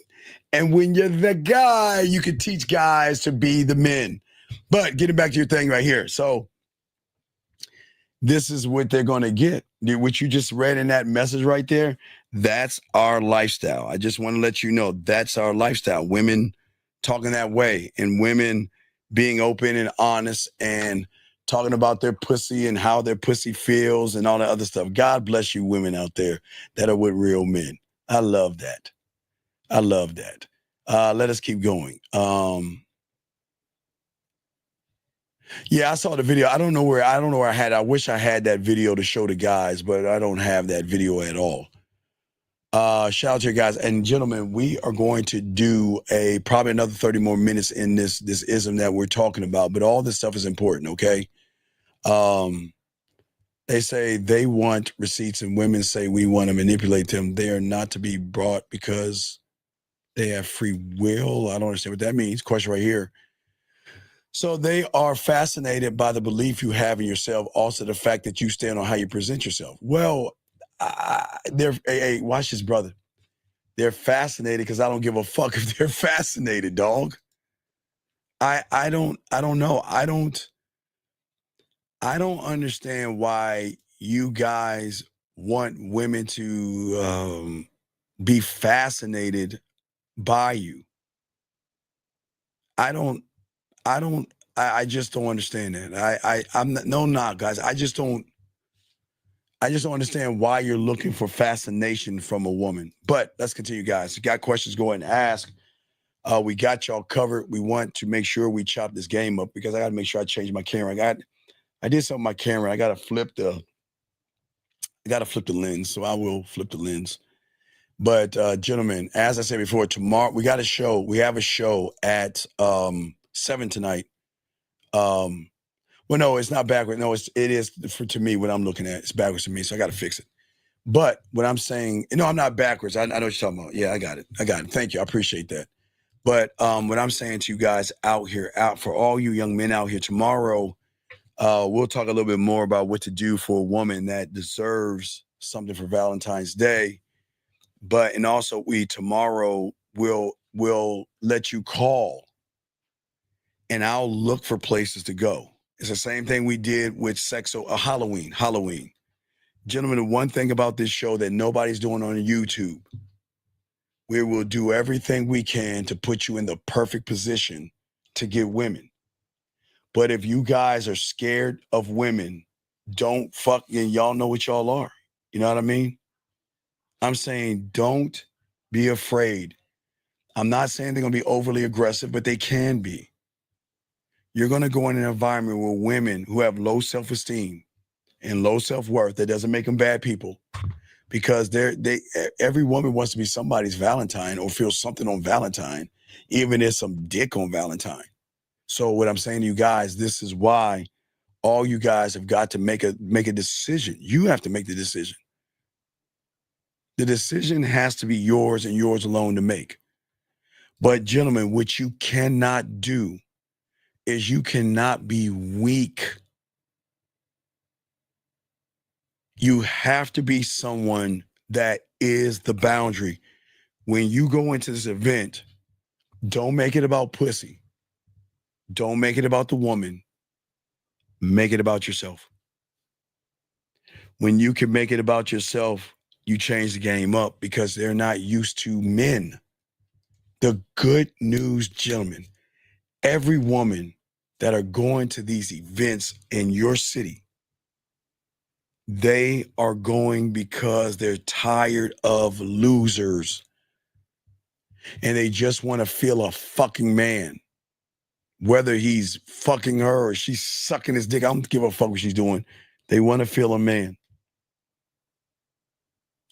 And when you're the guy, you can teach guys to be the men. But getting back to your thing right here. So this is what they're going to get. What you just read in that message right there, that's our lifestyle. I just want to let you know that's our lifestyle. Women talking that way and women being open and honest and talking about their pussy and how their pussy feels and all that other stuff. God bless you women out there that are with real men. I love that. Let us keep going. Yeah, I saw the video. I don't know where I had. I wish I had that video to show the guys, but I don't have that video at all. Shout out to you guys and gentlemen. We are going to do probably another 30 more minutes in this ism that we're talking about, but all this stuff is important, okay? They say they want receipts and women say we want to manipulate them. They are not to be brought because They have free will. I don't understand what that means. Question right here. So they are fascinated by the belief you have in yourself, also the fact that you stand on how you present yourself. Well, hey, watch this, brother. They're fascinated because I don't give a fuck if they're fascinated, dog. I don't know. I don't understand why you guys want women to be fascinated by you. I just don't understand that. I'm not, no knock, guys. I just don't understand why you're looking for fascination from a woman. But let's continue, guys. If you got questions, go ahead and ask. We got y'all covered. We want to make sure we chop this game up because I got to make sure I change my camera. I did something with my camera. I got to flip the lens. So I will flip the lens. But gentlemen, as I said before, tomorrow we got a show. We have a show at 7 tonight. Well, no, it's not backwards. No, it is to me what I'm looking at. It's backwards to me, so I got to fix it. But what I'm saying, no, I'm not backwards. I know what you're talking about. Yeah, I got it. Thank you. I appreciate that. But what I'm saying to you guys out for all you young men out here, tomorrow, we'll talk a little bit more about what to do for a woman that deserves something for Valentine's Day. And also tomorrow we'll let you call and I'll look for places to go. It's the same thing we did with Halloween. Gentlemen, the one thing about this show that nobody's doing on YouTube, we will do everything we can to put you in the perfect position to get women. But if you guys are scared of women, don't fuck, and y'all know what y'all are. You know what I mean? I'm saying don't be afraid. I'm not saying they're going to be overly aggressive, but they can be. You're going to go in an environment where women who have low self-esteem and low self-worth, that doesn't make them bad people, because every woman wants to be somebody's Valentine or feel something on Valentine, even if there's some dick on Valentine. So what I'm saying to you guys, this is why all you guys have got to make a decision. You have to make the decision. The decision has to be yours and yours alone to make. But gentlemen, what you cannot do is you cannot be weak. You have to be someone that is the boundary. When you go into this event, don't make it about pussy. Don't make it about the woman. Make it about yourself. When you can make it about yourself, you change the game up because they're not used to men. The good news, gentlemen, every woman that are going to these events in your city, they are going because they're tired of losers and they just want to feel a fucking man. Whether he's fucking her or she's sucking his dick, I don't give a fuck what she's doing. They want to feel a man.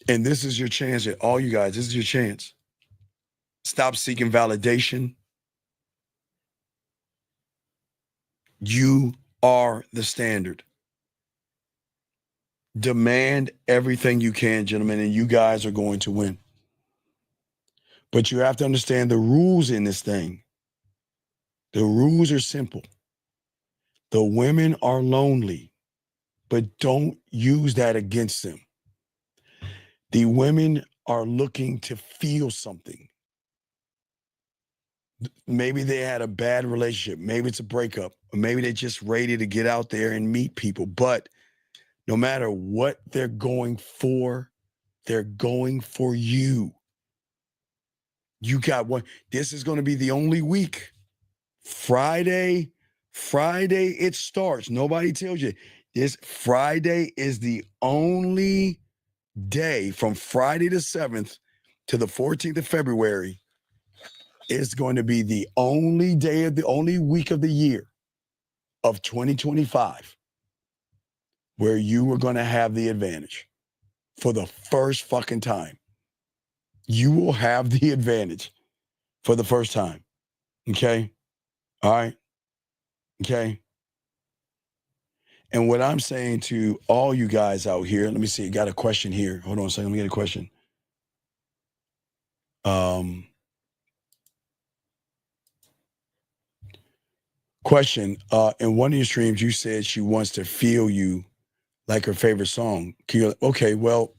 And this is your chance, all you guys, this is your chance. Stop seeking validation. You are the standard. Demand everything you can, gentlemen, and you guys are going to win. But you have to understand the rules in this thing. The rules are simple. The women are lonely, but don't use that against them. The women are looking to feel something. Maybe they had a bad relationship. Maybe it's a breakup. Or maybe they're just ready to get out there and meet people. But no matter what they're going for you. You got one. This is going to be the only week. Friday it starts. Nobody tells you. This Friday is the only day from Friday the 7th to the 14th of February. It's going to be the only day of the only week of the year of 2025 where you are going to have the advantage for the first fucking time. You will have the advantage for the first time. Okay? All right? Okay? And what I'm saying to all you guys out here, let me see, got a question here. Hold on a second, let me get a question. Question, in one of your streams, you said she wants to feel you like her favorite song. Okay, well,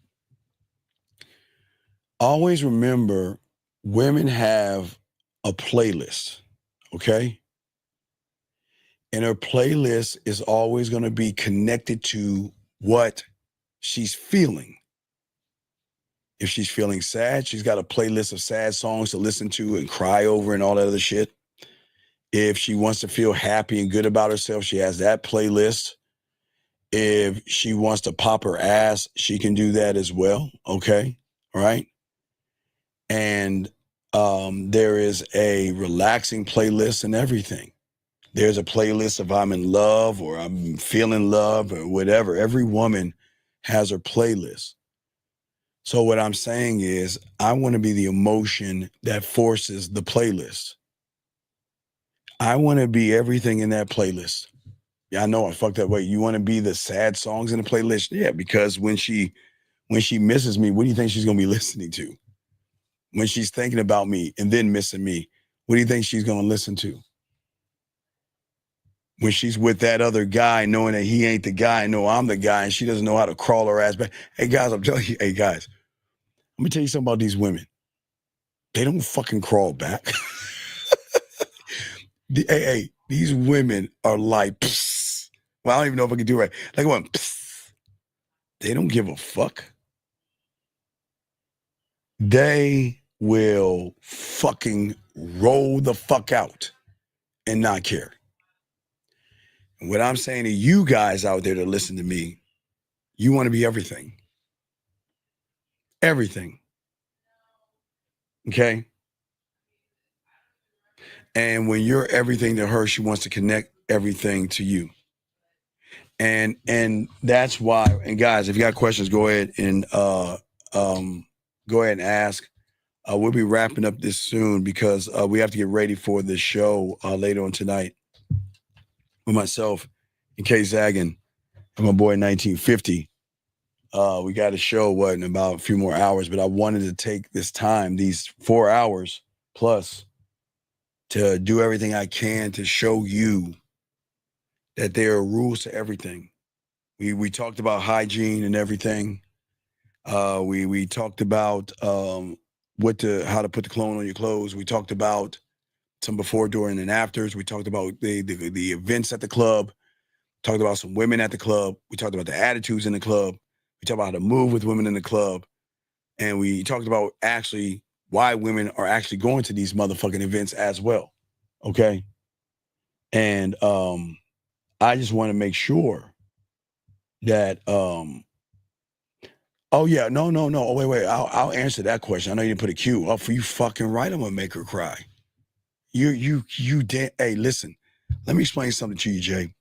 always remember women have a playlist, okay? And her playlist is always going to be connected to what she's feeling. If she's feeling sad, she's got a playlist of sad songs to listen to and cry over and all that other shit. If she wants to feel happy and good about herself, she has that playlist. If she wants to pop her ass, she can do that as well. Okay. All right. And there is a relaxing playlist and everything. There's a playlist of I'm in love or I'm feeling love or whatever. Every woman has her playlist. So what I'm saying is I want to be the emotion that forces the playlist. I want to be everything in that playlist. Yeah, I know I fucked that way. You want to be the sad songs in the playlist? Yeah, because when she misses me, what do you think she's going to be listening to? When she's thinking about me and then missing me, what do you think she's going to listen to? When she's with that other guy, knowing that he ain't the guy, no, I'm the guy, and she doesn't know how to crawl her ass back. Hey, guys, I'm telling you, hey, guys, let me tell you something about these women. They don't fucking crawl back. Hey, these women are like, psst. Well, I don't even know if I can do it right. Like, what? Psst. They don't give a fuck. They will fucking roll the fuck out and not care. And what I'm saying to you guys out there that listen to me, you want to be everything. Everything. Okay? And when you're everything to her, she wants to connect everything to you. And that's why, and guys, if you got questions, go ahead and ask. We'll be wrapping up this soon because we have to get ready for the show later on tonight with myself and Kay Zaggin and my boy 1950. We got a show, in about a few more hours, but I wanted to take this time, these 4 hours plus, to do everything I can to show you that there are rules to everything. We talked about hygiene and everything. We talked about how to put the cologne on your clothes. We talked about some before, during, and afters. We talked about the events at the club. Talked about some women at the club. We talked about the attitudes in the club. We talked about how to move with women in the club. And we talked about actually why women are actually going to these motherfucking events as well. Okay. And I just want to make sure that oh yeah, no. Oh, wait. I'll answer that question. I know you didn't put a Q. Oh, for you fucking right, I'm gonna make her cry. You did. Hey, listen, let me explain something to you, Jay.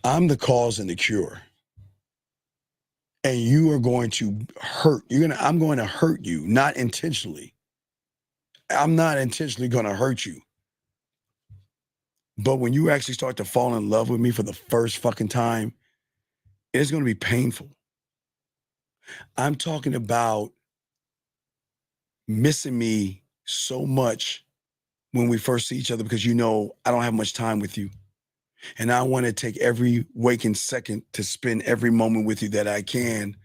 I'm the cause and the cure. And you are going to hurt. I'm going to hurt you, not intentionally. I'm not intentionally going to hurt you. But when you actually start to fall in love with me for the first fucking time, it's going to be painful. I'm talking about missing me so much when we first see each other because I don't have much time with you. And I want to take every waking second to spend every moment with you that I can,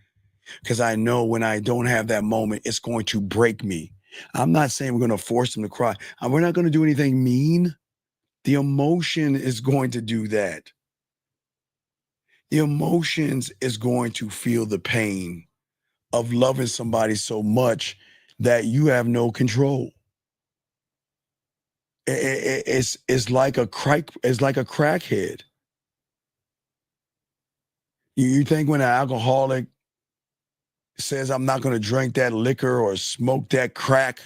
because I know when I don't have that moment, it's going to break me. I'm not saying we're going to force them to cry. We're not going to do anything mean. The emotion is going to do that. The emotions is going to feel the pain of loving somebody so much that you have no control. It's like a crackhead. You think when an alcoholic says, I'm not going to drink that liquor or smoke that crack,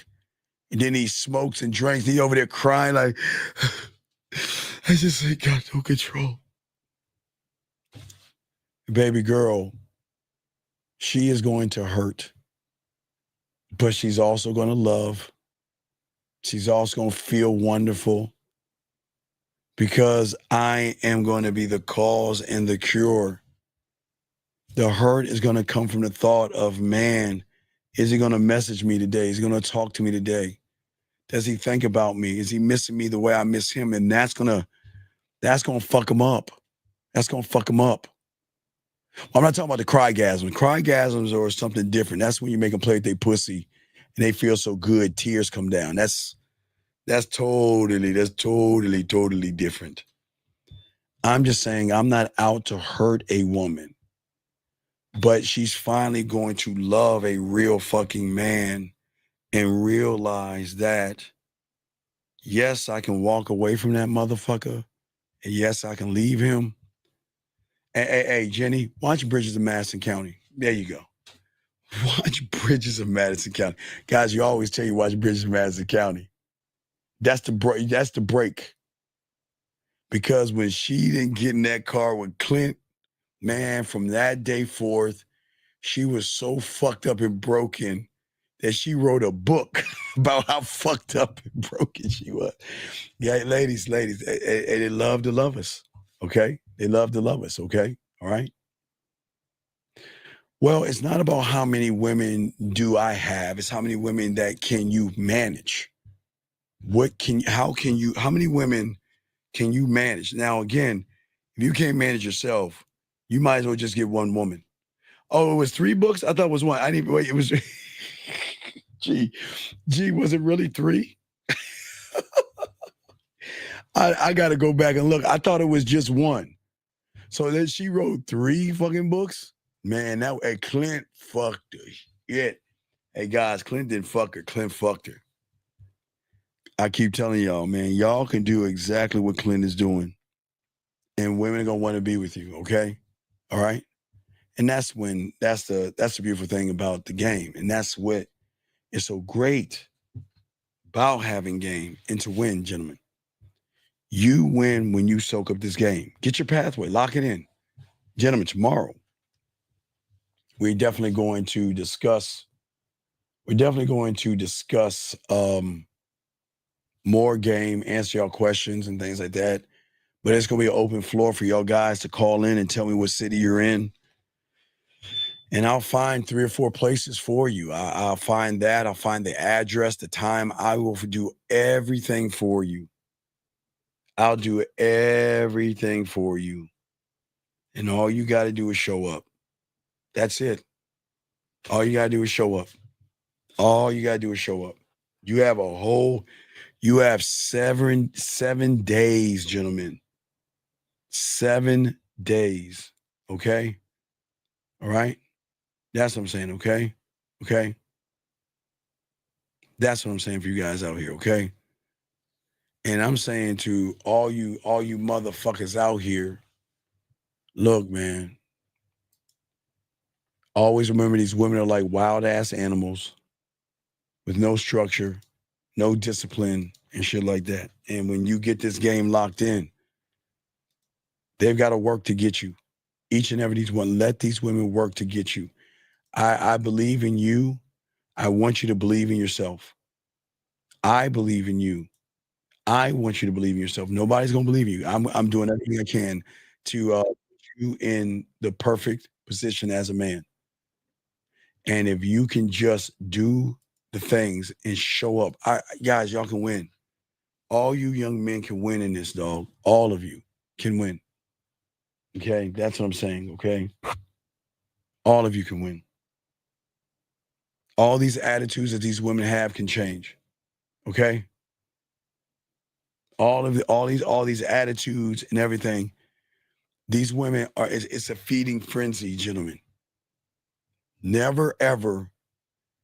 and then he smokes and drinks, he over there crying like, I just ain't got no control. Baby girl, she is going to hurt, but she's also going to love. She's also going to feel wonderful, because I am going to be the cause and the cure. The hurt is going to come from the thought of, man, is he going to message me today? Is he going to talk to me today? Does he think about me? Is he missing me the way I miss him? And that's gonna fuck him up. That's gonna fuck him up. I'm not talking about the crygasms. Crygasms are something different. That's when you make them play with their pussy and they feel so good, tears come down. That's totally different. I'm just saying I'm not out to hurt a woman, but she's finally going to love a real fucking man and realize that, yes, I can walk away from that motherfucker, and yes, I can leave him. Hey, Jenny, watch Bridges of Madison County. There you go. Watch Bridges of Madison County. Guys, you always tell you watch Bridges of Madison County. That's the break. That's the break. Because when she didn't get in that car with Clint, man, from that day forth, she was so fucked up and broken that she wrote a book about how fucked up and broken she was. Yeah, ladies, they love to love us, okay? They love to love us, okay? All right? Well, it's not about how many women do I have. It's how many women that can you manage? How many women can you manage? Now, again, if you can't manage yourself, you might as well just get one woman. Oh, it was 3 books? I thought it was 1. I didn't wait. It was, gee, was it really 3? I got to go back and look. I thought it was just 1. So then she wrote 3 fucking books? Man, Clint fucked her. Yeah. Hey, guys, Clint didn't fuck her. Clint fucked her. I keep telling y'all, man, y'all can do exactly what Clint is doing. And women are going to want to be with you, okay? All right? And that's the beautiful thing about the game. And that's what is so great about having game and to win, gentlemen. You win when you soak up this game. Get your pathway, lock it in. Gentlemen, tomorrow, we're definitely going to discuss more game, answer y'all questions and things like that. But it's going to be an open floor for y'all guys to call in and tell me what city you're in. And I'll find 3 or 4 places for you. I'll find that. I'll find the address, the time. I will do everything for you. I'll do everything for you. And all you got to do is show up. That's it. All you got to do is show up. All you got to do is show up. You have 7 days, gentlemen. 7 days. Okay? All right? That's what I'm saying, okay? Okay? That's what I'm saying for you guys out here, okay? And I'm saying to all you motherfuckers out here, look, man, always remember these women are like wild ass animals with no structure, no discipline, and shit like that. And when you get this game locked in, they've got to work to get you. Each and every these one, let these women work to get you. I believe in you. I want you to believe in yourself. I believe in you. I want you to believe in yourself. Nobody's gonna believe you. I'm doing everything I can to put you in the perfect position as a man. And if you can just do the things and show up, guys, y'all can win. All you young men can win in this, dog. All of you can win. Okay, that's what I'm saying. Okay, all of you can win. All these attitudes that these women have can change. Okay. All these attitudes and everything. These women it's a feeding frenzy, gentlemen. Never ever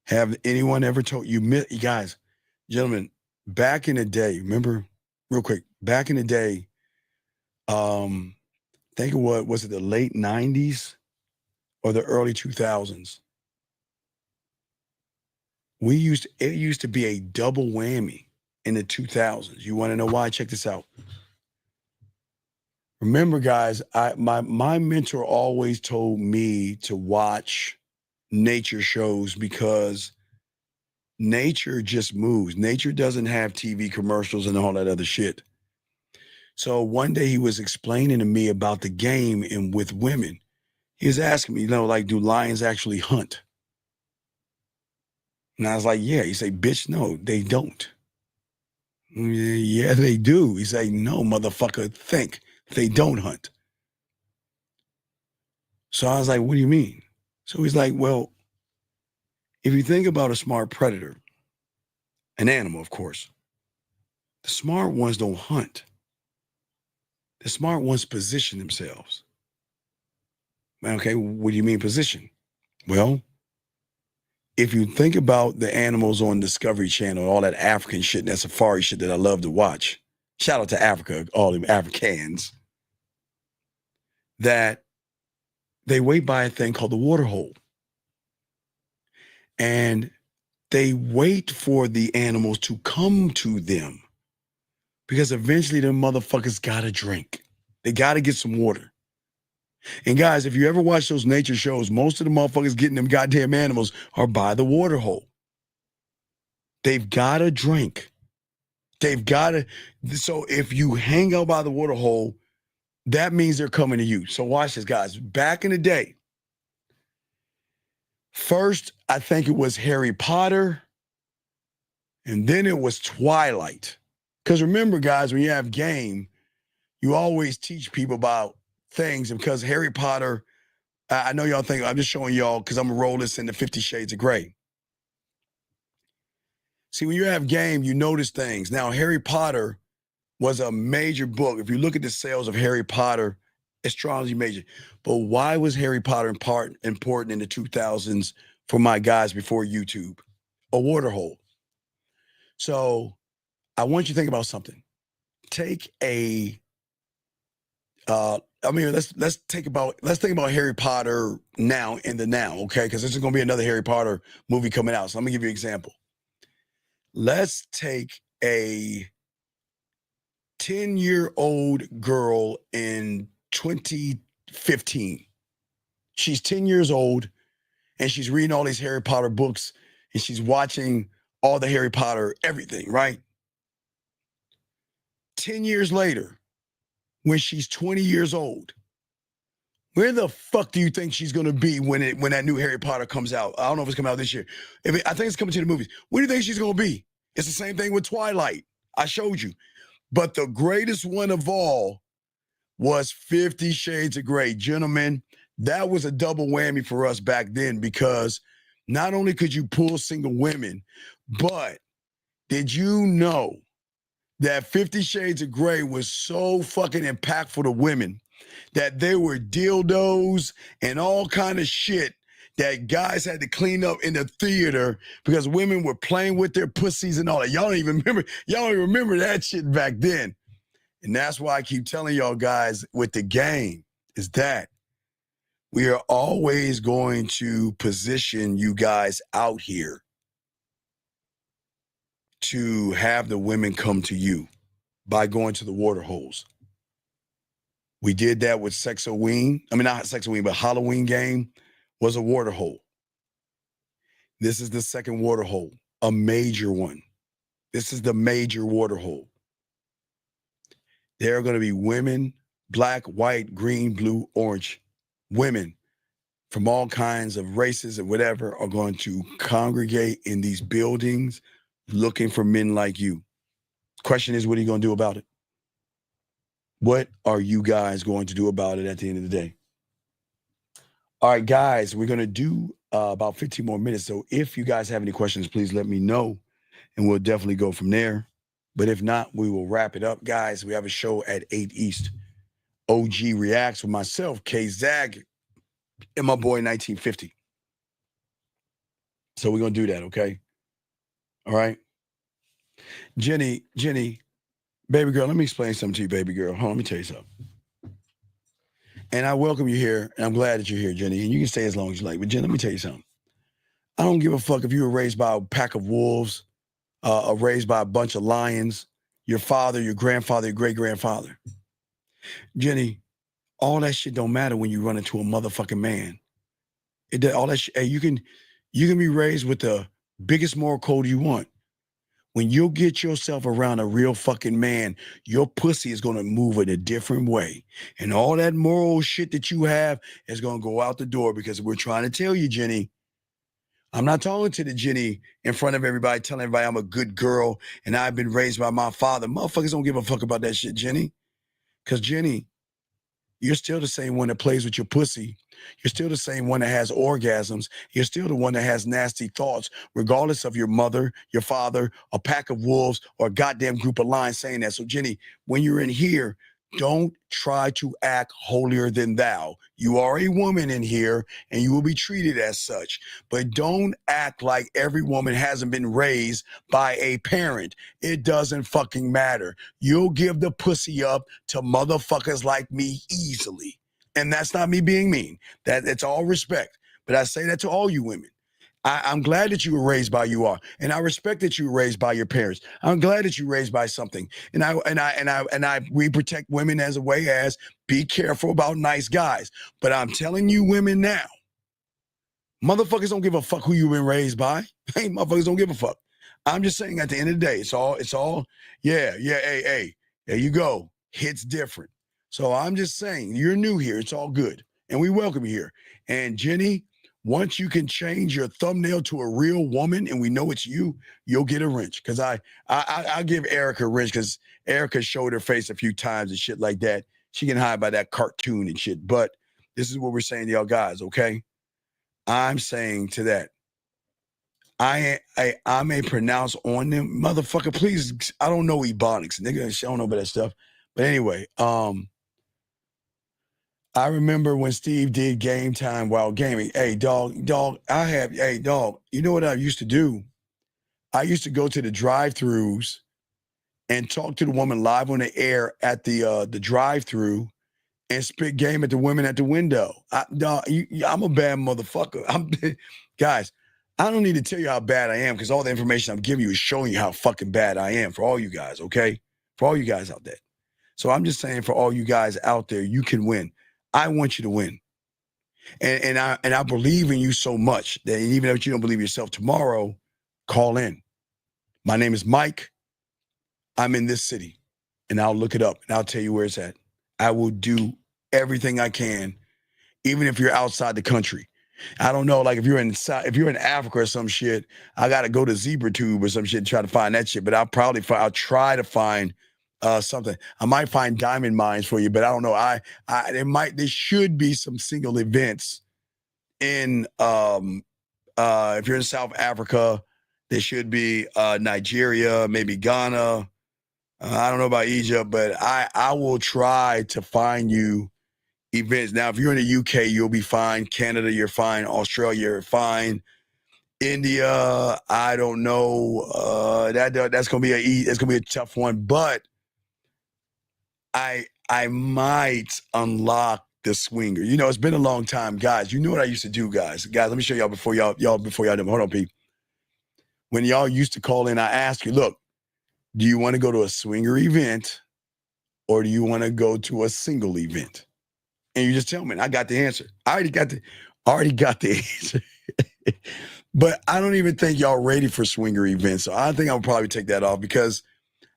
have anyone ever told you guys, gentlemen, back in the day, remember real quick, back in the day, think of what was it, the late 90s or the early 2000s? It used to be a double whammy in the 2000s. You want to know why? Check this out. Remember, guys, my mentor always told me to watch nature shows because nature just moves. Nature doesn't have TV commercials and all that other shit. So one day he was explaining to me about the game and with women. He was asking me, like, do lions actually hunt? And I was like, yeah. He said, bitch, no, they don't. Yeah, they do. He's like, no, motherfucker, think. They don't hunt. So I was like, what do you mean? So he's like, well, if you think about a smart predator, an animal, of course, the smart ones don't hunt. The smart ones position themselves. Okay, what do you mean position? Well, if you think about the animals on Discovery Channel, all that African shit and that safari shit that I love to watch, shout out to Africa, all them Africans, that they wait by a thing called the water hole. And they wait for the animals to come to them because eventually them motherfuckers gotta drink. They gotta get some water. And guys, if you ever watch those nature shows, most of the motherfuckers getting them goddamn animals are by the water hole. They've gotta drink. They've gotta. So if you hang out by the water hole, that means they're coming to you. So watch this, guys. Back in the day, first, I think it was Harry Potter, and then it was Twilight. Because remember, guys, when you have game, you always teach people about things. And because Harry Potter, I know y'all think, I'm just showing y'all because I'm going to roll this into 50 Shades of Grey. See, when you have game, you notice things. Now, Harry Potter was a major book. If you look at the sales of Harry Potter, astrology major. But why was Harry Potter important in the 2000s for my guys before YouTube? A water hole. So I want you to think about something. Take a let's think about Harry Potter now in the now, okay? Because this is going to be another Harry Potter movie coming out. So let me give you an example. Let's take a 10-year-old girl in 2015. She's 10 years old and she's reading all these Harry Potter books and she's watching all the Harry Potter everything, right? 10 years later, when she's 20 years old, where the fuck do you think she's going to be when that new Harry Potter comes out? I don't know if it's coming out this year. I think it's coming to the movies. Where do you think she's going to be? It's the same thing with Twilight. I showed you. But the greatest one of all was 50 Shades of Grey. Gentlemen, that was a double whammy for us back then because not only could you pull single women, but did you know that 50 Shades of Grey was so fucking impactful to women that there were dildos and all kind of shit that guys had to clean up in the theater because women were playing with their pussies and all that. Y'all don't even remember that shit back then. And that's why I keep telling y'all guys with the game is that we are always going to position you guys out here to have the women come to you by going to the water holes. We did that with Sexoween. I mean, not Sexoween, but Halloween game was a water hole. This is the second water hole, a major one. This is the major water hole. There are going to be women, black, white, green, blue, orange, women from all kinds of races and whatever are going to congregate in these buildings looking for men like you. Question is, what are you going to do about it? What are you guys going to do about it at the end of the day? All right, guys, we're going to do about 15 more minutes. So if you guys have any questions, please let me know, and we'll definitely go from there. But if not, we will wrap it up. Guys, we have a show at 8 East. OG Reacts with myself, K-Zag, and my boy 1950. So we're going to do that, okay? All right? Jenny, baby girl, let me explain something to you, baby girl. Hold on, let me tell you something. And I welcome you here, and I'm glad that you're here, Jenny. And you can stay as long as you like. But Jenny, let me tell you something. I don't give a fuck if you were raised by a pack of wolves, or raised by a bunch of lions, your father, your grandfather, your great-grandfather. Jenny, all that shit don't matter when you run into a motherfucking man. All that shit, hey, you can be raised with the biggest moral code you want. When you get yourself around a real fucking man, your pussy is going to move in a different way. And all that moral shit that you have is going to go out the door because we're trying to tell you, Jenny, I'm not talking to the Jenny in front of everybody, telling everybody I'm a good girl and I've been raised by my father. Motherfuckers don't give a fuck about that shit, Jenny. Because Jenny, you're still the same one that plays with your pussy. You're still the same one that has orgasms. You're still the one that has nasty thoughts, regardless of your mother, your father, a pack of wolves, or a goddamn group of lions saying that. So, Jenny, when you're in here, don't try to act holier than thou. You are a woman in here, and you will be treated as such. But don't act like every woman hasn't been raised by a parent. It doesn't fucking matter. You'll give the pussy up to motherfuckers like me easily. And that's not me being mean. It's all respect. But I say that to all you women. I'm glad that you were raised by you are, and I respect that you were raised by your parents. I'm glad that you were raised by something, we protect women as a way as be careful about nice guys. But I'm telling you, women now, motherfuckers don't give a fuck who you've been raised by. Hey, motherfuckers don't give a fuck. I'm just saying at the end of the day, it's all, hey, there you go. Hits different. So I'm just saying, you're new here. It's all good. And we welcome you here. And Jenny, once you can change your thumbnail to a real woman and we know it's you, you'll get a wrench. Because I give Erica a wrench because Erica showed her face a few times and shit like that. She can hide by that cartoon and shit. But this is what we're saying to y'all guys, okay? I'm saying to that, I may pronounce on them, motherfucker, please, I don't know ebonics, nigga, I don't know about that stuff. But anyway, I remember when Steve did Game Time while gaming. Hey, dog, you know what I used to do? I used to go to the drive-thrus and talk to the woman live on the air at the drive-thru and spit game at the women at the window. I'm a bad motherfucker. Guys, I don't need to tell you how bad I am because all the information I'm giving you is showing you how fucking bad I am for all you guys, okay? For all you guys out there. So I'm just saying for all you guys out there, you can win. I want you to win. And I believe in you so much that even if you don't believe yourself tomorrow, call in. My name is Mike. I'm in this city. And I'll look it up and I'll tell you where it's at. I will do everything I can, even if you're outside the country. I don't know, like if you're in Africa or some shit, I gotta go to ZebraTube or some shit and try to find that shit. But I'll try to find something. I might find diamond mines for you, but I don't know. There should be some single events in if you're in South Africa, there should be Nigeria, maybe Ghana. I don't know about Egypt, but I will try to find you events. Now, if you're in the UK, you'll be fine. Canada, you're fine. Australia, you're fine. India, I don't know. That's gonna be a tough one, but I might unlock the swinger. You know, it's been a long time, guys. You know what I used to do, guys. Guys, let me show y'all before y'all do. Hold on, Pete. When y'all used to call in, I asked you, look, do you want to go to a swinger event or do you want to go to a single event? And you just tell me, and I got the answer. I already got the answer. But I don't even think y'all ready for swinger events. So I think I'll probably take that off because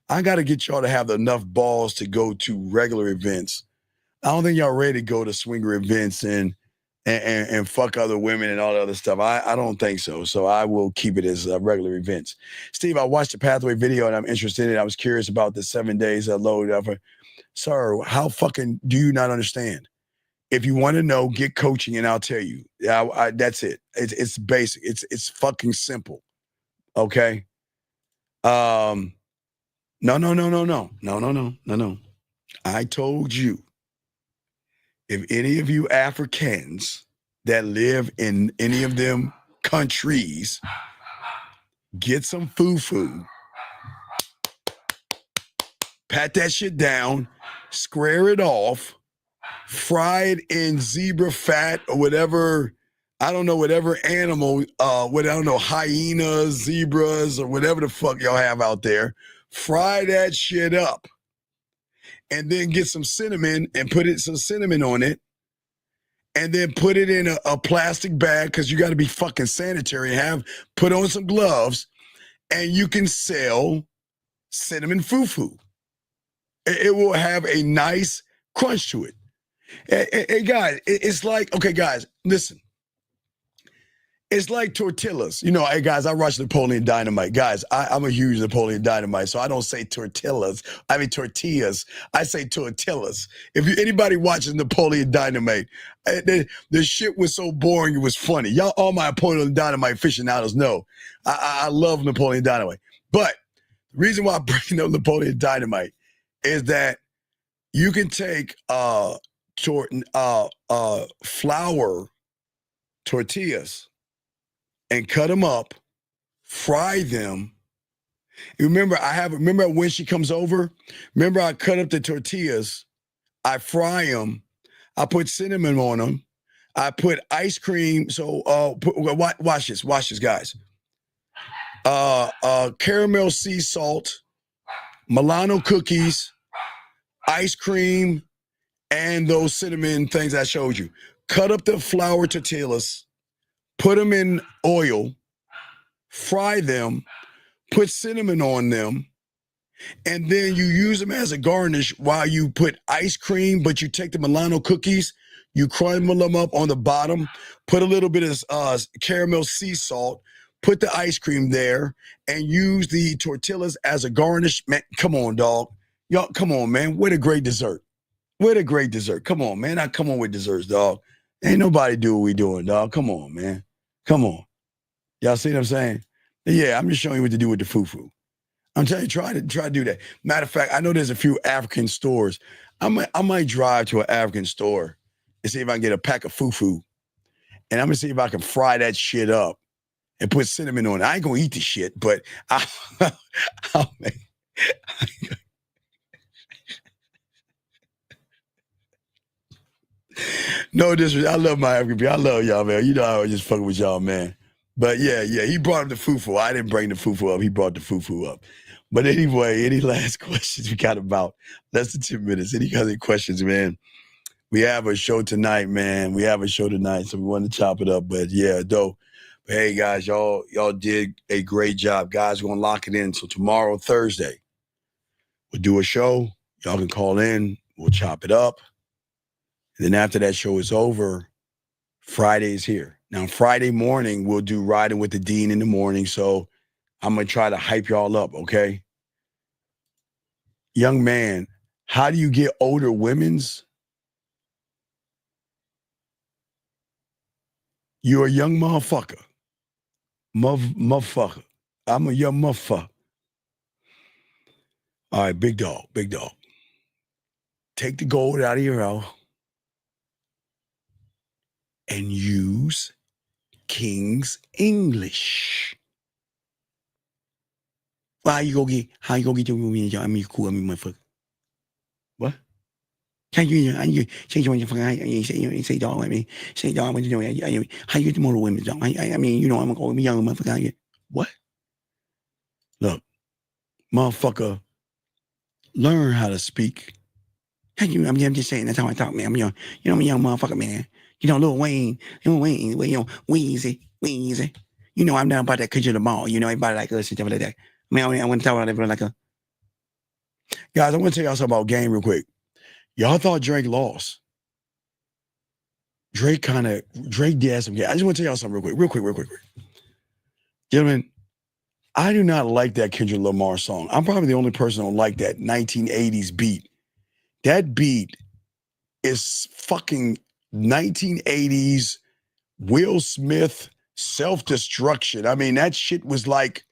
I got to get y'all to have enough balls to go to regular events. I don't think y'all ready to go to swinger events and fuck other women and all the other stuff. I don't think so. So I will keep it as regular events. Steve, I watched the Pathway video and I'm interested in it. I was curious about the 7 days load of it. Sir, how fucking do you not understand? If you want to know, get coaching and I'll tell you. That's it. It's basic. It's fucking simple. Okay? No. I told you, if any of you Africans that live in any of them countries get some foo-foo, pat that shit down, square it off, fry it in zebra fat or whatever, I don't know, whatever animal, hyenas, zebras, or whatever the fuck y'all have out there, fry that shit up. And then get some cinnamon and put some cinnamon on it. And then put it in a plastic bag because you got to be fucking sanitary. Put on some gloves and you can sell cinnamon foo-foo. It will have a nice crunch to it. Hey guys, it's like, okay, guys, listen. It's like tortillas. You know, hey, guys, I watch Napoleon Dynamite. Guys, I'm a huge Napoleon Dynamite, so I don't say tortillas. I mean tortillas. I say tortillas. If anybody watches Napoleon Dynamite, the shit was so boring, it was funny. Y'all, all my Napoleon Dynamite aficionados know. I love Napoleon Dynamite. But the reason why I'm bringing up Napoleon Dynamite is that you can take flour tortillas and cut them up, fry them. Remember when she comes over? Remember I cut up the tortillas, I fry them, I put cinnamon on them, I put ice cream. So watch this, guys. Caramel sea salt, Milano cookies, ice cream, and those cinnamon things I showed you. Cut up the flour tortillas, put them in oil, fry them, put cinnamon on them, and then you use them as a garnish while you put ice cream, but you take the Milano cookies, you crumble them up on the bottom, put a little bit of caramel sea salt, put the ice cream there, and use the tortillas as a garnish. Man, come on, dog. Y'all, come on, man. What a great dessert. What a great dessert. Come on, man. I come on with desserts, dog. Ain't nobody do what we doing, dog. Come on, man. Come on. Y'all see what I'm saying? Yeah, I'm just showing you what to do with the fufu. I'm telling you, try to do that. Matter of fact, I know there's a few African stores. I might drive to an African store and see if I can get a pack of fufu. And I'm gonna see if I can fry that shit up and put cinnamon on it. I ain't gonna eat the shit, but I'll make. No disrespect. I love my African people. I love y'all, man. You know I was just fucking with y'all, man. But yeah, he brought up the fufu. I didn't bring the fufu up. He brought the fufu up. But anyway, any last questions? We got about less than 2 minutes. Any other questions, man? We have a show tonight, man. So we want to chop it up. But yeah, dope. But hey, guys, y'all did a great job. Guys, we're gonna lock it in. So tomorrow, Thursday, we'll do a show. Y'all can call in. We'll chop it up. And then after that show is over, Friday is here. Now, Friday morning, we'll do Riding with the Dean in the morning. So I'm going to try to hype y'all up, okay? Young man, how do you get older women's? You're a young motherfucker. Motherfucker. I'm a young motherfucker. All right, big dog. Take the gold out of your mouth and use King's English. How you gonna get your woman? I mean, cool. I mean, motherfucker. What? Can't you say dog? I mean, say dog. What you doing? How you get the motor women, dog? I mean, you know, I'm gonna be young motherfucker. What? Look, motherfucker, learn how to speak. I'm just saying that's how I talk, man. I'm young. You know, I'm a young motherfucker, man. You know, Lil Wayne, Weezy. You know, I'm down about that country of the mall. You know, everybody like us and stuff like that. I mean, I want to talk about everybody like a. Guys, I want to tell y'all something about game real quick. Y'all thought Drake lost. Drake did have some game. I just want to tell y'all something real quick. Gentlemen, I do not like that Kendrick Lamar song. I'm probably the only person who don't like that 1980s beat. That beat is fucking 1980s Will Smith self-destruction. I mean, that shit was like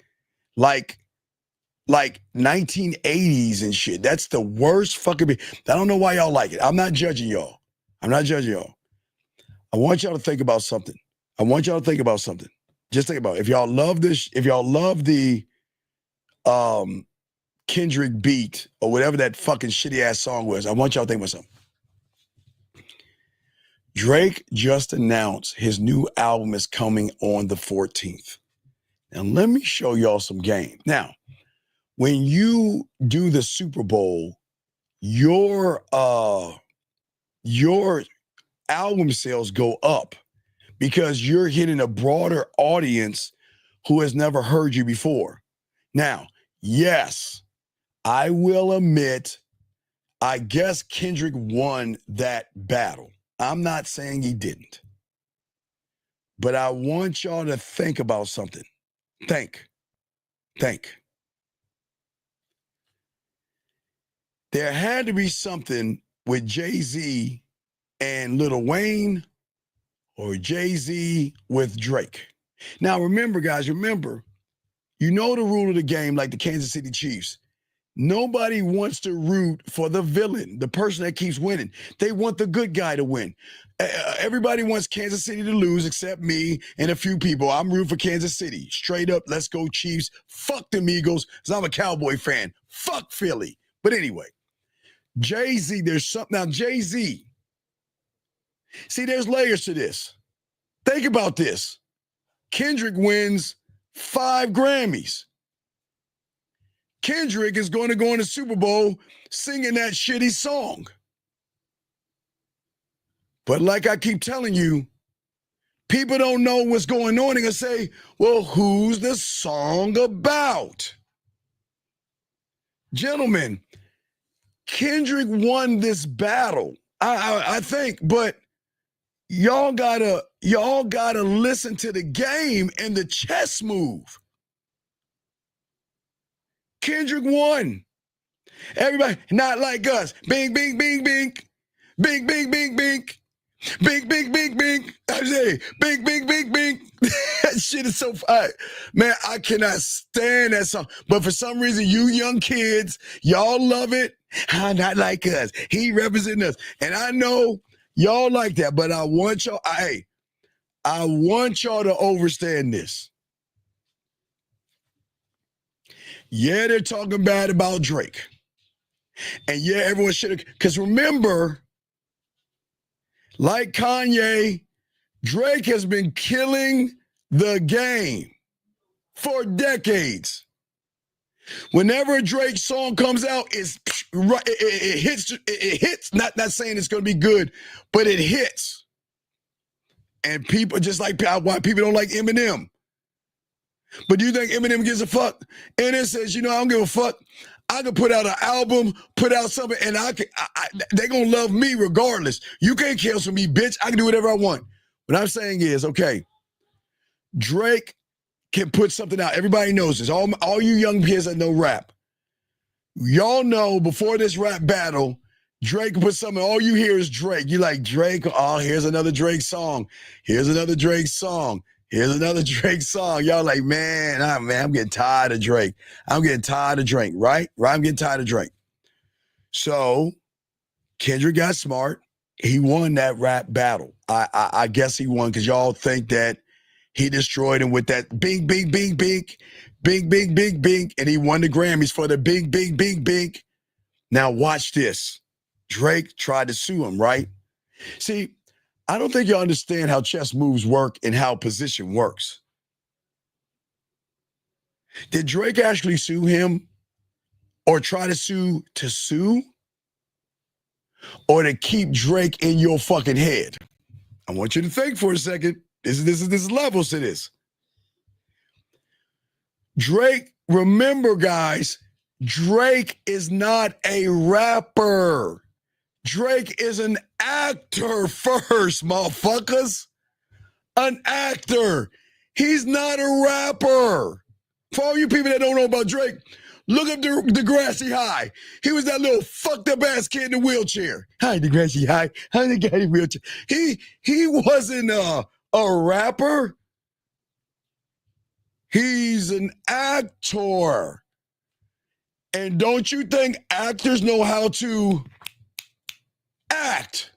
1980s and shit. That's the worst fucking beat. I don't know why y'all like it. I'm not judging y'all. I want y'all to think about something. Just think about it. If y'all love this, if y'all love the Kendrick beat or whatever that fucking shitty ass song was, I want y'all to think about something. Drake just announced his new album is coming on the 14th. Now let me show y'all some game. Now, when you do the Super Bowl, your album sales go up because you're hitting a broader audience who has never heard you before. Now, yes, I will admit, I guess Kendrick won that battle. I'm not saying he didn't. But I want y'all to think about something. Think. There had to be something with Jay-Z and Lil Wayne or Jay-Z with Drake. Now, remember, guys, you know the rule of the game like the Kansas City Chiefs. Nobody wants to root for the villain, the person that keeps winning. They want the good guy to win. Everybody wants Kansas City to lose except me and a few people. I'm rooting for Kansas City. Straight up, let's go Chiefs. Fuck them Eagles, because I'm a Cowboy fan. Fuck Philly. But anyway, Jay-Z, there's something. Now, Jay-Z, see, there's layers to this. Think about this. Kendrick wins 5 Grammys. Kendrick is going to go in the Super Bowl singing that shitty song. But like I keep telling you, people don't know what's going on. They're going to say, well, who's the song about? Gentlemen, Kendrick won this battle, I think, but y'all gotta listen to the game and the chess move. Kendrick won. Everybody, not like us. Bing, bing, bing, bing. Bing, bing, bing, bing. Bing, bing, bing, bing. I say, bing, bing, bing, bing. That shit is so fun. Man, I cannot stand that song. But for some reason, you young kids, y'all love it. Not like us. He representing us. And I know y'all like that, but I want y'all, I want y'all to understand this. Yeah, they're talking bad about Drake. And yeah, everyone should have, because remember, like Kanye, Drake has been killing the game for decades. Whenever a Drake song comes out, it hits. Not saying it's going to be good, but it hits. And people, just like why people don't like Eminem. But do you think Eminem gives a fuck? And it says, I don't give a fuck. I could put out an album, put out something, and they're going to love me regardless. You can't cancel me, bitch. I can do whatever I want. What I'm saying is, okay, Drake can put something out. Everybody knows this. All you young kids that know rap. Y'all know before this rap battle, Drake put something, all you hear is Drake. You like, Drake, oh, here's another Drake song. Here's another Drake song. Here's another Drake song. Y'all like, man, I'm getting tired of Drake. I'm getting tired of Drake, right? I'm getting tired of Drake. So Kendrick got smart. He won that rap battle. I guess he won because y'all think that he destroyed him with that bing, bing, bing, bing, bing, bing, bing, bing, and he won the Grammys for the bing, bing, bing, bing. Now watch this. Drake tried to sue him, right? See, I don't think you understand how chess moves work and how position works. Did Drake actually sue him or try to sue, or to keep Drake in your fucking head? I want you to think for a second. This is levels to this. Drake, remember guys, Drake is not a rapper. Drake is an actor first, motherfuckers. An actor. He's not a rapper. For all you people that don't know about Drake, look up Degrassi High. He was that little fucked up ass kid in the wheelchair. Hi, Degrassi High. Hi, the guy in the wheelchair. He wasn't a rapper. He's an actor. And don't you think actors know how to act?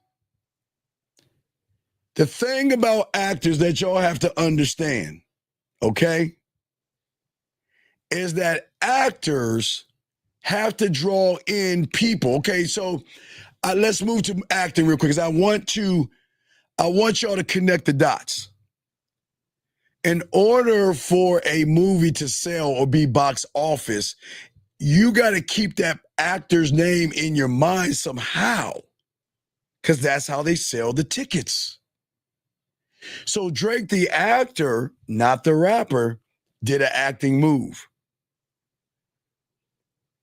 The thing about actors that y'all have to understand, okay, is that actors have to draw in people. Okay, so let's move to acting real quick because I want y'all to connect the dots. In order for a movie to sell or be box office, you got to keep that actor's name in your mind somehow, because that's how they sell the tickets. So Drake, the actor, not the rapper, did an acting move.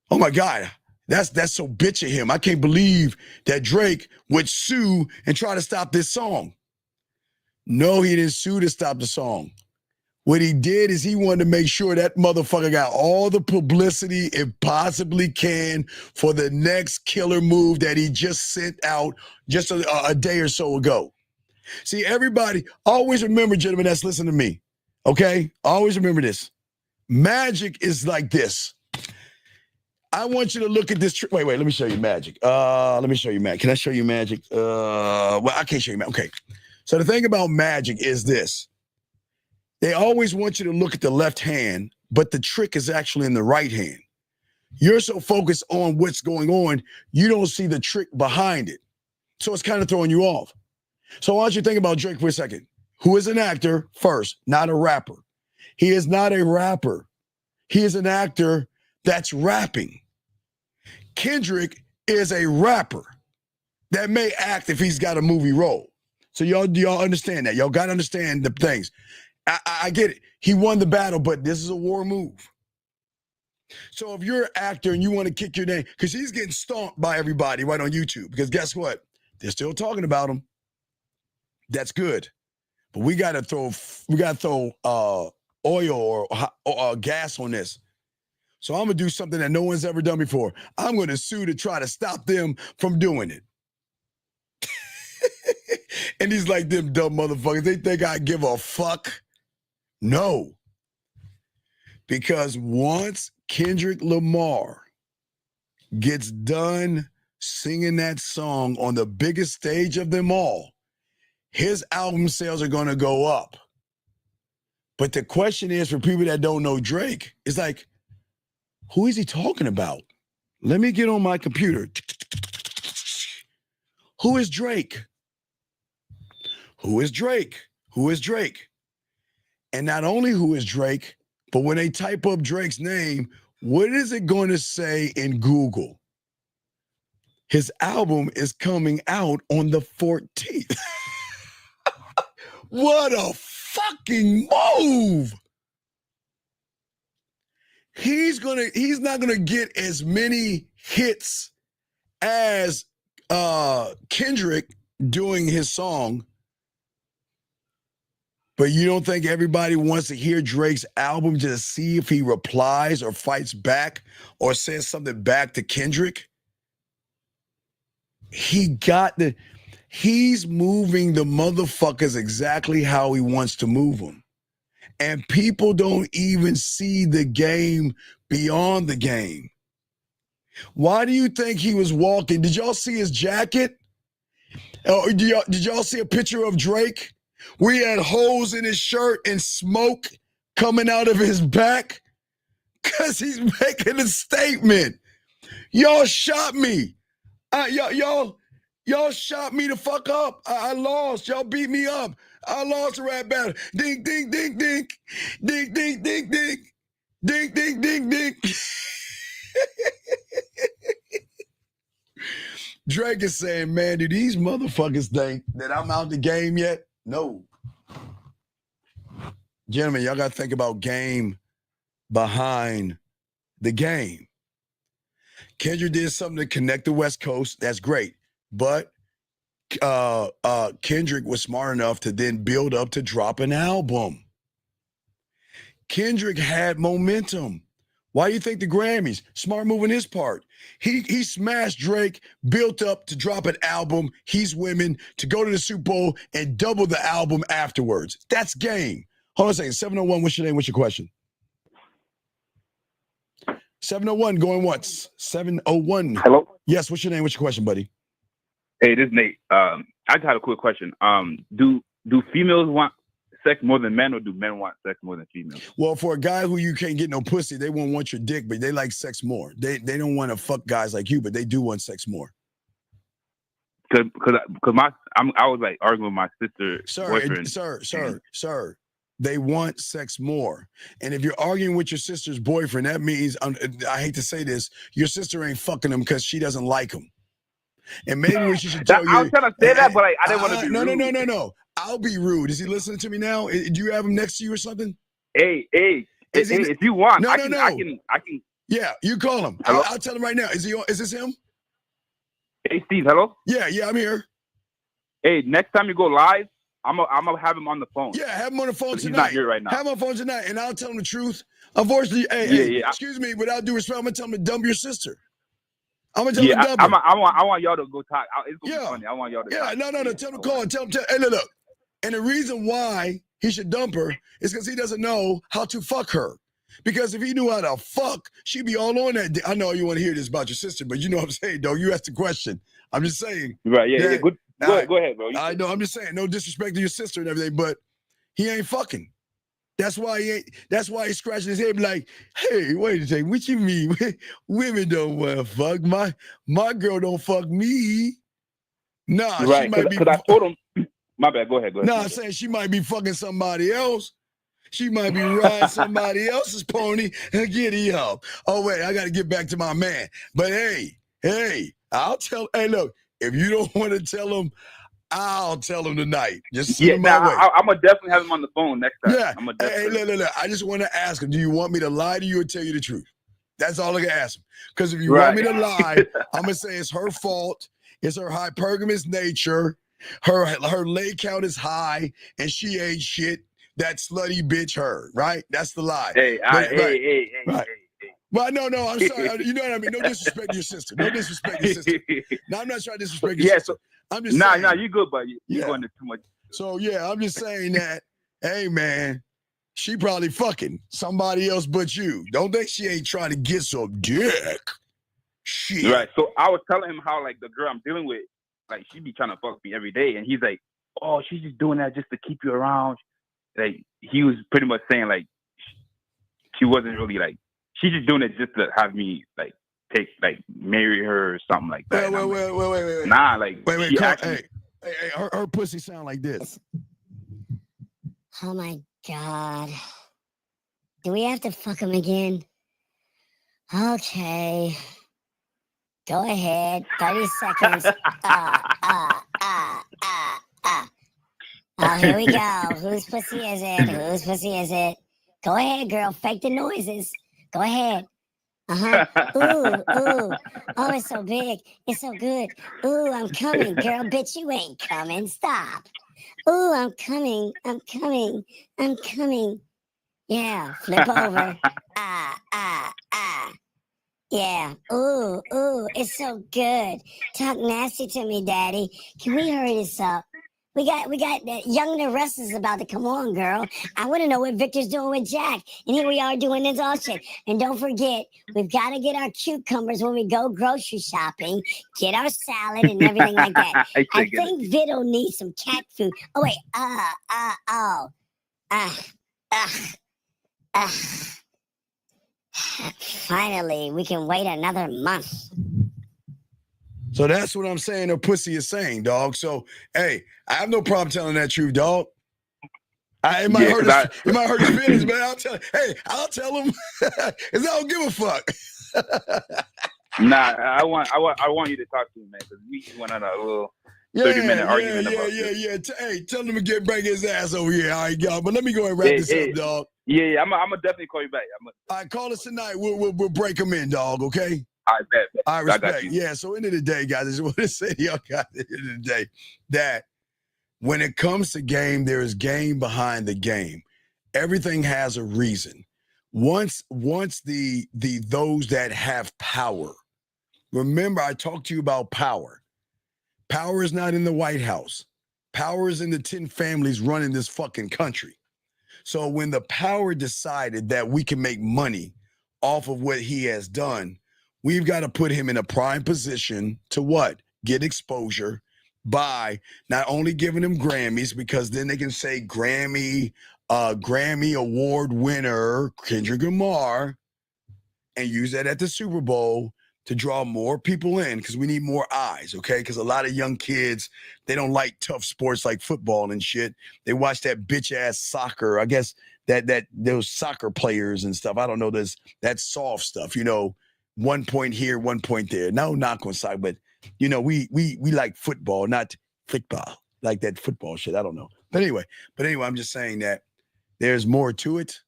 Oh my God, that's so bitch of him. I can't believe that Drake would sue and try to stop this song. No, he didn't sue to stop the song. What he did is he wanted to make sure that motherfucker got all the publicity it possibly can for the next killer move that he just sent out just a day or so ago. See, everybody, always remember, gentlemen, that's listening to me, okay? Always remember this. Magic is like this. I want you to look at this. Wait, let me show you magic. Let me show you magic. Can I show you magic? Well, I can't show you magic. Okay. So the thing about magic is this. They always want you to look at the left hand, but the trick is actually in the right hand. You're so focused on what's going on, you don't see the trick behind it. So it's kind of throwing you off. So I want you to think about Drake for a second, who is an actor first, not a rapper. He is not a rapper. He is an actor that's rapping. Kendrick is a rapper that may act if he's got a movie role. So y'all understand that. Y'all got to understand the things. I get it. He won the battle, but this is a war move. So if you're an actor and you want to kick your name, because he's getting stomped by everybody right on YouTube, because guess what? They're still talking about him. That's good. But we got to throw oil or gas on this. So I'm going to do something that no one's ever done before. I'm going to sue to try to stop them from doing it. And he's like, them dumb motherfuckers, they think I give a fuck? No. Because once Kendrick Lamar gets done singing that song on the biggest stage of them all, his album sales are going to go up. But the question is, for people that don't know Drake, it's like, who is he talking about? Let me get on my computer. Who is Drake? Who is Drake? Who is Drake? And not only who is Drake, but when they type up Drake's name, what is it going to say in Google? His album is coming out on the 14th. What a fucking move! He's not gonna get as many hits as Kendrick doing his song. But you don't think everybody wants to hear Drake's album just to see if he replies or fights back or says something back to Kendrick? He's moving the motherfuckers exactly how he wants to move them. And people don't even see the game beyond the game. Why do you think he was walking? Did y'all see his jacket? Or did y'all see a picture of Drake? Where he had holes in his shirt and smoke coming out of his back? Because he's making a statement. Y'all shot me. Y'all shot me the fuck up. I lost. Y'all beat me up. I lost a rap battle. Ding, ding, ding, ding. Ding, ding, ding, ding. Ding, ding, ding, ding. Drake is saying, man, do these motherfuckers think that I'm out the game yet? No. Gentlemen, y'all got to think about game behind the game. Kendrick did something to connect the West Coast. That's great. But Kendrick was smart enough to then build up to drop an album. Kendrick had momentum. Why do you think the Grammys? Smart move on his part. He smashed Drake, built up to drop an album, He's Women, to go to the Super Bowl and double the album afterwards. That's game. Hold on a second. 701, what's your name? What's your question? 701, going once. 701. Hello? Yes, what's your name? What's your question, buddy? Hey, this is Nate. I just had a quick question. Do females want sex more than men, or do men want sex more than females? Well, for a guy who you can't get no pussy, they won't want your dick, but they like sex more. They don't want to fuck guys like you, but they do want sex more. Cause I was like arguing with my sister boyfriend. Sir. They want sex more. And if you're arguing with your sister's boyfriend, that means, I hate to say this, your sister ain't fucking him because she doesn't like him. And maybe what you should tell you. I was trying to say that, but I didn't want to be rude. No. I'll be rude. Is he listening to me now? Do you have him next to you or something? Hey, if you want, No. I can. Yeah, you call him. I'll tell him right now. Is this him? Hey, Steve, hello? Yeah, I'm here. Hey, next time you go live, I'm gonna have him on the phone. Yeah, have him on the phone He's tonight. not here right now. Have him on the phone tonight, and I'll tell him the truth. Unfortunately, excuse me, without due respect, I'm gonna tell him to dump your sister. I'm gonna tell him to dump her. I want y'all to go talk. It's gonna be funny. I want y'all to. Yeah, no. Tell him to call and tell him. Hey, look. And the reason why he should dump her is because he doesn't know how to fuck her. Because if he knew how to fuck, she'd be all on that. I know you want to hear this about your sister, but you know what I'm saying, though. You asked the question. I'm just saying. Right, yeah, yeah. Go ahead, bro. I know, I'm just saying, no disrespect to your sister and everything, but he ain't fucking. That's why he's scratching his head like, hey, wait a second, what you mean? Women don't want to fuck. My girl don't fuck me. Nah, right, she might be. Because I told him, my bad, go ahead. Nah, I'm saying she might be fucking somebody else. She might be riding somebody else's pony and giddy up. Oh, wait, I got to get back to my man. But hey, look, if you don't want to tell him, I'll tell him tonight. Just send him my way. I'm going to definitely have him on the phone next time. Yeah. Hey, look. I just want to ask him, do you want me to lie to you or tell you the truth? That's all I can ask him. Because if you want me to lie, I'm going to say it's her fault. It's her hypergamous nature. Her lay count is high, and she ain't shit. That slutty bitch her, right? That's the lie. Hey. Well, no, I'm sorry. You know what I mean? No disrespect to your sister. No disrespect to your sister. No, I'm not trying to disrespect your sister. I'm just saying. Nah, you good, buddy. You're going to too much. So, yeah, I'm just saying that, hey, man, she probably fucking somebody else but you. Don't think she ain't trying to get some dick. Shit. Right. So I was telling him how, like, the girl I'm dealing with, like, she be trying to fuck me every day. And he's like, oh, she's just doing that just to keep you around. Like, he was pretty much saying, like, she wasn't really, like, she's just doing it just to have me, like, marry her or something like that. Wait. Nah, like, wait. Hey, her pussy sound like this. Oh, my God. Do we have to fuck him again? Okay. Go ahead. 30 seconds. Oh, here we go. Whose pussy is it? Go ahead, girl. Fake the noises. Go ahead. Ooh. Oh, it's so big. It's so good. Ooh, I'm coming. Girl, bitch, you ain't coming. Stop. Ooh, I'm coming. Yeah, flip over. Yeah. Ooh, it's so good. Talk nasty to me, daddy. Can we hurry this up? We got that Young and the Restless about to come on, girl. I want to know what Victor's doing with Jack. And here we are doing this all shit. And don't forget, we've got to get our cucumbers when we go grocery shopping. Get our salad and everything like that. I think Vito needs some cat food. Oh, wait. Finally, we can wait another month. So that's what I'm saying her pussy is saying, dog. So, hey, I have no problem telling that truth, dog. It might hurt his feelings, but I'll tell him. Because I don't give a fuck. Nah, I want you to talk to him, man, because we went on a little 30-minute argument about this. Yeah. Hey, tell him to bring his ass over here. All right, y'all. But let me go and wrap this up, dog. Yeah, I'm gonna definitely call you back. All right, call us tonight. We'll break him in, dog, okay? I bet. I respect. Yeah, so end of the day, guys, I just want to say to y'all guys at the end of the day that when it comes to game, there is game behind the game. Everything has a reason. Once the those that have power, remember I talked to you about power. Power is not in the White House. Power is in the 10 families running this fucking country. So when the power decided that we can make money off of what he has done, we've got to put him in a prime position to what? Get exposure by not only giving him Grammys, because then they can say Grammy award winner Kendrick Lamar and use that at the Super Bowl to draw more people in, because we need more eyes, okay? Because a lot of young kids, they don't like tough sports like football and shit. They watch that bitch-ass soccer. I guess that those soccer players and stuff, I don't know, that soft stuff, 1 point here, 1 point there. No knock on side, but, we like football, not football, like that football shit. I don't know. But anyway, I'm just saying that there's more to it.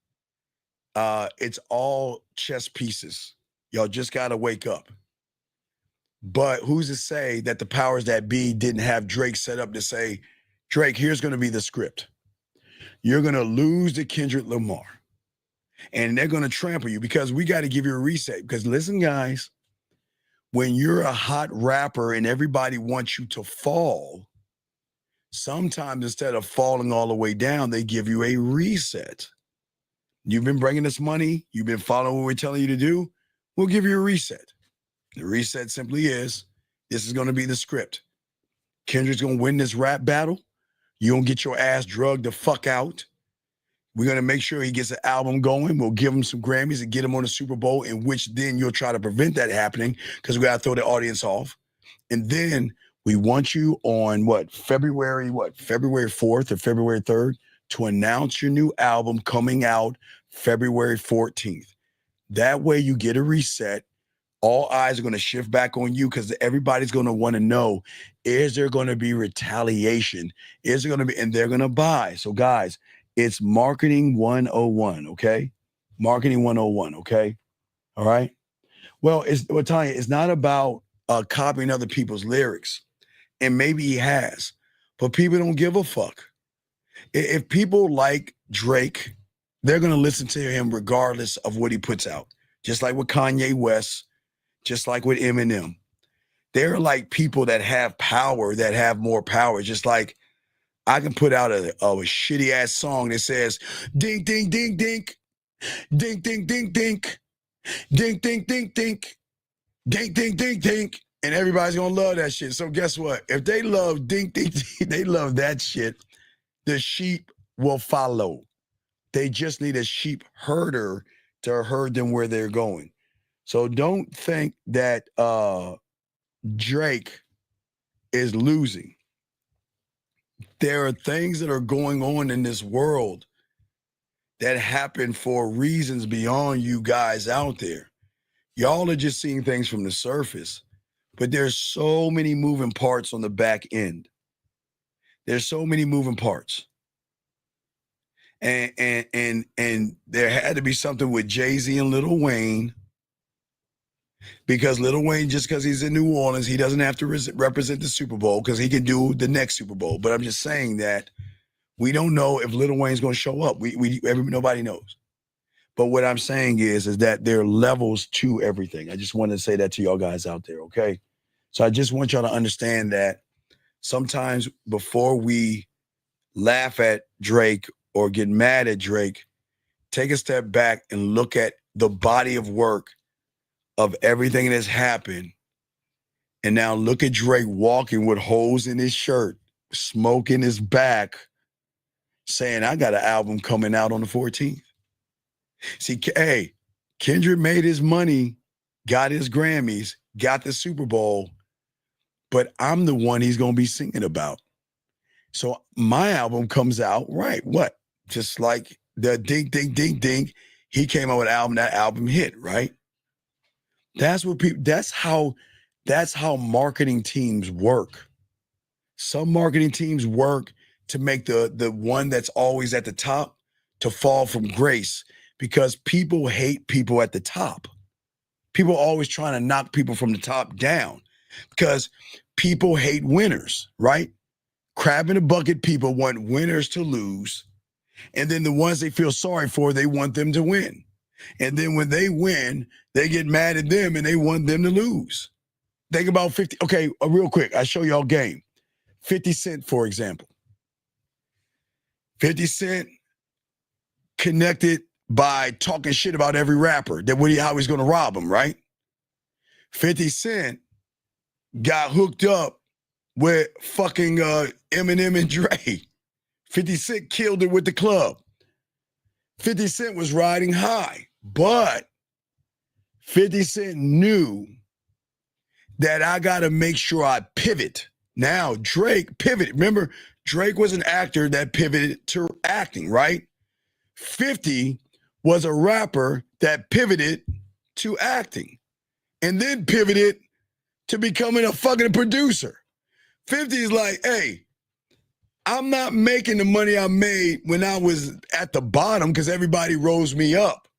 It's all chess pieces. Y'all just got to wake up. But who's to say that the powers that be didn't have Drake set up to say, Drake, here's going to be the script. You're going to lose to Kendrick Lamar. And they're going to trample you because we got to give you a reset. Because listen, guys, when you're a hot rapper and everybody wants you to fall, sometimes instead of falling all the way down, they give you a reset. You've been bringing us money. You've been following what we're telling you to do. We'll give you a reset. The reset simply is, this is going to be the script. Kendrick's going to win this rap battle. You're going to get your ass drugged the fuck out. We're going to make sure he gets an album going. We'll give him some Grammys and get him on the Super Bowl, in which then you'll try to prevent that happening because we got to throw the audience off. And then we want you on February 4th or February 3rd to announce your new album coming out February 14th. That way you get a reset. All eyes are going to shift back on you because everybody's going to want to know, is there going to be retaliation? Is there going to be, and they're going to buy. So guys, it's marketing 101, okay? Marketing 101, okay? All right? Well, we're telling you, it's not about copying other people's lyrics. And maybe he has, but people don't give a fuck. If people like Drake, they're going to listen to him regardless of what he puts out. Just like with Kanye West, just like with Eminem. They're like people that have power, that have more power. Just like I can put out a shitty ass song that says, ding, ding, ding, ding, ding, ding, ding, ding, ding, ding, ding, ding, ding, ding, ding, ding. And everybody's going to love that shit. So guess what? If they love ding, ding, ding, they love that shit, the sheep will follow. They just need a sheep herder to herd them where they're going. So don't think that Drake is losing. There are things that are going on in this world that happen for reasons beyond you guys out there. Y'all are just seeing things from the surface, but there's so many moving parts on the back end. There's so many moving parts. And there had to be something with Jay-Z and Lil Wayne, because Lil Wayne, just because he's in New Orleans, he doesn't have to represent the Super Bowl because he can do the next Super Bowl. But I'm just saying that we don't know if Lil Wayne's going to show up. Nobody knows. But what I'm saying is that there are levels to everything. I just wanted to say that to y'all guys out there, okay? So I just want y'all to understand that sometimes before we laugh at Drake or get mad at Drake, take a step back and look at the body of work of everything that's happened. And now look at Drake walking with holes in his shirt, smoke in his back, saying, I got an album coming out on the 14th. See, hey, Kendrick made his money, got his Grammys, got the Super Bowl, but I'm the one he's going to be singing about. So my album comes out, right, what? Just like the ding, ding, ding, ding, he came out with an album, that album hit, right? That's what people, that's how marketing teams work. Some marketing teams work to make the one that's always at the top to fall from grace, because people hate people at the top. People are always trying to knock people from the top down because people hate winners, right? Crab in a bucket people want winners to lose. And then the ones they feel sorry for, they want them to win. And then when they win, they get mad at them and they want them to lose. Think about 50. Okay, real quick, I show y'all game. 50 Cent, for example. 50 Cent connected by talking shit about every rapper, how he's going to rob them, right? 50 Cent got hooked up with fucking Eminem and Dre. 50 Cent killed it with the club. 50 Cent was riding high, but 50 Cent knew that I got to make sure I pivot. Now, Drake pivoted. Remember, Drake was an actor that pivoted to acting, right? 50 was a rapper that pivoted to acting and then pivoted to becoming a fucking producer. 50 is like, hey, I'm not making the money I made when I was at the bottom because everybody rose me up.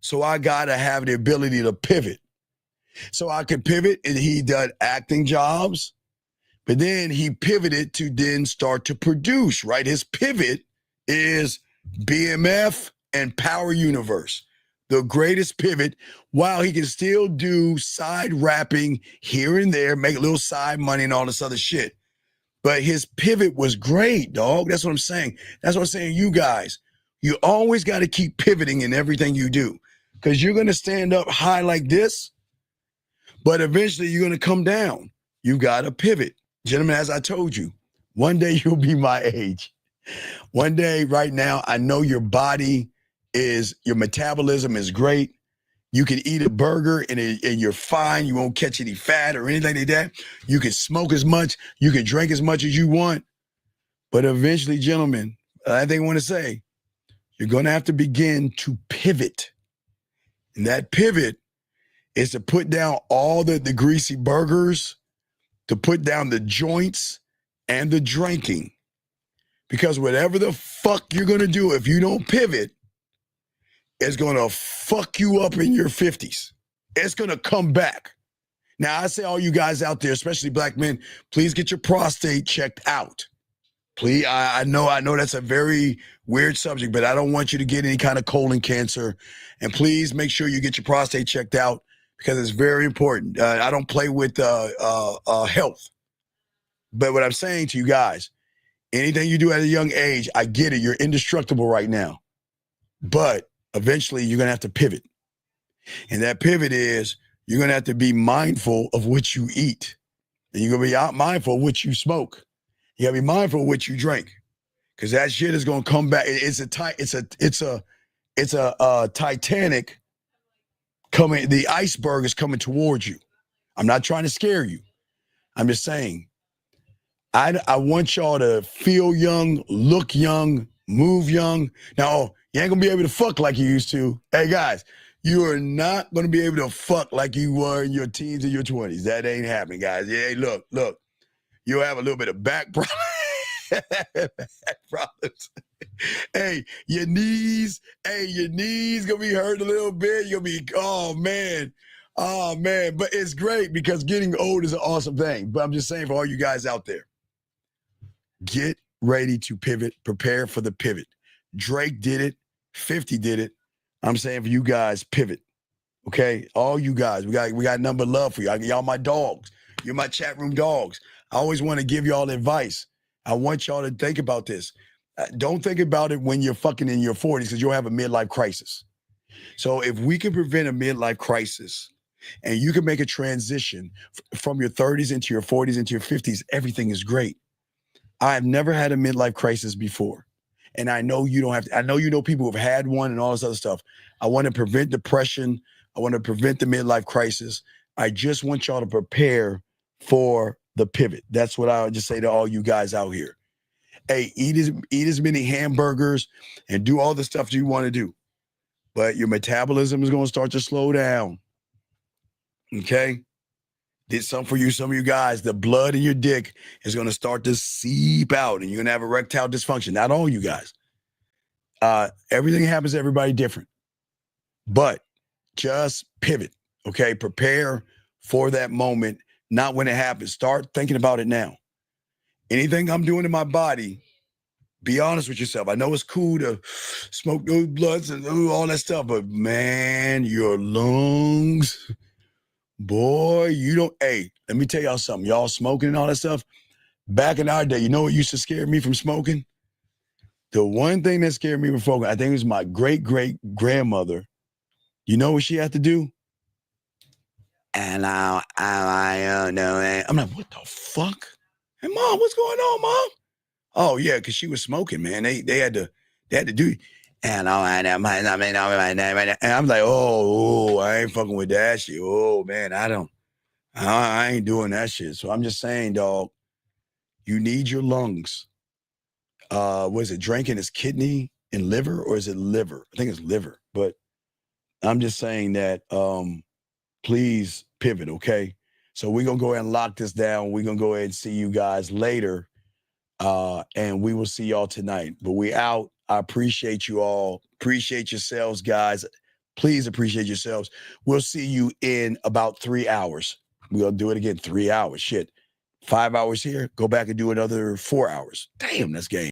So I got to have the ability to pivot. So I could pivot, and he did acting jobs, But then he pivoted to then start to produce, right? His pivot is BMF and Power Universe. The greatest pivot, while he can still do side rapping here and there, make a little side money and all this other shit. But his pivot was great, dog. That's what I'm saying. That's what I'm saying, you guys. You always got to keep pivoting in everything you do, because you're going to stand up high like this, but eventually you're going to come down. You got to pivot. Gentlemen, as I told you, one day you'll be my age. One day, right now, I know your body is, your metabolism is great. You can eat a burger and you're fine. You won't catch any fat or anything like that. You can smoke as much. You can drink as much as you want. But eventually, gentlemen, I think I want to say, you're going to have to begin to pivot. And that pivot is to put down all the greasy burgers, to put down the joints and the drinking. Because whatever the fuck you're going to do, if you don't pivot, it's going to fuck you up in your 50s. It's going to come back. Now, I say all you guys out there, especially black men, please get your prostate checked out. Please, I know that's a very weird subject, but I don't want you to get any kind of colon cancer. And please make sure you get your prostate checked out, because it's very important. I don't play with health. But what I'm saying to you guys, anything you do at a young age, I get it. You're indestructible right now. But eventually you're going to have to pivot. And that pivot is, you're going to have to be mindful of what you eat. And you're going to be mindful of what you smoke. You got to be mindful of what you drink. Because that shit is going to come back. It's a Titanic coming. The iceberg is coming towards you. I'm not trying to scare you. I'm just saying, I want y'all to feel young, look young, move young. Now, you ain't gonna be able to fuck like you used to. Hey guys, you are not gonna be able to fuck like you were in your teens and your 20s. That ain't happening, guys. Yeah, look. You'll have a little bit of back problems. Hey, your knees gonna be hurting a little bit. You'll be, oh man. But it's great, because getting old is an awesome thing. But I'm just saying, for all you guys out there, get ready to pivot. Prepare for the pivot. Drake did it. 50 did it. I'm saying for you guys, pivot. Okay? All you guys, we got number love for you. Y'all my dogs. You're my chat room dogs. I always want to give y'all advice. I want y'all to think about this. Don't think about it when you're fucking in your 40s, because you'll have a midlife crisis. So if we can prevent a midlife crisis, and you can make a transition from your 30s into your 40s into your 50s, everything is great. I've never had a midlife crisis before. And I know you don't have to. I know you know people who've had one and all this other stuff. I want to prevent depression. I want to prevent the midlife crisis. I just want y'all to prepare for the pivot. That's what I would just say to all you guys out here. Hey, eat as many hamburgers and do all the stuff you want to do. But your metabolism is going to start to slow down. Okay? Did something for you, some of you guys. The blood in your dick is going to start to seep out, and you're going to have erectile dysfunction. Not all you guys. Everything happens to everybody different. But just pivot, okay? Prepare for that moment, not when it happens. Start thinking about it now. Anything I'm doing in my body, be honest with yourself. I know it's cool to smoke those blunts and all that stuff, but man, your lungs, boy, you don't. Hey, let me tell y'all something. Y'all smoking and all that stuff. Back in our day, you know what used to scare me from smoking? The one thing that scared me from smoking, I think it was my great-great-grandmother. You know what she had to do? And I know. I'm like, what the fuck? Hey, Mom, what's going on, Mom? Oh yeah, because she was smoking, man. They had to do. And I'm like, oh, I ain't fucking with that shit. Oh man, I ain't doing that shit. So I'm just saying, dog, you need your lungs. Was it drinking his kidney and liver, or is it liver? I think it's liver. But I'm just saying that please pivot, okay? So we're gonna go ahead and lock this down. We're gonna go ahead and see you guys later. And we will see y'all tonight. But we out. I appreciate you all. Appreciate yourselves, guys. Please appreciate yourselves. We'll see you in about 3 hours. We'll do it again. 3 hours. Shit. 5 hours here, go back and do another 4 hours. Damn, that's game.